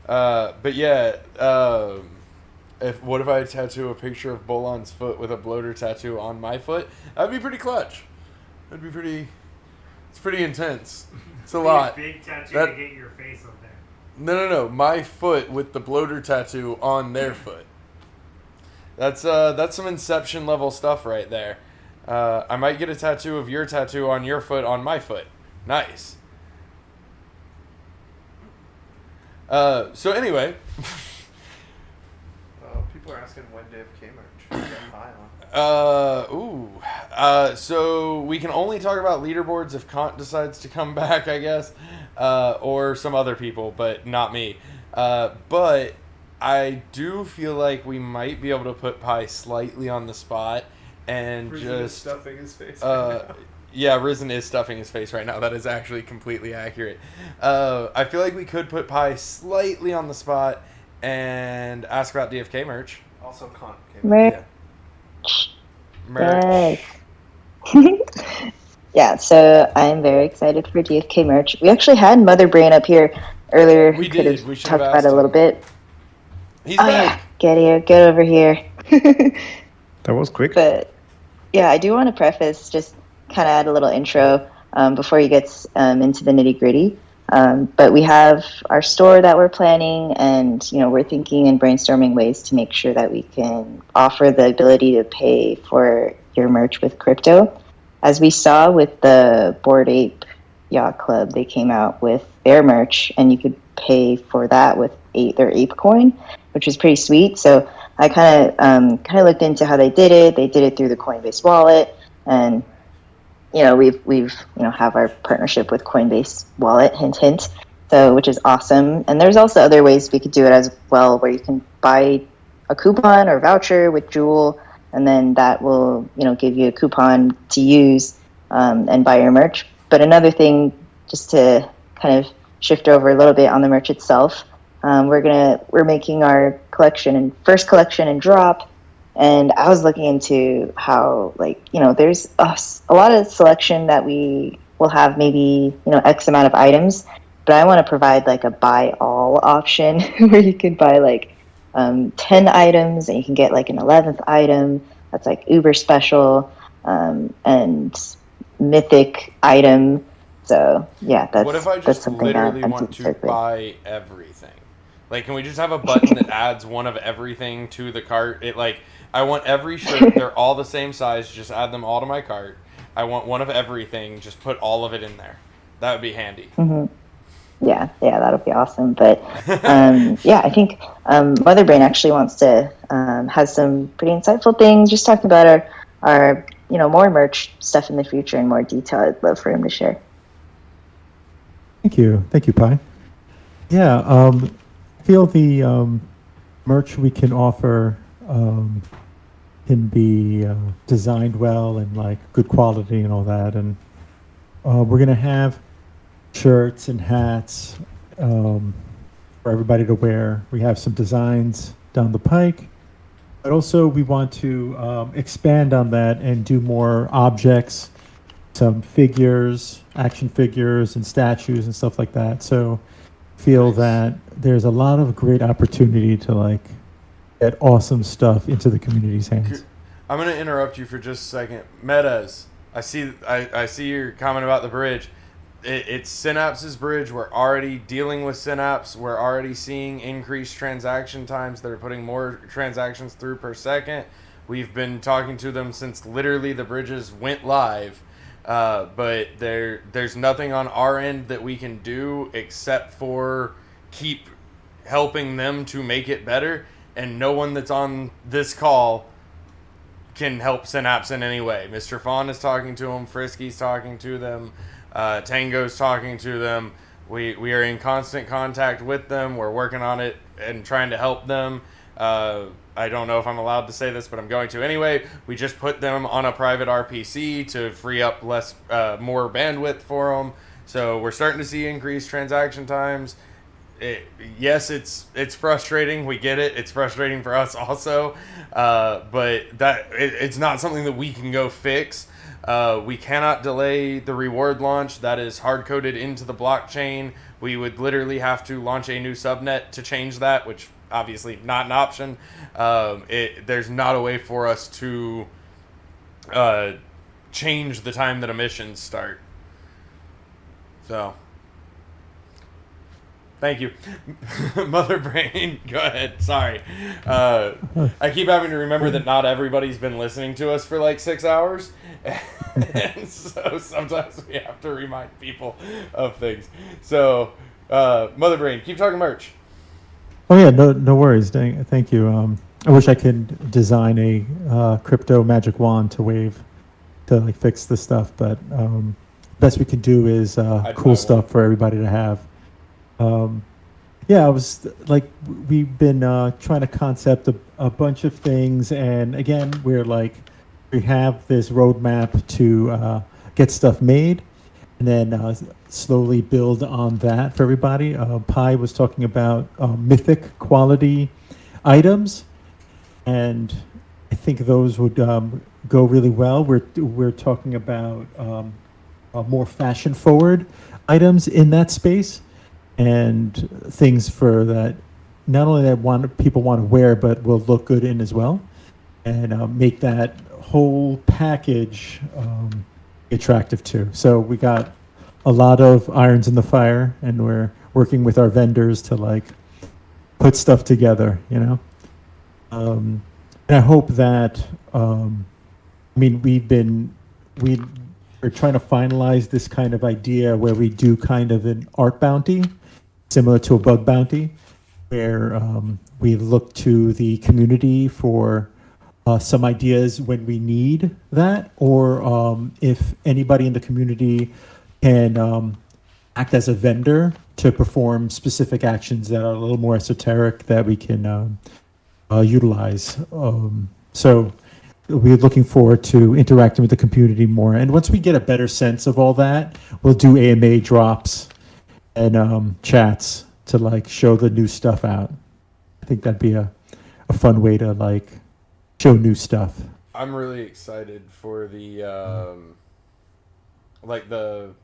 But yeah, what if I tattoo a picture of Bolon's foot with a bloater tattoo on my foot? That'd be pretty clutch. That'd be pretty. It's pretty intense. It's a lot. Big tattoo to get your face on there. No. My foot with the bloater tattoo on their foot. That's some Inception level stuff right there. I might get a tattoo of your tattoo on your foot on my foot. Nice. So anyway. People are asking when DFK merch. So we can only talk about leaderboards if Kant decides to come back, I guess, or some other people, but not me. But I do feel like we might be able to put Pi slightly on the spot and Risen is just stuffing his face right now. Yeah, Risen is stuffing his face right now. That is actually completely accurate. I feel like we could put Pi slightly on the spot and ask about DFK merch. Also, Kant. Merch. Merch. Yeah, so I'm very excited for DFK merch. We actually had Mother Brain up here earlier. We could did. have We should talked have about asked it a little bit. He's back. Yeah, get over here. That was quick. But yeah, I do want to preface, just kind of add a little intro before he gets into the nitty gritty. But we have our store that we're planning, and we're thinking and brainstorming ways to make sure that we can offer the ability to pay for your merch with crypto. As we saw with the Bored Ape Yacht Club, they came out with their merch, and you could pay for that with their Ape coin, which was pretty sweet. So I kind of looked into how they did it. They did it through the Coinbase wallet, and we've have our partnership with Coinbase Wallet, hint hint, so which is awesome. And there's also other ways we could do it as well, where you can buy a coupon or voucher with Jewel, and then that will give you a coupon to use and buy your merch. But another thing, just to kind of shift over a little bit on the merch itself, we're making our first collection and drop. And I was looking into how, there's a lot of selection that we will have, maybe, X amount of items. But I want to provide, a buy all option where you could buy, 10 items and you can get, an 11th item that's, uber special and mythic item. So, yeah, that's What if I that's just something literally I'm want to super buy everything? Can we just have a button that adds one of everything to the cart? I want every shirt. They're all the same size. Just add them all to my cart. I want one of everything. Just put all of it in there. That would be handy. Mm-hmm. Yeah, that'll be awesome. But I think Mother Brain actually wants to has some pretty insightful things. Just talking about our more merch stuff in the future in more detail. I'd love for him to share. Thank you, Pi. Yeah, I feel the merch we can offer can be designed well and good quality and all that, and we're gonna have shirts and hats for everybody to wear. We have some designs down the pike, But also we want to expand on that and do more objects, some figures, action figures and statues and stuff like that. So feel that there's a lot of great opportunity to like get awesome stuff into the community's hands. I'm going to interrupt you for just a second. Metas, I see your comment about the bridge. It's Synapse's bridge. We're already dealing with Synapse. We're already seeing increased transaction times. They're putting more transactions through per second. We've been talking to them since literally the bridges went live. But there's nothing on our end that we can do except for keep helping them to make it better. And no one that's on this call can help Synapse in any way. Mr. Fawn is talking to them. Frisky's talking to them. Tango's talking to them. We are in constant contact with them. We're working on it and trying to help them. I don't know if I'm allowed to say this, but I'm going to anyway. We just put them on a private RPC to free up more bandwidth for them. So we're starting to see increased transaction times. Yes, it's frustrating. We get it. It's frustrating for us also. But it's not something that we can go fix. We cannot delay the reward launch. That is hard-coded into the blockchain. We would literally have to launch a new subnet to change that, which obviously not an option. There's not a way for us to change the time that emissions start. So, thank you. Mother Brain, go ahead. Sorry. I keep having to remember that not everybody's been listening to us for like 6 hours. And so sometimes we have to remind people of things. So, Mother Brain, keep talking merch. Oh yeah, no worries. Thank you. I wish I could design a crypto magic wand to wave to like fix the stuff, but best we can do is cool stuff for everybody to have. Yeah, I was like, we've been trying to concept a bunch of things, and again, we have this roadmap to get stuff made, and then slowly build on that for everybody. Pi was talking about mythic quality items, and I think those would go really well. We're talking about more fashion forward items in that space, and things for that not only that people want to wear, but will look good in as well, and make that whole package attractive too. So we got a lot of irons in the fire, and we're working with our vendors to like put stuff together, and I hope that we're trying to finalize this kind of idea where we do kind of an art bounty similar to a bug bounty, where we look to the community for some ideas when we need that, or if anybody in the community can act as a vendor to perform specific actions that are a little more esoteric that we can utilize. So we're looking forward to interacting with the community more. And once we get a better sense of all that, we'll do AMA drops and chats to like show the new stuff out. I think that'd be a fun way to like show new stuff. I'm really excited for the the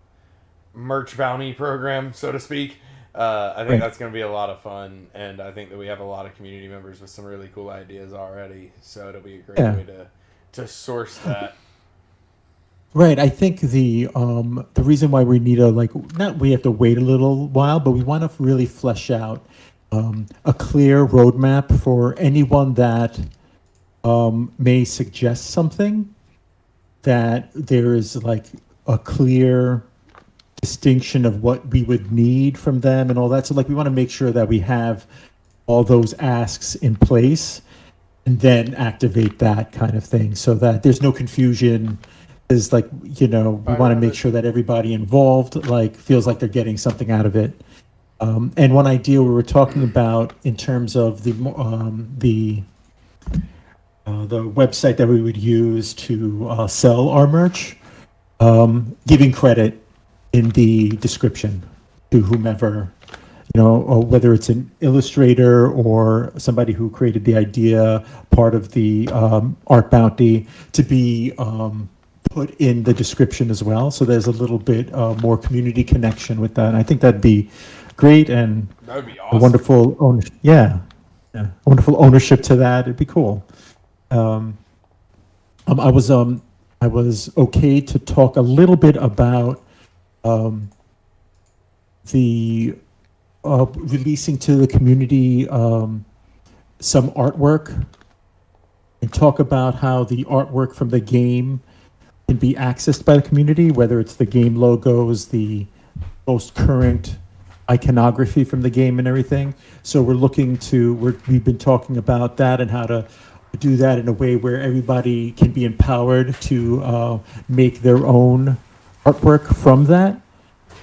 merch bounty program, so to speak. I think that's going to be a lot of fun, and I think that we have a lot of community members with some really cool ideas already. So it'll be a great way to source that. Right. I think the reason why we need we have to wait a little while, but we want to really flesh out a clear roadmap for anyone that may suggest something, that there is like a clear distinction of what we would need from them and all that. So like we want to make sure that we have all those asks in place and then activate that kind of thing so that there's no confusion. Is like, we want to make sure that everybody involved like feels like they're getting something out of it. And one idea we were talking about in terms of the website that we would use to sell our merch, giving credit in the description to whomever or whether it's an illustrator or somebody who created the idea, part of the art bounty, to be put in the description as well. So there's a little bit more community connection with that. And I think that'd be great, and That'd be awesome. a wonderful wonderful ownership to that. It'd be cool. I was okay to talk a little bit about the releasing to the community some artwork, and talk about how the artwork from the game can be accessed by the community, whether it's the game logos, the most current iconography from the game and everything. So we've been talking about that and how to do that in a way where everybody can be empowered to make their own artwork from that.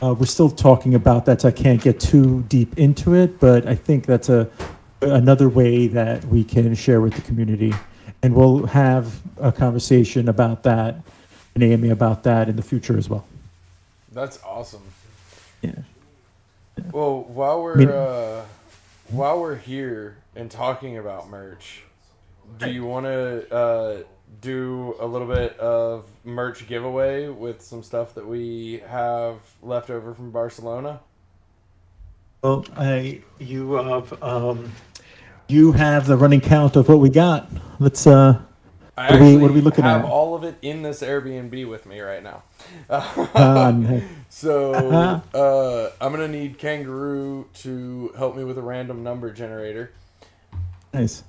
We're still talking about that, so I can't get too deep into it, but I think that's another way that we can share with the community. And we'll have a conversation about that, and Amy about that in the future as well. That's awesome. Yeah. Well, while we're here and talking about merch, do you want to do a little bit of merch giveaway with some stuff that we have left over from Barcelona? Well, you have the running count of what we got. Let's what are we looking I have at? all of it in this Airbnb with me right now. Nice. So I'm gonna need Kangaroo to help me with a random number generator. Nice.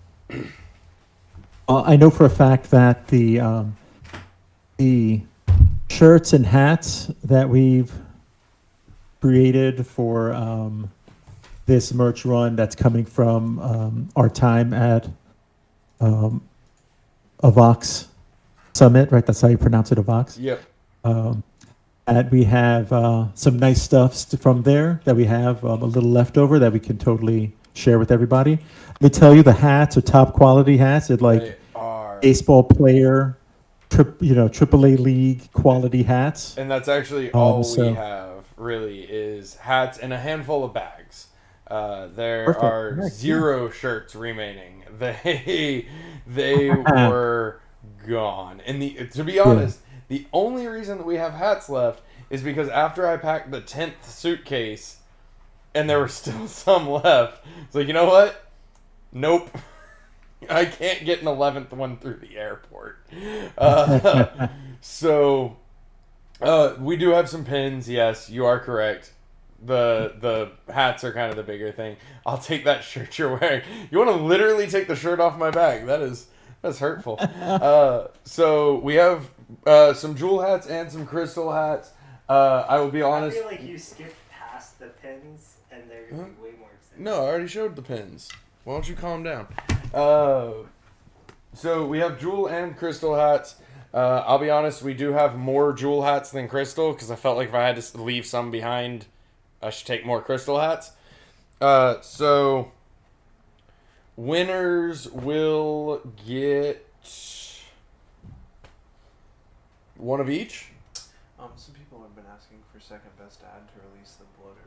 I know for a fact that the shirts and hats that we've created for this merch run that's coming from our time at Avox Summit, right? That's how you pronounce it, Avox? Yep. And we have some nice stuff from there that we have a little leftover that we can totally share with everybody. Let me tell you, the hats are top quality hats. They're like baseball player, AAA league quality hats. And that's actually all we have, really, is hats and a handful of bags. There Perfect. are Nice. 0 shirts remaining. They were gone. And to be honest, the only reason that we have hats left is because after I packed the 10th suitcase and there were still some left, it's like, you know what? Nope. I can't get an 11th one through the airport. So we do have some pins. Yes, you are correct. The hats are kind of the bigger thing. I'll take that shirt you're wearing. You want to literally take the shirt off my back? That's hurtful. So we have some jewel hats and some crystal hats. I will be honest. I feel like you skipped past the pins, and they're gonna be way more expensive. No, I already showed the pins. Why don't you calm down? So we have jewel and crystal hats. I'll be honest, we do have more jewel hats than crystal, because I felt like if I had to leave some behind, I should take more crystal hats. So winners will get one of each. Some people have been asking for Second Best Dad to release the bloater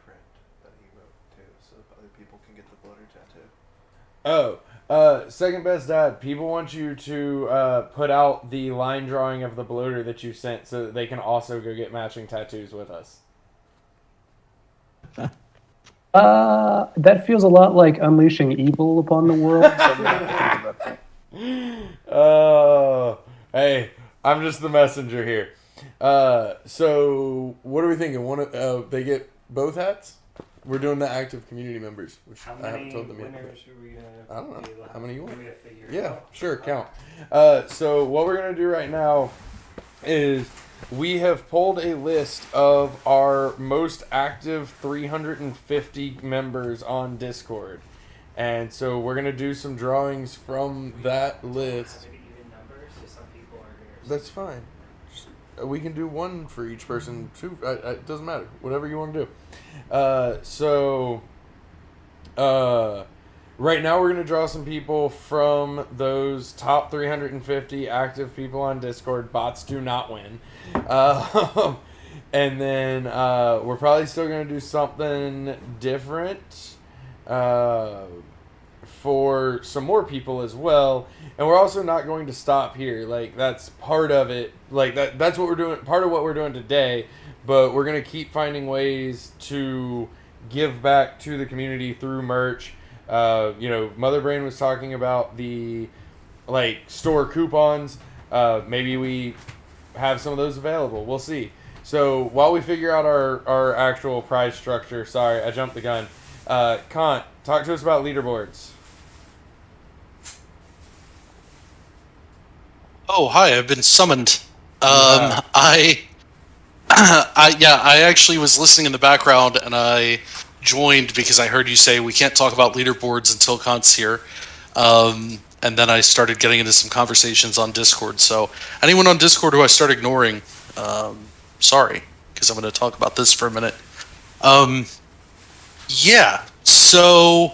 print that he wrote too, so other people can get the bloater tattoo. Second Best Dad, people want you to put out the line drawing of the bloater that you sent so that they can also go get matching tattoos with us. That feels a lot like unleashing evil upon the world. So I'm gonna have to think about that. Hey, I'm just the messenger here. So what are we thinking? They get both hats? We're doing the active community members, which I haven't told them yet. Are we gonna I don't know. How many you want? Figure Yeah, out? sure, count. So what we're going to do right now is we have pulled a list of our most active 350 members on Discord. And so we're going to do some drawings from that list. That's fine. We can do one for each person, too. It doesn't matter. Whatever you want to do. Right now we're going to draw some people from those top 350 active people on Discord. Bots do not win. And then we're probably still going to do something different for some more people as well. And we're also not going to stop here. Like, that's part of it. Like, that's what we're doing, part of what we're doing today. But we're going to keep finding ways to give back to the community through merch. Mother Brain was talking about the, like, store coupons. Maybe we have some of those available. We'll see. So while we figure out our actual prize structure, sorry, I jumped the gun. Kant, talk to us about leaderboards. Oh, hi! I've been summoned. I actually was listening in the background, and I joined because I heard you say we can't talk about leaderboards until Kant's here. And then I started getting into some conversations on Discord. So anyone on Discord who I start ignoring, sorry, because I'm going to talk about this for a minute. So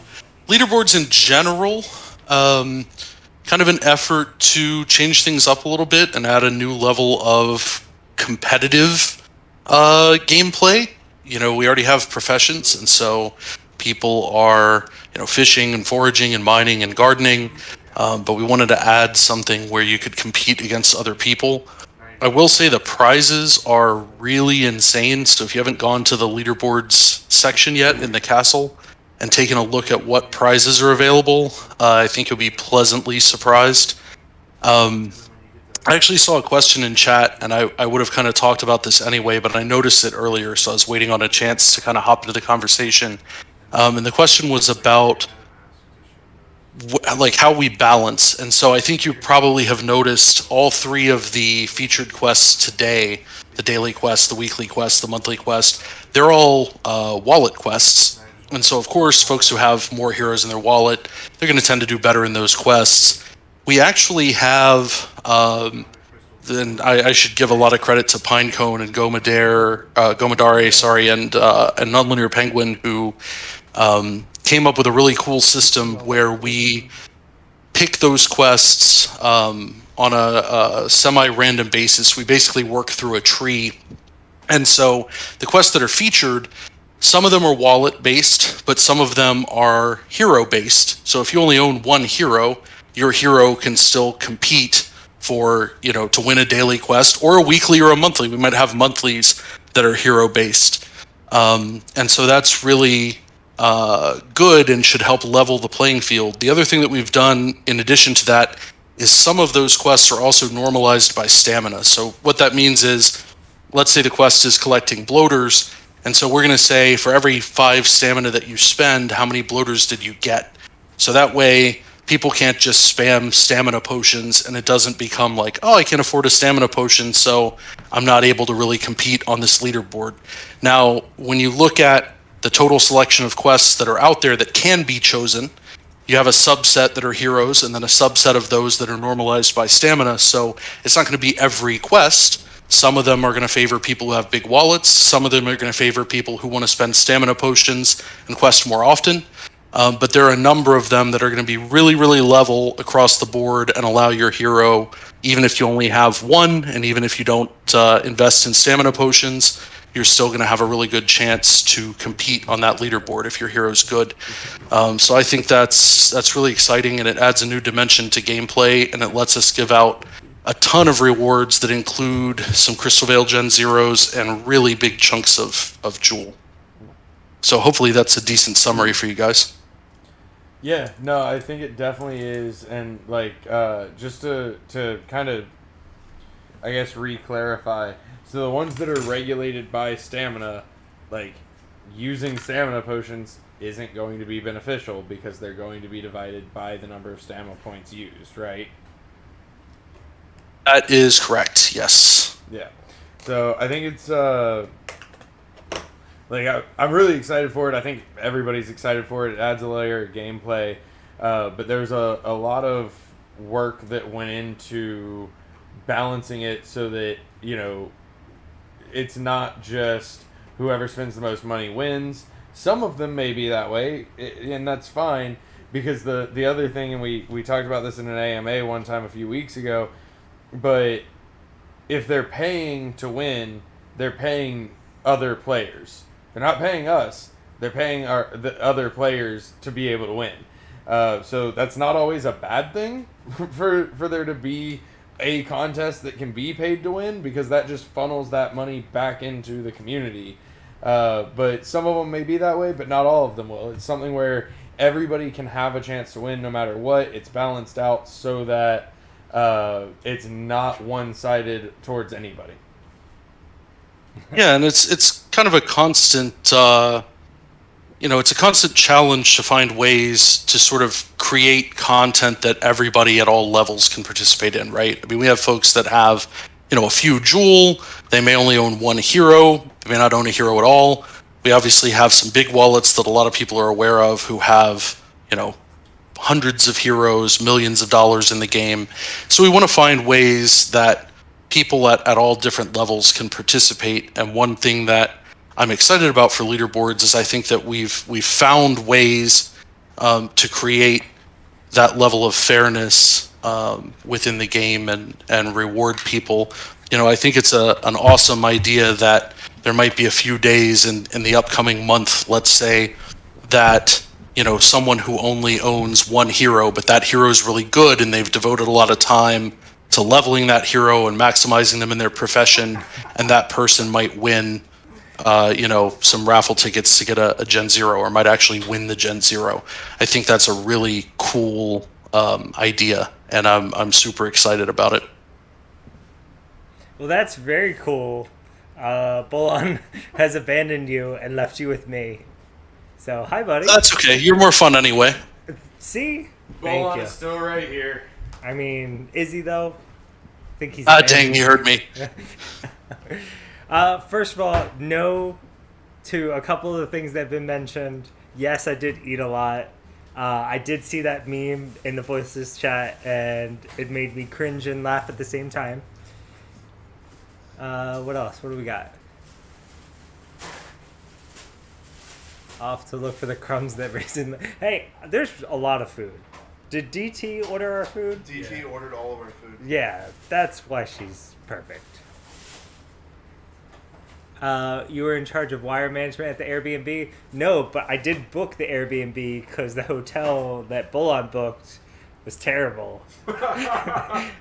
leaderboards in general, kind of an effort to change things up a little bit and add a new level of competitive gameplay. We already have professions, and so people are, fishing and foraging and mining and gardening, but we wanted to add something where you could compete against other people. I will say the prizes are really insane, so if you haven't gone to the leaderboards section yet in the castle and taken a look at what prizes are available, I think you'll be pleasantly surprised. I actually saw a question in chat, and I would have kind of talked about this anyway, but I noticed it earlier, so I was waiting on a chance to kind of hop into the conversation. And the question was about how we balance. And so I think you probably have noticed all three of the featured quests today, the daily quest, the weekly quest, the monthly quest, they're all wallet quests. And so, of course, folks who have more heroes in their wallet, they're going to tend to do better in those quests. We actually have, then I should give a lot of credit to Pinecone and Gomodare, and Nonlinear Penguin, who came up with a really cool system where we pick those quests on a semi-random basis. We basically work through a tree. And so the quests that are featured, some of them are wallet-based, but some of them are hero-based. So if you only own one hero, your hero can still compete for, to win a daily quest, or a weekly or a monthly. We might have monthlies that are hero-based. And so that's really good and should help level the playing field. The other thing that we've done in addition to that is some of those quests are also normalized by stamina. So what that means is, let's say the quest is collecting bloaters, and so we're going to say for every 5 stamina that you spend, how many bloaters did you get? So that way people can't just spam stamina potions and it doesn't become like, oh, I can't afford a stamina potion, so I'm not able to really compete on this leaderboard. Now, when you look at the total selection of quests that are out there that can be chosen, you have a subset that are heroes and then a subset of those that are normalized by stamina. So it's not going to be every quest. Some of them are going to favor people who have big wallets. Some of them are going to favor people who want to spend stamina potions and quest more often. But there are a number of them that are going to be really, really level across the board and allow your hero, even if you only have one, and even if you don't invest in stamina potions, you're still going to have a really good chance to compete on that leaderboard if your hero's good. So I think that's really exciting, and it adds a new dimension to gameplay, and it lets us give out a ton of rewards that include some Crystal Vale Gen Zeros and really big chunks of Jewel. So hopefully that's a decent summary for you guys. Yeah, no, I think it definitely is, and just to kind of, I guess, re-clarify. So the ones that are regulated by stamina, using stamina potions isn't going to be beneficial because they're going to be divided by the number of stamina points used, right? That is correct, yes. Yeah. So I think it's, I'm really excited for it. I think everybody's excited for it. It adds a layer of gameplay. But there's a lot of work that went into balancing it so that, it's not just whoever spends the most money wins. Some of them may be that way, and that's fine, because the other thing, and we talked about this in an AMA one time a few weeks ago, but if they're paying to win, they're paying other players. They're not paying us. They're paying the other players to be able to win. So that's not always a bad thing for there to be a contest that can be paid to win, because that just funnels that money back into the community. But some of them may be that way, but not all of them will. It's something where everybody can have a chance to win no matter what. It's balanced out so that it's not one-sided towards anybody. Yeah, and it's kind of a constant, it's a constant challenge to find ways to sort of create content that everybody at all levels can participate in, right? I mean, we have folks that have, a few jewel. They may only own one hero. They may not own a hero at all. We obviously have some big wallets that a lot of people are aware of who have, hundreds of heroes, millions of dollars in the game. So we want to find ways that people at all different levels can participate. And one thing that I'm excited about for leaderboards is I think that we've found ways to create that level of fairness within the game and reward people. I think it's an awesome idea that there might be a few days in the upcoming month, let's say, that someone who only owns one hero, but that hero is really good and they've devoted a lot of time to leveling that hero and maximizing them in their profession, and that person might win some raffle tickets to get a Gen 0, or might actually win the Gen 0. I think that's a really cool idea, and I'm super excited about it. Well, that's very cool. Bolon has abandoned you and left you with me. So, hi, buddy. That's okay. You're more fun anyway. See? Bolon is still right here. I mean, is he, though? I think he's... dang, you heard me. First of all, no to a couple of the things that have been mentioned. Yes, I did eat a lot. I did see that meme in the Voices chat, and it made me cringe and laugh at the same time. What else? What do we got? Off to look for the crumbs that raise in the... Hey, there's a lot of food. Did DT order our food? DT ordered all of our food. Yeah, that's why she's perfect. You were in charge of wire management at the Airbnb? No, but I did book the Airbnb because the hotel that Bolon booked was terrible.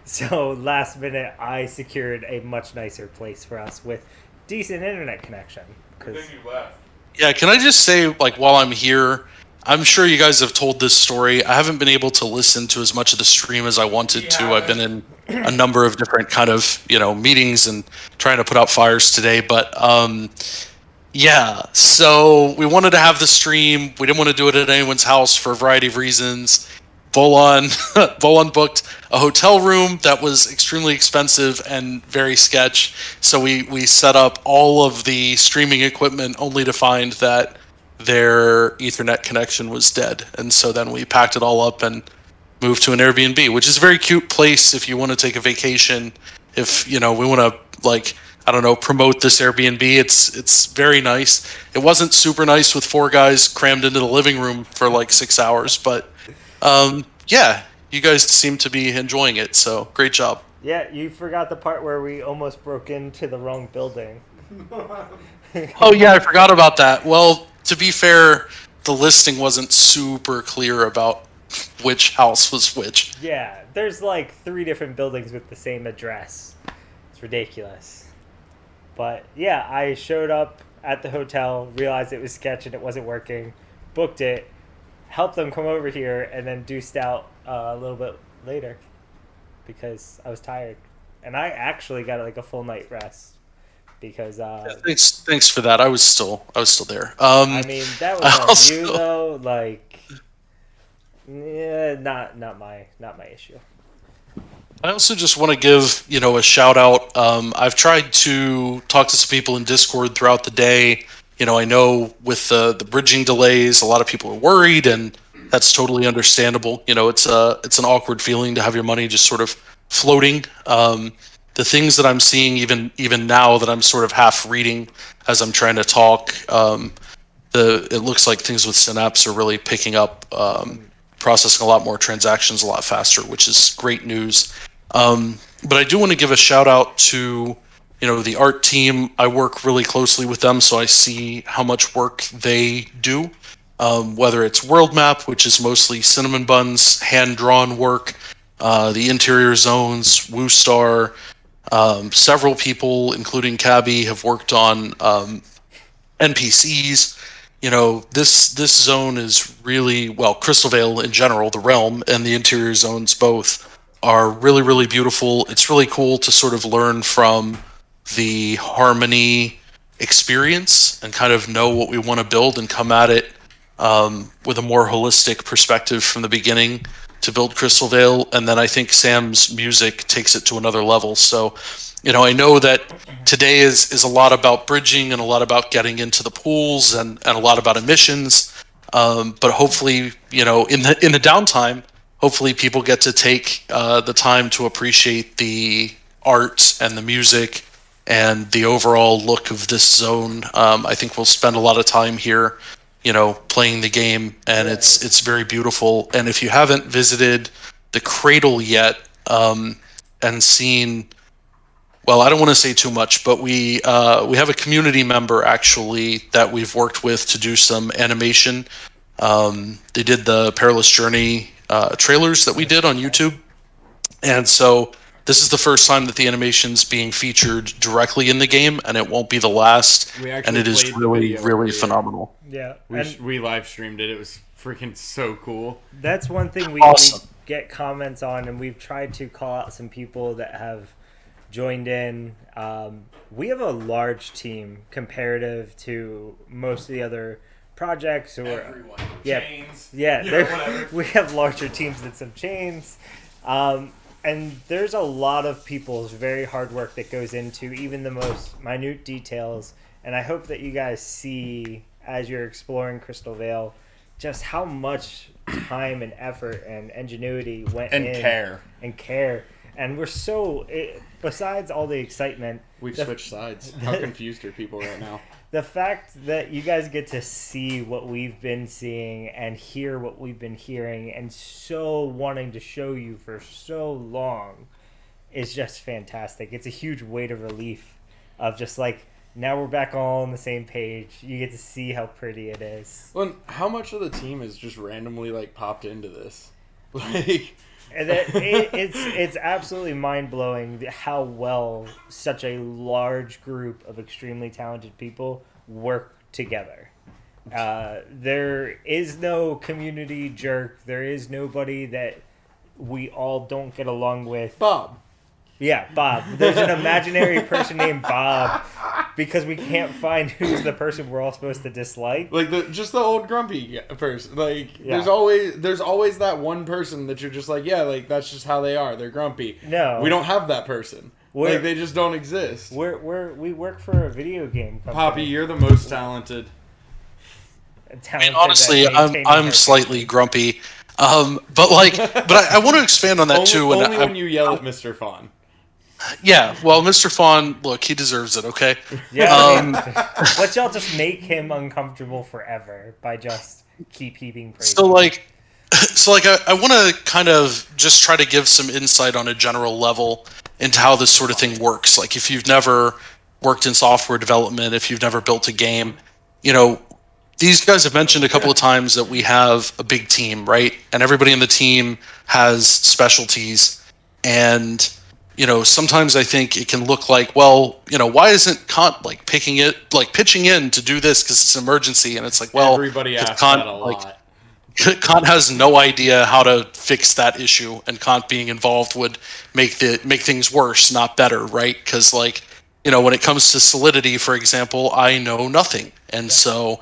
So last minute, I secured a much nicer place for us with decent internet connection. Then you left. Yeah, can I just say, while I'm here, I'm sure you guys have told this story. I haven't been able to listen to as much of the stream as I wanted to. I've been in a number of different kind of, meetings and trying to put out fires today. But, so we wanted to have the stream. We didn't want to do it at anyone's house for a variety of reasons. Bolon booked a hotel room that was extremely expensive and very sketch. So we set up all of the streaming equipment only to find that their Ethernet connection was dead. And so then we packed it all up and moved to an Airbnb, which is a very cute place if you want to take a vacation. If, we want to, promote this Airbnb. It's very nice. It wasn't super nice with 4 guys crammed into the living room for 6 hours, but you guys seem to be enjoying it, so great job. Yeah, you forgot the part where we almost broke into the wrong building. Oh yeah, I forgot about that. Well, to be fair, the listing wasn't super clear about which house was which. Yeah, there's 3 different buildings with the same address. It's ridiculous. But yeah, I showed up at the hotel, realized it was sketch and it wasn't working, booked it, helped them come over here, and then deuced out a little bit later because I was tired. And I actually got a full night rest because thanks for that. I was still there. I mean, that was on you though. Not my issue. I also just want to give a shout out. I've tried to talk to some people in Discord throughout the day. I know with the bridging delays, a lot of people are worried, and that's totally understandable. It's an awkward feeling to have your money just sort of floating. The things that I'm seeing, even now that I'm sort of half reading as I'm trying to talk, it looks like things with Synapse are really picking up, processing a lot more transactions a lot faster, which is great news. But I do want to give a shout out to the art team, I work really closely with them, so I see how much work they do. Whether it's world map, which is mostly cinnamon buns, hand-drawn work, the interior zones, Woostar, several people, including Cabby, have worked on NPCs. This zone is really, well, Crystalvale in general, the realm, and the interior zones both are really, really beautiful. It's really cool to sort of learn from the Harmony experience and kind of know what we want to build and come at it with a more holistic perspective from the beginning to build Crystalvale. And then I think Sam's music takes it to another level. So, I know that today is a lot about bridging and a lot about getting into the pools and a lot about emissions. But hopefully, in the downtime, hopefully people get to take the time to appreciate the art and the music and the overall look of this zone. I think we'll spend a lot of time here, playing the game, and it's very beautiful. And if you haven't visited the Cradle yet and seen, well, I don't want to say too much, but we have a community member actually that we've worked with to do some animation. They did the Perilous Journey trailers that we did on YouTube, and so this is the first time that the animation's being featured directly in the game, and it won't be the last. And it is really, really phenomenal. Yeah, we live streamed it. It was freaking so cool. That's one thing we get comments on, and we've tried to call out some people that have joined in. We have a large team comparative to most of the other projects, or everyone. Yeah, Chains. Yeah, Whatever. We have larger teams than some chains. And there's a lot of people's very hard work that goes into even the most minute details. And I hope that you guys see, as you're exploring Crystalvale, just how much time and effort and ingenuity went in. And care. And we're so, besides all the excitement... We've switched sides. How confused are people right now? The fact that you guys get to see what we've been seeing and hear what we've been hearing and so wanting to show you for so long is just fantastic. It's a huge weight of relief of just like, now we're back all on the same page. You get to see how pretty it is. Well, how much of the team is just randomly popped into this? And it's absolutely mind-blowing how well such a large group of extremely talented people work together. There is no community jerk. There is nobody that we all don't get along with. Bob. Yeah, Bob. There's an imaginary person named Bob because we can't find who's the person we're all supposed to dislike. Just the old grumpy person. Yeah. There's always that one person that you're just that's just how they are. They're grumpy. No, we don't have that person. They just don't exist. We work for a video game company. Poppy, you're the most talented. Honestly, I'm slightly grumpy. But I want to expand on that too. Only when you yell at Mr. Fawn. Yeah, well, Mr. Fawn, look, he deserves it, okay? Yeah. Let's y'all just make him uncomfortable forever by just keep heaping praise. So I want to kind of just try to give some insight on a general level into how this sort of thing works. Like, if you've never worked in software development, if you've never built a game, these guys have mentioned a couple of times that we have a big team, right? And everybody in the team has specialties, and sometimes I think it can look like, well, why isn't Kant pitching in to do this because it's an emergency? And it's like, well, everybody asks that a lot. Kant has no idea how to fix that issue, and Kant being involved would make things worse, not better, right? Because when it comes to Solidity, for example, I know nothing, and so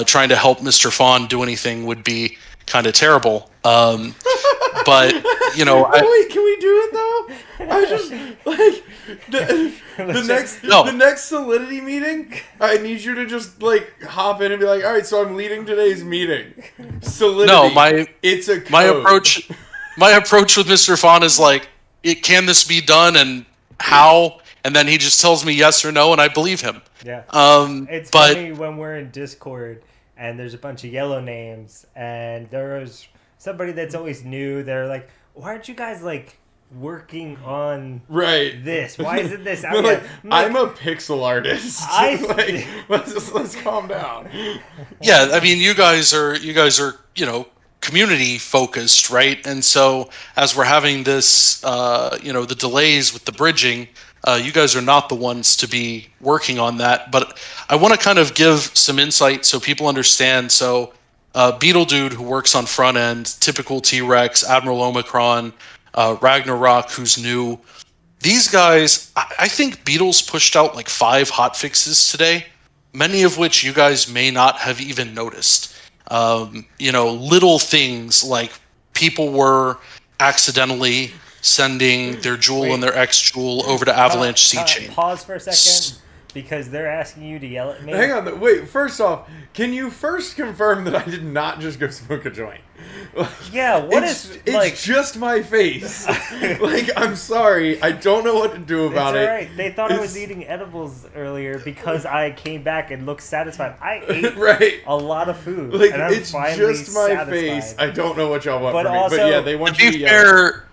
trying to help Mr. Fawn do anything would be kind of terrible. But wait, can we do it though? I just the next Solidity meeting, I need you to just hop in and be like, all right, so I'm leading today's meeting. Solidity. No, it's a code. my approach with Mr. Fawn is can this be done and how? And then he just tells me yes or no, and I believe him. Yeah. It's funny when we're in Discord and there's a bunch of yellow names, and there was somebody that's always new. They're like, why aren't you guys working on right this? Why isn't this No, out like, yet? I'm a pixel artist. Like, let's calm down. Yeah, I mean, you guys are community focused, right? And so as we're having this, the delays with the bridging, you guys are not the ones to be working on that. But I want to kind of give some insight so people understand. So Beetle Dude, who works on front end, Typical T-Rex, Admiral Omicron, Ragnarok, who's new. These guys, I think Beetle's pushed out like 5 hot fixes today, many of which you guys may not have even noticed. Little things like people were accidentally sending their Jewel and their X Jewel over to Avalanche C-Chain. Pause for a second, because they're asking you to yell at me. Hang on, wait. First off, can you first confirm that I did not just go smoke a joint? Yeah, it's just my face. Like, I'm sorry, I don't know what to do about It's it. alright. They thought I was eating edibles earlier because I came back and looked satisfied. I ate Right. a lot of food. Like, and I'm it's finally just my satisfied. face. I don't know what y'all want But from me. also, But yeah, they want To you be to yell. fair,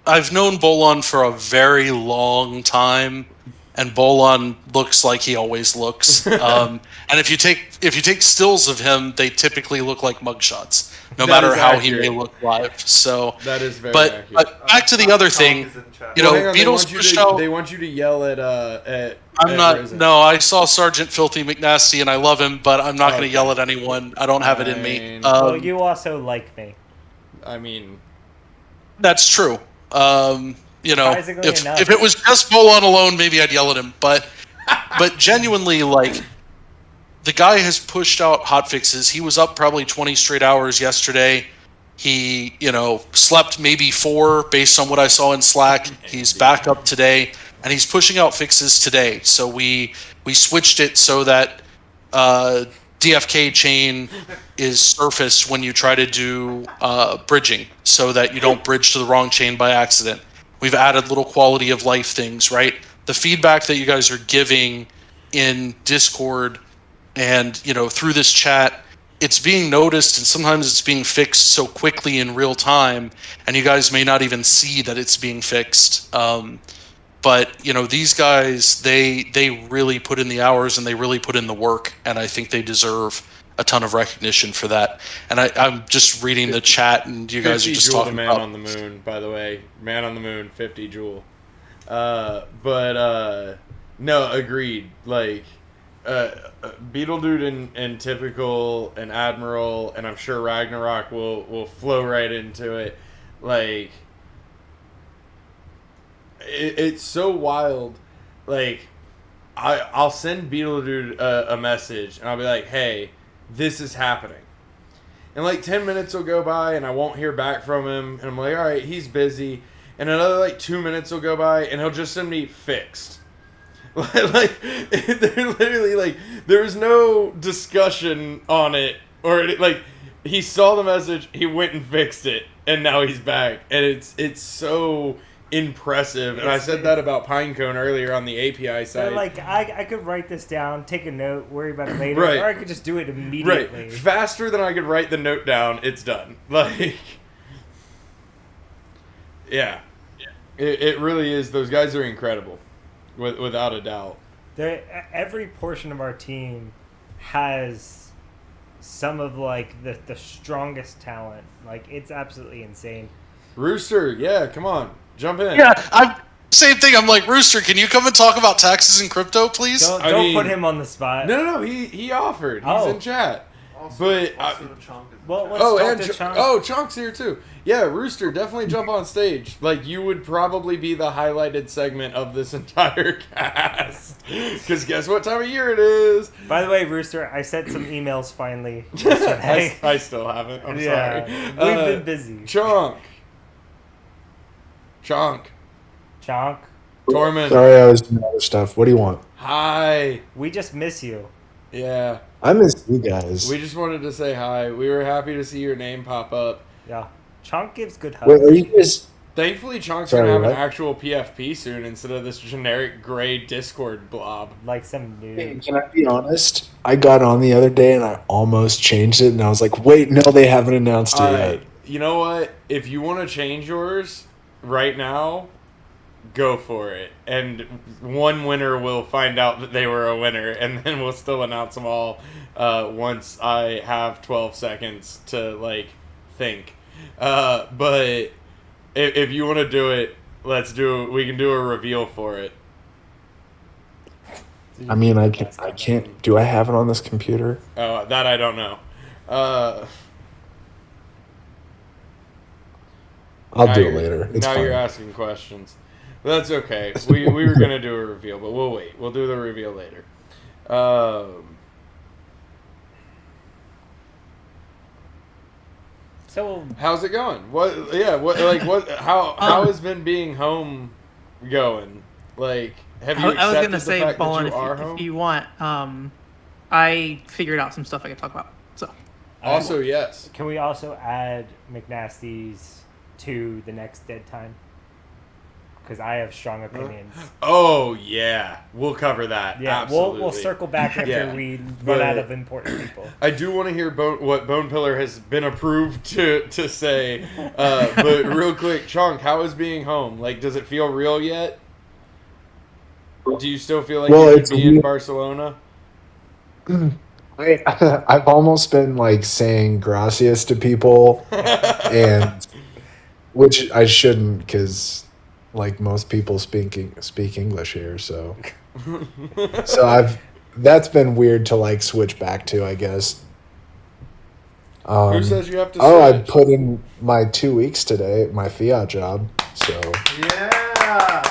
I've known Bolon for a very long time, and Bolon looks like he always looks. And if you take stills of him, they typically look like mugshots, no That matter is how accurate. he may look live. So That is very but, accurate. but back to the other thing, Hang on, Beatles pushed out. They want you to yell at I'm at not. Risen. No, I saw Sergeant Filthy McNasty, and I love him, but I'm not going to yell at anyone. I don't have it in me. Well, you also like me. I mean, That's true. Surprisingly enough. If it was just Bolon alone, maybe I'd yell at him. But genuinely, like, the guy has pushed out hot fixes. He was up probably 20 straight hours yesterday. He, slept maybe 4 based on what I saw in Slack. He's back up today, and he's pushing out fixes today. So we switched it so that DFKChain is surfaced when you try to do bridging, so that you don't bridge to the wrong chain by accident. We've added little quality of life things, right? The feedback that you guys are giving in Discord and through this chat, it's being noticed, and sometimes it's being fixed so quickly in real time, and you guys may not even see that it's being fixed. But these guys, they really put in the hours and they really put in the work, and I think they deserve a ton of recognition for that. And I'm just reading the chat, and you guys are just talking man about on the moon. By the way, man on the moon, 50 Joule. No, agreed. Like, Beetle Dude and Typical and Admiral, and I'm sure Ragnarok will flow right into it. Like, it's so wild. Like, I'll send Beetle Dude a message, and I'll be like, hey, this is happening. And like 10 minutes will go by, and I won't hear back from him, and I'm like, all right, he's busy. And another like 2 minutes will go by, and he'll just send me fixed. Like, they're literally like, there was no discussion on it, or like, he saw the message, he went and fixed it, and now he's back, and it's so impressive. And I said that about Pinecone earlier on the API side. So, like, I could write this down, take a note, worry about it later, Right. or I could just do it immediately. Right, faster than I could write the note down, it's done. Like, yeah. It really is. Those guys are incredible, without a doubt. Every portion of our team has some of like the strongest talent. Like, it's absolutely insane. Rooster, yeah, come on, jump in. Yeah, same thing. I'm like, Rooster, can you come and talk about taxes and crypto, please? Don't put him on the spot. No, he offered. He's in chat. But well, let's talk to Chonk. Chonk's here too. Yeah, Rooster, definitely jump on stage. Like, you would probably be the highlighted segment of this entire cast. Because guess what time of year it is? By the way, Rooster, I sent some emails finally yesterday. I still haven't. I'm Yeah, sorry. we've been busy. Chonk. Tormund. Sorry, I was doing other stuff. What do you want? Hi. We just miss you. Yeah. I miss you guys. We just wanted to say hi. We were happy to see your name pop up. Yeah. Chonk gives good hugs. Wait, are you guys? Thankfully, Chonk's Sorry, gonna have what? an actual PFP soon instead of this generic gray Discord blob. Like some new. Hey, can I be honest? I got on the other day and I almost changed it, and I was like, wait, no, they haven't announced it yet. You know what? If you want to change yours, right now, go for it. And one winner will find out that they were a winner, and then we'll still announce them all once I have 12 seconds to, like, think. But if you want to do it, let's do it. We can do a reveal for it. I mean, I can't. Do I have it on this computer? Oh, that I don't know. I'll do it later. It's now fine. you're asking questions. But that's okay. We were going to do a reveal, but we'll wait. We'll do the reveal later. So how's it going? How has been being home going? Like, have you I was accepted gonna the say, fact that Bolin, you are home? if you want, I figured out some stuff I can talk about. So Also, yes. Can we also add McNasty's to the next dead time? Because I have strong opinions. Oh yeah, we'll cover that. Yeah, absolutely. we'll circle back after we run out of important people. I do want to hear what Bone Pillar has been approved to say. But real quick, Chunk, how is being home? Like, does it feel real yet? Do you still feel like you could be in Barcelona? I've almost been like saying gracias to people, and which I shouldn't, because like most people speak English here, so that's been weird to like switch back to, I guess. Who says you have to I switch? put in my 2 weeks today at my Fiat job, so Yeah.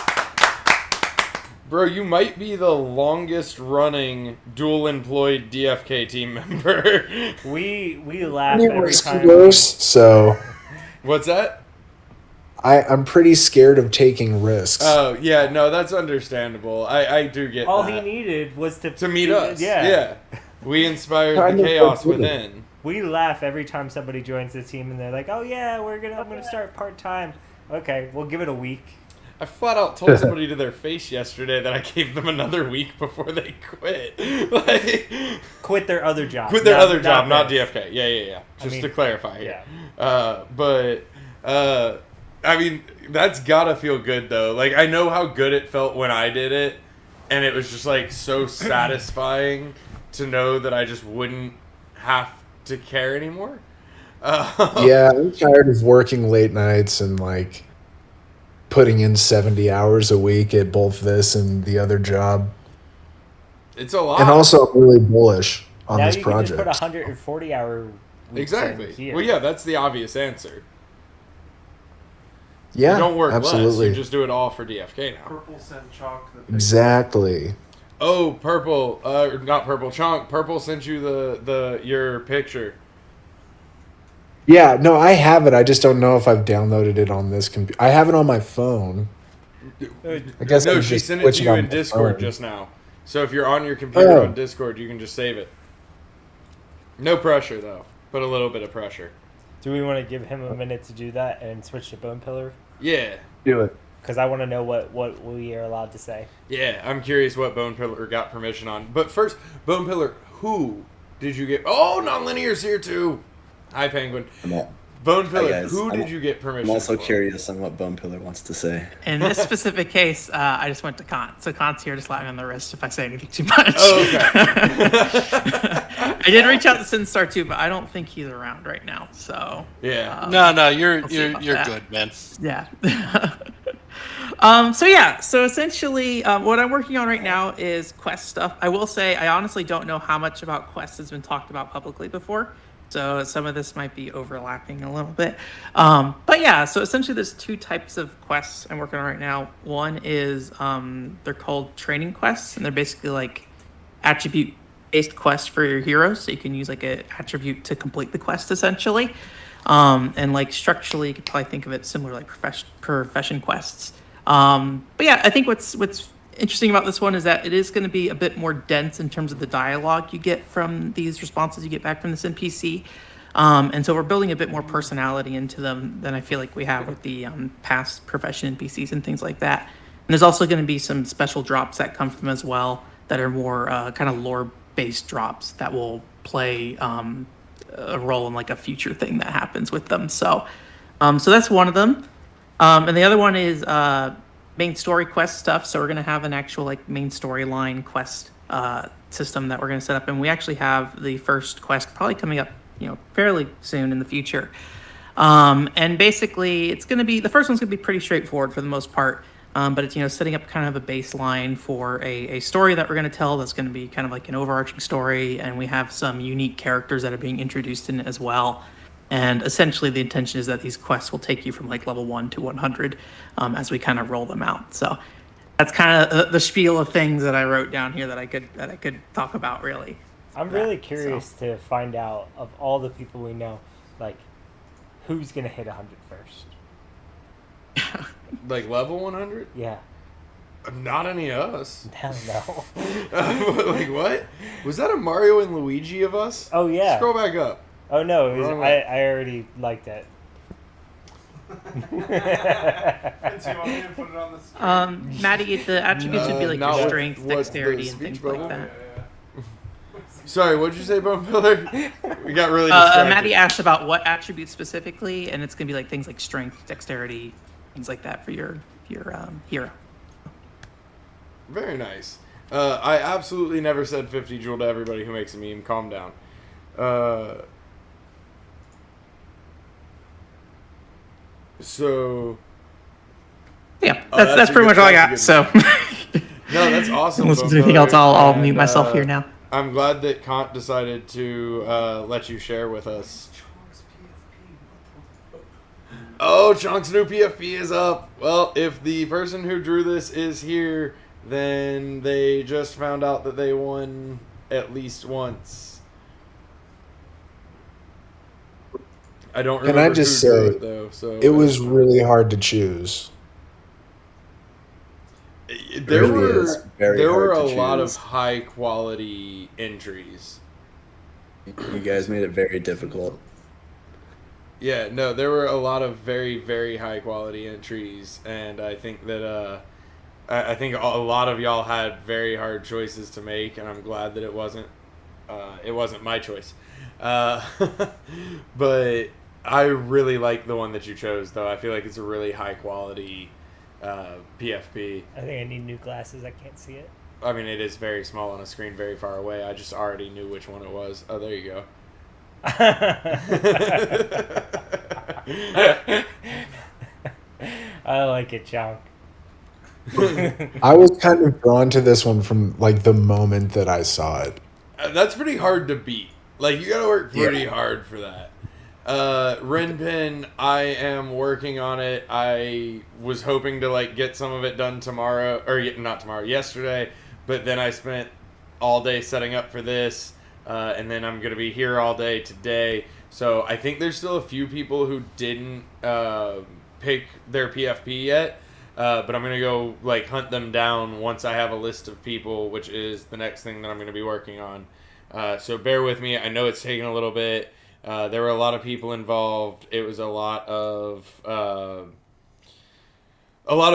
Bro, you might be the longest running dual employed DFK team member. We laugh pretty every time. risk-averse, so What's that? I'm pretty scared of taking risks. Oh, yeah, no, that's understandable. I do get All that. he needed was to meet us. Yeah. We inspired Kind the of chaos good. within. We laugh every time somebody joins the team and they're like, "Oh yeah, I'm gonna start part time." Okay, we'll give it a week. I flat out told somebody to their face yesterday that I gave them another week before they quit. Like, quit their other job. Quit their Not- other job, not this. DFK. Yeah. I Just mean, to clarify. yeah. I mean, that's gotta feel good though. Like, I know how good it felt when I did it, and it was just like so satisfying to know that I just wouldn't have to care anymore. Yeah, I'm tired of working late nights and like putting in 70 hours a week at both this and the other job. It's a lot. And also, I'm really bullish on Now this you can project. just put 140-hour weeks Exactly. in here. Well, yeah, that's the obvious answer. Yeah, you don't work less. absolutely. You just do it all for DFK now. Purple sent Chalk the Exactly. Oh, Purple, not Purple, Chunk. Purple sent you your picture. Yeah, no, I have it. I just don't know if I've downloaded it on this computer. I have it on my phone. I guess I No, could she just sent it switch to you on in my Discord phone. just now. So if you're on your computer Oh. on Discord, you can just save it. No pressure though, but a little bit of pressure. Do we want to give him a minute to do that and switch to Bone Pillar? Yeah. Do it. Because I want to know what we are allowed to say. Yeah, I'm curious what Bone Pillar got permission on. But first, Bone Pillar, who did you get? Oh, Nonlinear's here too. Hi, Penguin. Bone Pillar, who did you get permission I'm also for? curious on what Bone Pillar wants to say. in this specific case, I just went to Kant. So Kant's here to slap me on the wrist if I say anything too much. Oh, okay. I did reach out to Sinstar too, but I don't think he's around right now. So yeah. No, you're we'll see about that. good, man. Yeah. So essentially, what I'm working on right now is quest stuff. I will say, I honestly don't know how much about quests has been talked about publicly before. So some of this might be overlapping a little bit. But yeah, so essentially there's two types of quests I'm working on right now. One is, they're called training quests, and they're basically like attribute-based quests for your heroes. So you can use like an attribute to complete the quest essentially. And like structurally, you could probably think of it similar like profession quests. But yeah, I think what's interesting about this one is that it is going to be a bit more dense in terms of the dialogue you get from these responses you get back from this NPC. And so we're building a bit more personality into them than I feel like we have with the past profession NPCs and things like that. And there's also going to be some special drops that come from them as well that are more kind of lore-based drops that will play a role in like a future thing that happens with them. So that's one of them. And the other one is main story quest stuff. So we're going to have an actual like main storyline quest system that we're going to set up, and we actually have the first quest probably coming up, fairly soon in the future. And basically, it's going to be the first one's going to be pretty straightforward for the most part. But it's setting up kind of a baseline for a story that we're going to tell that's going to be kind of like an overarching story, and we have some unique characters that are being introduced in it as well. And essentially, the intention is that these quests will take you from like level 1 to 100 as we kind of roll them out. So that's kind of the spiel of things that I wrote down here that I could talk about really. I'm really curious to find out of all the people we know, like who's gonna hit 100 first. Like level 100? Yeah. Not any of us. Hell no. Like what? Was that a Mario and Luigi of us? Oh yeah. Scroll back up. Oh no, it was, I already liked it. Maddie, the attributes would be like your strength, dexterity, and things like that. Sorry, what'd you say, Bone Pillar? We got really distracted. Maddie asked about what attributes specifically, and it's gonna be like things like strength, dexterity, things like that for your hero. Very nice. I absolutely never said 50 Joule to everybody who makes a meme. Calm down. So yeah, that's pretty much all I got. So no, that's awesome. Unless there's anything else, I'll mute myself here now. I'm glad that Kant decided to let you share with us. Oh, Chunk's new PFP is up. Well, if the person who drew this is here, then they just found out that they won at least once. I don't remember. Can I just who drew say, it, though, so it was really hard to choose. There really were a lot of high quality entries. You guys made it very difficult. Yeah, no, there were a lot of very, very high quality entries, and I think that I think a lot of y'all had very hard choices to make, and I'm glad that it wasn't my choice. But I really like the one that you chose, though. I feel like it's a really high quality PFP. I think I need new glasses. I can't see it. I mean, it is very small on a screen very far away. I just already knew which one it was. Oh, there you go. I like it, Chunk. I was kind of drawn to this one from like the moment that I saw it. That's pretty hard to beat. Like, you gotta work pretty hard for that. Renpin, I am working on it. I was hoping to like get some of it done tomorrow, or not tomorrow, yesterday, but then I spent all day setting up for this, and then I'm gonna be here all day today. So I think there's still a few people who didn't pick their PFP yet, but I'm gonna go like hunt them down once I have a list of people, which is the next thing that I'm gonna be working on. So bear with me. I know it's taking a little bit. There were a lot of people involved. It was a lot of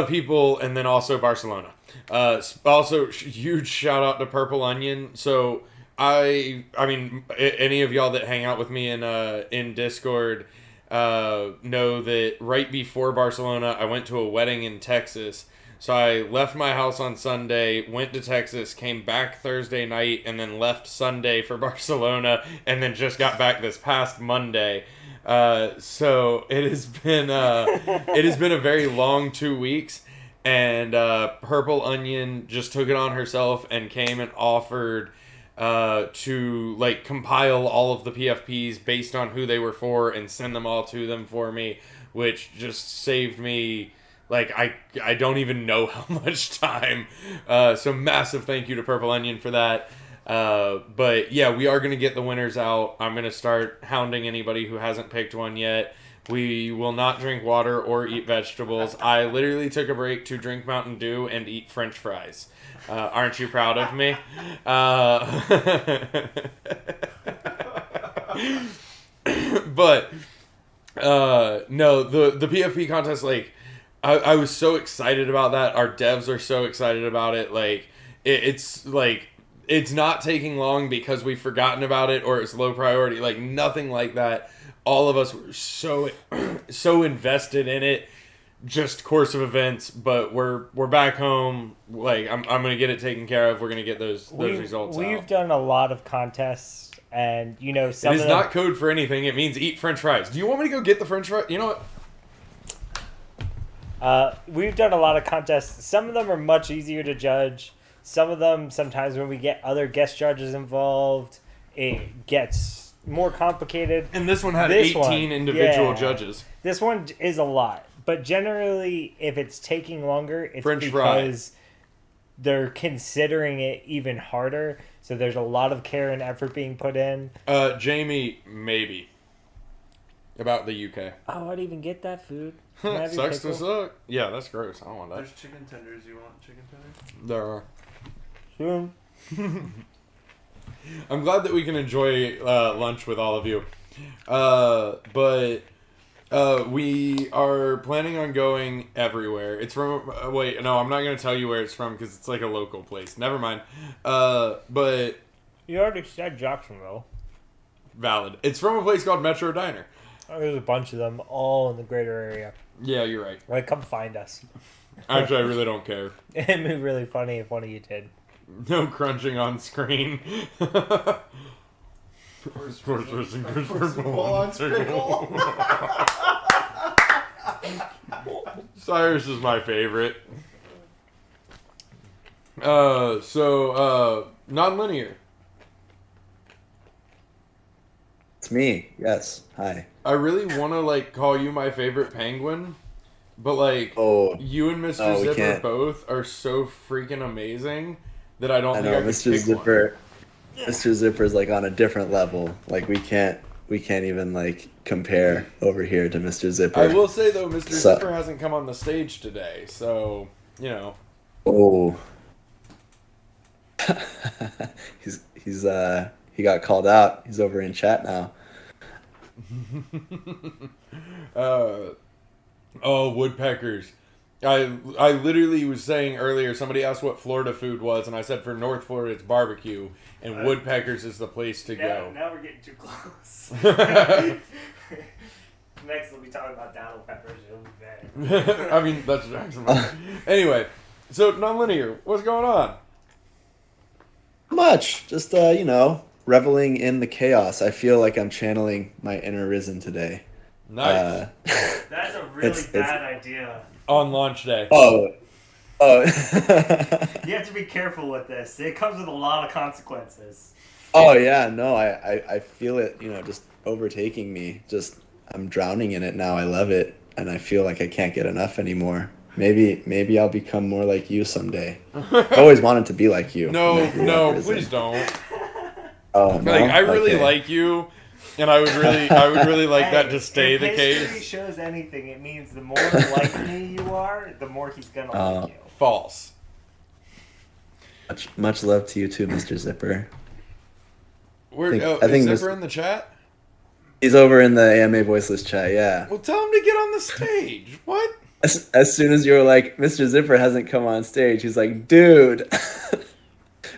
people, and then also Barcelona. Also, huge shout out to Purple Onion. So I mean, any of y'all that hang out with me in Discord know that right before Barcelona, I went to a wedding in Texas. So I left my house on Sunday, went to Texas, came back Thursday night, and then left Sunday for Barcelona, and then just got back this past Monday. So it has been a very long 2 weeks, and Purple Onion just took it on herself and came and offered to like compile all of the PFPs based on who they were for and send them all to them for me, which just saved me. Like, I don't even know how much time. So massive thank you to Purple Onion for that. But yeah, we are going to get the winners out. I'm going to start hounding anybody who hasn't picked one yet. We will not drink water or eat vegetables. I literally took a break to drink Mountain Dew and eat French fries. Aren't you proud of me? But no, the PFP contest, like, I was so excited about that. Our devs are so excited about it. Like, it's not taking long because we've forgotten about it or it's low priority. Like, nothing like that. All of us were so invested in it. just course of events, but we're back home. Like I'm gonna get it taken care of. We're gonna get those results We've out. done a lot of contests, and some It is of them, not code for anything. It means eat French fries. Do you want me to go get the French fries? You know what? We've done a lot of contests. Some of them are much easier to judge. Some of them, sometimes when we get other guest judges involved, it gets more complicated. And this one had 18 individual judges. This one is a lot. But generally, if it's taking longer, it's French because they're considering it even harder. So there's a lot of care and effort being put in. Jamie, maybe. About the UK. Oh, I'd even get that food. Sucks to suck. Yeah, that's gross. I don't want that. There's chicken tenders. You want chicken tenders? There are. Soon. I'm glad that we can enjoy lunch with all of you. But we are planning on going everywhere. It's from... wait, no, I'm not going to tell you where it's from because it's like a local place. Never mind. But... You already said Jacksonville. Valid. It's from a place called Metro Diner. Oh, there's a bunch of them all in the greater area. Yeah, you're right. Like, come find us. Actually, I really don't care. It'd be really funny if one of you did. No crunching on screen. Cyrus is my favorite. Non-linear. It's me. Yes. Hi. I really want to call you my favorite penguin, but you and Mr. Zipper both are so freaking amazing that I don't think I could Mr. pick Zipper. Mr. Zipper's on a different level. We can't even compare over here to Mr. Zipper. I will say though, Mr. Zipper hasn't come on the stage today, so Oh. He got called out. He's over in chat now. Woodpeckers. I literally was saying earlier, somebody asked what Florida food was, and I said for North Florida it's barbecue, and woodpeckers is the place to go. Now we're getting too close. Next we'll be talking about daddle peppers. It'll be bad. I mean, that's Jacksonville. Anyway, so non-linear, what's going on? Much. Just, reveling in the chaos. I feel like I'm channeling my inner Risen today. Nice. That's a really bad idea. On launch day. Oh. You have to be careful with this. It comes with a lot of consequences. Oh, yeah. No, I feel it, just overtaking me. Just, I'm drowning in it now. I love it. And I feel like I can't get enough anymore. Maybe I'll become more like you someday. I always wanted to be like you. No, please don't. Oh, no? I really like you, and I would really like that to stay the case. If history shows anything, it means the more like me you are, the more he's gonna like you. False. Much love to you too, Mr. Zipper. Is Zipper in the chat? He's over in the AMA Voiceless chat, yeah. Well, tell him to get on the stage. What? As soon as you were like, Mr. Zipper hasn't come on stage, he's like, dude.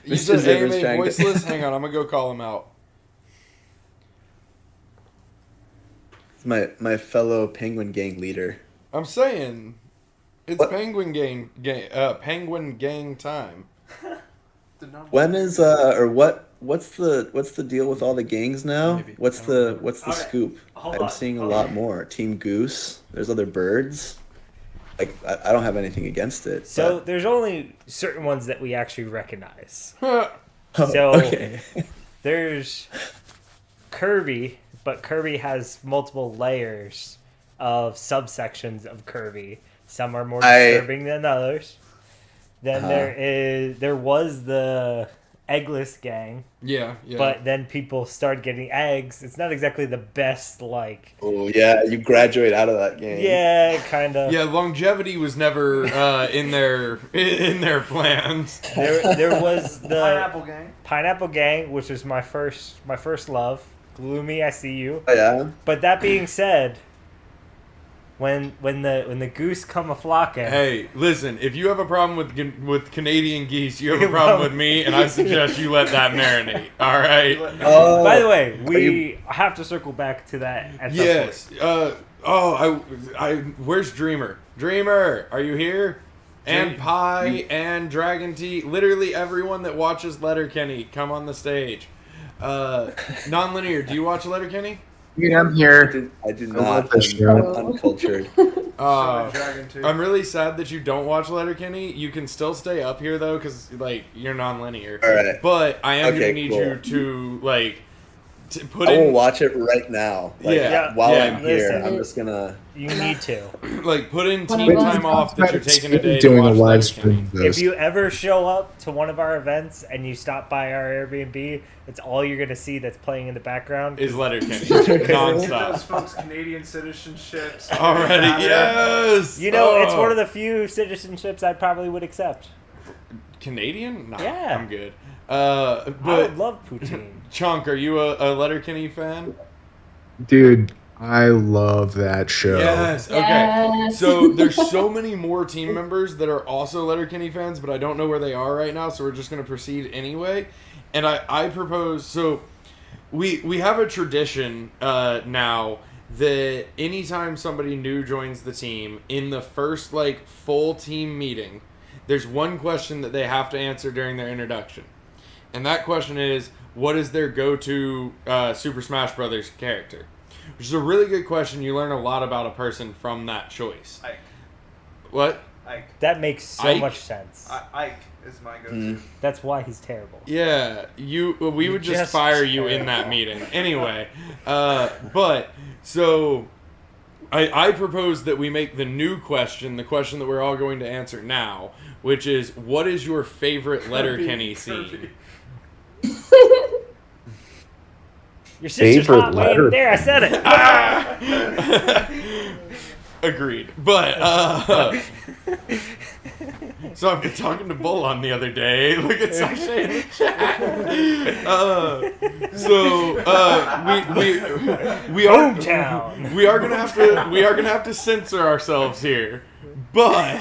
You said AMA Voiceless? Hang on, I'm going to go call him out. My fellow Penguin Gang leader. I'm saying, it's Penguin Gang time. When is what's the deal with all the gangs now? What's the scoop? I'm seeing a lot more. Team Goose. There's other birds. I don't have anything against it. So there's only certain ones that we actually recognize. Okay. There's Kirby, but Kirby has multiple layers of subsections of Kirby. Some are more disturbing than others. Then there was the Eggless gang. Yeah. But then people started getting eggs. It's not exactly the best, Oh, yeah, you graduate out of that game. Yeah, kind of. Yeah, longevity was never in their plans. There was the Pineapple Gang, which was my first love. Gloomy, I see you. Oh, yeah. But that being said, when the goose come a flocking. Hey, listen! If you have a problem with Canadian geese, you have a problem with me, and I suggest you let that marinate. All right. By the way, we have to circle back to that. At yes. Where's Dreamer? Dreamer, are you here? And Pi and Dragon T, literally everyone that watches Letterkenny, come on the stage. Non-linear, do you watch Letterkenny? Yeah, I'm here. I do not. I'm uncultured. I'm really sad that you don't watch Letterkenny. You can still stay up here though, because like you're non-linear. All right. But I am gonna need cool. you to like put I in. will watch it right now. Like, while I'm here, I'm just gonna. You need to. Like, put in team time off that you're taking a day to doing a watch live Letterkenny. stream. If you ever show up to one of our events and you stop by our Airbnb, it's all you're gonna see that's playing in the background is Letterkenny Give nonstop. those folks Canadian citizenships. Already, yes. You know, it's one of the few citizenships I probably would accept. Canadian? Nah, Yeah. I'm good. I But would love poutine. Chunk, are you a Letterkenny fan? Dude, I love that show. Yes. Okay. Yes. So there's so many more team members that are also Letterkenny fans, but I don't know where they are right now. So we're just going to proceed anyway. And I propose. So we have a tradition now that anytime somebody new joins the team, in the first like full team meeting, there's one question that they have to answer during their introduction, and that question is, what is their go-to Super Smash Brothers character? Which is a really good question. You learn a lot about a person from that choice. Ike. What? Ike. That makes so Ike? much sense. Ike is my go-to. That's why he's terrible. Yeah, we would just just fire you in that meeting. Anyway, but so I propose that we make the new question, the question that we're all going to answer now, which is, what is your favorite Letterkenny scene? Your sister's Favorite hot, Wayne. letter. There, I said it. Agreed. But so I've been talking to Bolon the other day. Look at Sasha in the chat. We are Boomtown. we are gonna have to censor ourselves here. But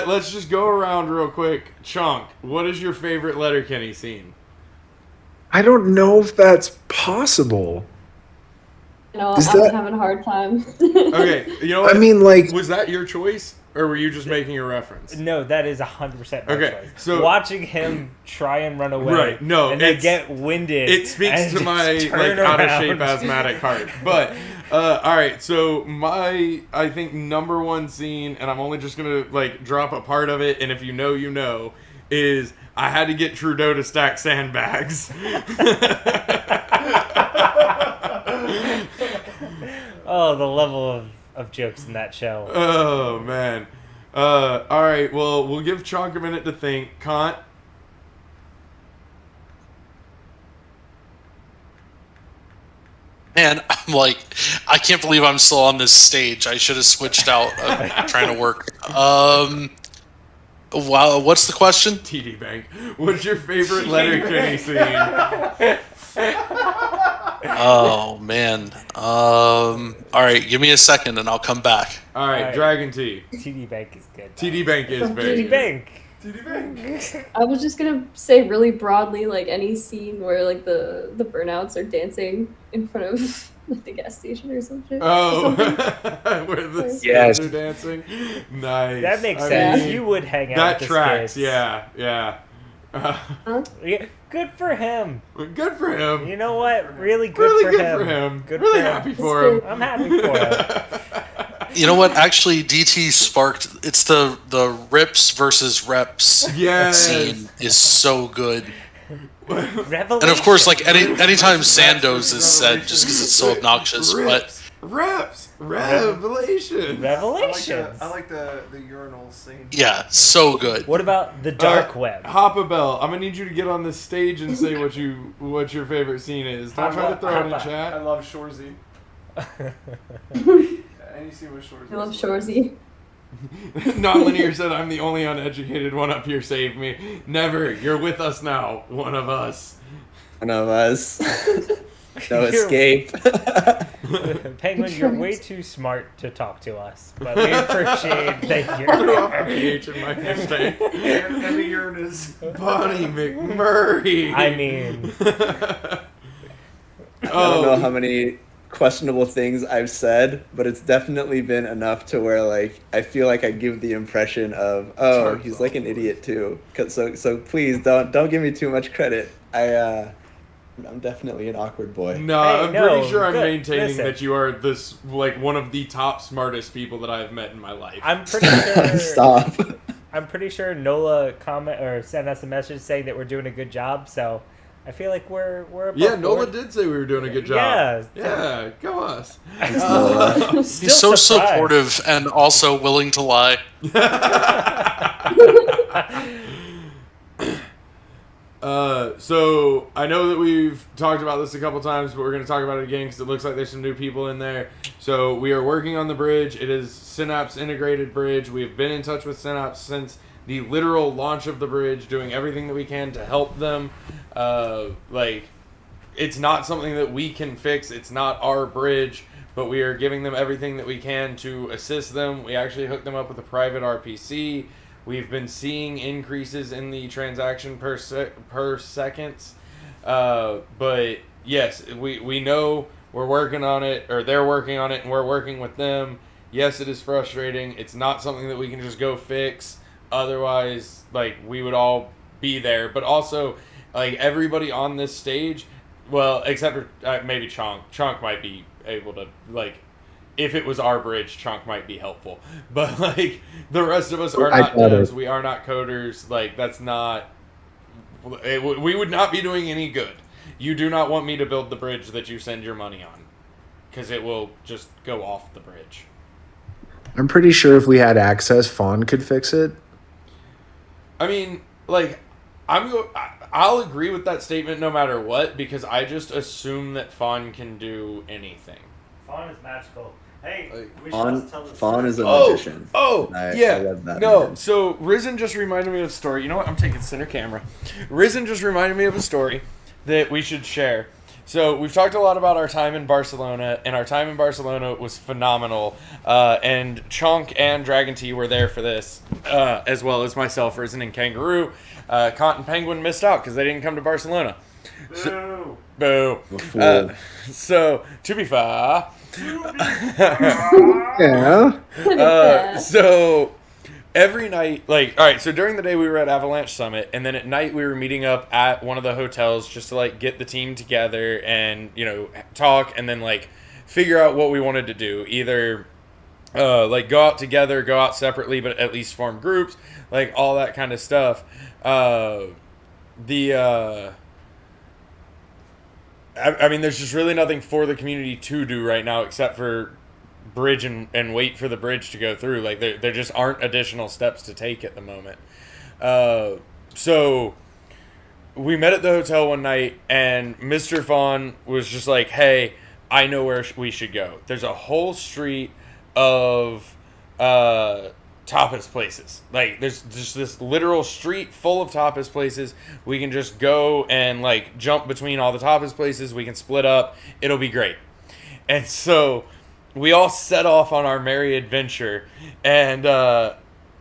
let's just go around real quick. Chunk, what is your favorite Letterkenny scene? I don't know if that's possible. No, Is I'm that- having a hard time. Okay, you know what? I mean, like, was that your choice, or were you just making a reference? No, that is 100% my Okay, choice. so- watching him try and run away, Right, no, and then it's- get winded. It speaks and to just my turn out of shape around. asthmatic heart. But all right, so I think number one scene, and I'm only just gonna like drop a part of it, and if you know, you know, is I had to get Trudeau to stack sandbags. Oh, the level of jokes in that show. Oh man. All right, well, we'll give Chonk a minute to think. Kant. Man, I'm like, I can't believe I'm still on this stage. I should have switched out. I'm trying to work. Wow, what's the question? TD Bank. What's your favorite Letterkenny scene? Oh man. All right, give me a second and I'll come back. All right, Dragon T. TD Bank is good. TD Bank is very TD good. Bank. I was just gonna say really broadly, like any scene where like the burnouts are dancing in front of like the gas station or some shit. Oh, Where the Yes. are dancing. Nice. That makes I sense. mean, You would hang out That with the tracks. kids. Yeah, yeah. Yeah, good for him. Good for him. You know what? Really good Really for good him. for him. Good Really for him. happy for him. I'm happy for him. You know what? Actually, DT sparked. It's the rips versus reps Yes. scene is so good. Revelation. And of course, like anytime Sandoz is said, just because it's so obnoxious, but Revelation. I like the urinal scene. yeah, so good. What about the dark web? Hopabell, I'm gonna need you to get on the stage and say what your favorite scene is. Don't try to throw it in I chat. love Shorzy. Any scene with Shorzy. I love Shorzy. Non-linear said, "I'm the only uneducated one up here. Save me." Never. You're with us now. One of us. One of us. No escape. Penguin, you're way too smart to talk to us, but we appreciate that you're Throw off a PH in my fish tank. And the urine is Bonnie McMurray. I mean, I don't know how many questionable things I've said, but it's definitely been enough to where like I feel like I give the impression of, oh, he's like an idiot too. So please don't give me too much credit. I'm definitely an awkward boy. No, I'm pretty sure I'm maintaining that you are this like one of the top smartest people that I've met in my life. I'm pretty sure. Stop. I'm pretty sure Nola sent us a message saying that we're doing a good job. So I feel like we're above Yeah, Nola board. did say we were doing a good job. Yeah, go us. He's so supportive and also willing to lie. So I know that we've talked about this a couple times, but we're going to talk about it again because it looks like there's some new people in there. So we are working on the bridge. It is Synapse integrated bridge. We have been in touch with Synapse since the literal launch of the bridge, doing everything that we can to help them. It's not something that we can fix. It's not our bridge, but we are giving them everything that we can to assist them. We actually hooked them up with a private RPC. We've been seeing increases in the transaction per seconds. But yes, we know we're working on it, or they're working on it, and we're working with them. Yes, it is frustrating. It's not something that we can just go fix. Otherwise, we would all be there. But also, everybody on this stage, well, except for maybe Chonk. Chonk might be able to, if it was our bridge, Chonk might be helpful. But, the rest of us are not devs. We are not coders. That's not... we would not be doing any good. You do not want me to build the bridge that you send your money on. Because it will just go off the bridge. I'm pretty sure if we had access, Fawn could fix it. I mean, I'll agree with that statement no matter what, because I just assume that Fawn can do anything. Fawn is magical. Hey, we should Fawn, also tell the Fawn is a Oh, magician. Yeah. I love that No, man. so Risen just reminded me of a story. You know what? I'm taking center camera. Risen just reminded me of a story that we should share. So we've talked a lot about our time in Barcelona, and our time in Barcelona was phenomenal. And Chonk and Dragon T were there for this, as well as myself, Risen, and Kangaroo. Cont and Penguin missed out because they didn't come to Barcelona. Boo. So, to be fair... Yeah. So every night, alright, so during the day we were at Avalanche Summit, and then at night we were meeting up at one of the hotels just to get the team together and, talk, and then figure out what we wanted to do. Either go out together, go out separately, but at least form groups, all that kind of stuff. I mean, there's just really nothing for the community to do right now except for bridge and wait for the bridge to go through. There just aren't additional steps to take at the moment. So we met at the hotel one night, and Mr. Fawn was just like, hey, I know where we should go. There's a whole street of tapas places. There's just this literal street full of tapas places. We can just go and jump between all the tapas places. We can split up. It'll be great. And so we all set off on our merry adventure, and I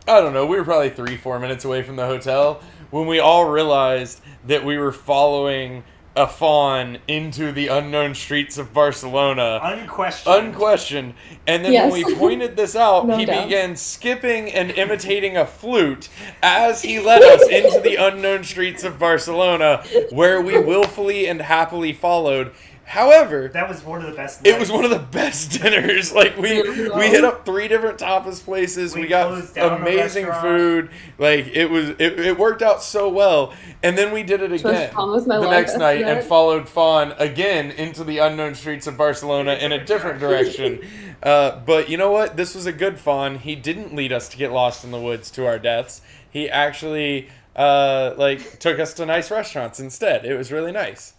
don't know, we were probably 3-4 minutes away from the hotel when we all realized that we were following a fawn into the unknown streets of Barcelona. Unquestioned. And then when we pointed this out, No he doubt. began skipping and imitating a flute as he led us into the unknown streets of Barcelona, where we willfully and happily followed. However, that was one of the best. It was one of the best dinners. We hit up 3 different tapas places. We got closed down the amazing restaurant. food. It worked out so well. And then we did it again Fawn was my the life next after night that. and followed Fawn again into the unknown streets of Barcelona in a different direction. But you know what? This was a good Fawn. He didn't lead us to get lost in the woods to our deaths. He actually took us to nice restaurants instead. It was really nice.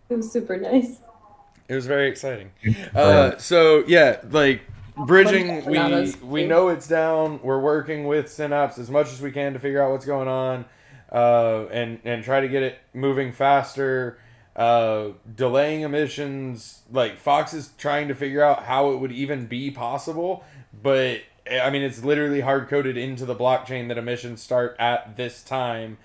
It was super nice. It was very exciting. So yeah, bridging, we know it's down. We're working with Synapse as much as we can to figure out what's going on, and try to get it moving faster. Delaying emissions, Fox is trying to figure out how it would even be possible, but I mean, it's literally hard coded into the blockchain that emissions start at this time.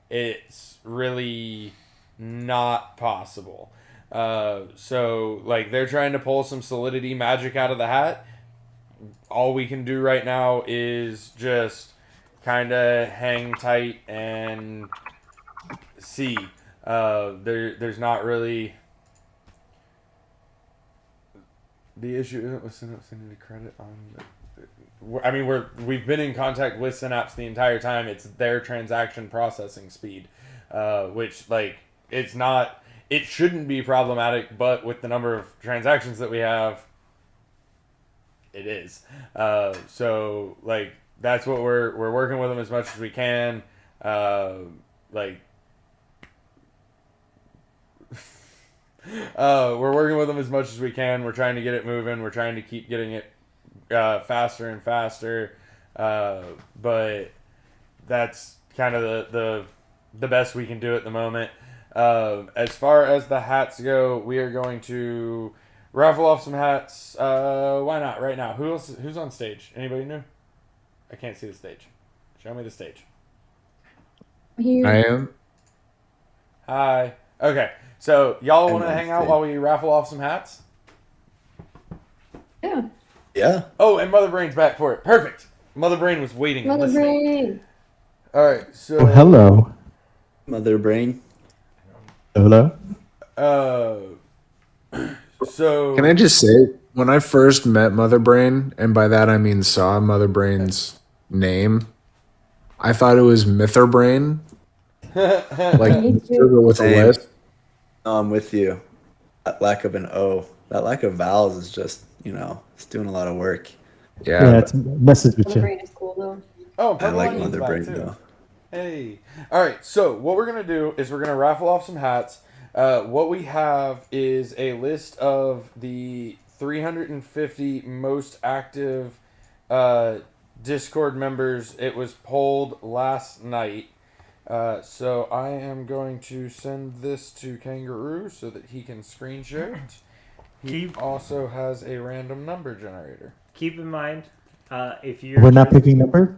It's really not possible. So like they're trying to pull some solidity magic out of the hat. All we can do right now is just kind of hang tight and see. There's not really the issue isn't with Synapse sending the credit on. I mean, we've been in contact with Synapse the entire time. It's their transaction processing speed, which like it's not. It shouldn't be problematic, but with the number of transactions that we have, it is. So like that's what we're working with them as much as we can. Like we're working with them as much as we can. We're trying to get it moving. We're trying to keep getting it faster and faster. But that's kind of the best we can do at the moment. As far as the hats go, we are going to raffle off some hats. Why not right now? Who's on stage? Anybody new? I can't see the stage. Show me the stage. Here. I am. Hi. Okay. So y'all want to hang out while we raffle off some hats? Yeah. Yeah. Oh, and Mother Brain's back for it. Perfect. Mother Brain was waiting. and Mother listening. Brain. All right. So. Oh, hello. Mother Brain. Hello. So. Can I just say, when I first met Mother Brain, and by that I mean saw Mother Brain's name, I thought it was Myther Brain. Like Mr. with a Same. list. No, I'm with you. That lack of an O, that lack of vowels is just, it's doing a lot of work. Yeah, it's a message with Mother you. Brain is cool though. Oh, I like Purple Mother Onion's Brain back, too. though. Hey. All right. So what we're gonna do is we're gonna raffle off some hats. What we have is a list of the 350 most active Discord members. It was polled last night. So I am going to send this to Kangaroo so that he can screen share it. He also has a random number generator. Keep in mind, if you're We're not picking number?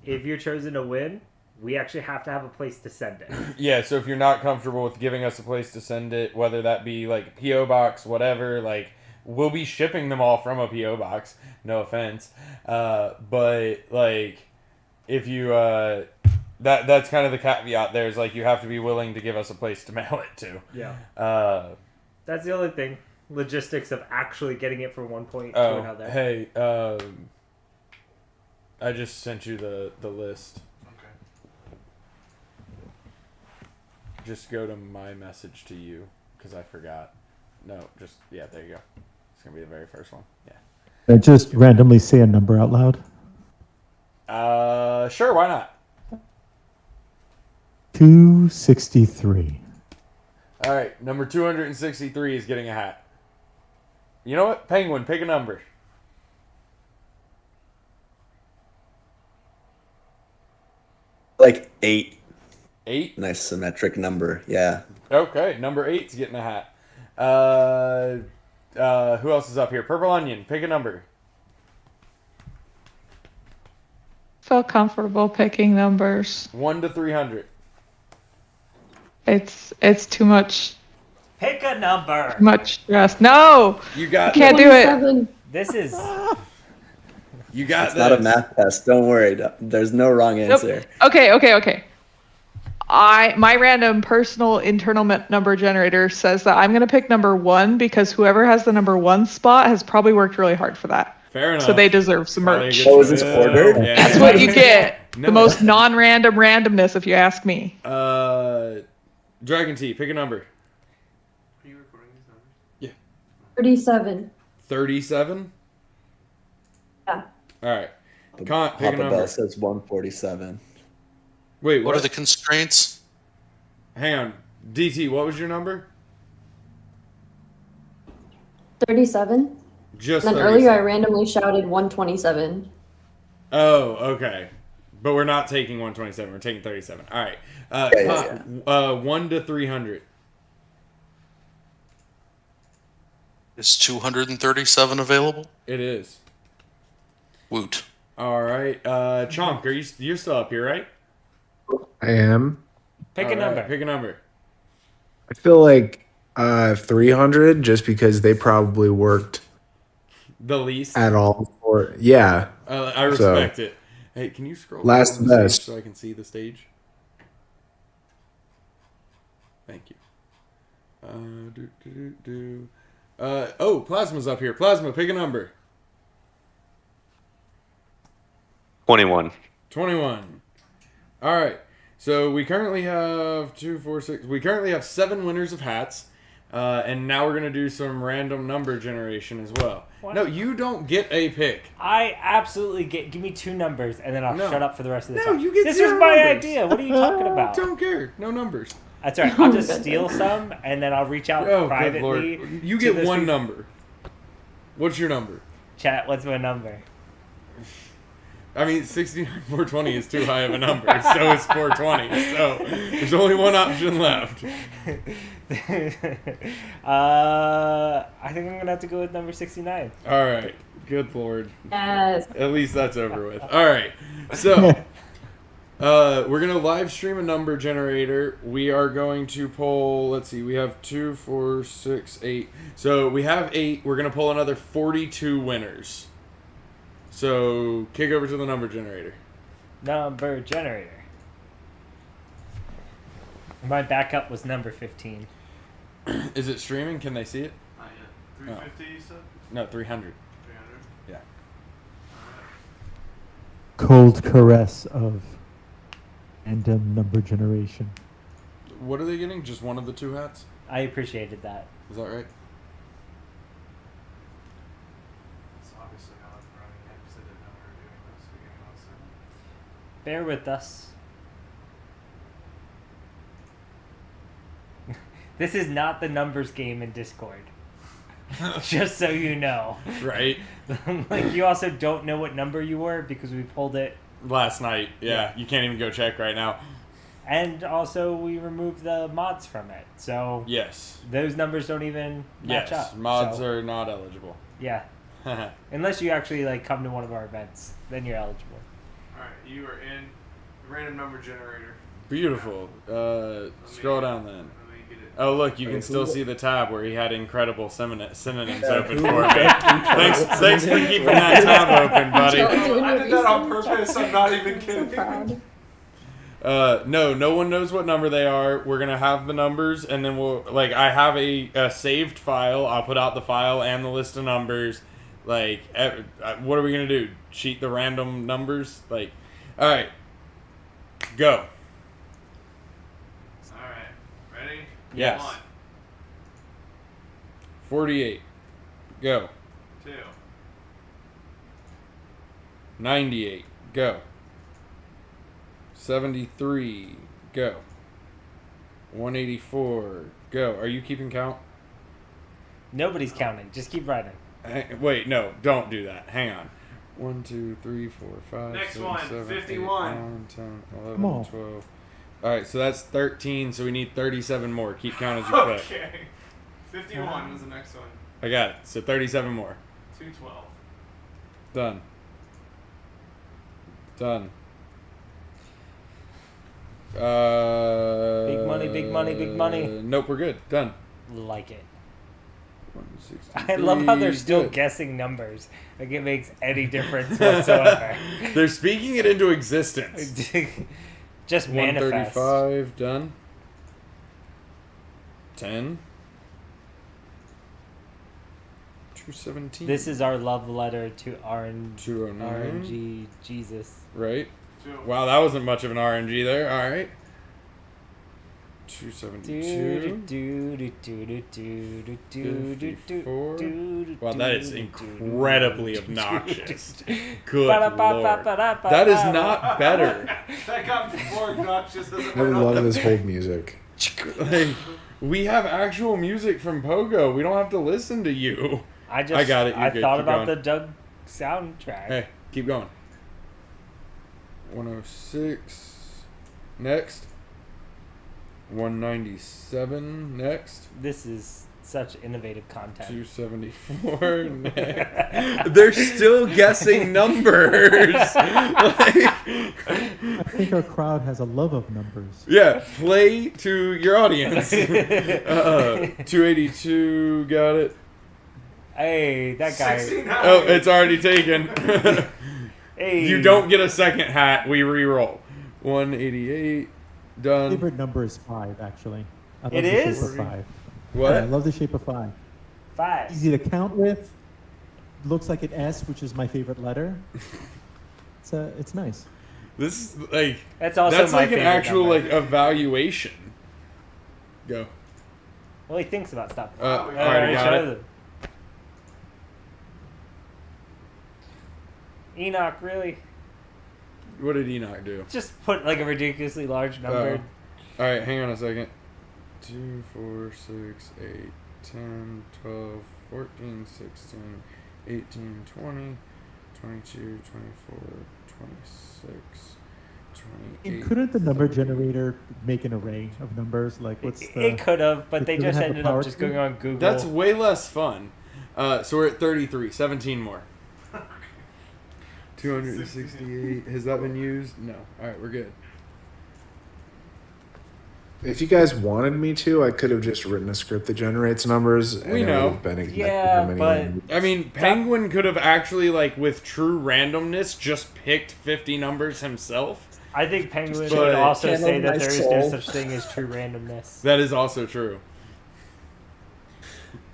if you're chosen to win, we actually have to have a place to send it. Yeah, so if you're not comfortable with giving us a place to send it, whether that be like a P.O. box, whatever, like we'll be shipping them all from a P.O. box. No offense. But like if you that's kind of the caveat there is like you have to be willing to give us a place to mail it to. Yeah. That's the only thing. Logistics of actually getting it from one point to Oh, another. hey, I just sent you the list. Okay. Just go to my message to you because I forgot. No, just there you go. It's gonna be the very first one. Yeah. I just randomly say a number out loud. Sure, why not? 263. All right, number 263 is getting a hat. You know what? Penguin, pick a number. Like 8. 8? Nice symmetric number. Yeah. Okay, number 8's getting a hat. Who else is up here? Purple Onion, pick a number. Feel comfortable picking numbers. 1 to 300. It's too much Pick a number. stress. No, You got. can't do it. This is. You got It's this. not a math test. Don't worry. There's no wrong answer. Okay. My random personal internal number generator says that I'm gonna pick number 1 because whoever has the number 1 spot has probably worked really hard for that. Fair enough. So they deserve some Probably a merch. good Oh, is this ordered? Yeah. That's what you get. No. The most non-random randomness, if you ask me. Dragon Tea, pick a number. 37. 37? Yeah. Alright. Con, pick a Papa number. Bell says 147. Wait, What are the constraints? Hang on. DT, what was your number? 37. Just Then 37. earlier I randomly shouted 127. Oh, okay. But we're not taking 127. We're taking 37. All right. Yeah. 1 to 300. Is 237 available? It is. Woot. All right. Chonk, you're still up here, right? I am. Pick All a right, number. Pick a number. I feel like 300, just because they probably worked The least at all. Or yeah, I respect it. Hey, can you scroll Last down the best. stage so I can see the stage? Thank you. Oh, Plasma's up here. Plasma, pick a number. 21. 21. All right. So we currently have 2, 4, 6. We currently have 7 winners of hats. And now we're going to do some random number generation as well. What? No, you don't get a pick. I absolutely get. Give me 2 numbers, and then I'll No. shut up for the rest of the No, time. you get This 0 was my numbers. idea. What are you talking about? Don't care. No numbers. That's all right. I'll just steal some, and then I'll reach out Oh, good privately. Lord. You to get those 1 people. number. What's your number? Chat, what's my number? I mean, 69,420 is too high of a number. So is 420. So there's only one option left. I think I'm going to have to go with number 69. All right. Good Lord. Yes. At least that's over with. All right. So we're going to live stream a number generator. We are going to pull, let's see, we have 2, 4, 6, 8. So we have 8. We're going to pull another 42 winners. So kick over to the number generator. Number generator. My backup was number 15. Is it streaming? Can they see it? Not yet. 350, you said? No, 300. 300? Yeah. Cold caress of random number generation. What are they getting? Just one of the 2 hats? I appreciated that. Is that right? It's obviously not up and running yet because I didn't know we were doing this. So give me 1 second. Bear with us. This is not the numbers game in Discord. Just so you know. Right. Like, you also don't know what number you were because we pulled it Last night. Yeah. You can't even go check right now. and also we removed the mods from it. So Yes. those numbers don't even match Yes. up. Mods So, are not eligible. yeah. Unless you actually like come to one of our events, then you're eligible. Alright, you are in the random number generator. Beautiful. Scroll down then. Let me get it. Oh, look, you can still see the tab where he had incredible synonyms open for me. Thanks for keeping that tab open, buddy. I did that on purpose. I'm not even kidding. No one knows what number they are. We're gonna have the numbers, and then I have a saved file. I'll put out the file and the list of numbers. What are we gonna do? Cheat the random numbers? All right, go. Alright, ready? Yes. 1, 48. Go. 2, 98. Go. 73. Go. 184. Go. Are you keeping count? Nobody's counting. Just keep writing. Wait, no, don't do that. Hang on. 1, 2, 3, 4, 5, Next 6, one, 7, 51. 8, 9, 10, 11, Come on. 12. Alright, so that's 13, so we need 37 more. Keep count as you click. Okay. 51 was the next one. I got it. So 37 more. 212. Done. Done. Big money, big money, big money. Nope, we're good. Done. Like it. 163. I love how they're still Good. guessing numbers. Like it makes any difference whatsoever. They're speaking it into existence. Just manifest. 135, done. 10. 217. This is our love letter to 209. RNG Jesus. Right. Wow, that wasn't much of an RNG there. All right. 272. Wow, that is incredibly obnoxious. Good Lord. That is not better. That got more obnoxious as it I went love on. this hold music. Like, we have actual music from Pogo. We don't have to listen to you. I got it. You're I good. thought Keep about going. the Doug soundtrack. Hey, keep going. 106. Next. 197. Next. This is such innovative content. 274. They're still guessing numbers. I think our crowd has a love of numbers. Yeah, play to your audience. 282, got it. Hey, that guy. 69. Oh, it's already taken. Hey. You don't get a second hat. We re-roll. 188, done. Favorite number is 5, actually. I love It the is? shape of 5. What? Yeah, I love the shape of 5. 5. Easy to count with. Looks like an S, which is my favorite letter. It's nice. This is like That's also that's my like an favorite actual number. like evaluation. Go. Well, he thinks about stuff. Already got it. Enoch, really? What did Enoch do? Just put like a ridiculously large number. All right, hang on a second. 2, 4, 6, 8, 10, 12, 14, 16, 18, 20, 22, 24, 26, 28. And couldn't the number generator make an array of numbers? Like, what's the? It could have, but they does it just have the ended power up just to? going on Google. That's way less fun. So we're at 33. 17 more. 268. Has that been used? No. All right, we're good. If you guys wanted me to, I could have just written a script that generates numbers. And We it would know. have been exactly Yeah, how many but- numbers. I mean, Penguin could have actually, like, with true randomness, just picked 50 numbers himself. I think Penguin But- would also Channel say that my there is soul. no such thing as true randomness. That is also true.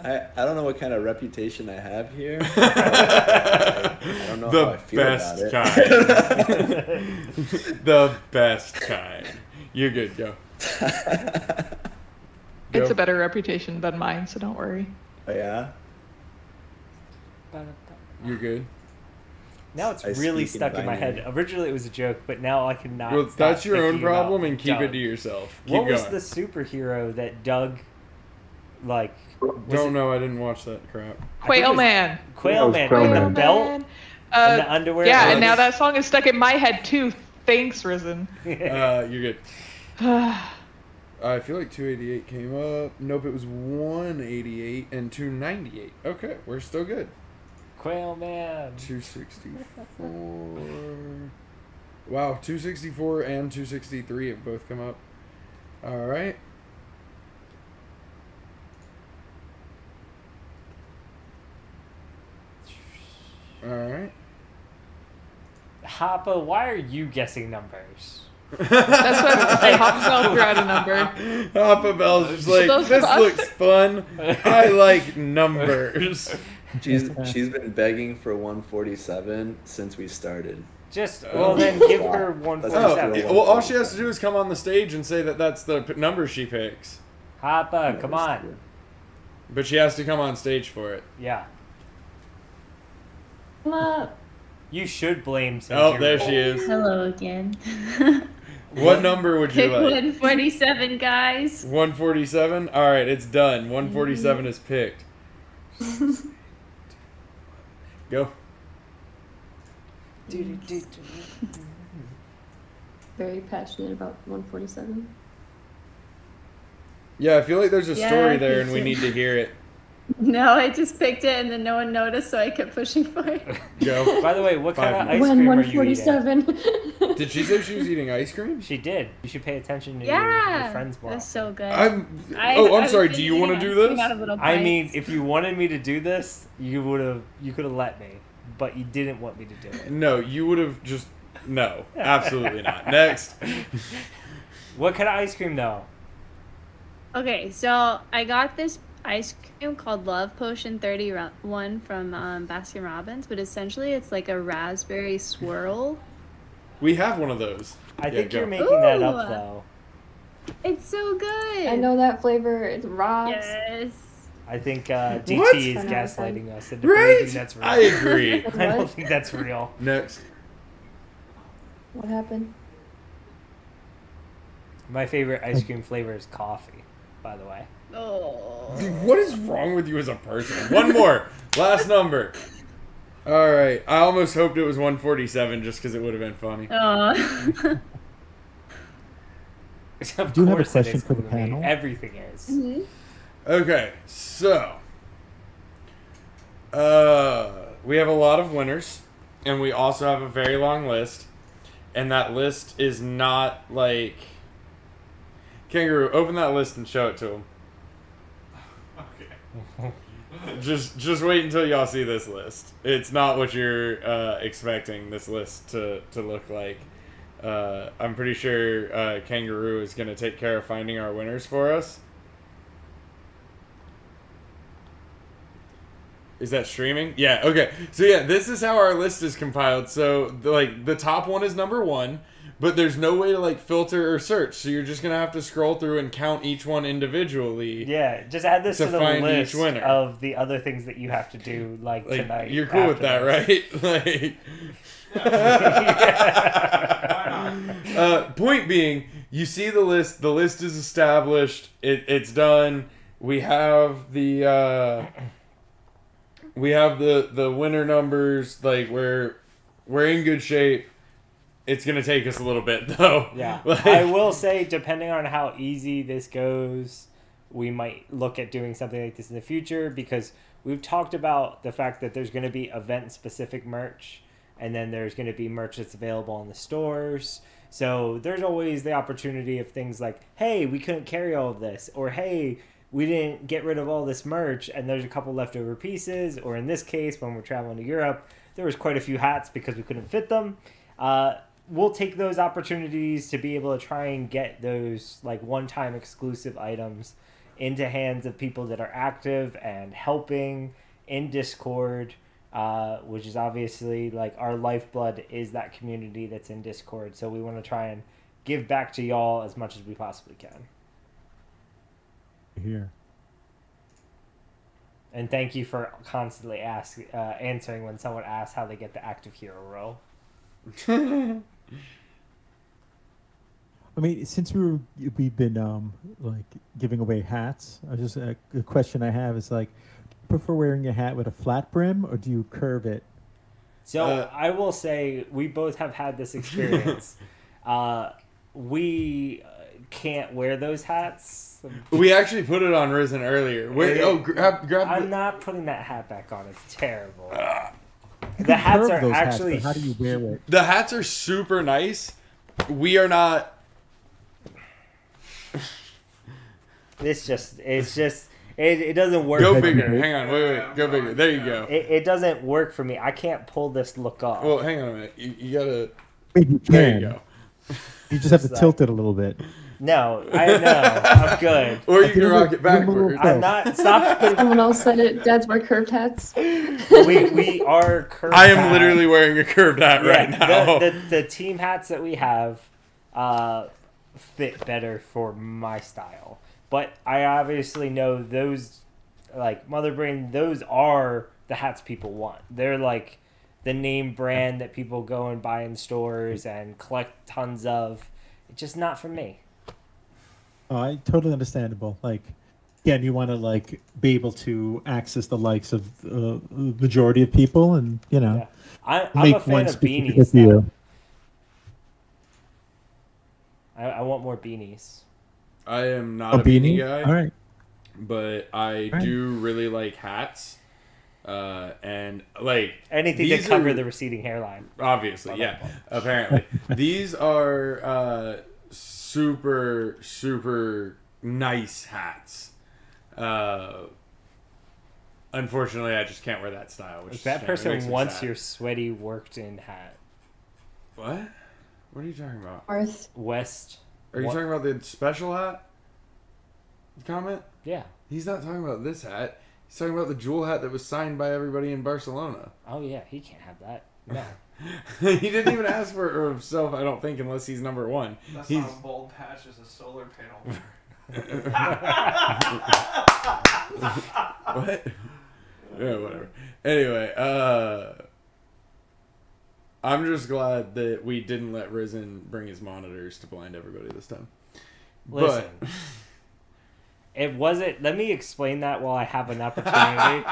I don't know what kind of reputation I have here. I don't know how I feel about best it. kind. The best kind. You're good, go. It's a better reputation than mine, so don't worry. Oh, yeah? You're good. Now it's I really speak in stuck in my binary. head. Originally it was a joke, but now I cannot. Well, stop that's your own thinking about problem, and keep it Doug. to yourself. Keep What was going. the superhero that Doug, like? Don't know. I didn't watch that crap. Quail Man. Quail Man Quail with the Man. belt Man. and the underwear. Yeah, and and now that song is stuck in my head too. Thanks, Risen. You're good. I feel like 288 came up. Nope, it was 188 and 298. Okay, we're still good. Quail Man. 264. Wow, 264 and 263 have both come up. All right. All right. Hoppa, why are you guessing numbers? That's what I Hopsbell threw out a number. Hoppa Bell's just like, Those this of us- looks fun. I like numbers. She's been begging for 147 since we started. Just well, then give her Oh, 147. well, all she has to do is come on the stage and say that that's the number she picks. Hoppa, come on. But she has to come on stage for it. Yeah. Come up. You should blame. Oh, there she is. Hello again. What number would you Pick like? 147, guys. 147? All right, it's done. 147 is picked. Go. Very passionate about 147. Yeah, I feel like there's a Yeah, story I there think and we so. need to hear it. No, I just picked it and then no one noticed, so I kept pushing for it. Go. By the way, what kind of ice When cream are you eating? 147. Did she say she was eating ice cream? She did. You should pay attention to your Yeah, friends more. that's so good. I'm I sorry. was Do you eating want to ice do cream this? out of little I bites. mean, if you wanted me to do this, you could have let me, but you didn't want me to do it. No, you would have just no, absolutely not. Next. What kind of ice cream though? Okay, so I got this ice cream called Love Potion 31 from Baskin Robbins, but essentially it's like a raspberry swirl. We have one of those. I Yeah, think go. you're making that Ooh. up though. It's so good. I know that flavor. It rocks. Yes. I think DT What? is 10 out of 10. gaslighting us into Right? believing that's real. I agree. I don't think that's real. Next. What happened? My favorite ice cream flavor is coffee, by the way. Oh. Dude, what is wrong with you as a person? One more. Last number. All right. I almost hoped it was 147 just because it would have been funny. Oh. Of Do you have a course it question is, for the Kumi. panel? Everything is. Mhm. Okay, so we have a lot of winners, and we also have a very long list, and that list is not like Kangaroo. Open that list and show it to him. Okay. Just wait until y'all see this list. It's not what you're expecting this list to look like. I'm pretty sure Kangaroo is going to take care of finding our winners for us. Is that streaming? Yeah, okay. So yeah, this is how our list is compiled. So the top one is number 1, but there's no way to filter or search. So you're just going to have to scroll through and count each one individually. Yeah, just add this to the find list each winner. of the other things that you have to do tonight. You're cool with that, right? Point being, you see the list. The list is established. It's done. We have the winner numbers. We're in good shape. It's gonna take us a little bit though. Yeah, I will say, depending on how easy this goes, we might look at doing something like this in the future, because we've talked about the fact that there's going to be event-specific merch, and then there's going to be merch that's available in the stores. So there's always the opportunity of things like, hey, we couldn't carry all of this, or hey, we didn't get rid of all this merch and there's a couple leftover pieces, or in this case, when we're traveling to Europe, there was quite a few hats because we couldn't fit them. We'll take those opportunities to be able to try and get those one-time exclusive items into hands of people that are active and helping in Discord, which is obviously our lifeblood is that community that's in Discord. So we want to try and give back to y'all as much as we possibly can. Here. And thank you for constantly answering when someone asks how they get the active hero role. I mean, since we've been giving away hats, a question I have is prefer wearing a hat with a flat brim, or do you curve it? So I will say we both have had this experience. We can't wear those hats. We actually put it on Risen earlier. Grab I'm not putting that hat back on. It's terrible. The hats are actually... Hats, how do you wear it? The hats are super nice. We are not... It doesn't work. Go bigger. Hang on. Wait. Go bigger. There you go. It doesn't work for me. I can't pull this look off. Well, hang on a minute. You gotta... Wait, you can. There you go. You just have to tilt it a little bit. No, I'm good. Or you can rock it backwards. I'm not. Stop. Someone else said it. Dads wear curved hats. We are curved. I am literally wearing a curved hat right now. The team hats that we have fit better for my style. But I obviously know those, Mother Brain, those are the hats people want. They're the name brand that people go and buy in stores and collect tons of. It's just not for me. Oh, totally understandable. Again, you want to be able to access the likes of the majority of people, and I'm make a fan one of specific beanies. to you. I want more beanies. I am not a beanie guy. All right. But I do really like hats. And anything to cover the receding hairline. Obviously, yeah. Apparently. These are super, super nice hats. Unfortunately, I just can't wear that style. Which That person wants your sweaty, worked-in hat. What? What are you talking about? West. Are you talking about the special hat? Comment? Yeah. He's not talking about this hat. He's talking about the jewel hat that was signed by everybody in Barcelona. Oh, yeah. He can't have that. No. He didn't even ask for it himself, I don't think, unless he's number one. That's not a bald patch, it's a solar panel. What? Yeah, whatever. Anyway, I'm just glad that we didn't let Risen bring his monitors to blind everybody this time. Listen. It wasn't. Let me explain that while I have an opportunity.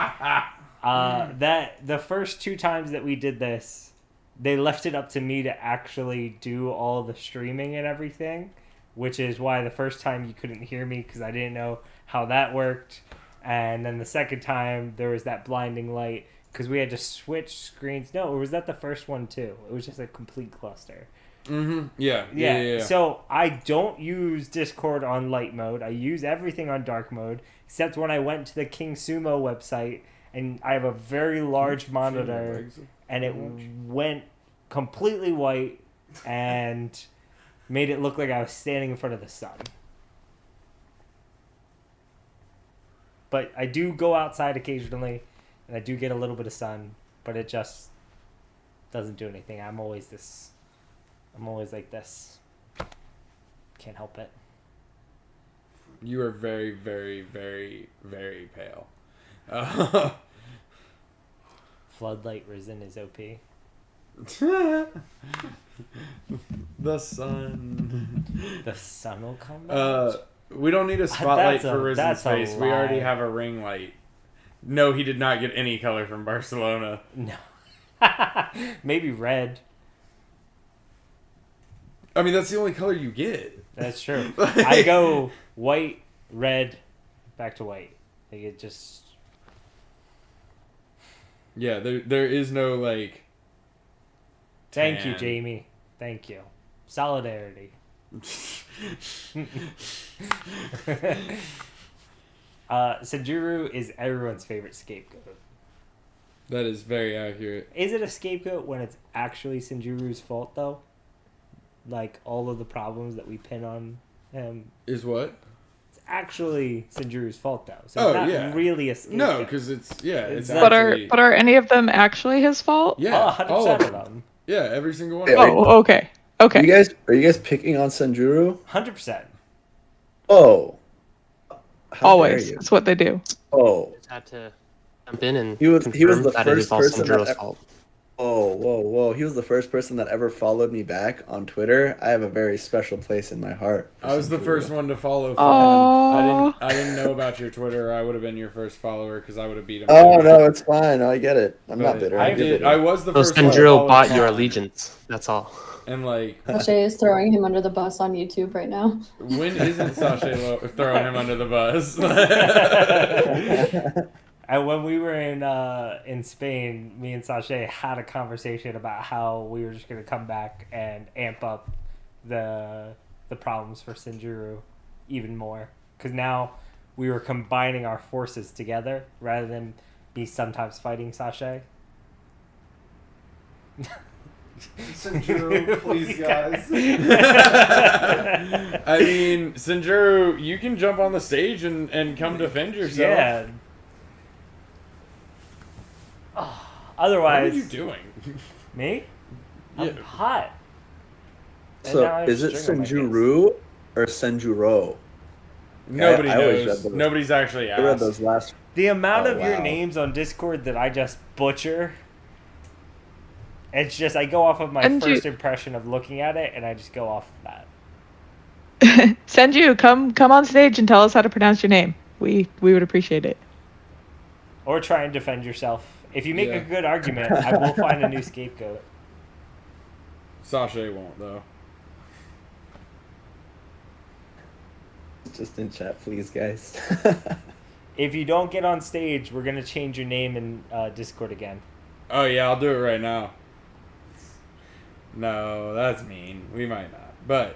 That the first 2 times that we did this, they left it up to me to actually do all the streaming and everything, which is why the first time you couldn't hear me because I didn't know how that worked. And then the second time there was that blinding light because we had to switch screens. No, or was that the first one too? It was just a complete cluster. Mm-hmm. Yeah. So I don't use Discord on light mode. I use everything on dark mode, except when I went to the King Sumo website, and I have a very large monitor, and it went completely white and made it look like I was standing in front of the sun. But I do go outside occasionally, and I do get a little bit of sun, but it just doesn't do anything. I'm always like this. Can't help it. You are very, very, very, very pale. Floodlight Risen is OP. The sun. The sun will come back? We don't need a spotlight for Risen's face. We already have a ring light. No, he did not get any color from Barcelona. No. Maybe red. I mean, that's the only color you get. That's true. I go white, red, back to white. Like it just... Yeah, there is no, like... Thank you, tan. Jamie. Thank you. Solidarity. Sanjuro is everyone's favorite scapegoat. That is very accurate. Is it a scapegoat when it's actually Sanjuru's fault, though? Like, all of the problems that we pin on him. Is what? It's actually Sanjuru's fault, though. So it's not really a scapegoat. No, because it's But are any of them actually his fault? Yeah, 100% all of them. Yeah, every single one. Oh, okay. Okay. Are you guys picking on Sanjuro? 100%. Oh. How Always. dare you. That's what they do. Oh. Just had to jump in and He was the confirm that it first is all person Sanjuro's that. fault. Oh, whoa! He was the first person that ever followed me back on Twitter. I have a very special place in my heart. I was the first one to follow. Aww. I didn't know about your Twitter. I would have been your first follower because I would have beat him. Oh no, it's fine. I get it. I'm not bitter. I was the So first one to Sanjuro follow bought Tom. your allegiance. That's all. And like, Sashay is throwing him under the bus on YouTube right now. when isn't Sashay throwing him under the bus? And when we were in Spain, me and Sashay had a conversation about how we were just going to come back and amp up the problems for Sanjuro even more. Because now we were combining our forces together rather than me sometimes fighting Sashay. Sanjuro, please, guys. I mean, Sanjuro, you can jump on the stage and come defend yourself. Yeah. Otherwise, what are you doing? Me? I'm Yeah. hot. And So now I have is it string on my Sanjuro or Sanjuro? Nobody I always knows. read those. Nobody's actually I read asked. those last. The amount Oh, of your wow. names on Discord that I just butcher, it's just I go off of my And first impression of looking at it, and I just go off of that. Senju, come on stage and tell us how to pronounce your name. We would appreciate it. Or try and defend yourself. If you make Yeah. a good argument, I will find a new scapegoat. Sashay won't though. Just in chat, please, guys. If you don't get on stage, we're gonna change your name in Discord again. Oh yeah, I'll do it right now. No, that's mean. We might not, but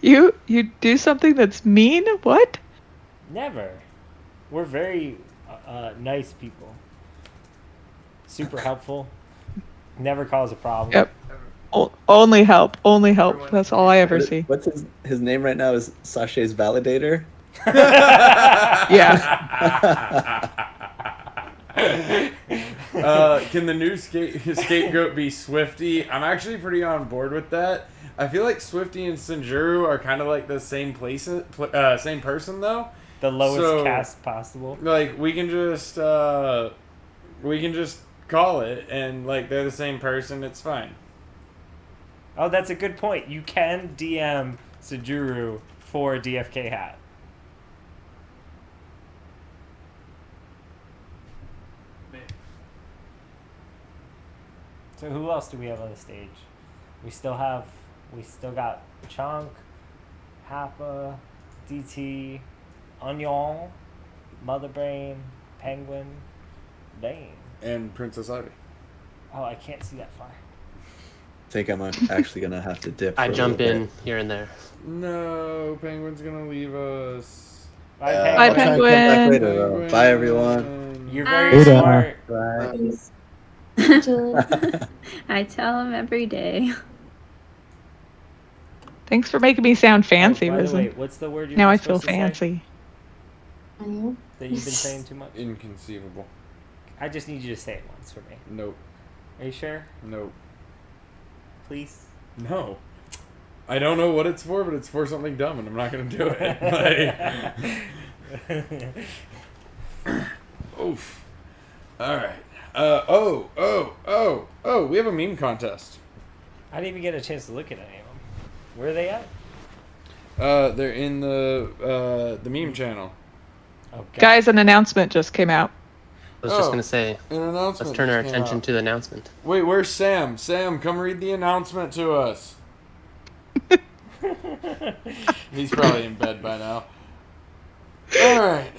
You do something that's mean? What? Never. We're very nice people. Super helpful. Never cause a problem. Yep. Only help. Only help. That's all I ever see. What's his name right now? Is Sashay's Validator? Yeah. Can the new scapegoat be Swifty? I'm actually pretty on board with that. I feel like Swifty and Sanjuro are kind of like the same person though. The lowest caste possible. Like we can just call it, and like they're the same person. It's fine. Oh, that's a good point. You can DM Sanjuro for a DFK hat. So who else do we have on the stage? We still got Chunk, Happa, DT, Onion, Mother Brain, Penguin, Bane. And Princess Ivy. Oh, I can't see that far. I think I'm actually gonna have to dip. I for a jump little in bit. here and there. No, Penguin's gonna leave us. Bye, I'll Penguin. try and come back later, though. Bye, everyone. You're very Later. smart. Bye. I tell him every day. Thanks for making me sound fancy, By the Risen. way, what's the word you're Now I not feel supposed to say? fancy. I know. That you've been saying too much? Inconceivable. I just need you to say it once for me. Nope. Are you sure? Nope. Please? No. I don't know what it's for, but it's for something dumb, and I'm not gonna do it. Like- Oof. All right. Oh! We have a meme contest. I didn't even get a chance to look at any of them. Where are they at? They're in the meme channel. Oh, Guys, an announcement just came out. I was just going to say, an announcement let's turn our just came attention out. to the announcement. Wait, where's Sam? Sam, come read the announcement to us. He's probably in bed by now. Alright,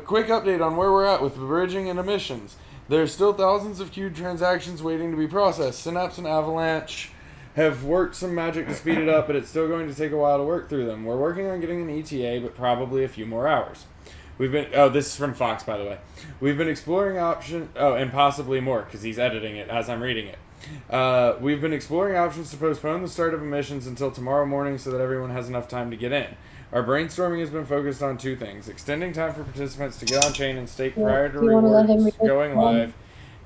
quick update on where we're at with bridging and emissions. There's still thousands of queued transactions waiting to be processed. Synapse and Avalanche have worked some magic to speed it up, but it's still going to take a while to work through them. We're working on getting an ETA, but probably a few more hours. This is from Fox, by the way. We've been exploring and possibly more, because he's editing it as I'm reading it. We've been exploring options to postpone the start of emissions until tomorrow morning so that everyone has enough time to get in. Our brainstorming has been focused on two things: extending time for participants to get on chain and stake prior to Do you wanna let him rewards read going it? live,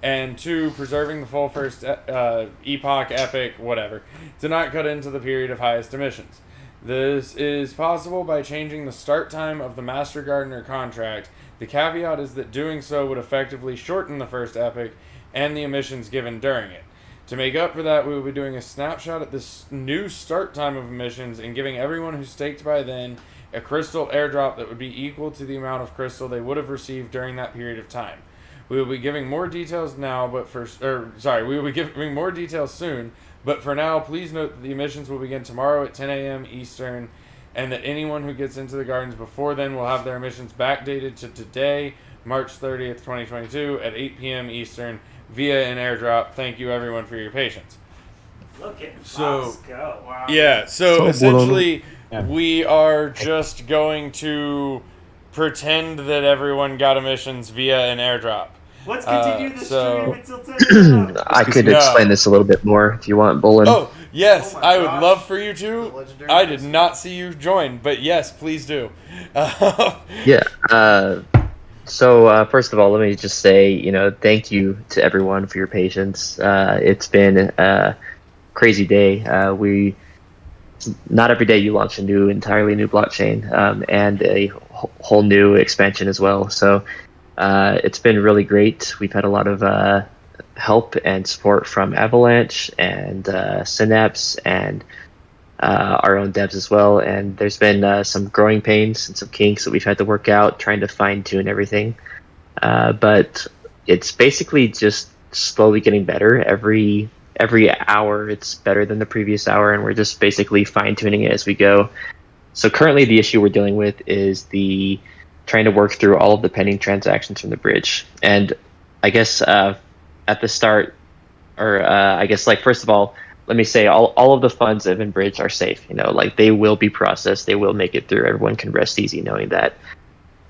and two, preserving the full first epoch, epic, whatever, to not cut into the period of highest emissions. This is possible by changing the start time of the Master Gardener contract. The caveat is that doing so would effectively shorten the first epic and the emissions given during it. To make up for that, we will be doing a snapshot at this new start time of emissions and giving everyone who staked by then a crystal airdrop that would be equal to the amount of crystal they would have received during that period of time. We will be giving more details now, we will be giving more details soon, but for now, please note that the emissions will begin tomorrow at 10 a.m. Eastern, and that anyone who gets into the gardens before then will have their emissions backdated to today, March 30th, 2022, at 8 p.m. Eastern, via an airdrop. Thank you, everyone, for your patience. Look at Fox go. Wow. Yeah, so So, essentially, yeah. we are just going to pretend that everyone got emissions via an airdrop. Let's continue the so- stream until 10 I could explain this a little bit more if you want, Bolin. Oh, yes, Oh my I would gosh. love for you to. legendary I did person. not see you join, but yes, please do. Yeah. So first of all, let me just say, thank you to everyone for your patience. It's been a crazy day. Not every day you launch a entirely new blockchain, and a whole new expansion as well. So it's been really great. We've had a lot of help and support from Avalanche and Synapse and our own devs as well. And there's been some growing pains and some kinks that we've had to work out, trying to fine tune everything. But it's basically just slowly getting better. Every hour it's better than the previous hour, and we're just basically fine tuning it as we go. So currently the issue we're dealing with is trying to work through all of the pending transactions from the bridge. And I guess at the start, or I guess first of all, let me say all of the funds that have been bridged are safe. They will be processed. They will make it through. Everyone can rest easy knowing that.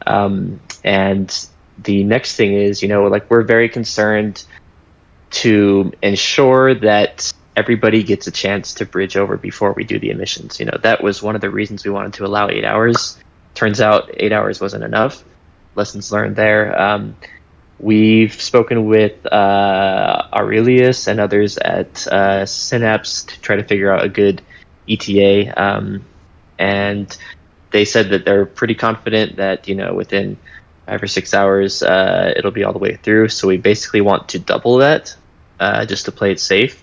And the next thing is, we're very concerned to ensure that everybody gets a chance to bridge over before we do the emissions. That was one of the reasons we wanted to allow 8 hours. Turns out 8 hours wasn't enough. Lessons learned there. We've spoken with Aurelius and others at Synapse to try to figure out a good ETA. And they said that they're pretty confident that, within 5 or 6 hours, it'll be all the way through. So we basically want to double that just to play it safe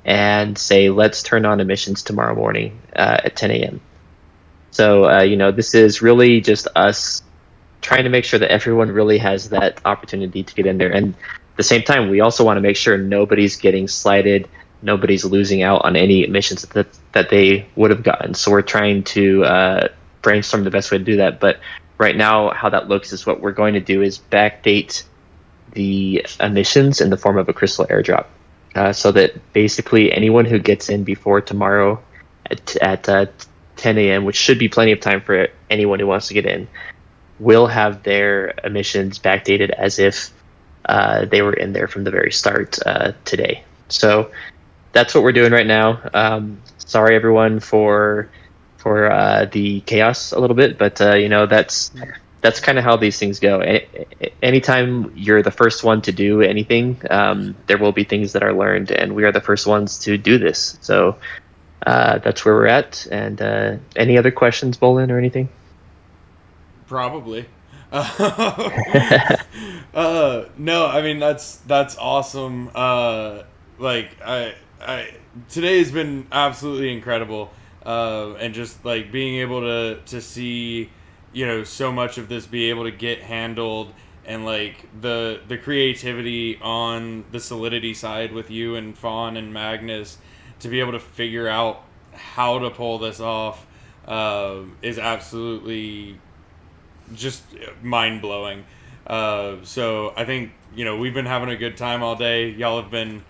and say, let's turn on emissions tomorrow morning at 10 a.m. So, this is really just us trying to make sure that everyone really has that opportunity to get in there. And at the same time, we also want to make sure nobody's getting slighted nobody's losing out on any missions that they would have gotten. So we're trying to brainstorm the best way to do that. But right now, how that looks is what we're going to do is backdate the emissions in the form of a crystal airdrop, so that basically anyone who gets in before tomorrow at 10 a.m., which should be plenty of time for anyone who wants to get in, will have their emissions backdated as if they were in there from the very start today. So that's what we're doing right now. Sorry everyone for the chaos a little bit, but that's kind of how these things go. Anytime you're the first one to do anything, there will be things that are learned, and we are the first ones to do this. So that's where we're at. And any other questions, Bolin, or anything? Probably. No, I mean that's awesome. Today has been absolutely incredible, and just like being able to see, so much of this be able to get handled, and like the creativity on the Solidity side with you and Fawn and Magnus to be able to figure out how to pull this off is absolutely just mind-blowing. So I think we've been having a good time all day. Y'all have been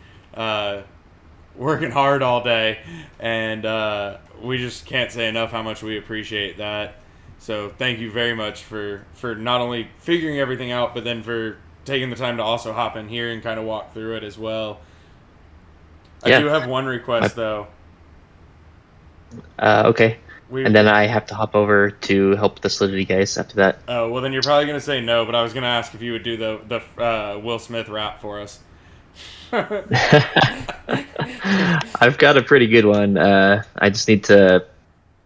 working hard all day, and we just can't say enough how much we appreciate that. So thank you very much for not only figuring everything out, but then for taking the time to also hop in here and kind of walk through it as well. Yeah. I do have one request though. Okay. And then I have to hop over to help the Solidity guys after that. Oh, well then you're probably going to say no, but I was going to ask if you would do the Will Smith rap for us. I've got a pretty good one. I just need to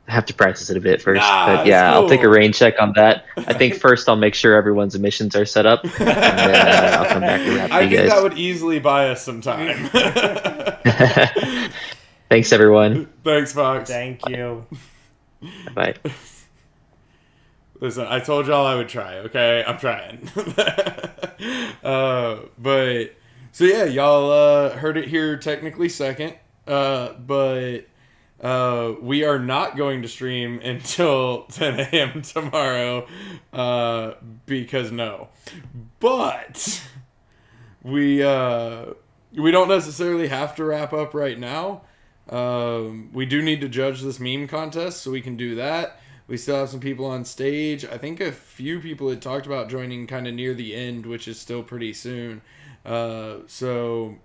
have to practice it a bit first. But yeah, cool. I'll take a rain check on that. I think first I'll make sure everyone's emissions are set up, and then I'll come back and rap I you think guys. that would easily buy us some time. Thanks, everyone. Thanks, Fox. Thank you. Bye. Listen, I told y'all I would try, okay? I'm trying. But, so yeah, y'all heard it here technically second. But we are not going to stream until 10 a.m. tomorrow, because no. But we don't necessarily have to wrap up right now. We do need to judge this meme contest, so we can do that. We still have some people on stage. I think a few people had talked about joining kind of near the end, which is still pretty soon. So,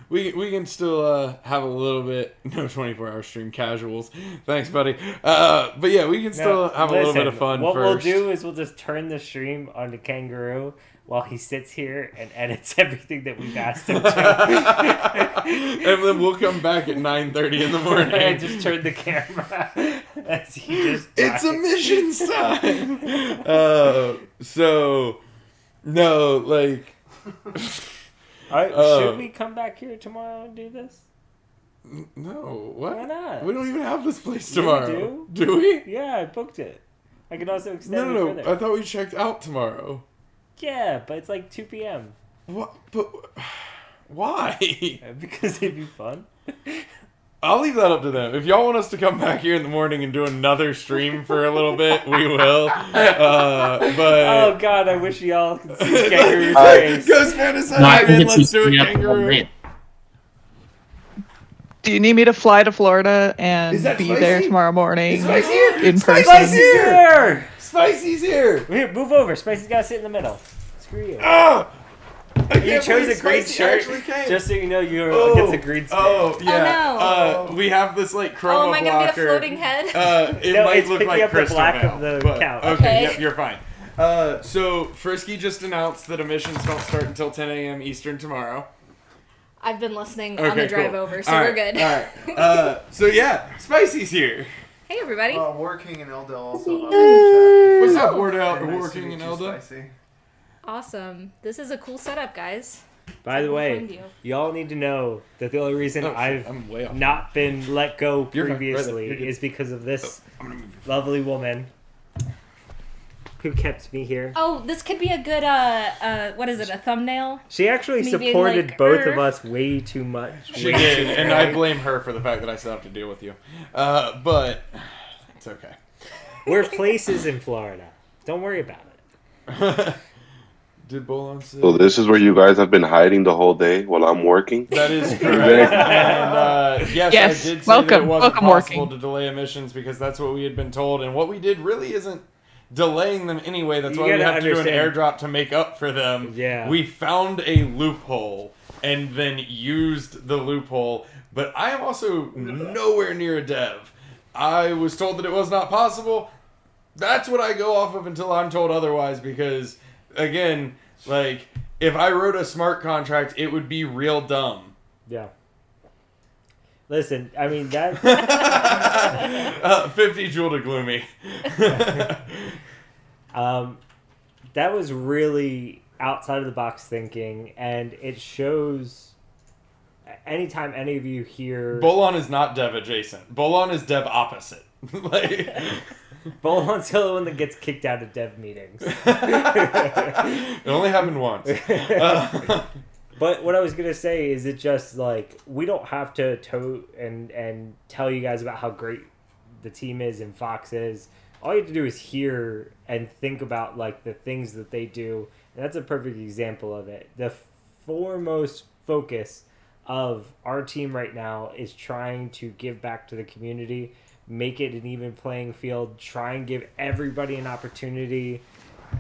we can still have a little bit. No 24-hour stream casuals. Thanks, buddy. But yeah, we can still have a little bit of fun What first. we'll do is we'll just turn the stream onto Kangaroo while he sits here and edits everything that we've asked him to. And then we'll come back at 9:30 in the morning. And just turn the camera as he just It's dies. emissions time. So no, like. Should we come back here tomorrow and do this? No, what? Why not? We don't even have this place Yeah, we tomorrow. Do we? Yeah, I booked it. I can also extend it No. further. I thought we checked out tomorrow. Yeah, but it's like 2 p.m. What? But why? Because it'd be fun. I'll leave that up to them. If y'all want us to come back here in the morning and do another stream for a little bit, we will. But Oh god, I wish y'all could see Kangaroo's All right, face. Ghost Man is man. Let's do it, Kangaroo. Do you need me to fly to Florida and Is that be Spicy? there tomorrow morning Is Spicy here? in person? Spicy's here! Spicy's here! Here, move over. Spicy's gotta sit in the middle. Screw you. Ah! I You can't chose believe a green Spicy shirt, actually came. just so you know you're against a green screen. Oh, yeah. Oh, We have this, like, chroma Oh, am I gonna be a blocker. floating head? It No, might it's look picking like up the black Crystalvale, of the but- couch. Okay, Okay. yep, you're fine. So, Frisky just announced that emissions don't start until 10 a.m. Eastern tomorrow. I've been listening on the drive over, so All we're right, good. All right. So, yeah, Spicy's here. Hey, everybody. Working in Elda also. What's up, Nice to Working meet in you, Elda? Spicy. Awesome. This is a cool setup, guys. By the We'll way, find you. y'all need to know that the only reason Oh, shit, I've I'm way off. not been let go You're fine, previously brother, you're good. is because of this I'm gonna move. lovely woman. who kept me here. Oh, this could be a good what is it? A thumbnail? She actually Maybe supported like, both of us way too much. She way did, too and I early. blame her for the fact that I still have to deal with you. But it's okay. We're places in Florida. Don't worry about it. Did Bolon say? So this is where you guys have been hiding the whole day while I'm working? That is correct. And yes, Yes, I did say welcome, that it wasn't welcome possible working. to delay emissions because that's what we had been told. And what we did really isn't delaying them anyway. That's You why we gotta have to do an understand. airdrop to make up for them. Yeah. We found a loophole and then used the loophole. But I am also nowhere near a dev. I was told that it was not possible. That's what I go off of until I'm told otherwise because, again, like, if I wrote a smart contract, it would be real dumb. Yeah. Listen, I mean, that... 50 Joule to Gloomy. That was really outside of the box thinking, and it shows... Anytime any of you hear... Bolon is not dev adjacent. Bolon is dev opposite. Like... Bolon's the only one that gets kicked out of dev meetings. It only happened once. But what I was gonna say is, it just like we don't have to tote and tell you guys about how great the team is and Fox is. All you have to do is hear and think about like the things that they do. And that's a perfect example of it. The foremost focus of our team right now is trying to give back to the community, make it an even playing field, try and give everybody an opportunity,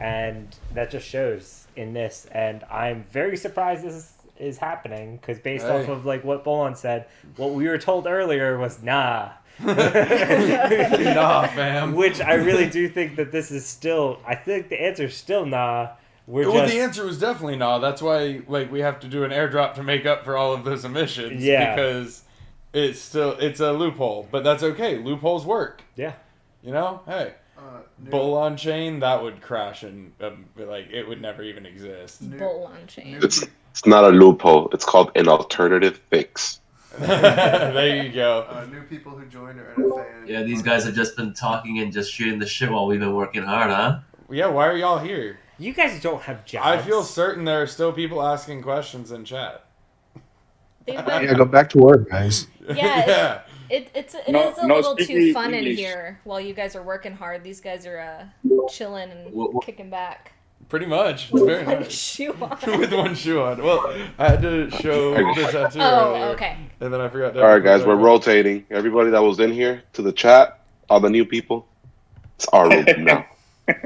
and that just shows in this. And I'm very surprised this is happening because based off of like what Bolon said, what we were told earlier was nah. Nah, fam. Which I really do think that this is still. I think the answer is still nah. The answer was definitely nah. That's why like we have to do an airdrop to make up for all of those emissions. Yeah. Because it's a loophole, but that's okay. Loopholes work. Yeah. You know, hey, bull on chain that would crash and like it would never even exist. Bull on chain. It's not a loophole. It's called an alternative fix. There you go. New people who joined are NFA. Yeah, these guys have just been talking and just shooting the shit while we've been working hard, huh? Yeah, why are y'all here? You guys don't have jobs. I feel certain there are still people asking questions in chat. Yeah, go back to work, guys. Yeah, it is a little too speaking fun in English. here while you guys are working hard. These guys are chilling and kicking back. Pretty much. It's With very one nice. shoe on. With one shoe on. Well, I had to show the tattoo Oh, earlier, okay. and then I forgot to. All right, guys, we're rotating. Everybody that was in here to the chat, all the new people, it's our room now.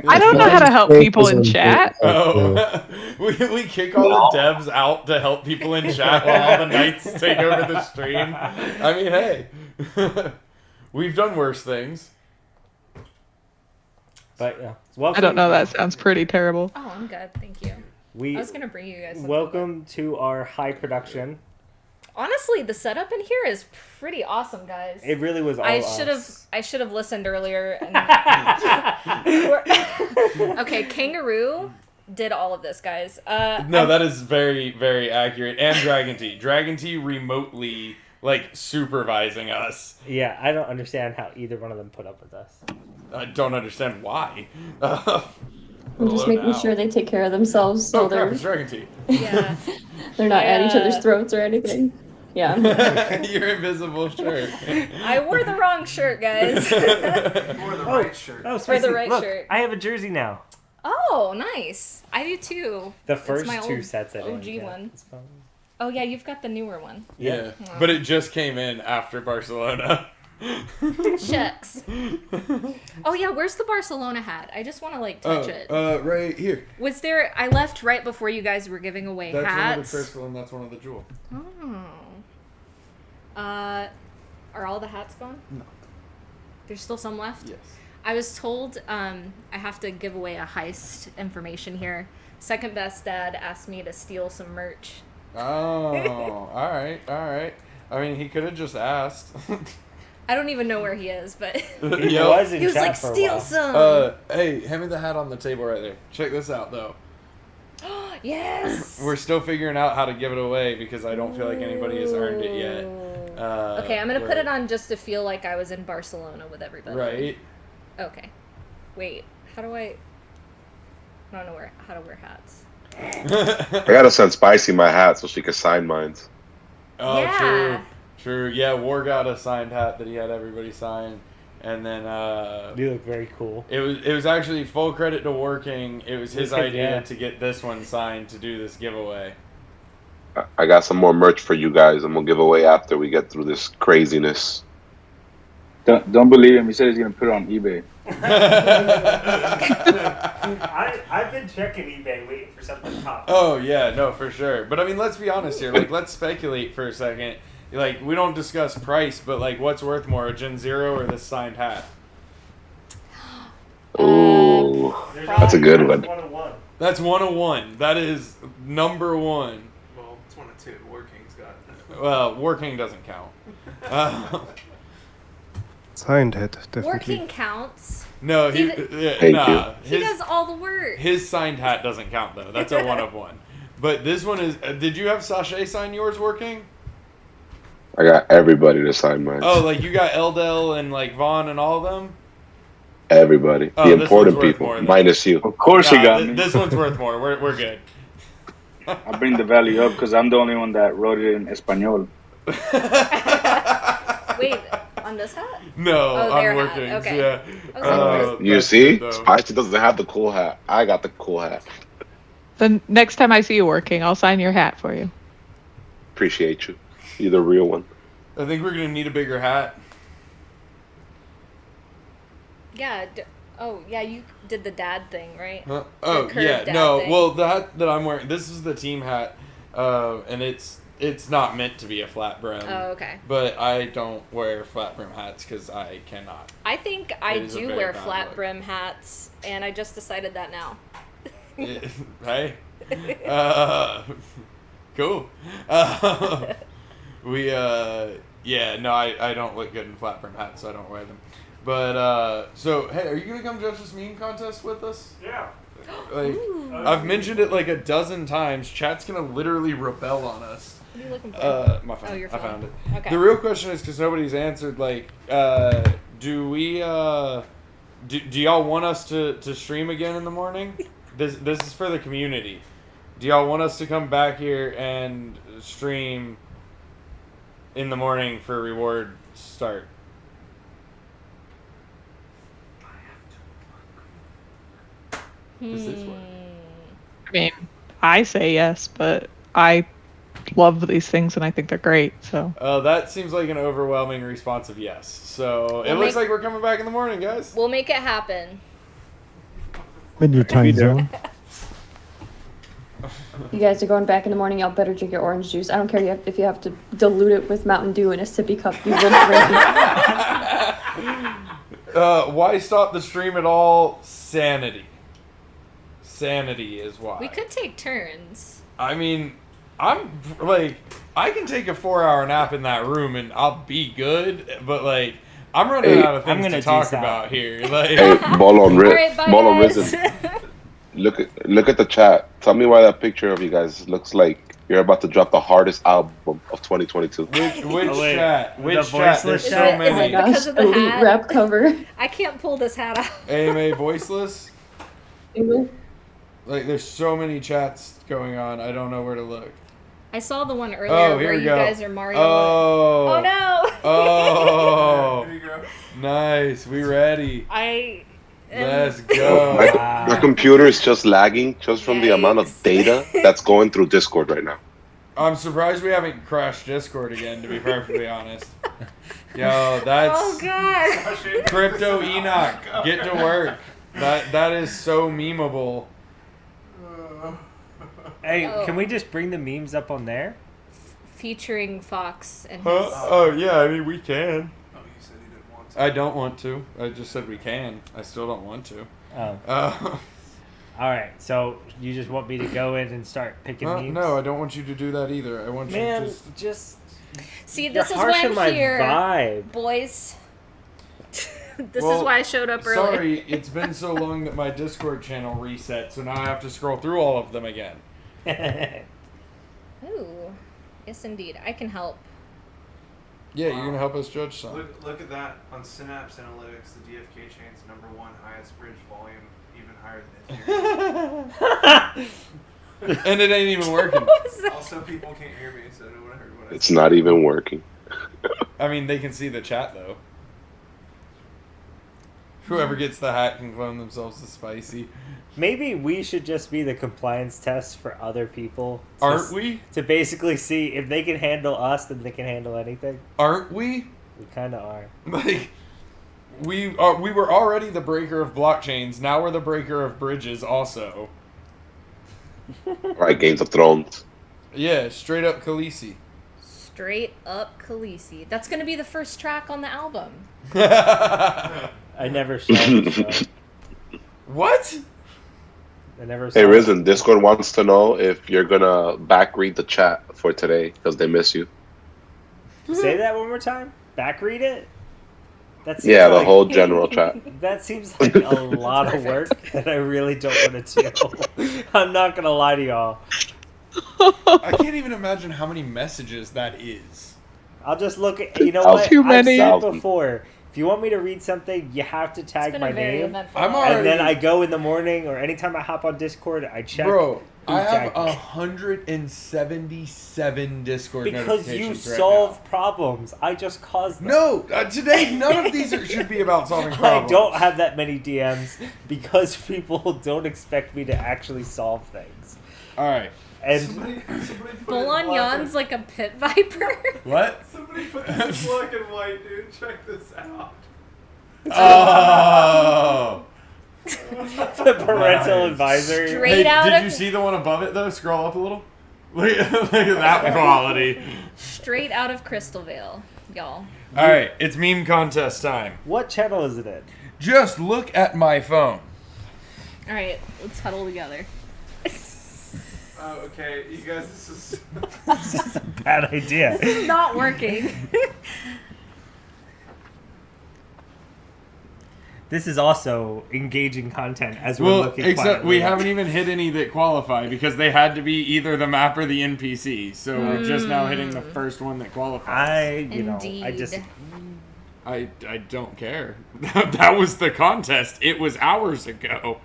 I don't know how to help people in chat. Oh, we kick all the devs out to help people in chat while all the knights take over the stream. I mean, hey, we've done worse things. But yeah, I don't know. That sounds pretty terrible. Oh, I'm good, thank you. I was gonna bring you guys something. Welcome to our high production. Honestly, the setup in here is pretty awesome, guys. It really was all I should have listened earlier. And okay, Kangaroo did all of this, guys. No, that is very, very accurate. And Dragon T. Dragon T remotely, like, supervising us. Yeah, I don't understand how either one of them put up with us. I don't understand why. I'm just making sure they take care of themselves so Oh, crap, they're it's Dragon T. Yeah. they're not at each other's throats or anything. Yeah. Your invisible shirt. I wore the wrong shirt, guys. Or the right shirt. Oh, For the Spicy, right look, shirt. I have a jersey now. Oh, nice. I do too. The It's first my two old sets I OG didn't get. one. Oh yeah, you've got the newer one. Yeah. Oh. But it just came in after Barcelona. Shucks. Oh yeah, where's the Barcelona hat? I just want to like touch it. Right here. Was there? I left right before you guys were giving away That's one of hats. the Crystal and that's one of the Jewel. Oh. Are all the hats gone? No. There's still some left? Yes. I was told I have to give away a heist information here. Second Best Dad asked me to steal some merch. Oh, alright. I mean, he could have just asked. I don't even know where he is, but He was like, steal some. Hey, hand me the hat on the table right there. Check this out, though. Yes. We're still figuring out how to give it away because I don't feel like anybody has earned it yet. Okay, I'm gonna put it on just to feel like I was in Barcelona with everybody. Right. Okay. Wait, how do I... I don't know how to wear hats. I gotta send Spicy my hat so she can sign mine. Oh, Yeah. true. Yeah, War got a signed hat that he had everybody sign, and then You look very cool. It was actually full credit to Working. It was his idea Yeah. to get this one signed to do this giveaway. I got some more merch for you guys. I'm gonna give away after we get through this craziness. Don't believe him. He said he's gonna put it on eBay. I've been checking eBay waiting for something to pop. Oh yeah, no, for sure. But I mean, let's be honest here. Like, let's speculate for a second. Like, we don't discuss price, but like, what's worth more, a Gen Zero or this signed hat? Ooh, that's a good one. That's 101. That is number one. Well, it's 1 of 2. Working's got. Well, Working doesn't count. Signed hat, definitely. Working counts. No, he Thank nah. He does all the work. His signed hat doesn't count though. That's a 1 of 1. But this one is. Did you have Sachet sign yours, Working? I got everybody to sign mine. Oh, like you got Eldel and like Vaughn and all of them. Everybody, Oh, the this important one's worth people, more than- minus you. Of course he got me. This one's worth more. We're good. I bring the value up because I'm the only one that wrote it in Espanol. Wait, on this hat? No, Oh, I'm their working. hat. Okay. Yeah. I was like, You that's see, good, though. Spicy doesn't have the cool hat. I got the cool hat. The next time I see you working, I'll sign your hat for you. Appreciate you. You're the real one. I think we're gonna need a bigger hat. Yeah. Oh, yeah, you did the dad thing, right? Huh? The Oh curved yeah, dad no. thing. Well, the hat that I'm wearing, this is the team hat, and it's not meant to be a flat brim. Oh, okay. But I don't wear flat brim hats because I cannot. I think I It is a do very wear bad flat look. brim hats, and I just decided that now. Hey. Cool. Yeah, no, I don't look good in flat brim hats, so I don't wear them. But so hey, are you gonna come judge this meme contest with us? Yeah. Like, Ooh. I've mentioned it like a dozen times. Chat's gonna literally rebel on us. What are you looking for? My phone. Oh, your I phone. found it. Okay. The real question is because nobody's answered. Like, do we? Do y'all want us to stream again in the morning? This is for the community. Do y'all want us to come back here and stream in the morning for reward start? This is what. I mean, I say yes, but I love these things and I think they're great. So That seems like an overwhelming response of yes. So it We'll looks make- like we're coming back in the morning, guys. We'll make it happen. In your time zone. You guys are going back in the morning. Y'all better drink your orange juice. I don't care if you have to dilute it with Mountain Dew in a sippy cup. You will drink. Why stop the stream at all? Sanity. Sanity is why. We could take turns. I mean, I'm like, I can take a 4-hour nap in that room and I'll be good, but like, I'm running Hey, out of I'm things gonna to talk juice out. about here. Like, Hey, ball on Alright, bye, ball on guys. risen. Look at the chat. Tell me why that picture of you guys looks like you're about to drop the hardest album of 2022. which Oh, wait. chat? The Which chat? voiceless There's Is so it many. because of the Elite hat? wrap cover. I can't pull this hat out. AMA voiceless? Single. Like, there's so many chats going on. I don't know where to look. I saw the one earlier Oh, here where we you go. guys are Mario. Oh. Oh no! Oh. There you go. Nice. We ready. I am... Let's go. My computer is just lagging just from the amount of data that's going through Discord right now. I'm surprised we haven't crashed Discord again, to be perfectly honest. Yo, that's Oh god! Crypto Enoch. Get to work. That is so memeable. Hey, Oh. can we just bring the memes up on there? Featuring Fox and Huh? his... Oh yeah, I mean we can. Oh, you said you didn't want to. I don't want to. I just said we can. I still don't want to. Oh. Uh, All right. So you just want me to go in and start picking memes? no, I don't want you to do that either. I want Man, you to just See, this you're is why harshing I'm my here, vibe. boys. This Well, is why I showed up early. Sorry, it's been so long that my Discord channel reset, so now I have to scroll through all of them again. Ooh, yes indeed, I can help. Yeah, you're gonna help us judge some. Look at that on Synapse Analytics. The DFK chain's #1 highest bridge volume even higher than this. And it ain't even working. Also, people can't hear me, so no one heard what I It's said. not even working. I mean, they can see the chat though. Whoever gets the hat can clone themselves to Spicy. Maybe we should just be the compliance test for other people. Aren't we? To basically see if they can handle us, then they can handle anything. Aren't we? We kind of are. Like, we were already the breaker of blockchains. Now we're the breaker of bridges also. Right, Games of Thrones. Yeah, straight up Khaleesi. Straight up Khaleesi. That's gonna be the first track on the album. I never saw the show. What? I never saw Hey, it. Risen, Discord wants to know if you're gonna back read the chat for today because they miss you. Say that one more time. Back read it. That seems Yeah, the like- whole general chat. That seems like a lot of work that I really don't want to do. I'm not gonna lie to y'all. I can't even imagine how many messages that is. I'll just look at. You know what? Too many. I've said before. If you want me to read something, you have to tag been my a very name. eventful I'm day. already- And then I go in the morning or anytime I hop on Discord, I check. Bro, who I have tagged me. 177 Discord Because you notifications right solve problems. I just caused them. No, today none of these should be about solving I problems. don't have that many DMs because people don't expect me to actually solve things. All right. And Somebody put Bull it on in black Yon's like a pit viper. What? Somebody put this in black and white, dude. Check this out. Oh. the parental Nice. advisory. Straight Hey, out did of you see the one above it though? Scroll up a little. Look at that quality. straight out of Crystal Vale, y'all. All right, it's meme contest time. What channel is it in? Just look at my phone. All right, let's huddle together. Oh, okay. You guys, this is... This is a bad idea. This is not working. This is also engaging content as we're Well, looking. except we quietly. haven't even hit any that qualify because they had to be either the map or the NPC. So we're just now hitting the first one that qualifies. I just. I don't care. That was the contest. It was hours ago.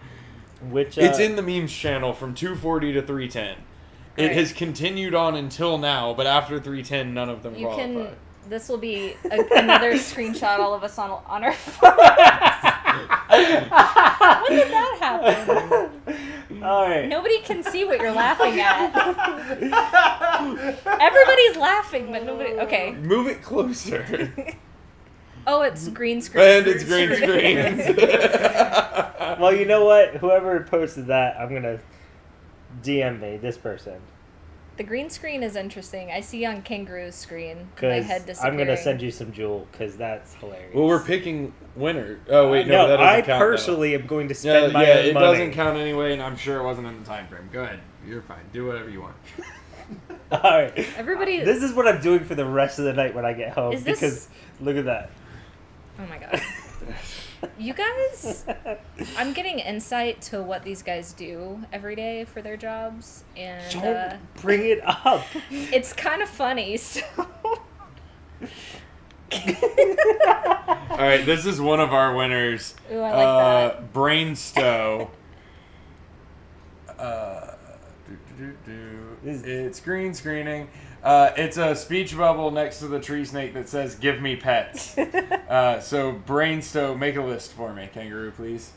Which It's in the memes channel from 240 to 310. It Right. has continued on until now, but after 310, none of them You qualify. can. This will be another screenshot. All of us on our phones. When did that happen? All right. Nobody can see what you're laughing at. Everybody's laughing, but nobody. Okay. Move it closer. Oh, it's green screen. And it's green screen. Well, you know what? Whoever posted that, I'm gonna DM me this person The green screen is interesting. I see on Kangaroo's screen my because head I'm disappearing. gonna send you some Jewel because that's hilarious. Well, we're picking winner. Oh wait, No, that doesn't I count, though. personally am going to spend my yeah, own it money. doesn't count anyway, and I'm sure it wasn't in the time frame. Go ahead, you're fine. Do whatever you want. All right. Everybody. This is what I'm doing for the rest of the night when I get home. Is this- Because look at that. Oh my god. You guys, I'm getting insight to what these guys do every day for their jobs, and Don't bring it up. it's kind of funny. So All right, this is one of our winners. Ooh, I like that. Brainstow. It's green screening. It's a speech bubble next to the tree snake that says "Give me pets." So Brainstow, make a list for me, Kangaroo, please.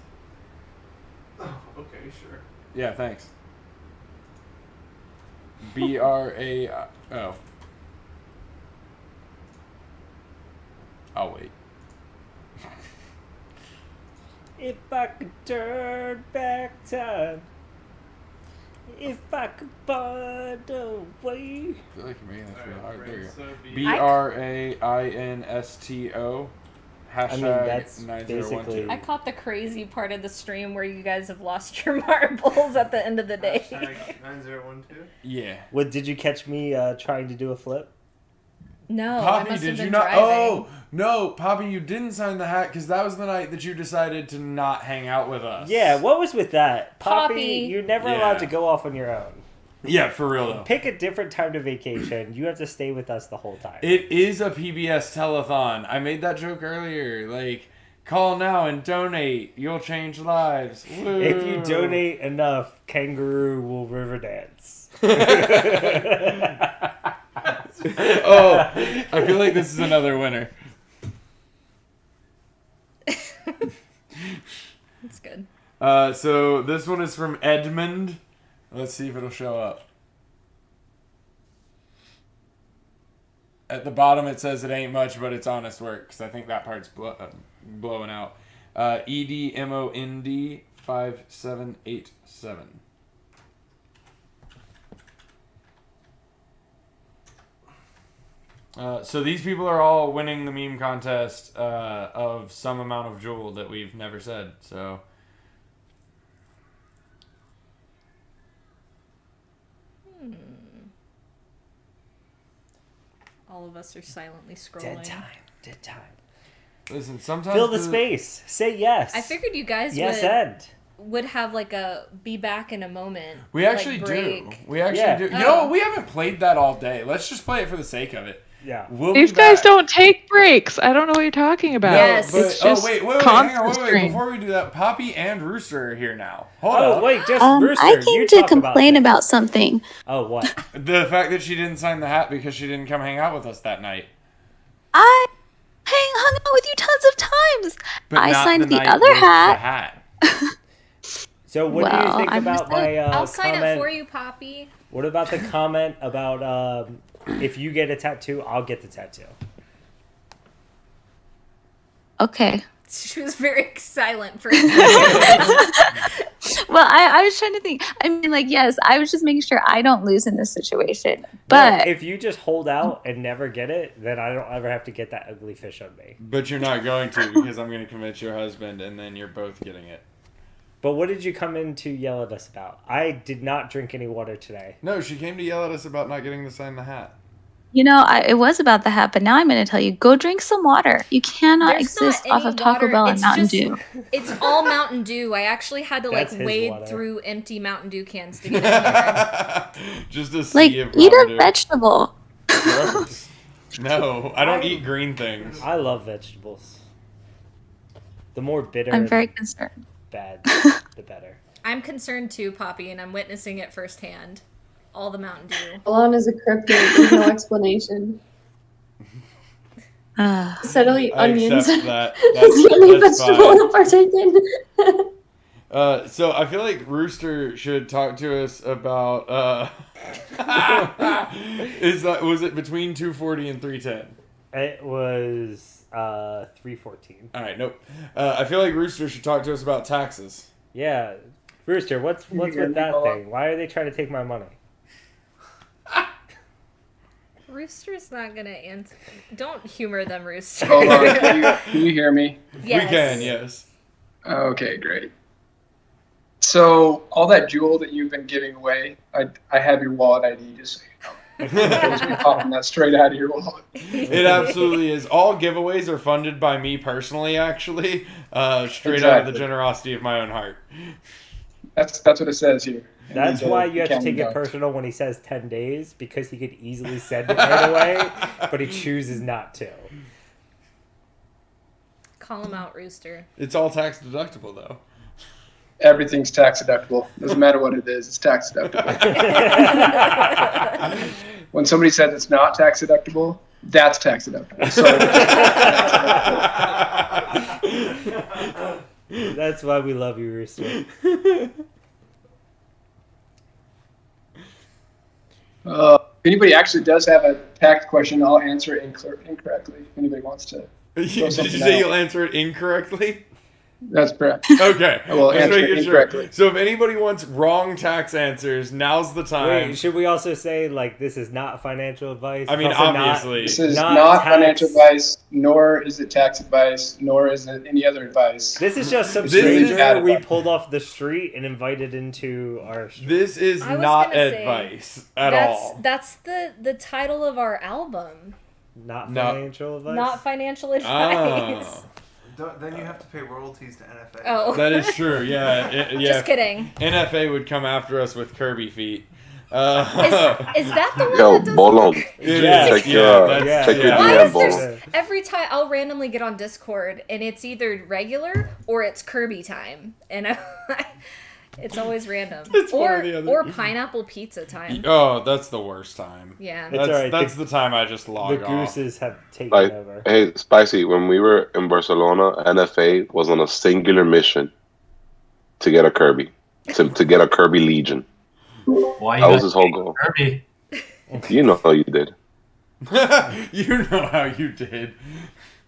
Oh, okay, sure. Yeah, thanks. BRAO. I'll wait. If I could turn back time. If I could find a way. I feel like you're making this really hard. There you So go. BRAINSTO. I mean, that's 9012. basically. I caught the crazy part of the stream where you guys have lost your marbles at the end of the day. Hashtag 9012. Yeah. What did you catch me trying to do a flip? No, I Poppy, must have did you been not? driving. Oh, no, Poppy, you didn't sign the hat because that was the night that you decided to not hang out with us. Yeah, what was with that? Poppy. You're never Yeah. allowed to go off on your own. Yeah, for real though. Pick a different time to vacation. You have to stay with us the whole time. It is a PBS telethon. I made that joke earlier. Like, Call now and donate. You'll change lives. Woo. If you donate enough, Kangaroo will river dance. Oh, I feel like this is another winner. That's good. So this one is from Edmund. Let's see if it'll show up. At the bottom it says it ain't much, but it's honest work, because I think that part's blowing out. EDMOND 5787. So these people are all winning the meme contest of some amount of jewel that we've never said. So All of us are silently scrolling. Dead time. Listen, sometimes fill the space. Say yes. I figured you guys would have like a be back in a moment. We actually do. We actually do. You know what? We haven't played that all day. Let's just play it for the sake of it. Yeah. These guys don't take breaks. I don't know what you're talking about. Yes. No, but, it's just wait, hang on, wait. Before we do that, Poppy and Rooster are here now. Hold on. Wait, just Rooster. I came to complain about something. Oh, what? The fact that she didn't sign the hat because she didn't come hang out with us that night. I hung out with you tons of times. But I not signed the night other with hat. The hat. So what do you think about my I'll sign comment? it for you, Poppy. What about the comment about if you get a tattoo, I'll get the tattoo? Okay. She was very silent for a second. Well, I was trying to think. I mean, like, yes, I was just making sure I don't lose in this situation. But No, if you just hold out and never get it, then I don't ever have to get that ugly fish on me. But you're not going to, because I'm going to convince your husband, and then you're both getting it. But what did you come in to yell at us about? I did not drink any water today. No, she came to yell at us about not getting to sign the hat. you know, it was about the hat, but now I'm going to tell you, go drink some water. You cannot exist off of Taco Bell and Mountain Dew. It's all Mountain Dew. I actually had to That's his wade water. through empty Mountain Dew cans to get in here. Just a sea Like, of eat Mountain a Dew. vegetable. Gross. No, I don't eat green things. I love vegetables. The more bitter I'm very and concerned. bad, the better. I'm concerned too, Poppy, and I'm witnessing it firsthand. All the Mountain Dew. Alon is a cryptid. There's no explanation. Instead of I onions. accept that. It's the only That's vegetable fine. to partake in. So I feel like Rooster should talk to us about was it between 240 and 310? It was 314. All right, nope. I feel like Rooster should talk to us about taxes. Yeah, Rooster, what's with that thing? Why are they trying to take my money? Rooster's not gonna answer. Don't humor them, Rooster. Hold on, can you hear me? Yes. We can, yes. Okay, great. So all that jewel that you've been giving away, I have your wallet ID, just so you know. Just be popping that straight out of your wallet. It absolutely is. All giveaways are funded by me personally, actually, straight out of the Exactly. generosity of my own heart. That's what it says here. That's why you have to take it personal. personal when he says 10 days, because he could easily send it right away, but he chooses not to. Call him out, Rooster. It's all tax deductible, though. Everything's tax deductible. Doesn't matter what it is, it's tax deductible. When somebody says it's not tax deductible, that's tax deductible. So That's why we love you, Rooster. if anybody actually does have a tax question, I'll answer it incorrectly. If anybody wants to. Did throw you something say out. you'll answer it incorrectly? That's correct. Okay. I will Just answer making it sure. incorrectly. So if anybody wants wrong tax answers, now's the time. Wait, should we also say, like, this is not financial advice? I mean, It's also obviously. This is not not tax- financial advice, nor is it tax advice, nor is it any other advice. This is just some This is stranger bad we advice. pulled off the street and invited into our street. This is I was not gonna say, advice at that's, all. That's the title of our album. Not No. financial advice? Not financial advice. Then you have to pay royalties to NFA. Oh. That is true. Yeah. Just kidding. NFA would come after us with Kirby feet. Is that the one Yo, that does Bolon. Yes. Check your Why DM, is there Bolon. every time I'll randomly get on Discord and it's either regular or it's Kirby time, and it's always random. It's one or the other. Or pineapple pizza time. Oh, that's the worst time. Yeah. That's, It's alright. that's the time I just log The off. gooses have taken Like, over. hey, Spicy, when we were in Barcelona, NFA was on a singular mission to get a Kirby. To get a Kirby Legion. Why That you was his whole goal. Kirby? You know how you did. You know how you did.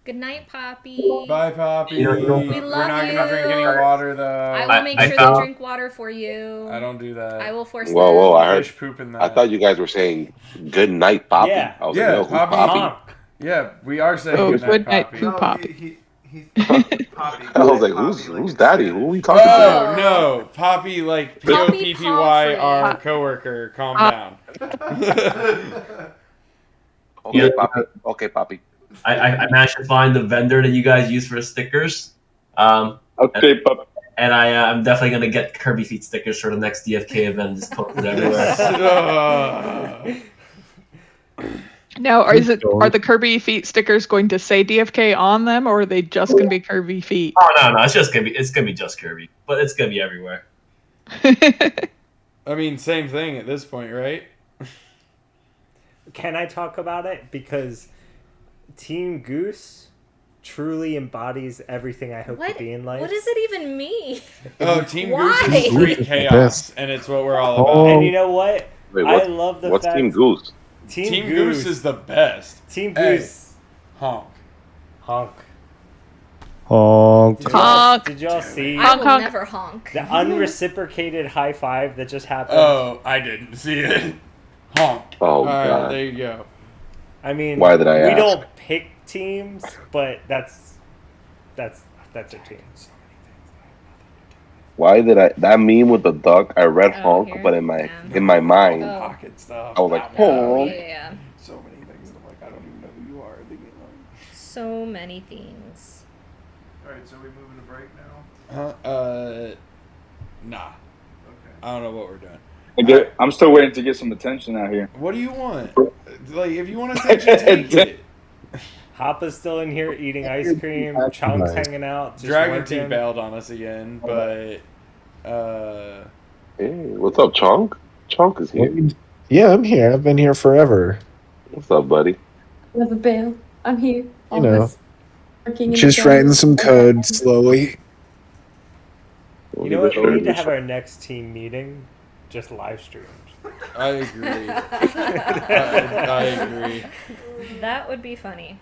Good night, Poppy. Bye, Poppy. We love We're not you. gonna drink any water, though. I will make sure they drink water for you. I don't do that. I will force Whoa, them. I heard. Fish poop in I that. thought you guys were saying good night, Poppy. Yeah. I was Yeah, like, yo, who's Poppy. Poppy? Yeah, we are saying Oh, good night, Poppy. No, Poppy. Poppy. I was like, who's daddy? Who are we talking Oh, to? no. Poppy, like Poppy P-O-P-P-Y, Pomfrey. our coworker. Calm down. Okay, Yeah. Poppy. Okay, Poppy. I managed to find the vendor that you guys use for the stickers. Okay, Poppy. And I'm definitely gonna get Kirby feet stickers for the next DFK event. Just posted everywhere. Now, are the Kirby feet stickers going to say DFK on them, or are they just going to be Kirby feet? Oh no, it's gonna be just Kirby, but it's gonna be everywhere. I mean, same thing at this point, right? Can I talk about it? Because Team Goose truly embodies everything I hope to be in life. What does it even mean? Oh, Team Why? Goose is great chaos, and it's what we're all about. Oh. And you know what? Wait, I love the what's fact Team Goose? Team Goose is the best. Team Hey, Goose. honk. Honk. Honk. Honk. Did y'all see I will honk. never honk. the unreciprocated high five that just happened? Oh, I didn't see it. Honk. Oh, All right, God. there you go. I mean, Why did I we ask? don't pick teams, but that's our team. Why did I... That meme with the duck, I read honk, here? but in my mind, Oh. Pocket stuff. I was like, Oh, honk. yeah. So many things. I'm like, I don't even know who you are. Leave me alone. So many things. Alright, so we moving to break now? Nah. Okay. I don't know what we're doing. I'm still waiting to get some attention out here. What do you want? Like, if you want attention, take it. Hoppa's still in here eating ice cream. Chunk's hanging out. Just Dragon T working. bailed on us again, but Hey, what's up, Chonk? Chonk is here. Yeah, I'm here. I've been here forever. What's up, buddy? Never bail. I'm here. You know, Always. Working in just the writing sun. some code slowly. You know what? We need to have our next team meeting just live streamed. I agree. I agree. That would be funny.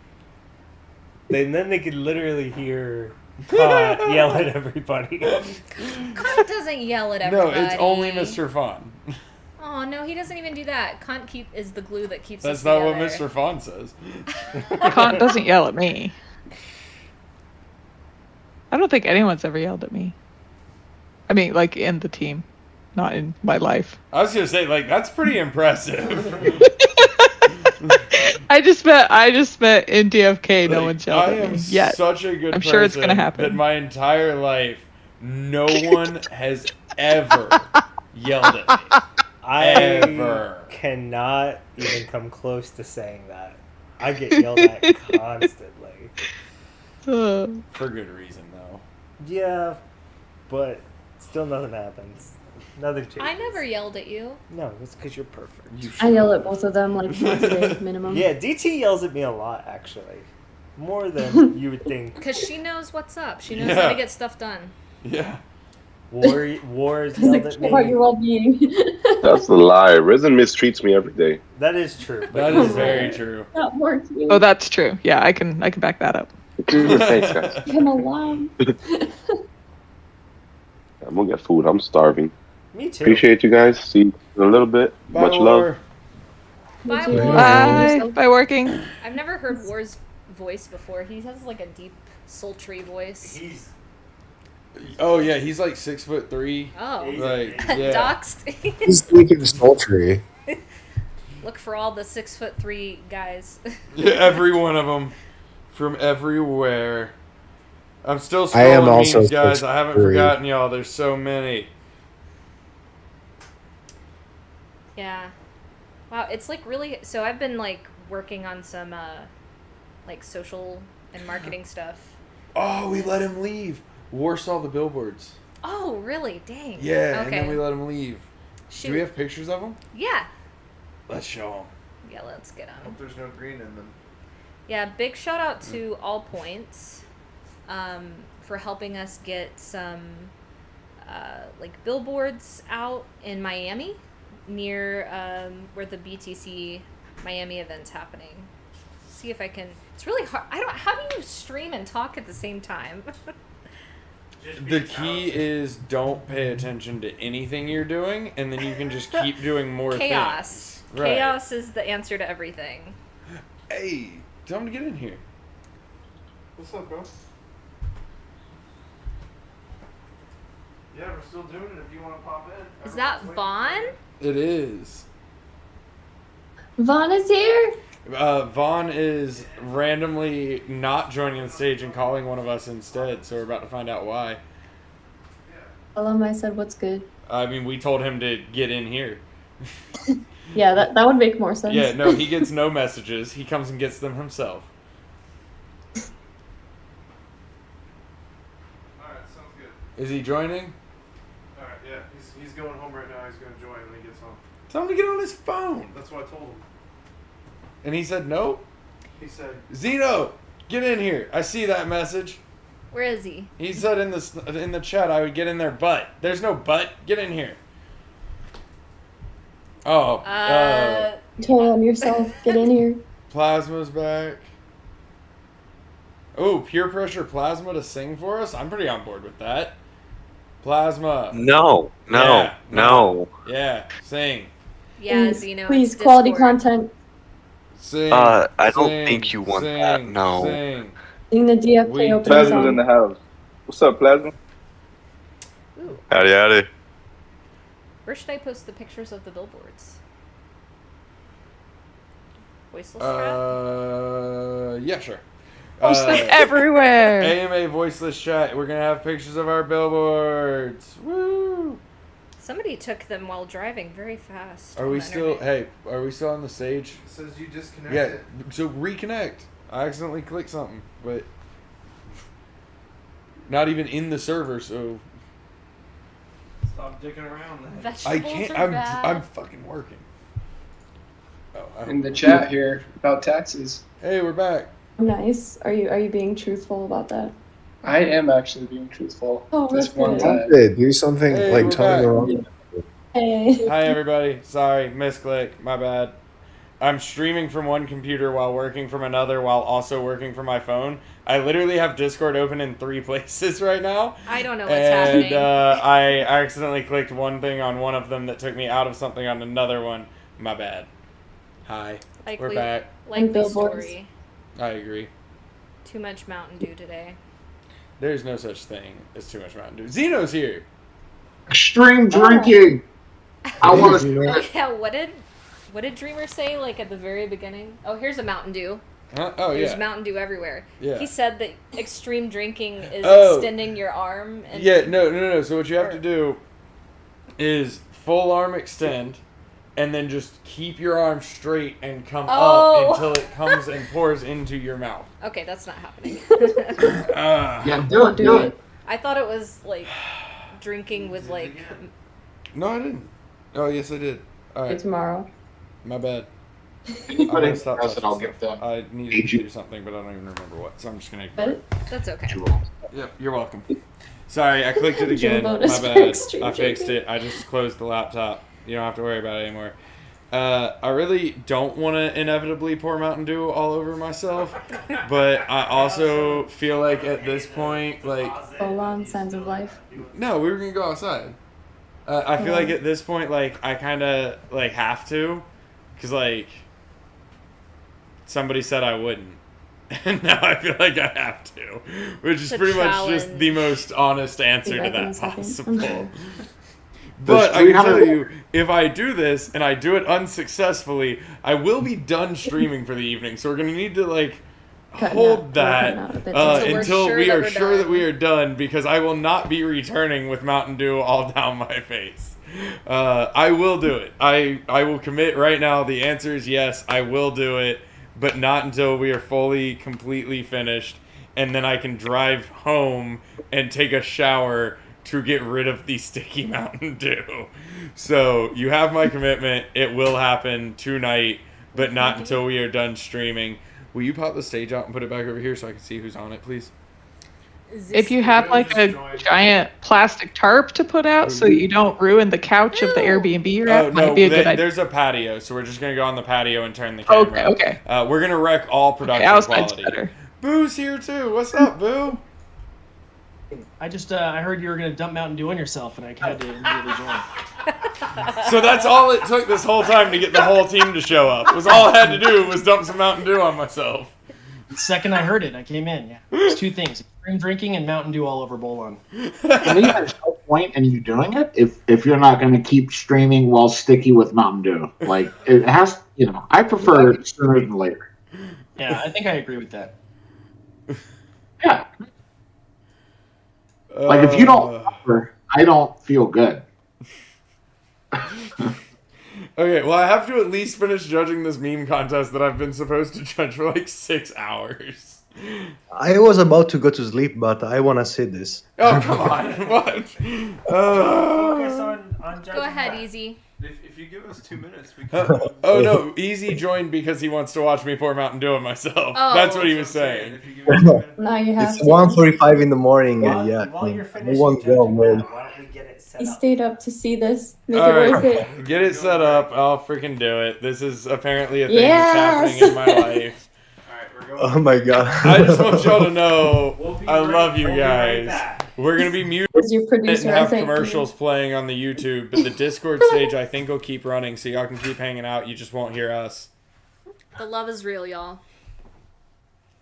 And then they could literally hear Khan yell at everybody. Cunt doesn't yell at No, everybody. it's only Mr. Fun. Oh no, he doesn't even do that. Cunt is the glue that keeps That's us not together. what Mr. Fun says. Kant doesn't yell at me. I don't think anyone's ever yelled at me. I mean, like in the team, not in my life. I was gonna say, like, that's pretty impressive. I just met in DFK. No one's yelled I at am me yet. such a good I'm person sure it's gonna happen. that my entire life, no one has ever yelled at me. I Ever. cannot even come close to saying that. I get yelled at constantly. For good reason, though. Yeah, but still nothing happens. Nothing changes. I never yelled at you. No, it's because you're perfect. I yell at both of them like once a day minimum. Yeah, DT yells at me a lot, actually. More than you would think. Because she knows what's up. She knows Yeah. how to get stuff done. Yeah. Wars yelled at Care about me. your well-being. That's a lie. Risen mistreats me every day. That is true. That is very true. Not more to you. Oh, that's true. Yeah, I can back that up. Thanks, guys. Leave him alone. I'm gonna get food. I'm starving. Me too. Appreciate you guys. See you in a little bit. Bye, Much love. Bye, too. War. Bye working. I've never heard War's voice before. He has like a deep, sultry voice. Oh yeah, he's like 6'3". Oh. Like, yeah. Doxed. He's speaking sultry. Look for all the 6'3" guys. Yeah, every one of them, from everywhere. I'm still I am scrolling also memes, guys. I haven't 6'3". forgotten y'all. There's so many. Yeah. Wow, it's like really. So I've been like working on some like social and marketing stuff. Oh, we let him leave. Warsaw the billboards. Oh, really? Dang. Yeah, Okay. and then we let him leave. Shoot. Do we have pictures of him? Yeah. Let's show him. Yeah, let's get them. Hope there's no green in them. Yeah, big shout out to All Points for helping us get some like billboards out in Miami near where the BTC Miami event's happening. See if I can. It's really hard. How do you stream and talk at the same time? The key is don't pay attention to anything you're doing, and then you can just keep doing more Chaos. things. Right. Chaos is the answer to everything. Hey, tell him to get in here. What's up, bro? Yeah, we're still doing it if you want to pop in. Is that Vaughn? It is. Vaughn is here. Vaughn is randomly not joining the stage and calling one of us instead, so we're about to find out why. Alumni said, "What's good?" I mean, we told him to get in here. Yeah, that would make more sense. Yeah, no, he gets no messages. He comes and gets them himself. Alright, sounds good. Is he joining? Alright, yeah. He's going home right now. He's going to join when he gets home. Tell him to get on his phone. That's what I told him. And he said no? He said, Zeno, get in here. I see that message. Where is he? He said in the chat I would get in their butt. There's no butt. Get in here. Oh. Tell on yourself. Get in here. Plasma's back. Oh, peer pressure Plasma to sing for us? I'm pretty on board with that. Plasma. No. Yeah, sing. Yeah, Please, Zeno. please, it's quality Discord. content. Sing. I don't sing, think you want sing, that. No. Sing. Sing the DFK opening Plasma's song. in the house. What's up, Plasma? Howdy, howdy. Where should I post the pictures of the billboards? Voiceless chat? Yeah, sure. Post them everywhere. AMA voiceless chat. We're gonna have pictures of our billboards. Woo! Somebody took them while driving very fast. Are on we the still? internet. Hey, are we still on the stage? it says you disconnected. Yeah. So reconnect. I accidentally clicked something, but not even in the server. So Stop dicking around then. Vegetables I can't. are I'm bad. fucking working. Oh, In the chat here about taxes. Hey, we're back. Nice. Are you being truthful about that? I am actually being truthful. Oh, this that's one good. time. Hey, do something Hey, like we're tell me back. the wrong. Hey. Hi everybody. Sorry, misclick. My bad. I'm streaming from one computer while working from another while also working from my phone. I literally have Discord open in 3 places right now. I don't know what's and, happening. I accidentally clicked one thing on one of them that took me out of something on another one. My bad. Hi. We're back. Likely billboards. story. I agree. Too much Mountain Dew today. There's no such thing as too much Mountain Dew. Zeno's here. Extreme drinking. I want to. Yeah, what did Dreamer say like at the very beginning? Oh, here's a Mountain Dew. Oh, There's yeah. Mountain Dew everywhere. Yeah. He said that extreme drinking is Oh. extending your arm. And Yeah, no. So what you have to do is full arm extend, and then just keep your arm straight and come Oh. up until it comes and pours into your mouth. Okay, that's not happening. Yeah, do it. I thought it was like drinking with like. No, I didn't. Oh, yes, I did. All Okay, right. tomorrow. My bad. Anybody I'm gonna else stop that touching I'll stuff. give them. I needed to do something, but I don't even remember what, so I'm just gonna ignore it. That's okay. Yep, you're welcome. Sorry, I clicked it Jewel again. My bonus for bad. extreme I fixed drinking. it. I just closed the laptop. You don't have to worry about it anymore. I really don't want to inevitably pour Mountain Dew all over myself, but I also feel like at this point, like, Full on signs of life. no, we were gonna go outside. I feel like at this point, like, I kind of like have to, cause like somebody said I wouldn't, and now I feel like I have to, which is It's a pretty much just challenge. the most honest answer Be to back in a that second. possible. Okay. But I can tell you, if I do this and I do it unsuccessfully, I will be done streaming for the evening. So we're gonna need to like Cutting hold out- that cutting out a bit. So we're until sure we that are we're sure that done. we are done, because I will not be returning with Mountain Dew all down my face. I will do it. I will commit right now. The answer is yes, I will do it, but not until we are fully, completely finished, and then I can drive home and take a shower to get rid of the sticky Mountain Dew. So you have my commitment. It will happen tonight, but not until we are done streaming. Will you pop the stage out and put it back over here so I can see who's on it, please? If you have like a giant plastic tarp to put out so you don't ruin the couch of the Airbnb you're at, might be a good idea. There's a patio, so we're just going to go on the patio and turn the camera. Okay. We're going to wreck all production quality. Better. Boo's here too. What's up, Boo? I just I heard you were gonna dump Mountain Dew on yourself, and I had to immediately join. So that's all it took this whole time to get the whole team to show up. Was all I had to do was dump some Mountain Dew on myself. The second I heard it, I came in. Yeah, there's two things: extreme drinking and Mountain Dew all over Bolon. I mean, there's no point in you doing it if you're not going to keep streaming while sticky with Mountain Dew. Like it has, I prefer it sooner than later. Yeah, I think I agree with that. Yeah. Like if you don't offer, I don't feel good. Okay, well I have to at least finish judging this meme contest that I've been supposed to judge for like 6 hours. I was about to go to sleep, but I want to see this. Oh, come on. What? Focus on judging. Go ahead, that. Easy. If you give us 2 minutes, we can. Oh no, Easy joined because he wants to watch me pour Mountain Dew on myself. Oh. That's what he was saying. Now you have It's to. 1:45 in the morning, and yeah, While you're I finishing won't go judging away. that, why don't we get it set He up? stayed up to see this. Make All it worth right, it. get it set up. I'll freaking do it. This is apparently a thing Yes! that's happening in my life. Oh my god! I just want y'all to know I love you we'll be right guys. back. We're gonna be muted As your and producer, have thank you. commercials playing on the YouTube, but the Discord stage I think will keep running, so y'all can keep hanging out. You just won't hear us. The love is real, y'all.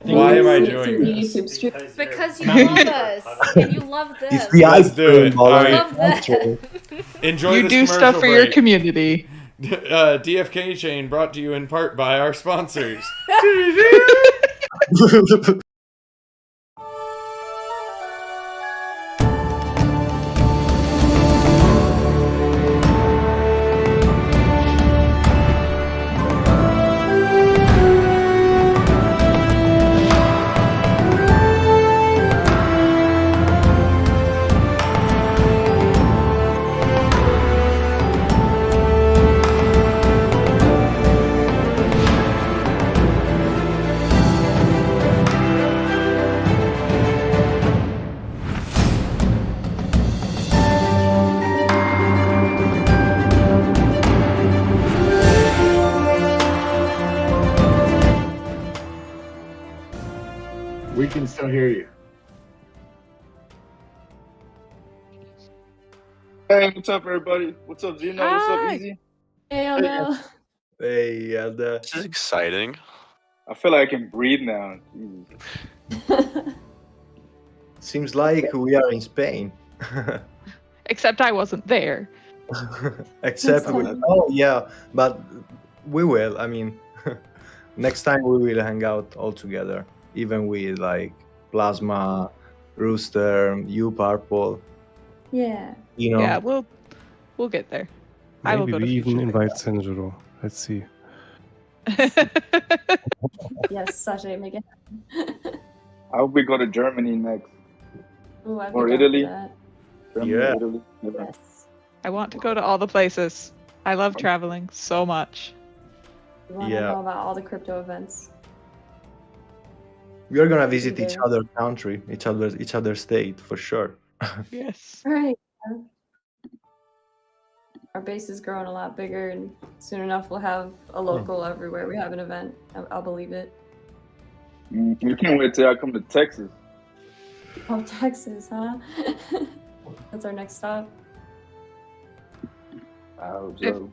Why am I See it doing through the this? YouTube stream. Because you love us. And you love them. It's the Let's ice do cream, it. all All right. Love that. Enjoy You this do stuff commercial for your break. community. DFKChain brought to you in part by our sponsors. We can still hear you. Hey, what's up, everybody? What's up, Zeno? What's Hi. up, Easy? Hell no. Hey, This is exciting. I feel like I can breathe now. Jesus. seems like we are in Spain. Except I wasn't there. Except, Next time. oh yeah, but we will. I mean, next time we will hang out all together, even with like Plasma, Rooster, you, Purple. Yeah. Yeah, we'll get there. I will Maybe go to we even future invite Senjuro. Let's see. Yes, Sasha, make it happen. I hope we go to Germany next. Ooh, I'd be Or down for Italy. that. Germany, Yeah. Italy. Yes. I want to go to all the places. I love traveling so much. You want to Yeah. know about all the crypto events. We are gonna visit each Okay. other country, each other state for sure. Yes. Right. Our base is growing a lot bigger, and soon enough we'll have a local everywhere we have an event. I'll believe it. We can't wait till I come to Texas. Oh, Texas, huh? That's our next stop. Wow, If- Joe.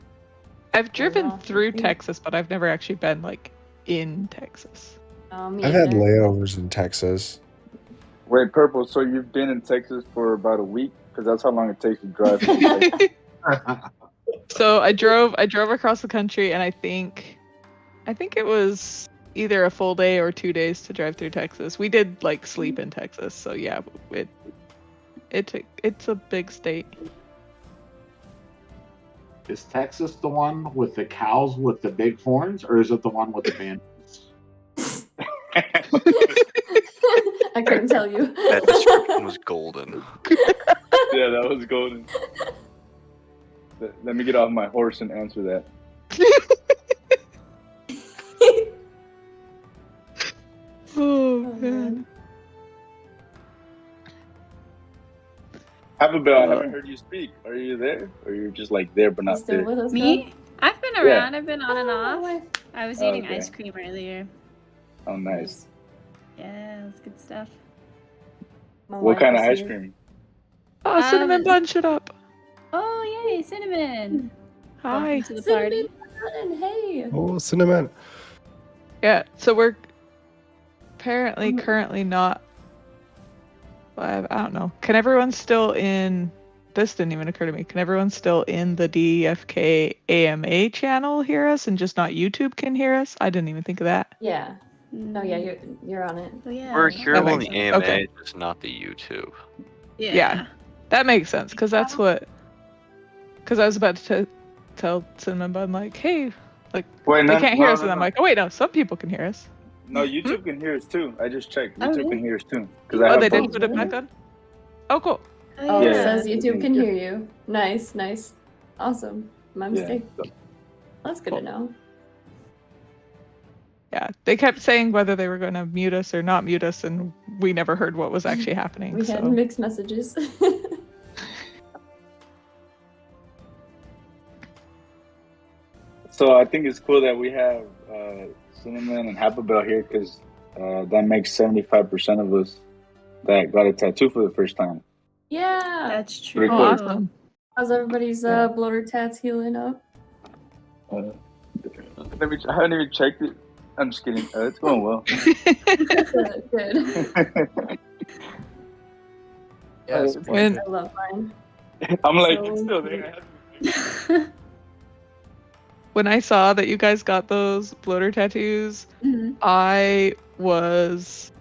I've driven Yeah. through Texas, but I've never actually been like in Texas. Me I've had either. layovers in Texas. Wait, Purple, so you've been in Texas for about a week? Because that's how long it takes to drive from Texas. So I drove across the country, and I think it was either a full day or 2 days to drive through Texas. We did like sleep in Texas, so yeah, it's a big state. Is Texas the one with the cows with the big horns, or is it the one with the bandits? I couldn't tell you. That description was golden. Yeah, that was golden. Let me get off my horse and answer that. Oh man. Happabel, I haven't heard you speak. Are you there? Or you're just like there but not there? Me? I've been around. I've been on and off. I was eating Okay. ice cream earlier. Oh, nice. Yeah, that's good stuff. What kind of ice cream? Oh, cinnamon bun, shut up. Oh, yay, cinnamon. Hi. Welcome to the party. Hey. Oh, cinnamon. Yeah, so we're apparently currently not. I don't know. Can everyone still in? This didn't even occur to me. Can everyone still in the DFK AMA channel hear us, and just not YouTube can hear us? I didn't even think of that. Yeah. No, yeah, you're on it. Oh, yeah. We're hearable on makes the sense. AMA, Okay. just not the YouTube. Yeah. That makes sense because that's what. Because I was about to tell Cinnamon Bun like, hey, like Wait, they no, can't hear no, us, no, and I'm no. like, oh wait, no, some people can hear us. No, YouTube can hear us too. I just checked. Oh, YouTube really? can hear us too. Because I Oh, have they both. didn't put it back on. Oh, cool. Oh, Yeah. it says YouTube can hear you. Nice, nice. Awesome. My Yeah. mistake. That's good to know. Yeah, they kept saying whether they were going to mute us or not mute us, and we never heard what was actually happening. We so. had mixed messages. So I think it's cool that we have Cinnamon and Happabel here because that makes 75% of us that got a tattoo for the first time. Yeah. That's Pretty true. cool. Awesome. How's everybody's bloater tats healing up? I haven't even checked it. I'm just kidding. It's going well. Good. Yes. When- I love mine. I'm like, So- it's still there. When I saw that you guys got those bloater tattoos, Mhm. I was,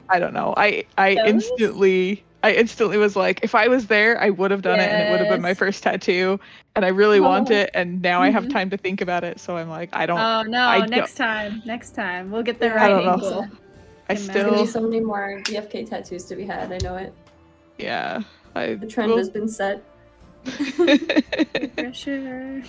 I don't know, I instantly was like, if I was there, I would have done it, and it would have been my Yes. first tattoo, and I really want Oh. it, and now I have Mhm. time to think about it, so I'm like, I don't. Oh no! I Next time. We'll get the Yeah, right don't know. angle. I There's gonna be still, so many more DFK tattoos to be had. I know it. yeah, I. The trend has been set. Pressure.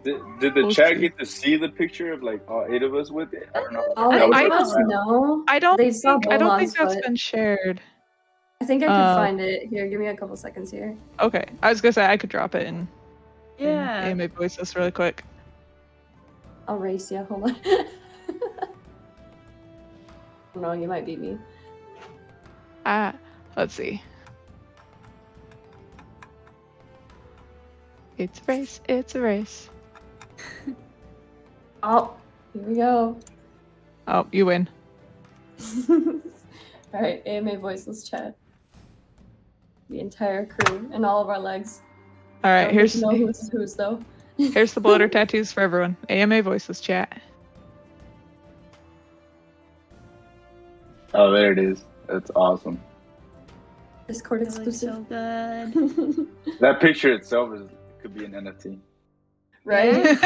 Did the chat get to see the picture of like all 8 of us with it? I don't know. All That eight was of like- us know. I don't They saw think Bolan's that's foot. been shared. I think I can find it. Here, give me a couple seconds here. Okay, I was gonna say I could drop it in Yeah. AMA voices really quick. I'll race you. Hold on. No, you might beat me. Let's see. It's a race. It's a race. Oh, here we go. Oh, you win. All right, AMA voiceless chat. The entire crew and all of our legs. All right, Don't here's get to know who's though. here's the bloater tattoos for everyone. AMA voices chat. Oh, there it is. That's awesome. Discord That looks exclusive. so good. That picture itself could be an NFT. Right?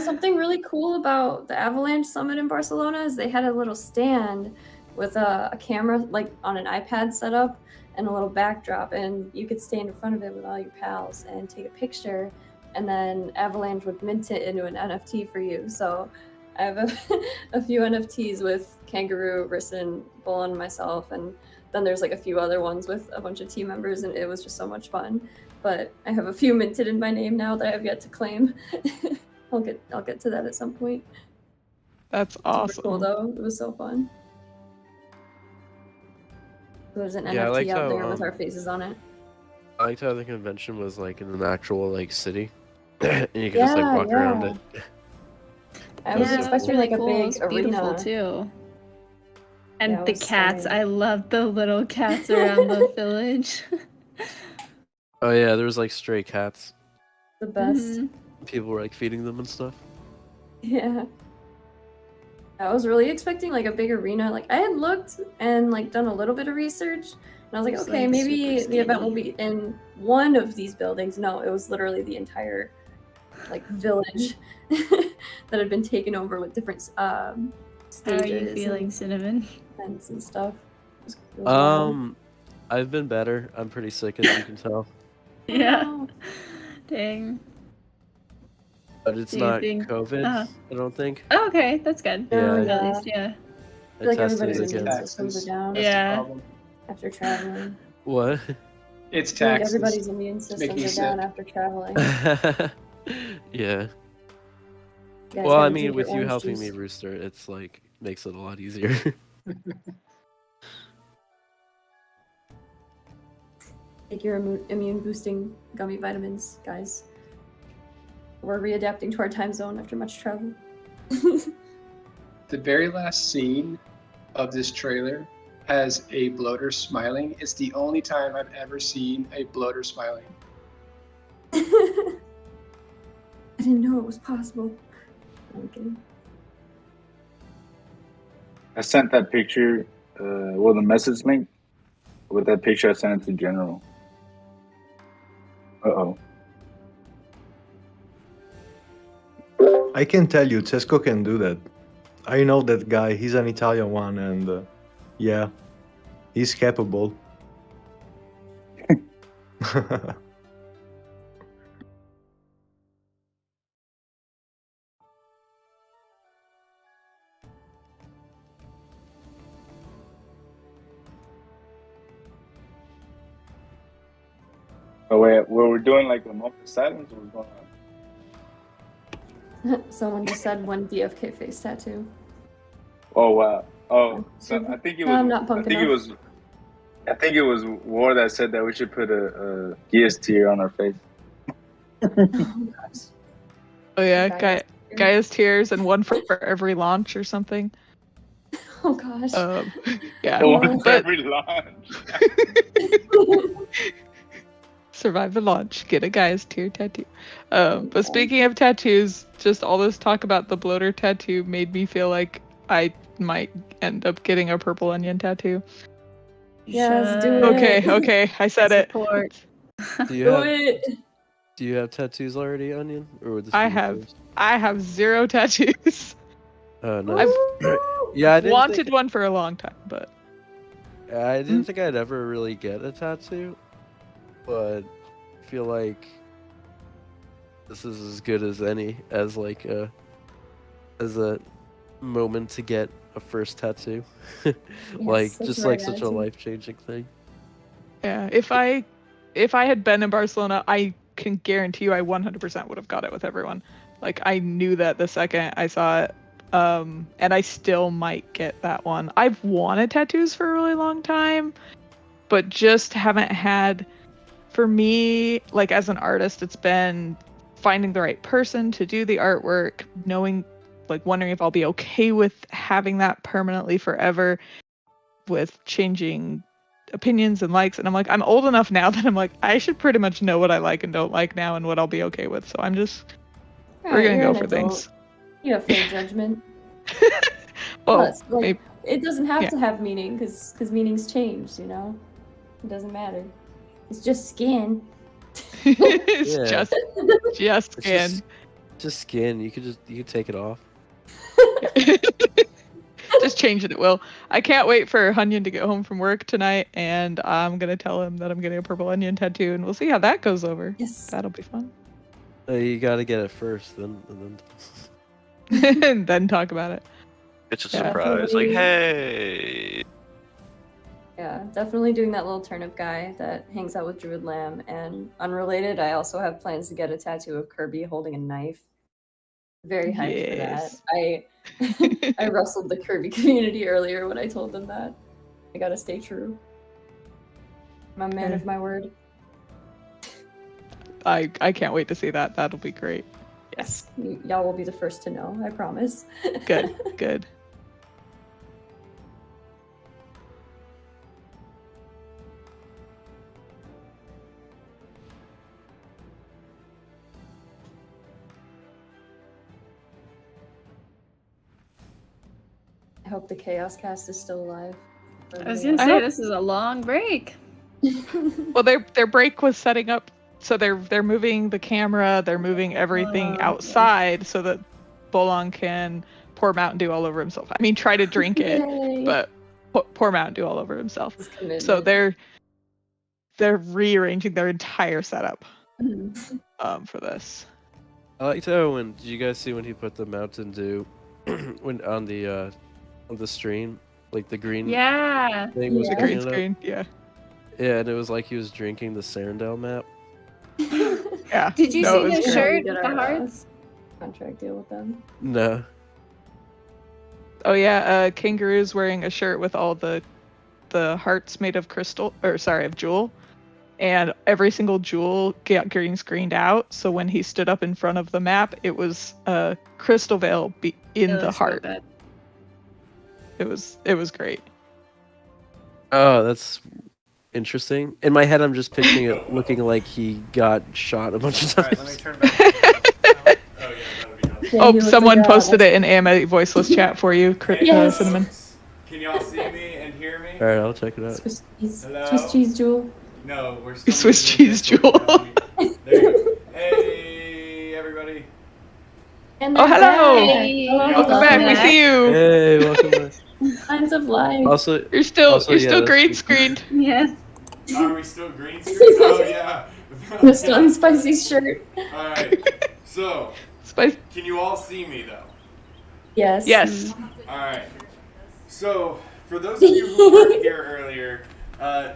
Something really cool about the Avalanche Summit in Barcelona is they had a little stand with a camera like on an iPad setup and a little backdrop, and you could stand in front of it with all your pals and take a picture, and then Avalanche would mint it into an NFT for you. So I have a few NFTs with Kangaroo, Risson, Bull, and myself, and then there's like a few other ones with a bunch of team members, and it was just so much fun. But I have a few minted in my name now that I have yet to claim. I'll get to that at some point. That's Super awesome. cool though. It was so fun. There's an Yeah, I NFT liked out how, there with our faces on it. I liked how the convention was like in an actual like city, and you could just like Yeah, walk around yeah. it. I was Yeah, expecting really like cool. a big It's beautiful arena. too. And Yeah, it the was cats. stunning. I love the little cats around the village. Oh yeah, there was like stray cats. The best. Mhm. People were like feeding them and stuff. Yeah. I was really expecting like a big arena. Like I had looked and like done a little bit of research, and I was like, It's, okay, like, maybe super the event will skinny. be in one of these buildings. No, it was literally the entire like village that had been taken over with different stages. How are you feeling, Cinnamon? And stuff. It was wild. I've been better. I'm pretty sick, as you can tell. Yeah. Dang. But it's Do you not think- COVID, I don't think. Oh, okay, that's good. Yeah. At least, yeah. I feel like I tested everybody's again. immune systems are down Yeah. after traveling. What? It's I feel like taxes. everybody's immune It's making you systems are down sick. after traveling. Yeah. guys Well, I gotta mean, drink with your you orange helping juice. me, Rooster, it's like makes it a lot easier. Take your immune boosting gummy vitamins, guys. We're readapting to our time zone after much travel. The very last scene of this trailer has a bloater smiling. It's the only time I've ever seen a bloater smiling. I didn't know it was possible. I'm kidding. I sent that picture, the message link. With that picture, I sent it to General. Uh-oh. I can tell you, Tesco can do that. I know that guy. He's an Italian one, and yeah, he's capable. Oh, wait, well, we're doing like a moment of silence, or what's going on? Someone just said one DFK face tattoo. Oh, wow. Oh, so I think it was. I'm not punk enough. I think it was War that said that we should put a Gears tier on our face. Oh yeah, Gaia's Gaia's tears and one for every launch or something. Oh gosh. Yeah, One for but every launch. survive the launch, get a Gaia's tear tattoo. But speaking of tattoos, just all this talk about the bloater tattoo made me feel like I might end up getting a purple onion tattoo. Yes, do it. Okay, I said it. Support. Do you Do have it. Do you have tattoos already, Onion, or would this I be your have first? I have 0 tattoos. Nice. I've Yeah, I didn't wanted think, one for a long time, but I didn't think I'd ever really get a tattoo, but I feel like this is as good as any as like as a moment to get a first tattoo. Like that's just the like right such a attitude. life-changing thing. yeah, if I had been in Barcelona, I can guarantee you I 100% would have got it with everyone. Like I knew that the second I saw it. And I still might get that one. I've wanted tattoos for a really long time, but just haven't had. For me, like as an artist, it's been finding the right person to do the artwork, knowing, like wondering if I'll be okay with having that permanently forever, with changing opinions and likes. And I'm like, I'm old enough now that I'm like, I should pretty much know what I like and don't like now and what I'll be okay with. So I'm just, we're Right, gonna you're go an for adult. things. You have fair judgment. Oh, Plus, like, maybe. it doesn't have Yeah. to have meaning because meanings change, you know? It doesn't matter. It's just skin. It's Yeah. just It's skin. just skin. You could take it off. Just change it. Will. I can't wait for Hunyon to get home from work tonight, and I'm gonna tell him that I'm getting a purple onion tattoo, and we'll see how that goes over. Yes. That'll be fun. You gotta get it first, and then. And then talk about it. It's a Yeah. surprise. Like, Definitely. hey. Yeah, definitely doing that little turnip guy that hangs out with Druid Lamb. And unrelated, I also have plans to get a tattoo of Kirby holding a knife. Very hyped for that. Yes. I wrestled the Kirby community earlier when I told them that. I gotta stay true. I'm a man of my word. I can't wait to see that. That'll be great. Yes. Y'all will be the first to know, I promise. Good. Good. I hope the ChaosCast is still alive. I was gonna say this is a long break. Well, their break was setting up, so they're moving the camera, they're moving everything outside so that Bolon can pour Mountain Dew all over himself. I mean, try to drink it, Yay. but pour Mountain Dew all over himself. Commitment. So they're rearranging their entire setup for this. I liked how did you guys see when he put the Mountain Dew on the stream, like the green thing was The coming green up? screen, yeah. Yeah, and it was like he was drinking the Sarandale map. Yeah. Did you No, see it his was shirt Did with our, the hearts? Contract deal with them. No. Oh yeah, Kangaroo's wearing a shirt with all the hearts made of of jewel. And every single jewel got green screened out, so when he stood up in front of the map, it was Crystal Vale in the heart. It was great. Oh, that's interesting. In my head, I'm just picturing it looking like he got shot a bunch of times. Let me turn back. Oh, someone posted it in AMA voiceless chat for you, Yes. Cinnamon. Can y'all see me and hear me? All right, I'll check it out. Swiss cheese. Hello? Swiss cheese jewel. No, we're still Swiss using cheese Discord. jewel. There you go. Hey, everybody. And Oh, they're hello. back. Hey. Welcome back. We see you. Hey, welcome back. Signs of life. Also, You're still yeah, that's green good. screened. Yeah. Are we still green screen? Oh, yeah. Mr. Unspicy shirt. All right. So, Spice. can you all see me, though? Yes. Yes. All right. So, for those of you who weren't here earlier,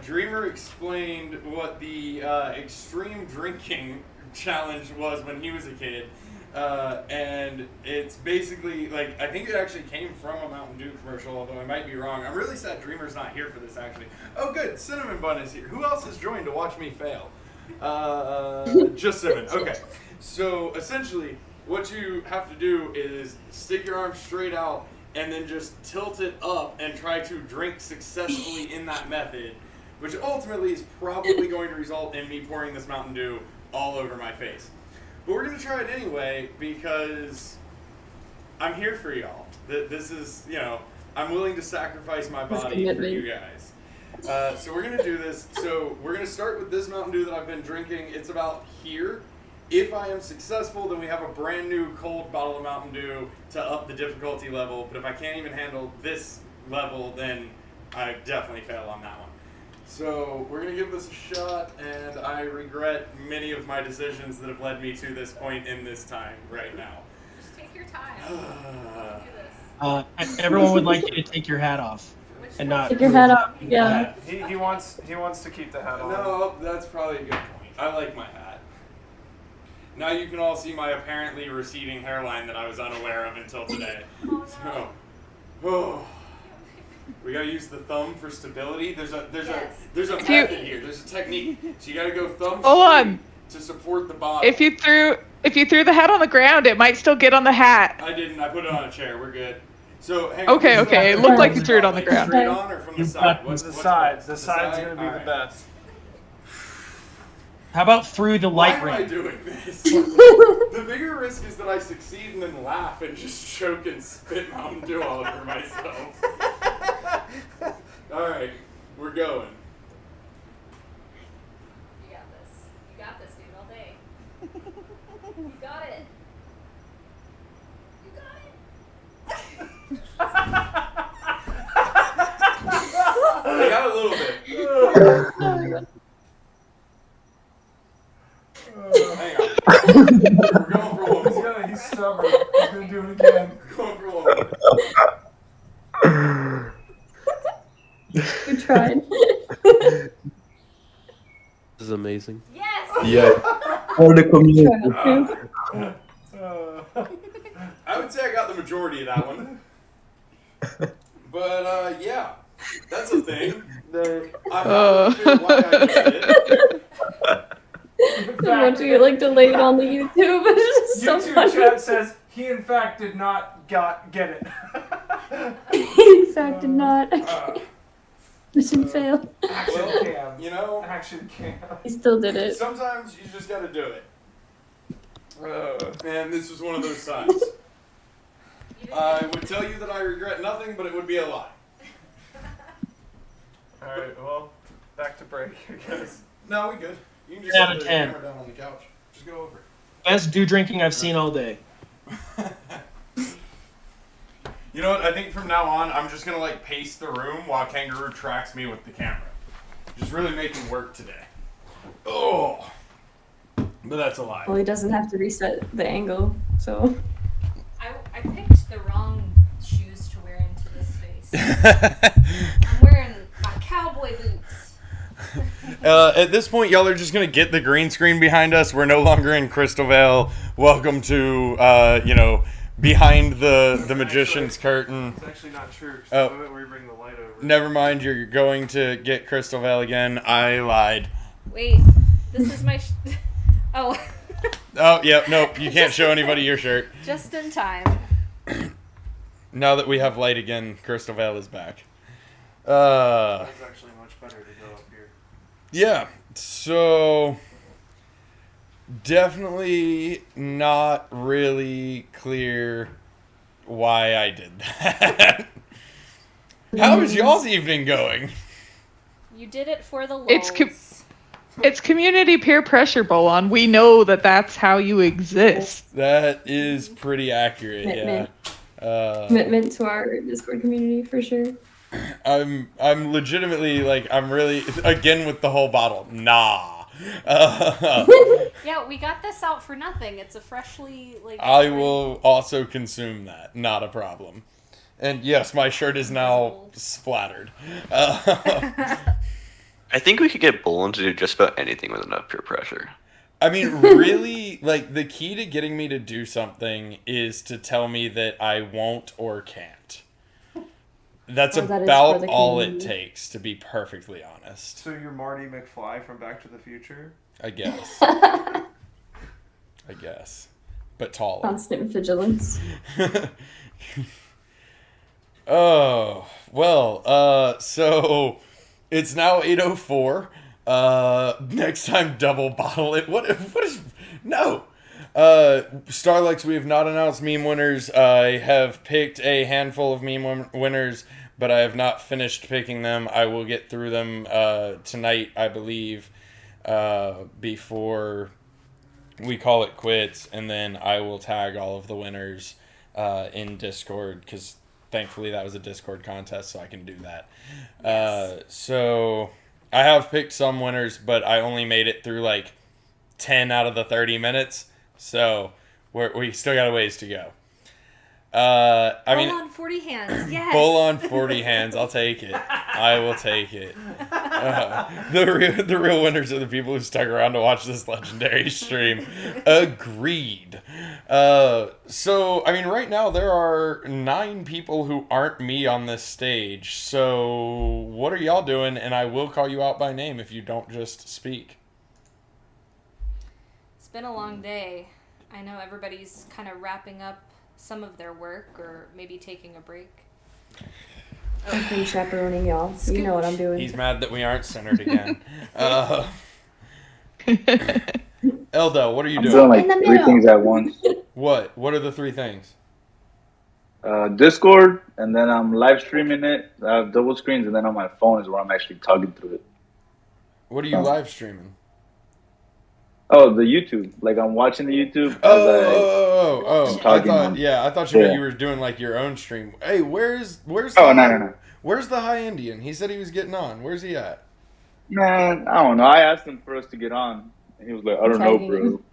Dreamer explained what the extreme drinking challenge was when he was a kid. And it's basically, like, I think it actually came from a Mountain Dew commercial, although I might be wrong. I'm really sad Dreamer's not here for this, actually. Oh, good. Cinnamon Bun is here. Who else has joined to watch me fail? Just Cinnamon. Okay. So, essentially, what you have to do is stick your arm straight out and then just tilt it up and try to drink successfully in that method, which ultimately is probably going to result in me pouring this Mountain Dew all over my face. But we're going to try it anyway because I'm here for y'all. This is, I'm willing to sacrifice my body for you guys. So we're going to do this. So we're going to start with this Mountain Dew that I've been drinking. It's about here. If I am successful, then we have a brand new cold bottle of Mountain Dew to up the difficulty level. But if I can't even handle this level, then I definitely fail on that one. So we're going to give this a shot, and I regret many of my decisions that have led me to this point in this time right now. Just take your time. Everyone would like you to take your hat off. And not Take your hat off. Yeah. He wants to keep the hat on. No, that's probably a good point. I like my hat. Now you can all see my apparently receding hairline that I was unaware of until today. So, we gotta use the thumb for stability. There's a method here. There's a technique. So you gotta go thumb straight to support the bottom. If you threw the hat on the ground, it might still get on the hat. I didn't. I put it on a chair. We're good. So hang on. Okay. It looked like you threw it on the ground. Straight on or from the side? What's the side? The side's gonna be the best. How about through the light Why am I ring? doing this? The bigger risk is that I succeed and then laugh and just choke and spit Mountain Dew all over myself. Alright, we're going. You got this. You got this, dude, all day. You got it. You got it. I got a little bit. Hang on. We're going for one more. He's stubborn. He's gonna do it again. We're going for one more. You tried. This is amazing. Yes! Yeah. For the community. I would say I got the majority of that one. But, yeah. That's a thing. I'm not sure why I did it. Want you like to lay it on the YouTube? It's so YouTube funny. chat says he in fact did not get it. He in fact did not. Mission failed. Action cam. Action cam. He still did it. Sometimes you just gotta do it. And this was one of those times. I would tell you that I regret nothing, but it would be a lie. Alright, well. back to break, I guess. No, we good. You can just 10 out set of the 10. camera down on the couch. Just go over. Best dew drinking I've seen all day. You know what? I think from now on, I'm just gonna like pace the room while Kangaroo tracks me with the camera. Just really making work today. Oh, but that's a lie. Well, he doesn't have to reset the angle, so. I picked the wrong shoes to wear into this space. I'm wearing my cowboy boots. At this point, y'all are just gonna get the green screen behind us. We're no longer in Crystalvale. Welcome to behind the magician's curtain. It's actually not true. Oh. The moment we bring the light over. Never mind. You're going to get Crystalvale again. I lied. Wait, this is my. Oh. Oh, yeah, nope. You can't show anybody your shirt. Just in time. Now that we have light again, Crystalvale is back. It's actually much better to go up here. Yeah, so definitely not really clear why I did that. How is y'all's evening going? You did it for the lulz. It's community peer pressure, Bolon. We know that that's how you exist. That is pretty accurate, Commitment. yeah. Commitment to our Discord community for sure. I'm legitimately like I'm really again with the whole bottle. Nah. Yeah, we got this out for nothing. It's a freshly like. I will also consume that. Not a problem. And yes, my shirt is now splattered. I think we could get Bolin to do just about anything with enough peer pressure. I mean, really, like, the key to getting me to do something is to tell me that I won't or can't. That's that is for about the all it community. takes, to be perfectly honest. So you're Marty McFly from Back to the Future? I guess. I guess. But taller. Constant vigilance. Oh, well, so it's now 8:04. Next time, double bottle it. What is, no. Starlux, we have not announced meme winners. I have picked a handful of meme winners, but I have not finished picking them. I will get through them, tonight, I believe, before we call it quits, and then I will tag all of the winners, in Discord, because thankfully that was a Discord contest, so I can do that. So I have picked some winners, but I only made it through like 10 out of the 30 minutes, so we still got a ways to go. Bull on 40 hands, yes. Bull on 40 hands, I'll take it. I will take it. The real winners are the people who stuck around to watch this legendary stream. Agreed. So, I mean, right now there are 9 people who aren't me on this stage. So, what are y'all doing? And I will call you out by name if you don't just speak. It's been a long day. I know everybody's kind of wrapping up some of their work or maybe taking a break. I've been chaperoning y'all. You know what I'm doing. He's mad that we aren't centered again. Eldo, what are you I'm doing? doing like 3 things at once. What? What are the 3 things? Discord, and then I'm live streaming it. I have double screens, and then on my phone is where I'm actually talking through it. What are you live streaming? Oh, the YouTube. Like I'm watching the YouTube. I talking thought, on- yeah, I thought you meant Yeah. you were doing like your own stream. Hey, where's Oh, no. Where's the high Indian? He said he was getting on. Where's he at? Man, I don't know. I asked him for us to get on. And he was like, I don't know, Tagging bro. you.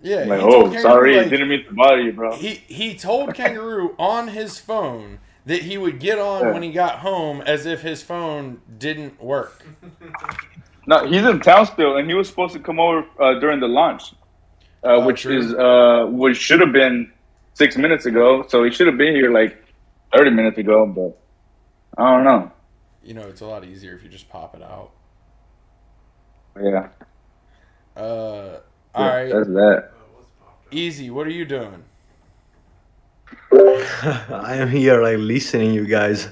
Yeah, I'm like, he told oh, Kangaroo, sorry. like, Didn't mean to bother you, bro. He told Kangaroo on his phone that he would get on Yeah. when he got home, as if his phone didn't work. No, he's in town still, and he was supposed to come over during the launch, which should have been 6 minutes ago. So he should have been here like 30 minutes ago, but I don't know. You know, it's a lot easier if you just pop it out. Yeah. All right. That's that. Easy. What are you doing? I am here like listening you guys.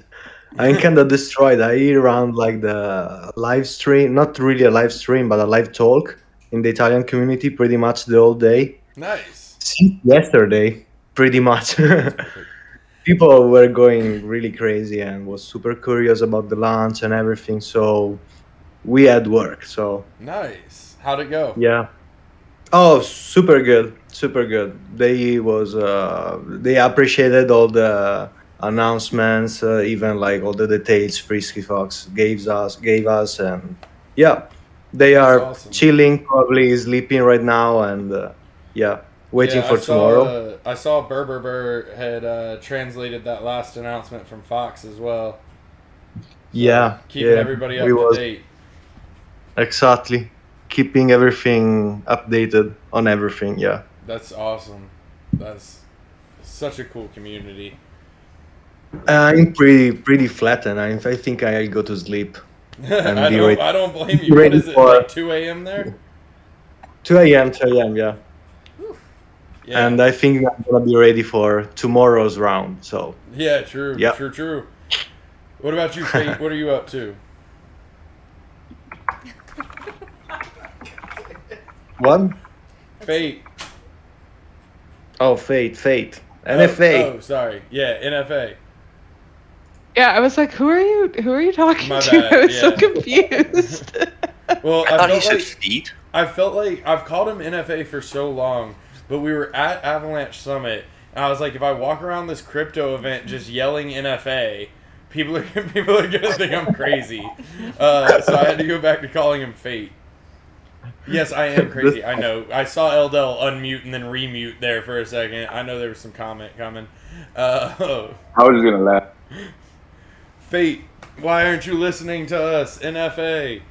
I'm kind of destroyed. I hear around like the live stream, not really a live stream, but a live talk in the Italian community pretty much the whole day. Nice. Since yesterday, pretty much. People were going really crazy and was super curious about the launch and everything. So we had work. So Nice. How'd it go? yeah. Oh, super good, super good. They appreciated all the announcements, even like all the details Frisky Fox gave us, and yeah, they are awesome. chilling, probably sleeping right now, and yeah, waiting for tomorrow. I saw Burr had translated that last announcement from Fox as well. Yeah, Keeping everybody up to date. Exactly. Keeping everything updated on everything, yeah. That's awesome. That's such a cool community. I'm pretty flattened. I think I'll go to sleep. And I don't blame you. What is it, like 2 a.m. there? 2 a.m., yeah. Yeah. And I think I'm gonna be ready for tomorrow's round. So Yeah, true. Yeah. True. What about you, Fate? What are you up to? what? Fate. Oh, Fate. NFA. Oh, sorry. Yeah, NFA. Yeah, I was like, who are you talking My to? bad, I was so yeah. confused. Well, I thought he said feet. I felt like I've called him NFA for so long, but we were at Avalanche Summit, and I was like, if I walk around this crypto event just yelling NFA, people are gonna think I'm crazy. So I had to go back to calling him Fate. Yes, I am crazy. I know. I saw Eldel unmute and then remute there for a second. I know there was some comment coming. I was just gonna laugh. Fate, why aren't you listening to us? NFA.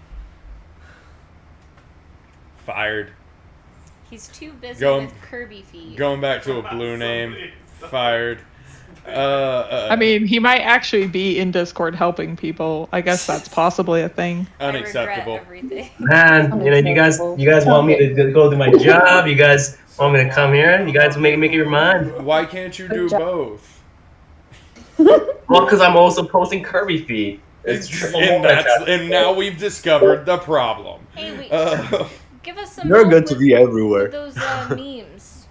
Fired. He's too busy Going- with Kirby feet. Going back to a blue name. Fired. I mean, he might actually be in Discord helping people. I guess that's possibly a thing. Unacceptable. Man, you guys want me to go do my job? You guys want me to come here? You guys make up your mind. Why can't you do both? Well, because I'm also posting Kirby feet. It's triple And now we've discovered the problem. Hey, wait. Give us some You're help going to with be everywhere. those memes.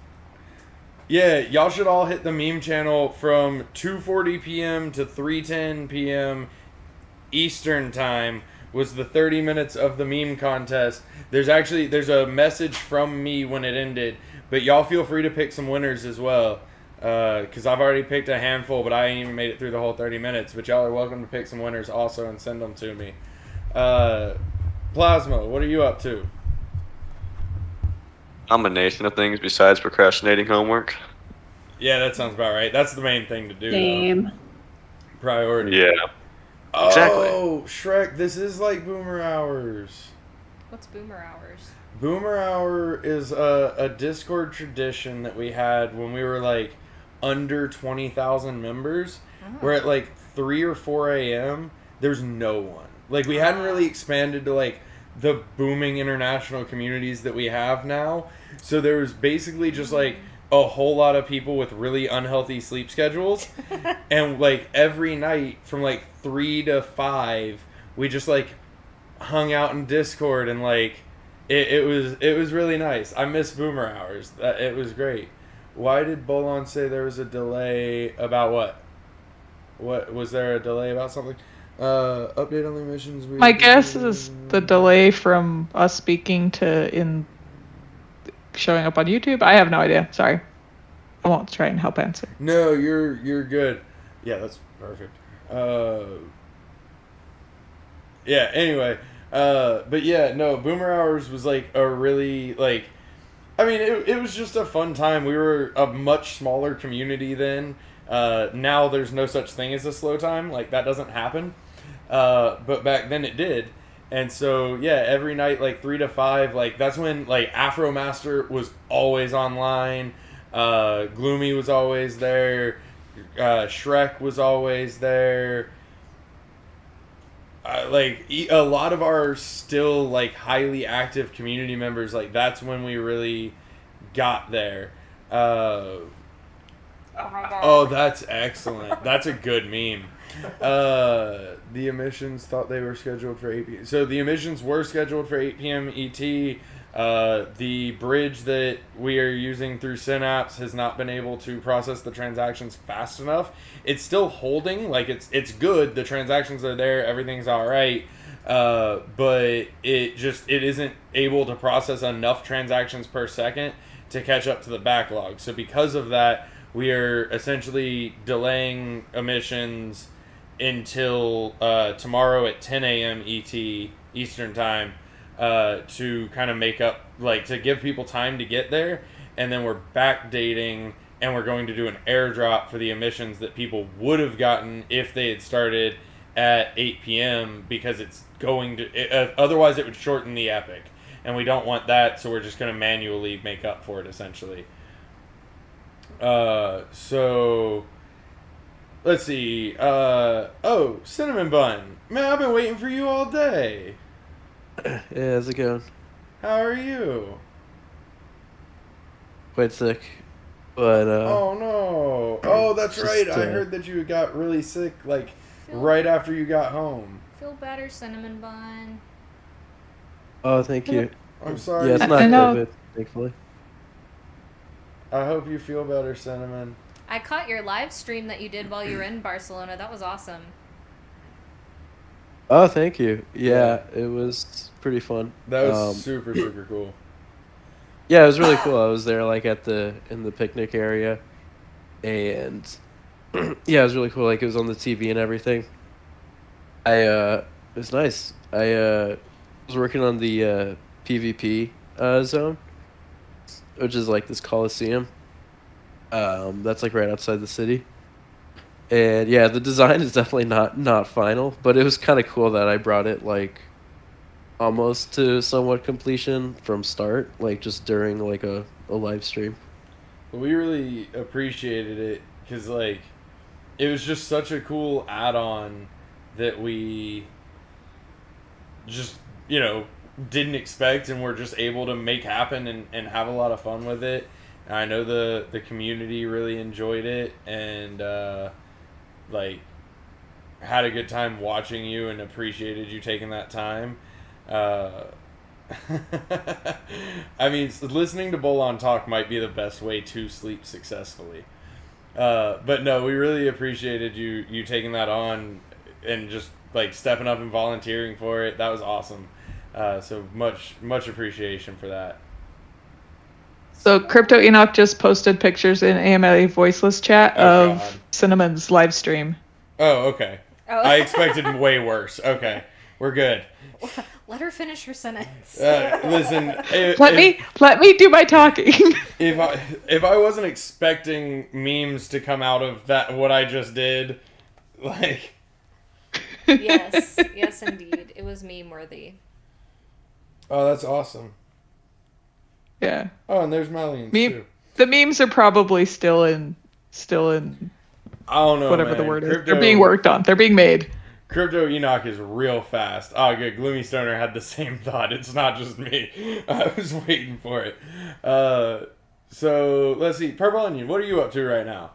Yeah, y'all should all hit the meme channel from 2:40 p.m. to 3:10 p.m. Eastern time was the 30 minutes of the meme contest. There's a message from me when it ended, but y'all feel free to pick some winners as well. Because I've already picked a handful, but I ain't even made it through the whole 30 minutes. But y'all are welcome to pick some winners also and send them to me. Plasma, what are you up to? Combination of things besides procrastinating homework. Yeah, that sounds about right. That's the main thing to do. Same. Though. Priority. Yeah. Exactly. Oh, Shrek, this is like Boomer Hours. What's Boomer Hours? Boomer Hour is a Discord tradition that we had when we were like under 20,000 members, where at like 3 or 4 a.m. there's no one. Like we hadn't really expanded to like the booming international communities that we have now. So there was basically just like a whole lot of people with really unhealthy sleep schedules. And like every night from like 3 to 5, we just like hung out in Discord and like it was really nice. I miss Boomer Hours. It was great. Why did Bolon say there was a delay about what? What was there a delay about something? Update on the missions. My guess is the delay from us speaking to in showing up on YouTube. I have no idea. Sorry. I won't try and help answer. No, you're good. Yeah, that's perfect. Yeah, anyway. But yeah, no, Boomer Hours was like a really like I mean, it was just a fun time. We were a much smaller community then. Now there's no such thing as a slow time. Like, that doesn't happen. But back then it did. And so, yeah, every night, like, 3 to 5, like, that's when, like, Afromaster was always online. Gloomy was always there. Shrek was always there. Like, a lot of our still, like, highly active community members, like, that's when we really got there. Oh my god. Oh, that's excellent. That's a good meme. The emissions thought they were scheduled for 8 p.m. So the emissions were scheduled for 8 p.m. ET. The bridge that we are using through Synapse has not been able to process the transactions fast enough. It's still holding, like it's good. The transactions are there. Everything's all right. but it isn't able to process enough transactions per second to catch up to the backlog. So because of that, we are essentially delaying emissions until tomorrow at 10 a.m. ET Eastern Time to kind of make up, like, to give people time to get there, and then we're backdating, and we're going to do an airdrop for the emissions that people would have gotten if they had started at 8 p.m. because it's going to otherwise it would shorten the epic, and we don't want that, so we're just going to manually make up for it essentially. So let's see. Oh, Cinnamon Bun, man, I've been waiting for you all day. Yeah, how's it going? How are you? Quite sick, but oh no! Oh, that's just, right. I heard that you got really sick, like right after you got home. Feel better, Cinnamon Bun. Oh, thank you. I'm sorry. Yeah, it's not COVID, thankfully. I hope you feel better, Cinnamon. I caught your live stream that you did while you were in Barcelona. That was awesome. Oh, thank you. Yeah, it was pretty fun. That was super cool. Yeah, it was really cool. I was there like in the picnic area, and yeah, it was really cool. Like it was on the TV and everything. It was nice. I was working on the PvP zone, which is like this Coliseum. That's like right outside the city. And yeah, the design is definitely not final, but it was kind of cool that I brought it like almost to somewhat completion from start, like just during like a live stream. We really appreciated it because like it was just such a cool add-on that we just, you know, didn't expect, and we're just able to make happen and have a lot of fun with it. And I know the community really enjoyed it, and like had a good time watching you and appreciated you taking that time. I mean, listening to Bolon talk might be the best way to sleep successfully. But no, we really appreciated you taking that on and just like stepping up and volunteering for it. That was awesome. So much appreciation for that. So Crypto Enoch just posted pictures in AMA voiceless chat of God. Cinnamon's live stream. Oh, okay. Oh. I expected way worse. Okay, we're good. Let her finish her sentence. Listen, Let me do my talking. if I wasn't expecting memes to come out of that, what I just did, like. Yes, indeed, it was meme worthy. Oh, that's awesome. Yeah. Oh, and there's Malians too. The memes are probably still in. I don't know. Whatever man. the word is, they're being worked on. They're being made. Crypto Enoch is real fast. Oh, good. Gloomy Stoner had the same thought. It's not just me. I was waiting for it. So let's see. Purple Onion, what are you up to right now?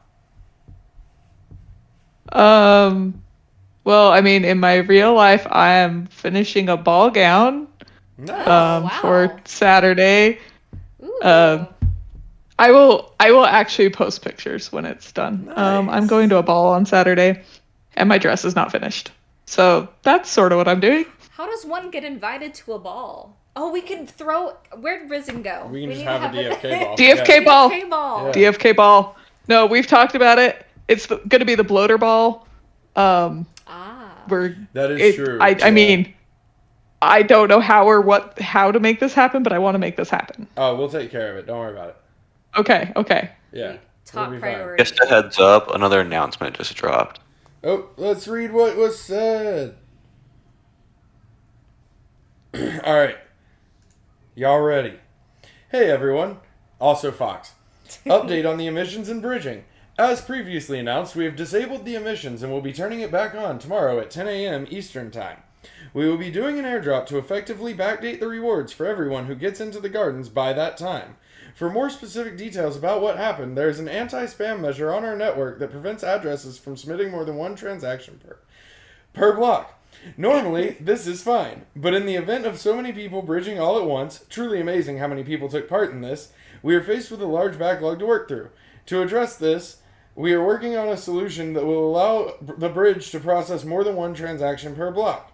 Well, I mean, in my real life, I am finishing a ball gown. Nice. For Saturday. I will actually post pictures when it's done. Nice. I'm going to a ball on Saturday, and my dress is not finished. So that's sort of what I'm doing. How does one get invited to a ball? Oh, we can throw. Where'd Risen go? We can just have a DFK ball. DFK ball. DFK ball. Yeah. DFK ball. No, we've talked about it. It's going to be the bloater ball. That is true. I mean, I don't know how to make this happen, but I want to make this happen. Oh, we'll take care of it. Don't worry about it. Okay. Yeah. Top we'll be priority. Just a heads up, another announcement just dropped. Oh, let's read what was said. All right. Y'all ready? Hey, everyone. Also Fox. Update on the emissions and bridging. As previously announced, we have disabled the emissions and will be turning it back on tomorrow at 10 a.m. Eastern Time. We will be doing an airdrop to effectively backdate the rewards for everyone who gets into the gardens by that time. For more specific details about what happened, there is an anti-spam measure on our network that prevents addresses from submitting more than one transaction per block. Normally, this is fine, but in the event of so many people bridging all at once, truly amazing how many people took part in this, we are faced with a large backlog to work through. To address this, we are working on a solution that will allow the bridge to process more than one transaction per block.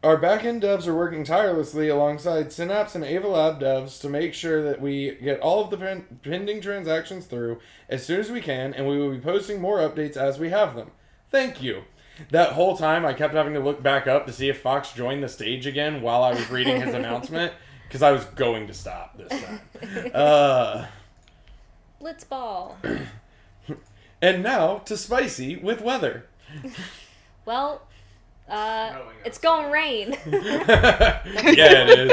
Our backend devs are working tirelessly alongside Synapse and Ava Lab devs to make sure that we get all of the pending transactions through as soon as we can, and we will be posting more updates as we have them. Thank you. That whole time, I kept having to look back up to see if Fox joined the stage again while I was reading his announcement, because I was going to stop this time. Blitzball. And now to Spicy with weather. Well, it's gonna rain. Yeah, it is.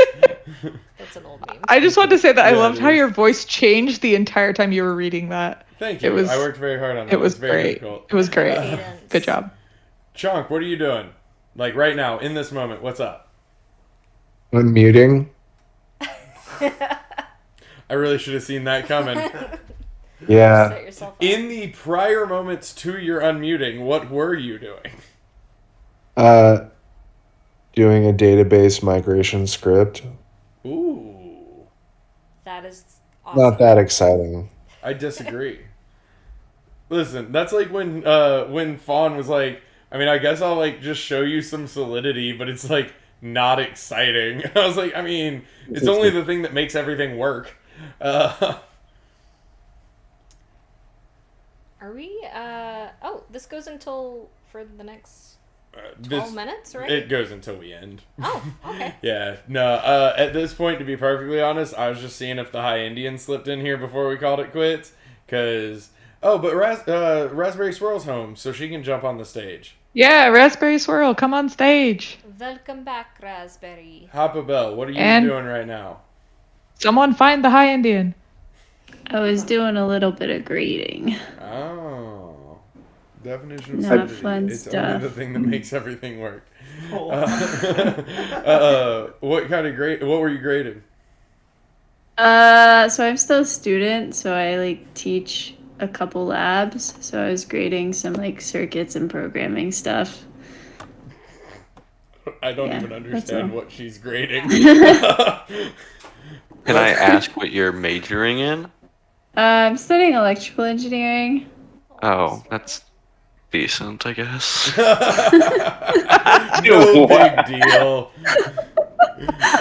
That's an old meme. I just wanted to say that I Yeah, loved it how is. your voice changed the entire time you were reading that. Thank you. It was, I worked very hard on that. It was very great. difficult. It was great. Good job. Chunk, what are you doing? Like right now, in this moment, what's up? Unmuting. I really should have seen that coming. Yeah. In the prior moments to your unmuting, what were you doing? Doing a database migration script. Ooh. That is awesome. Not that exciting. I disagree. Listen, that's like when Fawn was like, I mean, I guess I'll like just show you some solidity, but it's like not exciting. I was like, I mean, it's only the thing that makes everything work. Are we? Oh, this goes until for the next 12 minutes, right? It goes until we end. Oh, okay. Yeah, no, at this point, to be perfectly honest, I was just seeing if the High Indian slipped in here before we called it quits, because, but Raspberry Swirl's home, so she can jump on the stage. Yeah, Raspberry Swirl, come on stage. Welcome back, Raspberry. Hoppa Bell, what are you And- doing right now? Someone find the High Indian. I was doing a little bit of grading. Oh. Definition of Not solidity. fun It's stuff. only the thing that makes everything work. What kind of grade? What were you grading? So I'm still a student, so I like teach a couple labs. So I was grading some like circuits and programming stuff. I don't Yeah, even that's understand all. what she's grading. Can I ask what you're majoring in? I'm studying electrical engineering. Oh, that's decent, I guess. No big deal.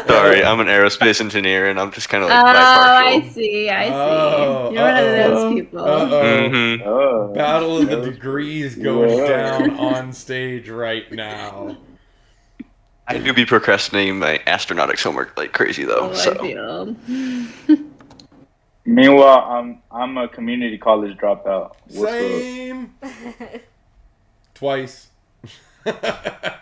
Sorry, I'm an aerospace engineer, and I'm just kind of like I bipartial. see. I see. Oh, You're one of those people. Mhm. Battle of the Degrees goes down on stage right now. I do be procrastinating my astronautics homework like crazy though. Oh, So I feel. Meanwhile, I'm a community college dropout. What's up? Same. Twice. Yeah,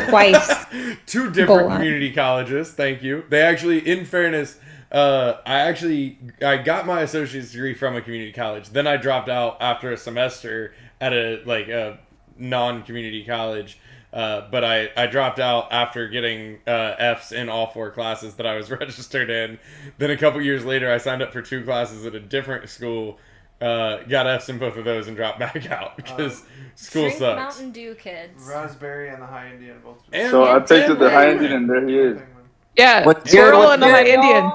twice. Two different Go on. community colleges. Thank you. They actually, in fairness, I got my associate's degree from a community college. Then I dropped out after a semester at a non-community college. But I dropped out after getting Fs in all 4 classes that I was registered in. Then a couple years later, I signed up for 2 classes at a different school, got Fs in both of those, and dropped back out because school Drink sucks. Mountain Dew, kids. Raspberry and the High Indian both. So I texted the High Indian, and there he is. Yeah, What's Swirl good? and the High Indian.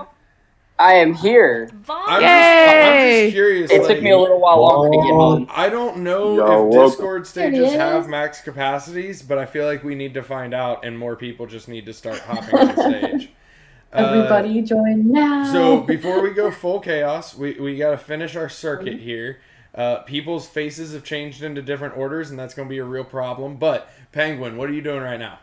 I am here. I'm Yay! just curious. It took me a little while longer to get home. I don't know You're if welcome. Discord There he stages is. have max capacities, but I feel like we need to find out, and more people just need to start hopping on the stage. Everybody join now. So before we go full chaos, we got to finish our circuit here. People's faces have changed into different orders, and that's going to be a real problem. But Penguin, what are you doing right now?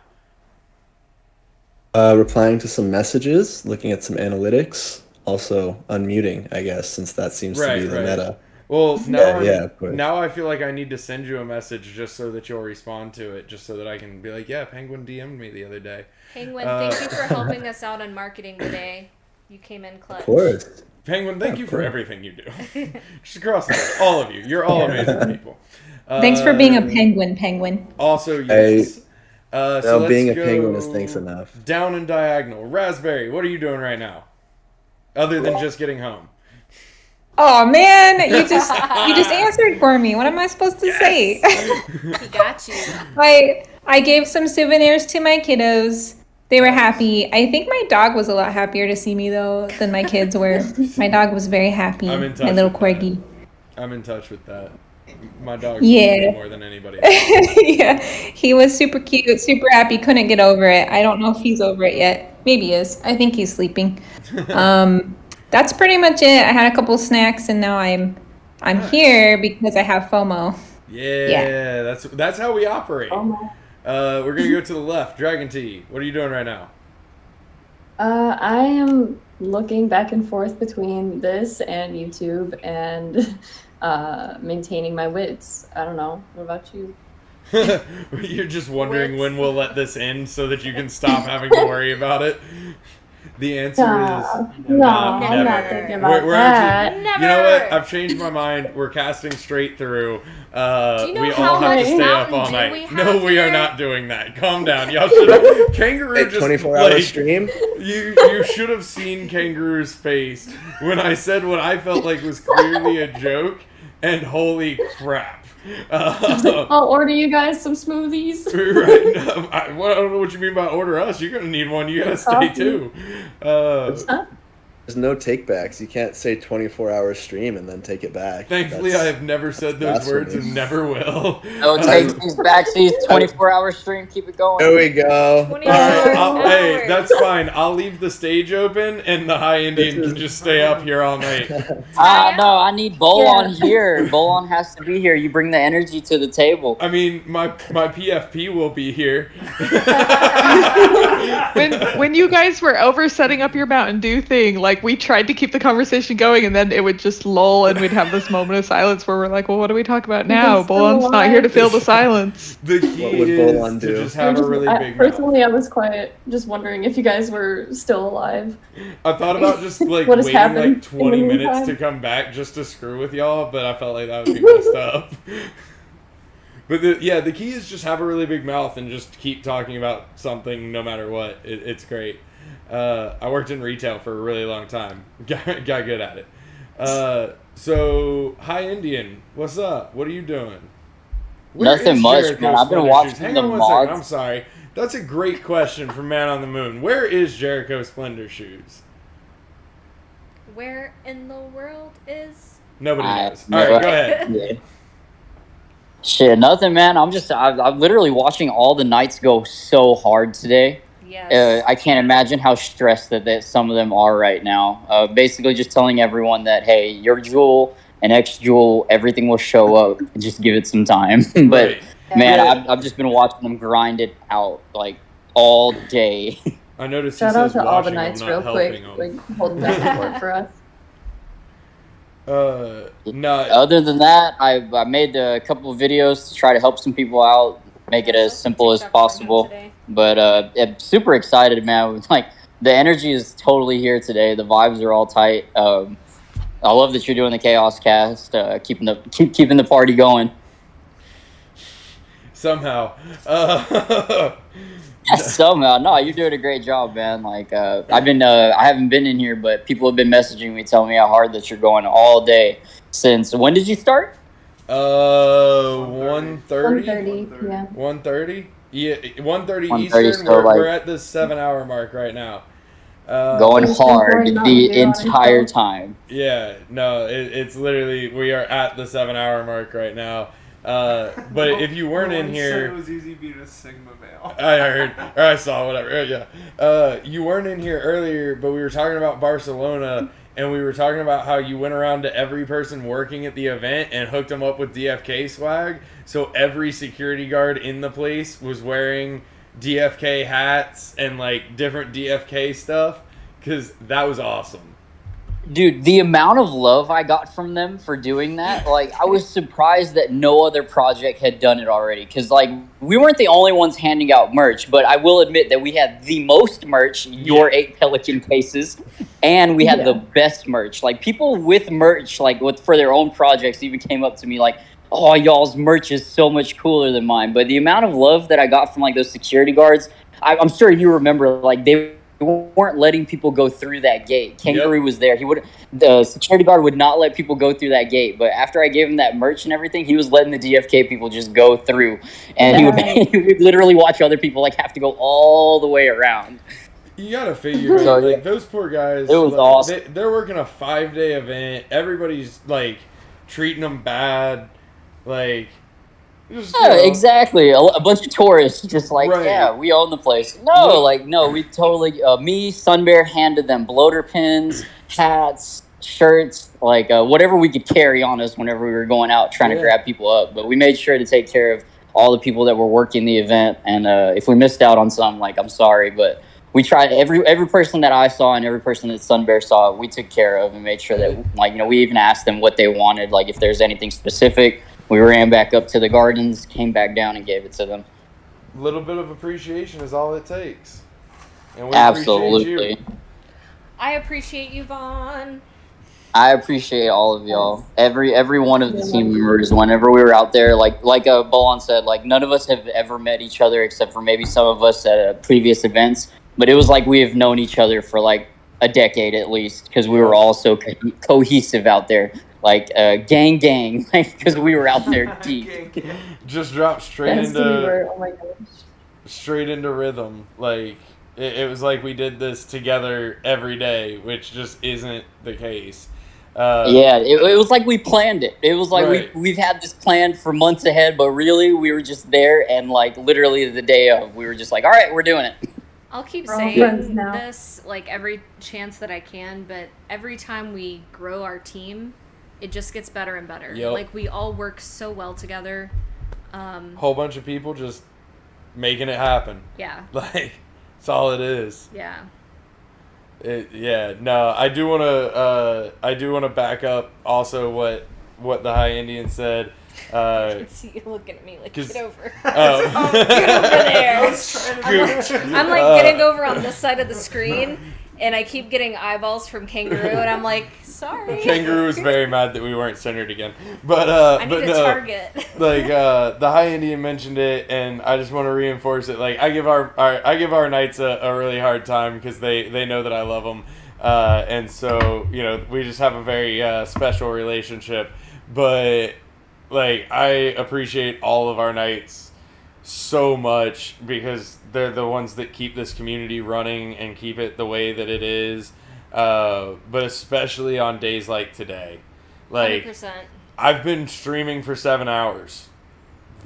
Replying to some messages, looking at some analytics, also unmuting, I guess, since that seems to be the meta. Well, now, Yeah, of course. now I feel like I need to send you a message just so that you'll respond to it, just so that I can be like, yeah, Penguin DM'd me the other day. Penguin, thank you for helping us out on marketing today. You came in clutch. Of course. Penguin, thank Yeah, you of for course. everything you do. Just across the board, all of you. You're all amazing people. Thanks for being a penguin. Also, yes. So No, let's being a go penguin is thanks enough. Down and diagonal. Raspberry, what are you doing right now? Other than just getting home. Oh man, you just answered for me. What am I supposed to say? He got you. I gave some souvenirs to my kiddos. They were happy. I think my dog was a lot happier to see me though than my kids were. My dog was very happy. I'm in touch My little with corgi. I'm in touch with that. My dog's Yeah. more than anybody. Yeah, he was super cute, super happy, couldn't get over it. I don't know if he's over it yet. Maybe he is. I think he's sleeping. That's pretty much it. I had a couple snacks and now I'm here because I have FOMO. Yeah, that's how we operate. We're gonna go to the left. Dragon Tea, what are you doing right now? I am looking back and forth between this and YouTube and maintaining my wits. I don't know. What about you? You're just wondering when we'll let this end so that you can stop having to worry about it. The answer is no, I'm not thinking about we're that. actually, you know what? I've changed my mind. We're casting straight through. Do you know we how all have much to stay up Mountain all Dew night. we have No, we are here? not doing that. Calm down. Y'all should have. Kangaroo A just 24-hour like, stream? You should have seen Kangaroo's face when I said what I felt like was clearly a joke, and holy crap. I'll order you guys some smoothies. Right. No, I don't know what you mean by order us. You're gonna need one. You gotta stay Coffee. too. There's no takebacks. You can't say 24-hour stream and then take it back. Thankfully, I have never said those words and never will. No takesies, backsies, 24-hour stream. Keep it going. There we go. Hey, that's fine. I'll leave the stage open, and the High Indian can just stay up here all night. No, I need Bolon here. Bolon has to be here. You bring the energy to the table. I mean, my PFP will be here. when you guys were over setting up your Mountain Dew thing, like we tried to keep the conversation going, and then it would just lull, and we'd have this moment of silence where we're like, "Well, what do we talk about now?" Bolon's not here to fill the silence. The key What would is Bolon to do? just have a really big mouth. Personally, I was quiet, just wondering if you guys were still alive. I thought about just like What has waiting happened like 20 in the minutes meantime? to come back just to screw with y'all, but I felt like that would be messed up. But the key is just have a really big mouth and just keep talking about something no matter what. It's great. I worked in retail for a really long time. Got good at it. So, Hi Indian, what's up? What are you doing? Where Nothing is much, Jericho man. I've been Splendor watching Shoes? Hang the on one second. mods. I'm sorry. That's a great question from Man on the Moon. Where is Jericho Splendor Shoes? Where in the world is? Nobody I knows. have All no right, go ahead. idea. Shit, nothing, man. I'm literally watching all the nights go so hard today. Yes. I can't imagine how stressed that some of them are right now. Basically, just telling everyone that, hey, your jewel and X jewel, everything will show up. Just give it some time. But Right. man, I've just been watching them grind it out like all day. I noticed Shout he out says to all the watching, knights I'm real not quick, helping like holding down the fort for us. No. Other than that, I made a couple of videos to try to help some people out, make it as simple as possible. But I'm super excited, man. Like the energy is totally here today. The vibes are all tight. I love that you're doing the ChaosCast, keeping the party going. Somehow. Somehow, no, you're doing a great job, man. Like I haven't been in here, but people have been messaging me, telling me how hard that you're going all day. Since when did you start? 1:30. 1:30, yeah. 1:30. Yeah, 1:30 1:30, Eastern. so, We're at the 7-hour mark right now. Going hard the entire time. Yeah, no, it's literally we are at the 7-hour mark right now. But if you weren't in Said here, it was easy being a Sigma Vale. I heard or I saw whatever. Yeah, you weren't in here earlier, but we were talking about Barcelona, and we were talking about how you went around to every person working at the event and hooked them up with DFK swag. So every security guard in the place was wearing DFK hats and like different DFK stuff, because that was awesome. Dude, the amount of love I got from them for doing that, like, I was surprised that no other project had done it already. Because, like, we weren't the only ones handing out merch, but I will admit that we had the most merch, your 8 Pelican cases, and we had the best merch. Like, people with merch, like, for their own projects even came up to me like, oh, y'all's merch is so much cooler than mine. But the amount of love that I got from, like, those security guards, I'm sure you remember, like, they weren't letting people go through that gate. Kangaroo was there. The security guard would not let people go through that gate. But after I gave him that merch and everything, he was letting the DFK people just go through, and he would literally watch other people like have to go all the way around. You gotta figure, So, like those poor guys. It was like, awesome. They're working a 5-day event. Everybody's like treating them bad. Like, just, Yeah, exactly. A bunch of tourists just like, yeah, we own the place. No, we totally. Me, Sunbear handed them bloater pins, hats, shirts, whatever we could carry on us whenever we were going out trying to grab people up. But we made sure to take care of all the people that were working the event. And if we missed out on some, I'm sorry, but we tried. Every person that I saw and every person that Sunbear saw, we took care of and made sure that, we even asked them what they wanted, if there's anything specific. We ran back up to the gardens, came back down, and gave it to them. A little bit of appreciation is all it takes. And we Absolutely. appreciate you. I appreciate you, Vaughn. I appreciate all of y'all. Every one of the team members. Whenever we were out there, like Bolon said, none of us have ever met each other except for maybe some of us at previous events. But it was like we have known each other for a decade at least, because we were all so cohesive out there. Gang, because we were out there deep. Just dropped straight Yes, we were. Oh my gosh. straight into rhythm. It was like we did this together every day, which just isn't the case. It was like we planned it. It was like we've had this planned for months ahead, but really we were just there, and literally the day of, we were just like, all right, we're doing it. I'll keep We're all friends saying now. this every chance that I can, but every time we grow our team, it just gets better and better. Yep. We all work so well together. Whole bunch of people just making it happen. Yeah. That's all it is. Yeah. No, I do want to back up also what the High Indian said. I can see you looking at me get over. Oh. Get over there. I'm getting over on this side of the screen, and I keep getting eyeballs from Kangaroo, and I'm like, sorry. Kangaroo was very mad that we weren't centered again. But I need a no, target. The High Indian mentioned it, and I just want to reinforce it. I give our Knights a really hard time because they know that I love them, and so we just have a very special relationship. But I appreciate all of our Knights so much because they're the ones that keep this community running and keep it the way that it is. But especially on days like today. 100%. I've been streaming for 7 hours.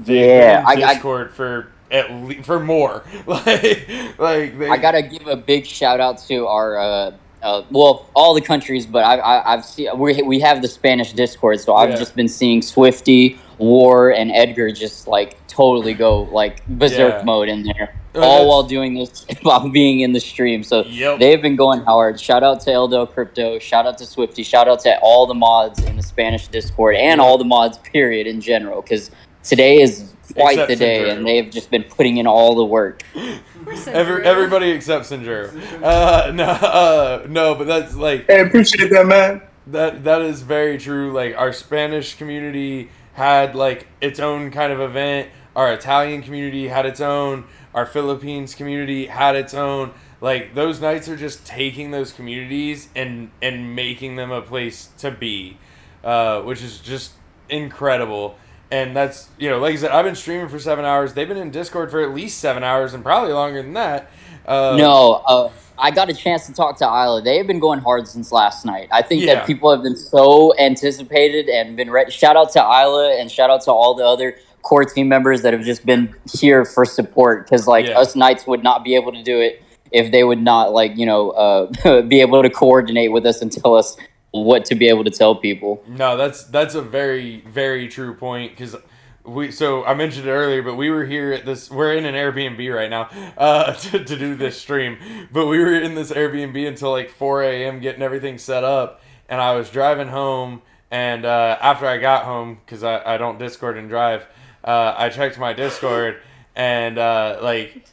Yeah, Discord for at least for more. I gotta give a big shout out to our all the countries, but I've seen we have the Spanish Discord, so I've just been seeing Swifty, War, and Edgar just totally go berserk mode in there, all while doing this while being in the stream. So they've been going hard. Shout out to Eldel Crypto, shout out to Swifty, shout out to all the mods in the Spanish Discord and all the mods period in general, because today is quite the day, and they've just been putting in all the work. Everybody except Sinjuro. No, but that's Hey, appreciate that, man. That is very true. Our Spanish community had its own kind of event. Our Italian community had its own. Our Philippines community had its own. Those Knights are just taking those communities and making them a place to be, which is just incredible. And that's, like I said, I've been streaming for 7 hours. They've been in Discord for at least 7 hours and probably longer than that. I got a chance to talk to Isla. They have been going hard since last night. I think that people have been so anticipated and been ready. Shout out to Isla and shout out to all the other core team members that have just been here for support, because us Knights would not be able to do it if they would not be able to coordinate with us and tell us what to be able to tell people. No, that's a very, very true point, because I mentioned it earlier, but we were here at this, we're in an Airbnb right now to do this stream, but we were in this Airbnb until 4 a.m. getting everything set up, and I was driving home, and after I got home, because I don't Discord and drive, I checked my Discord, and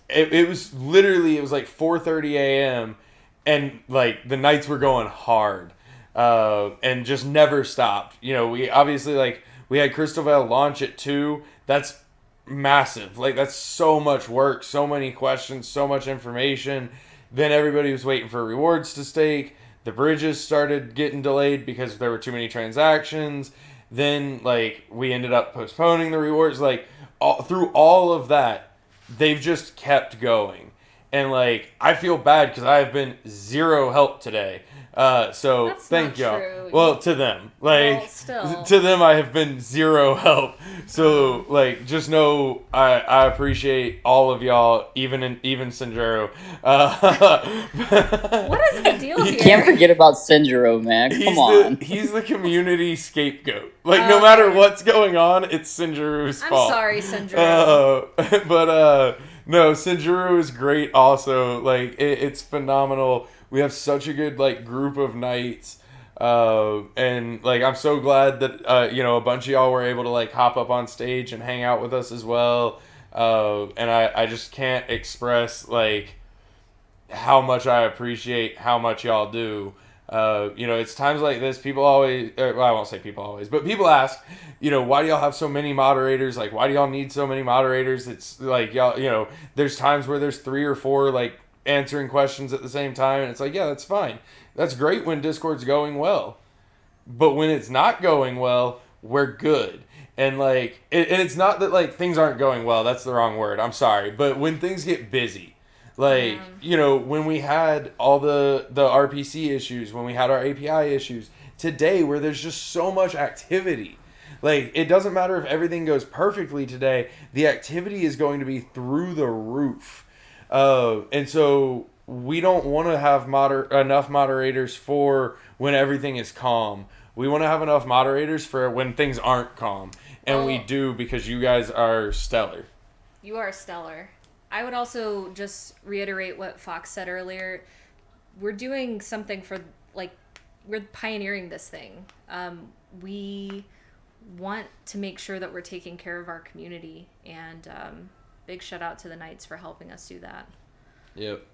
it was literally, it was 4:30 a.m., and the Knights were going hard. And just never stopped. We obviously we had Crystalvale launch at 2. That's massive. That's so much work, so many questions, so much information. Then everybody was waiting for rewards to stake. The bridges started getting delayed because there were too many transactions. Then we ended up postponing the rewards. Through all of that, they've just kept going. And like, I feel bad because I have been zero help today. So That's thank not y'all. true. Well, to them, like, Well, still. to them, I have been zero help. So like, just know I appreciate all of y'all, even Sanjuro. What is the deal here? Can't forget about Senjuro, man. Come on. He's the community scapegoat. Like, no matter what's going on, it's Sinjuru's I'm fault. sorry, Sanjuro. No, Sinjuro is great also. Like, it's phenomenal. We have such a good, like, group of nights. And, like, I'm so glad that, a bunch of y'all were able to, like, hop up on stage and hang out with us as well. And I just can't express, like, how much I appreciate how much y'all do. It's times like this, people always, well, I won't say people always, but people ask, why do y'all have so many moderators? Like, why do y'all need so many moderators? It's like, y'all, there's times where there's 3 or 4, like, answering questions at the same time, and it's like, yeah, that's fine. That's great when Discord's going well. But when it's not going well, we're good. And, like, and it's not that, like, things aren't going well. That's the wrong word. I'm sorry. But when things get busy, like, when we had all the RPC issues, when we had our API issues, today where there's just so much activity. Like, it doesn't matter if everything goes perfectly today. The activity is going to be through the roof. And so we don't want to have enough moderators for when everything is calm. We want to have enough moderators for when things aren't calm. And we do, because you guys are stellar. You are stellar. I would also just reiterate what Fox said earlier. We're doing something for, like, we're pioneering this thing. We want to make sure that we're taking care of our community, and big shout out to the Knights for helping us do that. Yep,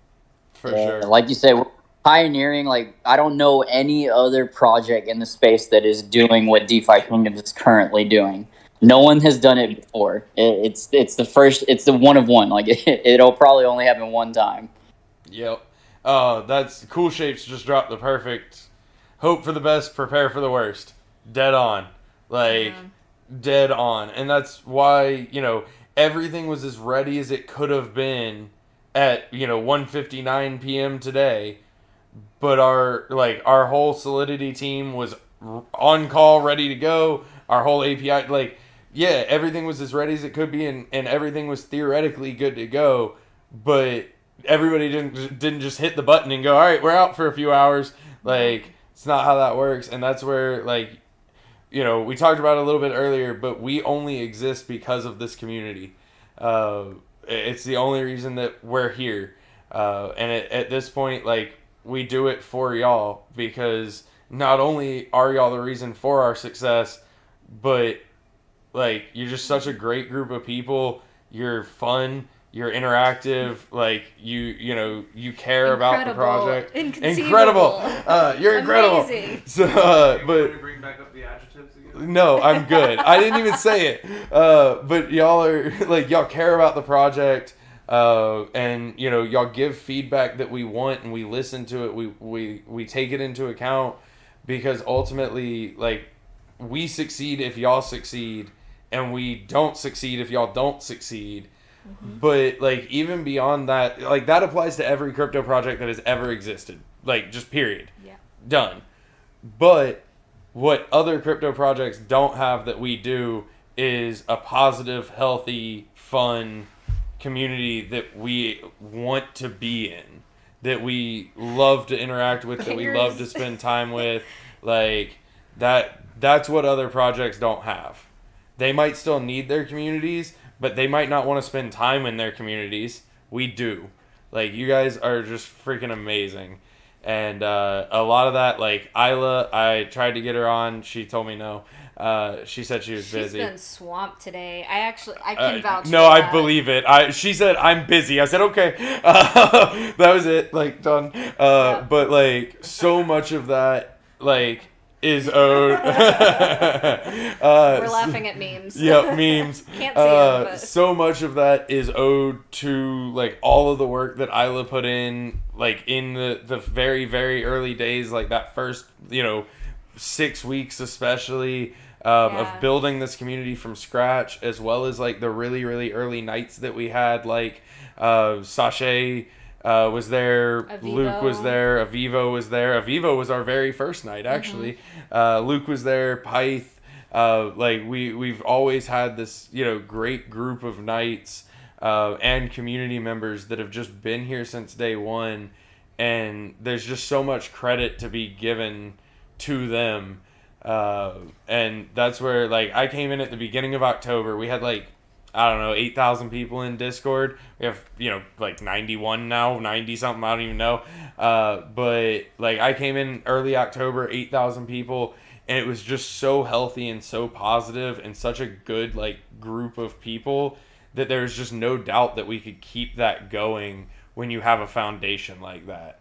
for sure. Like you said, we're pioneering. Like, I don't know any other project in the space that is doing what DeFi Kingdom is currently doing. No one has done it before. It's the first. It's the one of one. Like, it'll probably only happen one time. Yep. That's Cool Shapes just dropped the perfect hope for the best, prepare for the worst. Dead on. Like, dead on. And that's why, everything was as ready as it could have been at, 1:59 p.m. today. But our whole Solidity team was on call, ready to go. Our whole API, like, yeah, everything was as ready as it could be, and everything was theoretically good to go. But everybody didn't just hit the button and go, all right, we're out for a few hours. Like, it's not how that works. And that's where, like, we talked about it a little bit earlier, but we only exist because of this community. It's the only reason that we're here. And at this point, like, we do it for y'all, because not only are y'all the reason for our success, but, like, you're just such a great group of people. You're fun. You're interactive. Like, you care about the project. Incredible. You're incredible. Amazing. So, but bring back up the adjectives again? no, I'm good. I didn't even say it. But y'all are, like, y'all care about the project. And y'all give feedback that we want, and we listen to it. We take it into account, because ultimately, like, we succeed if y'all succeed, and we don't succeed if y'all don't succeed. Mm-hmm. But, like, even beyond that, like, that applies to every crypto project that has ever existed. Like, just period. Yeah. Done. But what other crypto projects don't have that we do is a positive, healthy, fun community that we want to be in, that we love to interact with, that we love to spend time with. Like, that's what other projects don't have. They might still need their communities, but they might not want to spend time in their communities. We do. Like, you guys are just freaking amazing. And a lot of that, like, Isla, I tried to get her on. She told me no. She said she was busy. She's been swamped today. I can vouch for No, that. I believe it. She said, I'm busy. I said, okay. That was it. Like, done. But, like, so much of that, like, is owed. We're laughing at memes. Yep, memes. Can't see them, but. So much of that is owed to, like, all of the work that Isla put in, like, in the very, very early days, like that first, 6 weeks especially, of building this community from scratch, as well as, like, the really, really early nights that we had, like, Sachet was there. Luke was Avivo. there. Avivo was there. Avivo was our very first night, actually. Luke was there. Pyth. We've always had this, great group of knights and community members that have just been here since day one, and there's just so much credit to be given to them. And that's where, I came in at the beginning of October. We had, 8,000 people in Discord. We have, 91 now, 90-something, I don't even know. But I came in early October, 8,000 people, and it was just so healthy and so positive and such a good, group of people that there's just no doubt that we could keep that going when you have a foundation like that.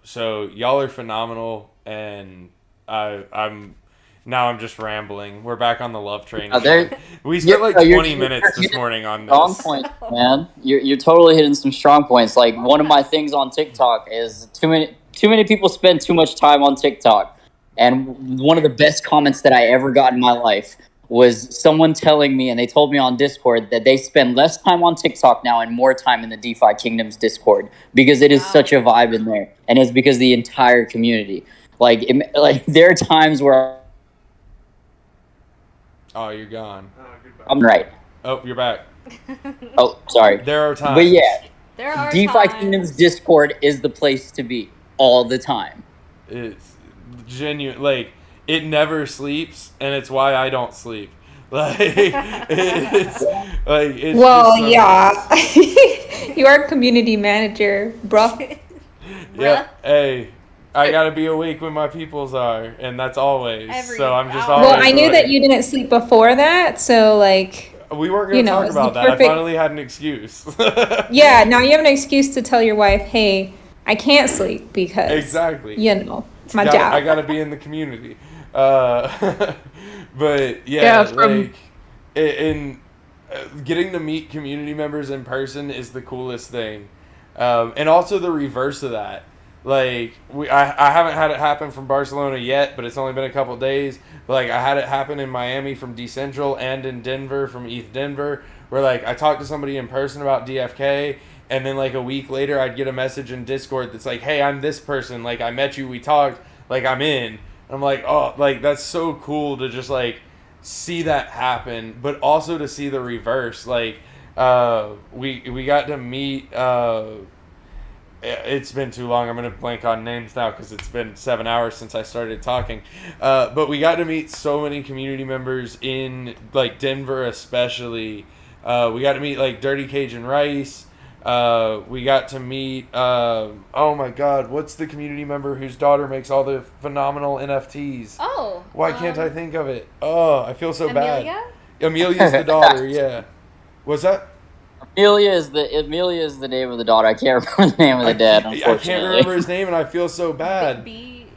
So y'all are phenomenal, and I'm just rambling. We're back on the love train. We spent 20 minutes this morning on this. Strong point, man. You're totally hitting some strong points. One of my things on TikTok is too many people spend too much time on TikTok. And one of the best comments that I ever got in my life was someone telling me, and they told me on Discord, that they spend less time on TikTok now and more time in the DeFi Kingdoms Discord because it is such a vibe in there, and it's because of the entire community. There are times where Oh, you're gone. I'm right. Oh, you're back. Oh, sorry. There are times. But yeah, There are DeFi times. Kingdoms Discord is the place to be all the time. It's genuine. It never sleeps, and it's why I don't sleep. It's Well, just so yeah. You are community manager, bro. Yeah. Hey, I gotta be awake when my peoples are, and that's always. So I'm just always. Well, I knew that you didn't sleep before that, so we weren't gonna talk it's about the that. I perfect- finally had an excuse. Yeah, now you have an excuse to tell your wife, hey, I can't sleep because Exactly. My Gotta- job. I gotta be in the community. But Yeah, getting to meet community members in person is the coolest thing, and also the reverse of that. I haven't had it happen from Barcelona yet, but it's only been a couple days. But I had it happen in Miami from Decentral and in Denver from ETH Denver, where I talked to somebody in person about DFK, and then a week later I'd get a message in Discord that's hey, I'm this person, I met you, we talked, I'm in. I'm oh, that's so cool to just see that happen, but also to see the reverse. We got to meet. It's been too long. I'm gonna blank on names now because it's been 7 hours since I started talking. But we got to meet so many community members in Denver, especially. We got to meet Dirty Cajun Rice. We got to meet, oh my god, what's the community member whose daughter makes all the phenomenal NFTs? Oh. Why can't I think of it? Oh, I feel so Amelia? bad. Amelia's the daughter, yeah. What's that? Amelia is the name of the daughter. I can't remember the name of the dad, unfortunately. I can't remember his name, and I feel so bad.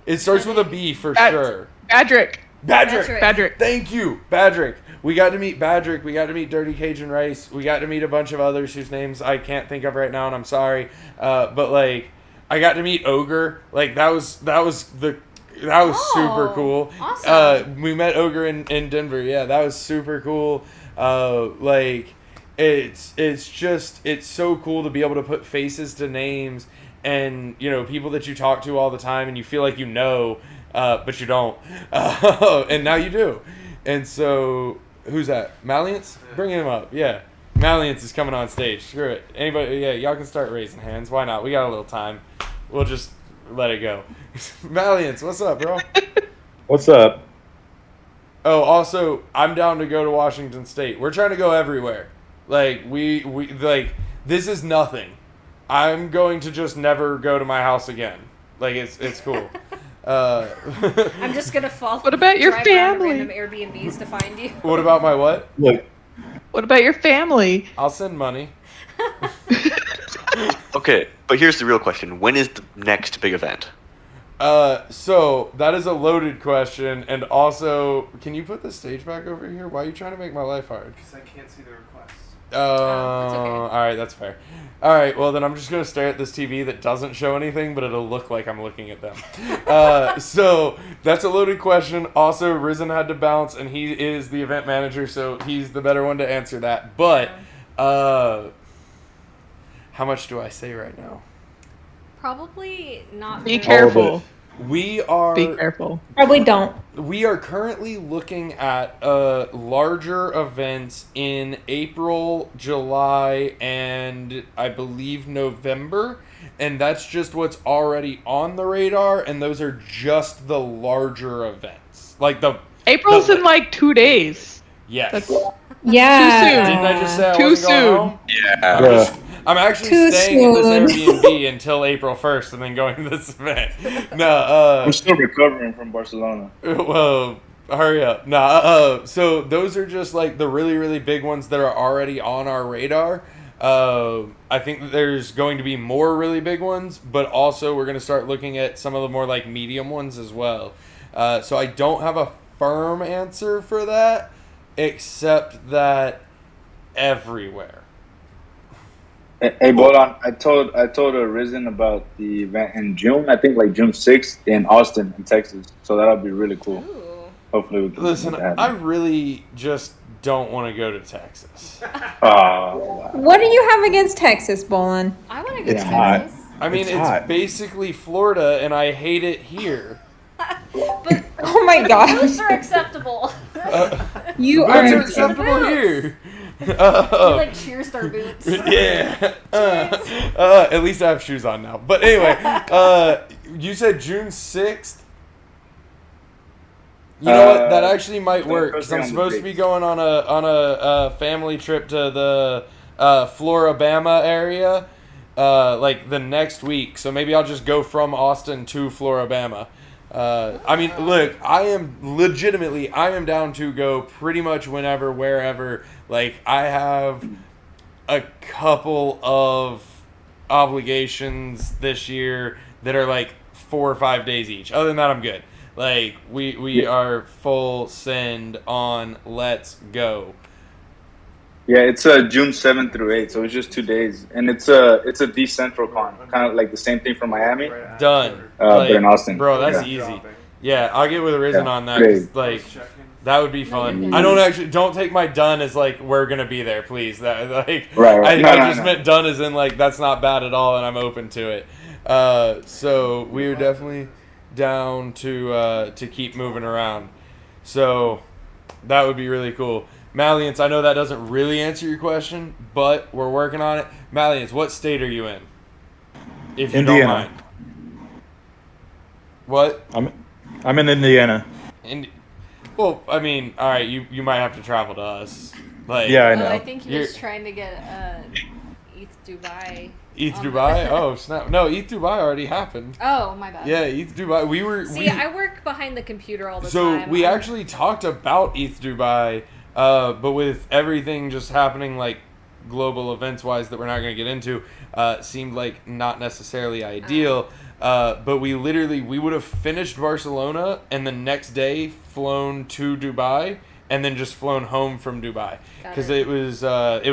It starts with a B for sure. Badrick. Badrick. Thank you, Badrick. We got to meet Badrick. We got to meet Dirty Cajun Rice. We got to meet a bunch of others whose names I can't think of right now, and I'm sorry. But I got to meet Ogre. That was super cool. Awesome. We met Ogre in Denver. Yeah, that was super cool. It's so cool to be able to put faces to names, and people that you talk to all the time, and you feel like but you don't, and now you do. And so, who's that? Malliance? Bring him up. Yeah, Malliance is coming on stage. Screw it. Anybody? Yeah, y'all can start raising hands. Why not? We got a little time. We'll just let it go. Malliance, what's up, bro? What's up? Oh, also, I'm down to go to Washington State. We're trying to go everywhere. This is nothing. I'm going to just never go to my house again. It's cool. I'm just gonna follow. What about your drive around to family? random Airbnbs to find you. What about my what? Look. What about your family? I'll send money. Okay, but here's the real question. When is the next big event? So that is a loaded question, and also, can you put the stage back over here? Why are you trying to make my life hard? Because I can't see the requests. All right, that's fair. All right, well then I'm just gonna stare at this TV that doesn't show anything, but it'll look like I'm looking at them. So that's a loaded question. Also, Risen had to bounce, and he is the event manager, so he's the better one to answer that. But how How much do I say right now? Probably not. Be very- careful. We are. Be careful. Probably don't. We are currently looking at larger events in April, July, and I believe November. And that's just what's already on the radar, and those are just the larger events. Like April's in like 2 days. Yes. Yeah. Too soon. Didn't I just say I Too wasn't going soon. home? Yeah. I'm actually Too staying in this soon. Airbnb until April 1st and then going to this event. No, I'm still recovering from Barcelona. well, hurry up. So those are just like the really, really big ones that are already on our radar. I think that there's going to be more really big ones, but also we're going to start looking at some of the more like medium ones as well. So I don't have a firm answer for that, except that everywhere. Hey, Bolan, I told Risen about the event in June. I think like June 6th in Austin, in Texas. So that'll be really cool. Hopefully we can Listen, make that I happen. really just don't want to go to Texas. What do you have against Texas, Bolin? I want to go It's to hot. Texas. I mean, It's it's hot. basically Florida, and I hate it here. Oh my gosh. Boots are acceptable. You Boots are are acceptable here. You like cheer star boots. Yeah. At least I have shoes on now. But anyway, you said June 6th. You know what? That actually might work because I'm supposed to be going on a family trip to the Florabama area like the next week. So maybe I'll just go from Austin to Florabama. I mean, look, I am down to go pretty much whenever, wherever. Like, I have a couple of obligations this year that are like 4 or 5 days each. Other than that, I'm good. Like, we are full send on let's go. Yeah, it's June 7th through 8th, so it's just 2 days, and it's a decentral con, kind of like the same thing from Miami. Done. But in Austin, Bro, that's Yeah. easy. Yeah, I'll get with Risen Yeah, on that. great. 'Cause, like, that would be fun. Mhm. I don't take my done as like we're gonna be there, please. That like Right. I No, just meant done as in like that's not bad at all, and I'm open to it. So we are definitely down to keep moving around. So that would be really cool. Maliance, I know that doesn't really answer your question, but we're working on it. Maliance, what state are you in? If you don't Indiana. mind. What? I'm in Indiana. Well, I mean, all right, you might have to travel to us. Like, Yeah, I know. I think he was You're- trying to get ETH Dubai. ETH on Dubai? the- Oh, snap. No, ETH Dubai already happened. Oh, my bad. Yeah, ETH Dubai. See, I work behind the computer all the So time. we actually talked about ETH Dubai, but with everything just happening, like global events wise, that we're not going to get into, seemed like not necessarily ideal. But we would have finished Barcelona and the next day flown to Dubai and then just flown home from Dubai because it was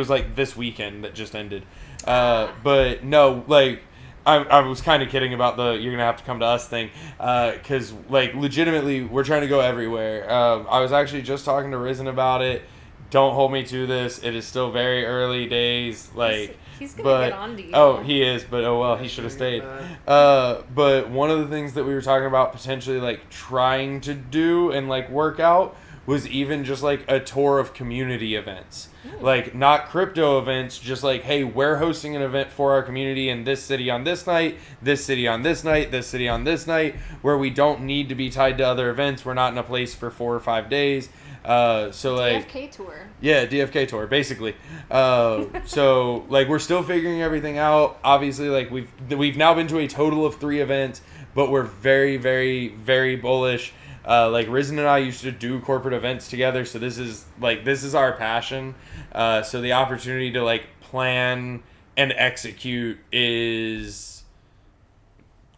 like this weekend that just ended. But no, like. I was kind of kidding about the you're gonna have to come to us thing, because like legitimately we're trying to go everywhere. I was actually just talking to Risen about it. Don't hold me to this. It is still very early days. Like, he's gonna but, get on to you. Oh, he is. But oh well, he should have stayed. But one of the things that we were talking about potentially like trying to do and like work out was even just like a tour of community events. Like, not crypto events, just like, hey, we're hosting an event for our community in this city on this night, this city on this night, this city on this night, where we don't need to be tied to other events. We're not in a place for 4 or 5 days. So like DFK tour. Yeah, DFK tour, basically. So like we're still figuring everything out. Obviously, like we've now been to a total of 3 events, but we're very, very, very bullish. Like Risen and I used to do corporate events together, so this is our passion. So the opportunity to like plan and execute is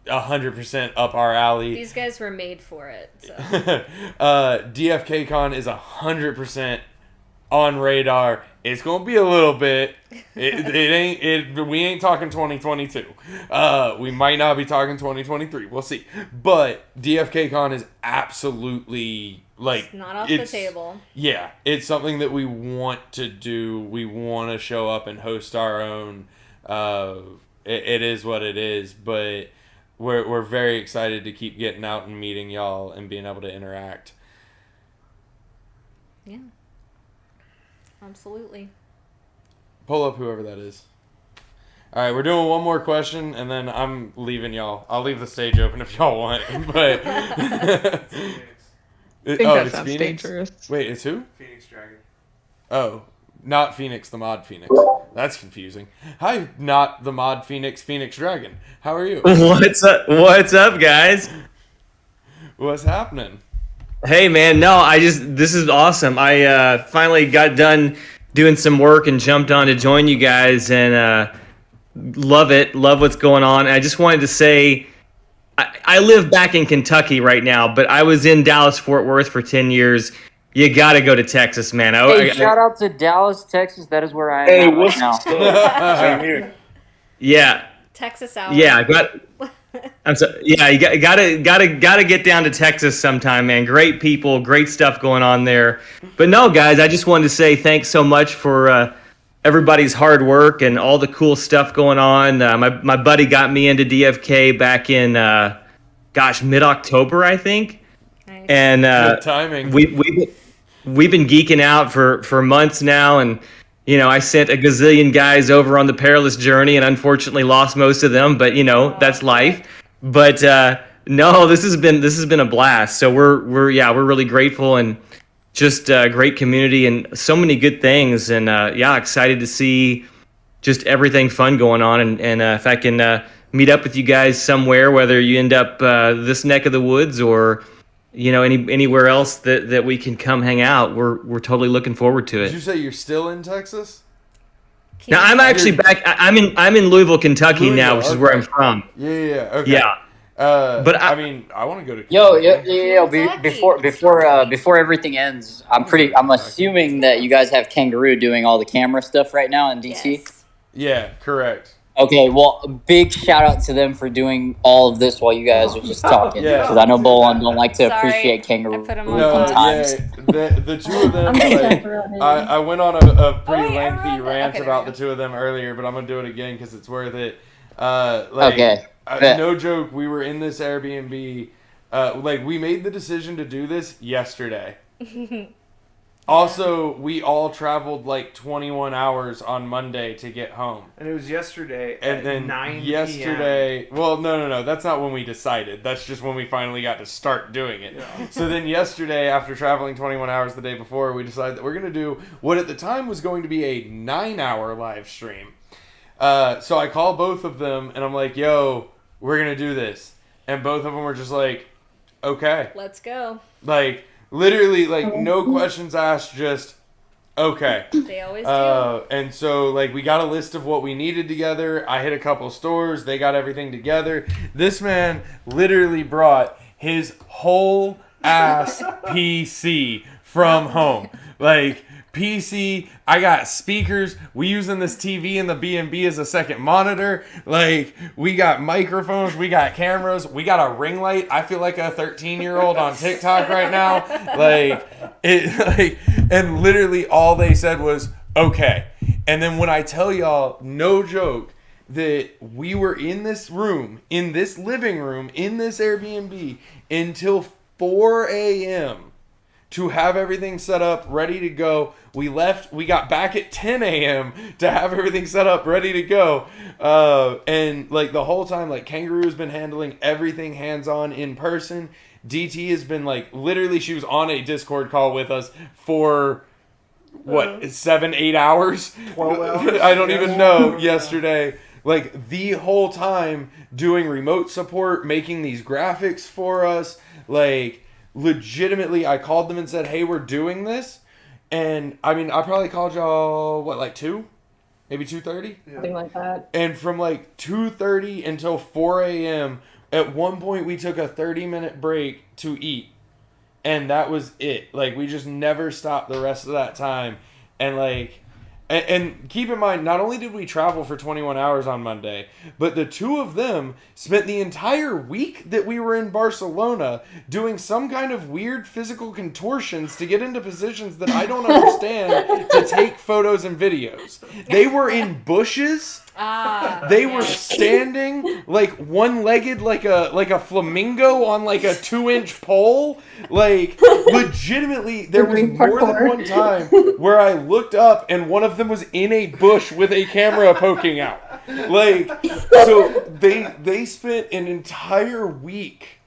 100% up our alley. These guys were made for it. So. DFKCon is 100% on radar. It's gonna be a little bit. We ain't talking 2022. We might not be talking 2023. We'll see. But DFKCon is absolutely like It's not off the table. Yeah, it's something that we want to do. We want to show up and host our own. It is what it is, but we're very excited to keep getting out and meeting y'all and being able to interact. Yeah. Absolutely. Pull up whoever that is. All right, we're doing one more question, and then I'm leaving y'all. I'll leave the stage open if y'all want, but I think that sounds dangerous. Wait, it's who? Phoenix Dragon. Oh, not Phoenix, the mod Phoenix. That's confusing. Hi, not the mod Phoenix Dragon. How are you? What's up? What's up, guys? What's happening? Hey, man. No, this is awesome. I finally got done doing some work and jumped on to join you guys, and love it. Love what's going on. And I just wanted to say, I live back in Kentucky right now, but I was in Dallas, Fort Worth for 10 years. You got to go to Texas, man. Shout out to Dallas, Texas. That is where I am right now. Same here. Yeah. Texas out. Yeah, I'm sorry. Yeah, you gotta get down to Texas sometime, man. Great people, great stuff going on there. But no, guys, I just wanted to say thanks so much for everybody's hard work and all the cool stuff going on. My buddy got me into DFK back in mid-October, I think. Nice. And good timing. We've been geeking out for months now, and I sent a gazillion guys over on the perilous journey and unfortunately lost most of them, but that's life. But no, this has been a blast. So we're really grateful, and just a great community and so many good things, and excited to see just everything fun going on, and if I can meet up with you guys somewhere, whether you end up this neck of the woods or anywhere else that we can come hang out, we're totally looking forward to it. Did you say you're still in Texas? Now I'm actually back. I'm in Louisville, Kentucky now, which is where I'm from. Yeah. Okay. Yeah. But I want to go to before everything ends, I'm assuming that you guys have Kangaroo doing all the camera stuff right now in DC. Yes. Yeah, correct. Okay, well, a big shout out to them for doing all of this while you guys are just talking. Because I know Bolon don't like to appreciate Kangaroo sometimes. The two of them, I went on a pretty lengthy rant about the two of them earlier, but I'm going to do it again because it's worth it. Okay. No joke, we were in this Airbnb. We made the decision to do this yesterday. Also, we all traveled 21 hours on Monday to get home. And it was yesterday and at then 9 yesterday, p.m. Well, no. That's not when we decided. That's just when we finally got to start doing it. Yeah. So then yesterday, after traveling 21 hours the day before, we decided that we're going to do what at the time was going to be a 9-hour live stream. So I call both of them, and I'm like, yo, we're going to do this. And both of them were just like, okay. Let's go. Literally, no questions asked, just, okay. They always do. And so, we got a list of what we needed together. I hit a couple stores. They got everything together. This man literally brought his whole ass PC from home. PC, I got speakers. We using this TV in the B&B as a second monitor. We got microphones. We got cameras. We got a ring light. I feel like a 13-year-old on TikTok right now. And literally all they said was, okay. And then when I tell y'all, no joke, that we were in this room, in this living room, in this Airbnb until 4 a.m. to have everything set up, ready to go. We got back at 10 a.m. to have everything set up, ready to go. And the whole time, Kangaroo has been handling everything hands-on in person. DT has been literally, she was on a Discord call with us for 7-8 hours? 12 hours? I don't even know. Yesterday. The whole time doing remote support, making these graphics for us. Legitimately, I called them and said, hey, we're doing this. And, I probably called y'all, 2? Maybe 2:30? Something like that. And from, 2:30 until 4 a.m., at one point, we took a 30-minute break to eat. And that was it. We just never stopped the rest of that time. And, and keep in mind, not only did we travel for 21 hours on Monday, but the two of them spent the entire week that we were in Barcelona doing some kind of weird physical contortions to get into positions that I don't understand to take photos and videos. They were in bushes They were standing like one-legged, like a flamingo on like a 2-inch pole. Like legitimately, there was more than one time where I looked up and one of them was in a bush with a camera poking out. Like, so they spent an entire week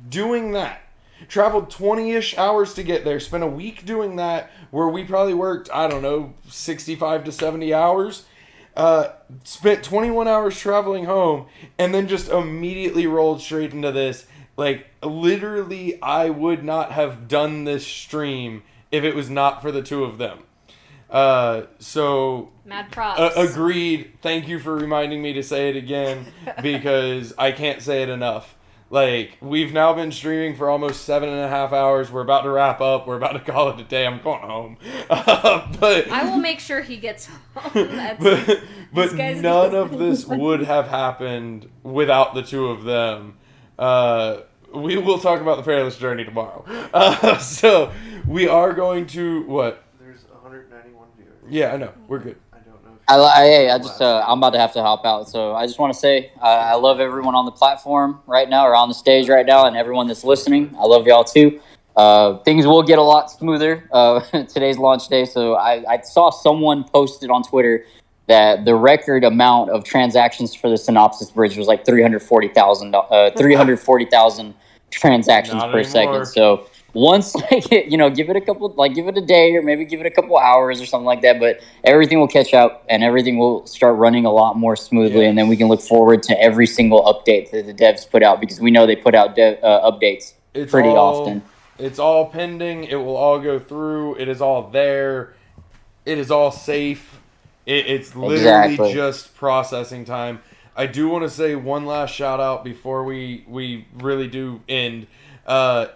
doing that. Traveled 20-ish hours to get there. Spent a week doing that, where we probably worked, I don't know, 65 to 70 hours. Spent 21 hours traveling home, and then just immediately rolled straight into this. Like, literally, I would not have done this stream if it was not for the two of them. So mad props. Agreed. Thank you for reminding me to say it again, because I can't say it enough. Like, we've now been streaming for almost 7.5 hours. We're about to wrap up. We're about to call it a day. I'm going home. But I will make sure he gets home. but none of this would have happened without the two of them. We will talk about the Perilous Journey tomorrow. So we are going to what? There's 191 viewers. Yeah, I know. We're good. I'm about to have to hop out, so I just want to say I love everyone on the platform right now, or on the stage right now, and everyone that's listening. I love y'all too. Things will get a lot smoother today's launch day. So I saw someone posted on Twitter that the record amount of transactions for the Synopsis Bridge was like 340,000 transactions Not per anymore. second. So once give it a day, or maybe give it a couple hours or something like that, but everything will catch up and everything will start running a lot more smoothly. And then we can look forward to every single update that the devs put out, because we know they put out updates pretty often. It's all pending. It will all go through. It is all there. It is all safe. It's literally just processing time. I do want to say one last shout out before we really do end,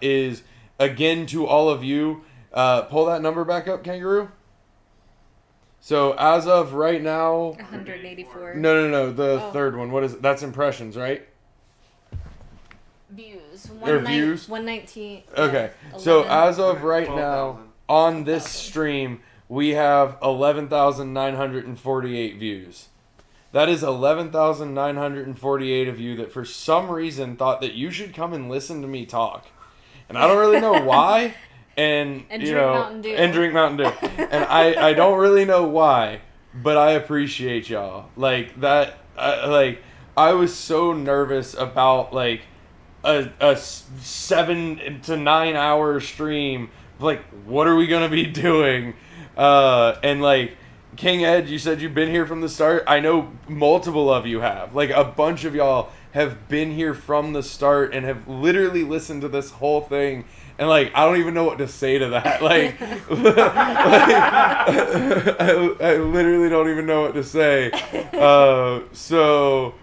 is again to all of you. Pull that number back up, Kangaroo. So as of right now, 184. No, the third one. What is it? That's impressions, right? Views. Or views? 119. Okay. So as of right now, on this stream, we have 11,948 views. That is 11,948 of you that for some reason thought that you should come and listen to me talk. And I don't really know why. And drink you know, Mountain Dew. and drink Mountain Dew. And I don't really know why, but I appreciate y'all. Like that, I was so nervous about like a 7 to 9 hour stream. Like, what are we gonna be doing? And like, King Ed, you said you've been here from the start. I know multiple of you have. Like, a bunch of y'all have been here from the start and have literally listened to this whole thing. And like, I don't even know what to say to that. Like, I literally don't even know what to say. So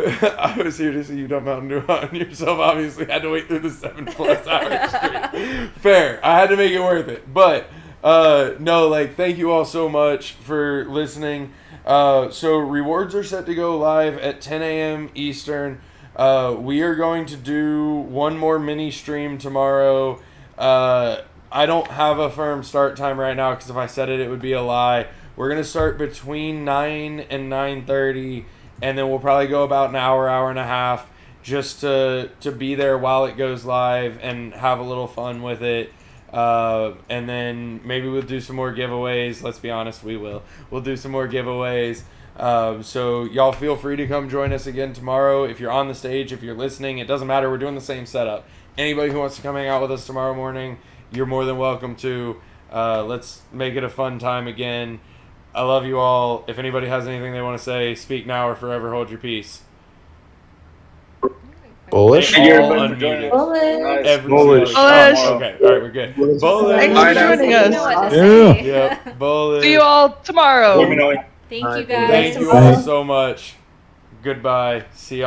I was here to see you dump Mountain Dew on yourself. Obviously, had to wait through the 7+ hours stream. Fair. I had to make it worth it. But no, like, thank you all so much for listening. So rewards are set to go live at 10 a.m. Eastern. We are going to do one more mini stream tomorrow. I don't have a firm start time right now, because if I said it, it would be a lie. We're going to start between 9 and 9:30, and then we'll probably go about an hour, hour and a half, just to be there while it goes live and have a little fun with it. And then maybe we'll do some more giveaways. Let's be honest, we will. We'll do some more giveaways. So y'all feel free to come join us again tomorrow. If you're on the stage, if you're listening, it doesn't matter. We're doing the same setup. Anybody who wants to come hang out with us tomorrow morning, you're more than welcome to. Let's make it a fun time again. I love you all. If anybody has anything they want to say, speak now or forever hold your peace. Bullish? All Bullish. unmuted. Bullish. Oh, okay, all right, we're good. Bullish. Thanks for joining us. Yep, bullish. See you all tomorrow. Thank you guys. Thank you all so much. Goodbye. See y'all.